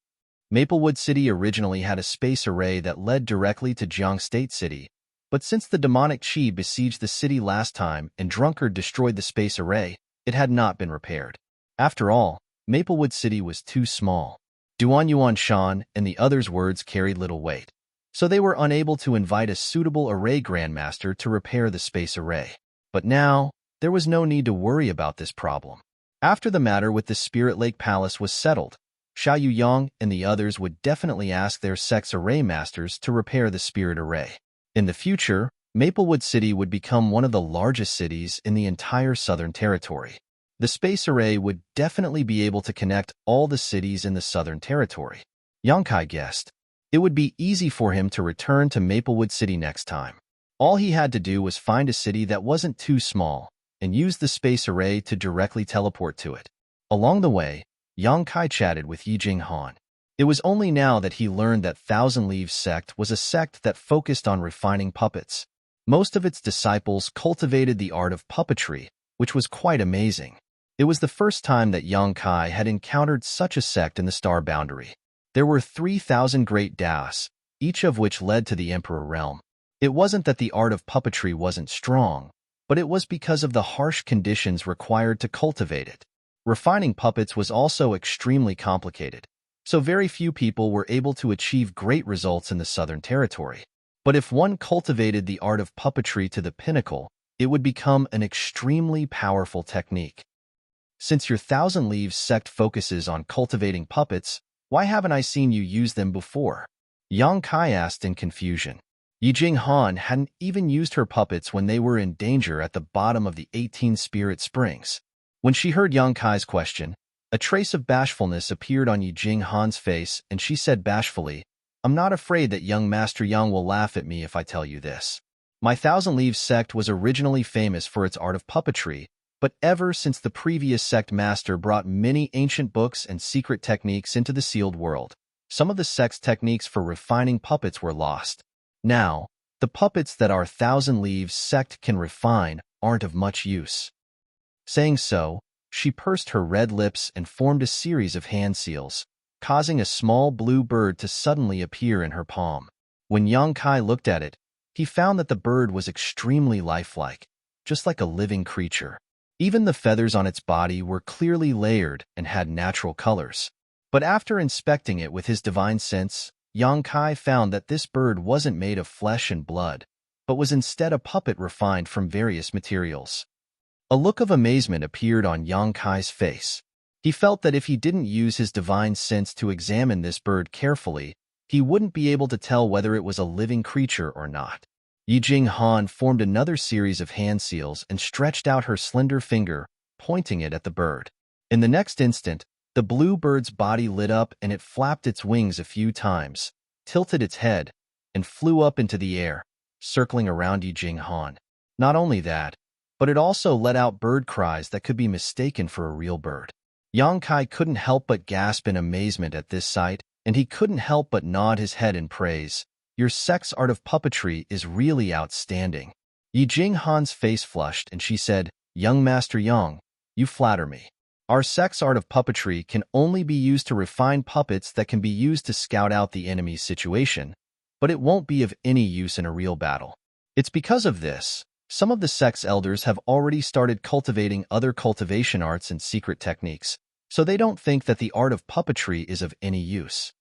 Maplewood City originally had a space array that led directly to Jiang State City, but since the demonic Qi besieged the city last time and Drunkard destroyed the space array, it had not been repaired. After all, Maplewood City was too small. Duan Yuan Shan and the others' words carried little weight, so they were unable to invite a suitable array grandmaster to repair the space array. But now, there was no need to worry about this problem. After the matter with the Spirit Lake Palace was settled, Xia Yuyang and the others would definitely ask their sect's array masters to repair the spirit array. In the future, Maplewood City would become one of the largest cities in the entire Southern Territory. The space array would definitely be able to connect all the cities in the Southern Territory. Yang Kai guessed. It would be easy for him to return to Maplewood City next time. All he had to do was find a city that wasn't too small and use the space array to directly teleport to it. Along the way, Yang Kai chatted with Yijing Han. It was only now that he learned that Thousand Leaves sect was a sect that focused on refining puppets. Most of its disciples cultivated the art of puppetry, which was quite amazing. It was the first time that Yang Kai had encountered such a sect in the Star Boundary. There were 3,000 great Daos, each of which led to the Emperor realm. It wasn't that the art of puppetry wasn't strong, but it was because of the harsh conditions required to cultivate it. Refining puppets was also extremely complicated, so very few people were able to achieve great results in the Southern Territory. But if one cultivated the art of puppetry to the pinnacle, it would become an extremely powerful technique. Since your Thousand Leaves sect focuses on cultivating puppets, why haven't I seen you use them before? Yang Kai asked in confusion. Yijing Han hadn't even used her puppets when they were in danger at the bottom of the 18 Spirit Springs. When she heard Yang Kai's question, a trace of bashfulness appeared on Yijing Han's face, and she said bashfully, "I'm not afraid that young Master Yang will laugh at me if I tell you this. My Thousand Leaves sect was originally famous for its art of puppetry, but ever since the previous sect master brought many ancient books and secret techniques into the sealed world, some of the sect's techniques for refining puppets were lost. Now, the puppets that our Thousand Leaves sect can refine aren't of much use." Saying so, she pursed her red lips and formed a series of hand seals, causing a small blue bird to suddenly appear in her palm. When Yang Kai looked at it, he found that the bird was extremely lifelike, just like a living creature. Even the feathers on its body were clearly layered and had natural colors. But after inspecting it with his divine sense, Yang Kai found that this bird wasn't made of flesh and blood, but was instead a puppet refined from various materials. A look of amazement appeared on Yang Kai's face. He felt that if he didn't use his divine sense to examine this bird carefully, he wouldn't be able to tell whether it was a living creature or not. Yijing Han formed another series of hand seals and stretched out her slender finger, pointing it at the bird. In the next instant, the blue bird's body lit up and it flapped its wings a few times, tilted its head, and flew up into the air, circling around Yijing Han. Not only that, but it also let out bird cries that could be mistaken for a real bird. Yang Kai couldn't help but gasp in amazement at this sight, and he couldn't help but nod his head in praise. Your sect's art of puppetry is really outstanding. Yijing Han's face flushed, and she said, "Young Master Yang, you flatter me. Our sect's art of puppetry can only be used to refine puppets that can be used to scout out the enemy's situation, but it won't be of any use in a real battle. It's because of this, some of the sect's elders have already started cultivating other cultivation arts and secret techniques, so they don't think that the art of puppetry is of any use."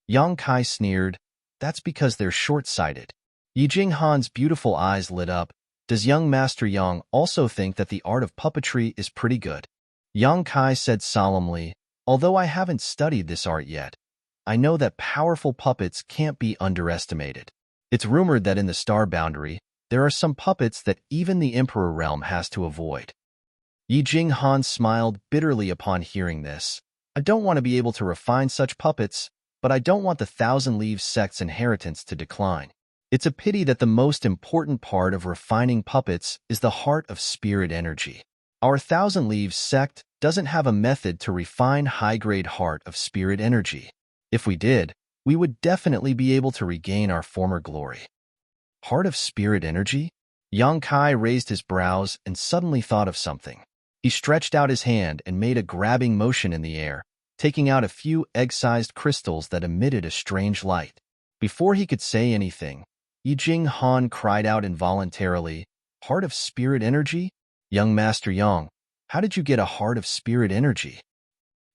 Yang Kai sneered, "That's because they're short-sighted." Yijing Han's beautiful eyes lit up. "Does young Master Yang also think that the art of puppetry is pretty good?" Yang Kai said solemnly, "Although I haven't studied this art yet, I know that powerful puppets can't be underestimated. It's rumored that in the Star Boundary, there are some puppets that even the Emperor Realm has to avoid." Yijing Han smiled bitterly upon hearing this. "I don't want to be able to refine such puppets, but I don't want the Thousand Leaves sect's inheritance to decline. It's a pity that the most important part of refining puppets is the heart of spirit energy. Our Thousand Leaves sect doesn't have a method to refine high-grade heart of spirit energy. If we did, we would definitely be able to regain our former glory." Heart of spirit energy? Yang Kai raised his brows and suddenly thought of something. He stretched out his hand and made a grabbing motion in the air, taking out a few egg-sized crystals that emitted a strange light. Before he could say anything, Yijing Han cried out involuntarily, "Heart of spirit energy? Young Master Yang, how did you get a heart of spirit energy?"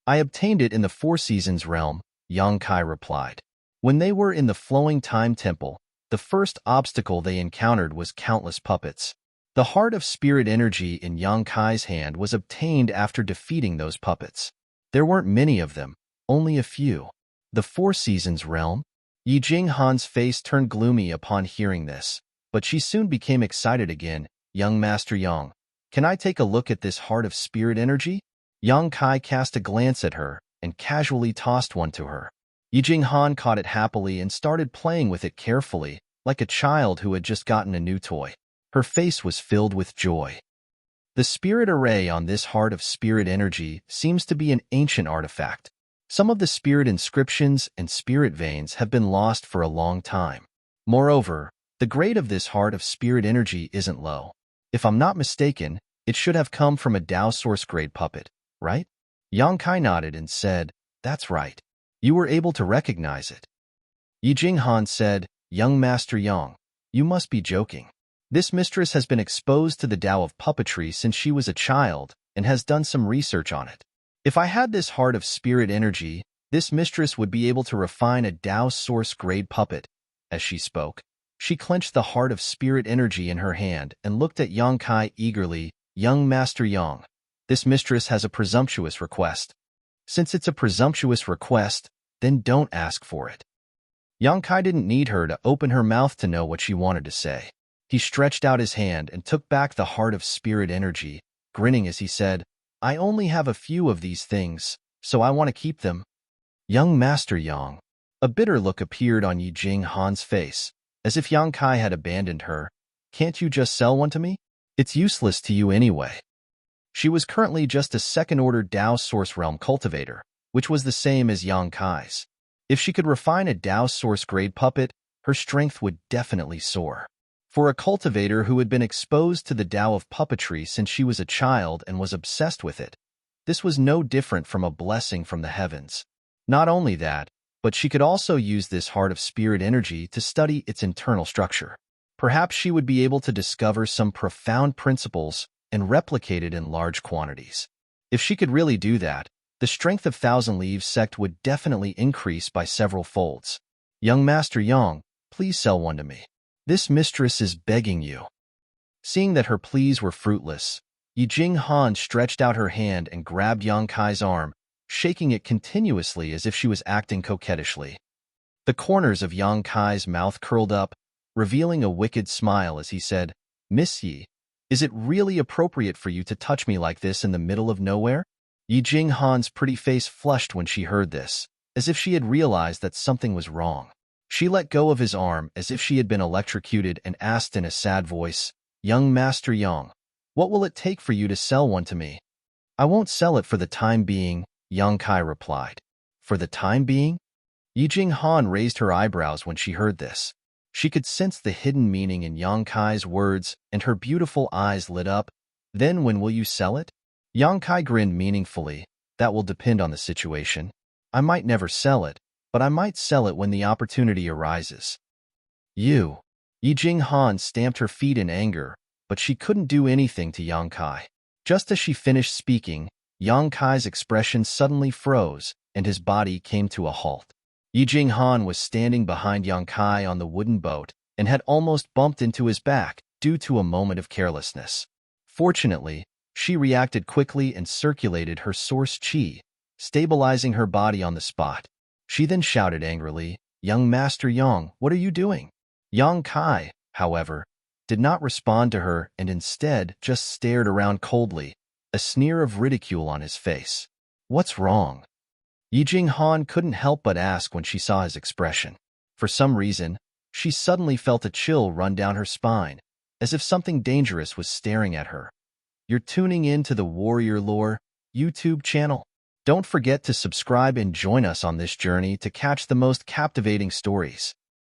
"I obtained it in the Four Seasons realm," Yang Kai replied. When they were in the Flowing Time Temple, the first obstacle they encountered was countless puppets. The heart of spirit energy in Yang Kai's hand was obtained after defeating those puppets. There weren't many of them, only a few. The Four Seasons realm? Yijing Han's face turned gloomy upon hearing this, but she soon became excited again. "Young Master Yang, can I take a look at this heart of spirit energy?" Yang Kai cast a glance at her and casually tossed one to her. Yijing Han caught it happily and started playing with it carefully, like a child who had just gotten a new toy. Her face was filled with joy. The spirit array on this heart of spirit energy seems to be an ancient artifact. Some of the spirit inscriptions and spirit veins have been lost for a long time. Moreover, the grade of this heart of spirit energy isn't low. If I'm not mistaken, it should have come from a Tao Source grade puppet, right? Yang Kai nodded and said, "That's right. You were able to recognize it." Yijing Han said, "Young Master Yang, you must be joking. This mistress has been exposed to the Tao of puppetry since she was a child and has done some research on it. If I had this heart of spirit energy, This mistress would be able to refine a Tao source-grade puppet. As she spoke, she clenched the heart of spirit energy in her hand and looked at Yang Kai eagerly. Young Master Yang, this mistress has a presumptuous request. Since it's a presumptuous request, then don't ask for it. Yang Kai didn't need her to open her mouth to know what she wanted to say. He stretched out his hand and took back the heart of spirit energy, grinning as he said, I only have a few of these things, so I want to keep them. Young Master Yang. A bitter look appeared on Yijing Han's face, as if Yang Kai had abandoned her. Can't you just sell one to me? It's useless to you anyway. She was currently just a second-order Tao Source Realm cultivator, which was the same as Yang Kai's. If she could refine a Tao Source-grade puppet, her strength would definitely soar. For a cultivator who had been exposed to the Tao of puppetry since she was a child and was obsessed with it, this was no different from a blessing from the heavens. Not only that, but she could also use this heart of spirit energy to study its internal structure. Perhaps she would be able to discover some profound principles and replicate it in large quantities. If she could really do that, the strength of Thousand Leaves sect would definitely increase by several folds. Young Master Yang, please sell one to me. This mistress is begging you. Seeing that her pleas were fruitless, Yijing Han stretched out her hand and grabbed Yang Kai's arm, shaking it continuously as if she was acting coquettishly. The corners of Yang Kai's mouth curled up, revealing a wicked smile as he said, Miss Yi, is it really appropriate for you to touch me like this in the middle of nowhere? Yijing Han's pretty face flushed when she heard this, as if she had realized that something was wrong. She let go of his arm as if she had been electrocuted and asked in a sad voice, Young Master Yang, what will it take for you to sell one to me? I won't sell it for the time being, Yang Kai replied. For the time being? Yijing Han raised her eyebrows when she heard this. She could sense the hidden meaning in Yang Kai's words, and her beautiful eyes lit up. Then when will you sell it? Yang Kai grinned meaningfully. That will depend on the situation. I might never sell it, but I might sell it when the opportunity arises. You. Yijing Han stamped her feet in anger, but she couldn't do anything to Yang Kai. Just as she finished speaking, Yang Kai's expression suddenly froze, and his body came to a halt. Yijing Han was standing behind Yang Kai on the wooden boat and had almost bumped into his back due to a moment of carelessness. Fortunately, she reacted quickly and circulated her source chi, stabilizing her body on the spot. She then shouted angrily, Young Master Yang, what are you doing? Yang Kai, however, did not respond to her and instead just stared around coldly, a sneer of ridicule on his face. What's wrong? Yijing Han couldn't help but ask when she saw his expression. For some reason, she suddenly felt a chill run down her spine, as if something dangerous was staring at her. You're tuning in to the Warrior Lore YouTube channel. Don't forget to subscribe and join us on this journey to catch the most captivating stories.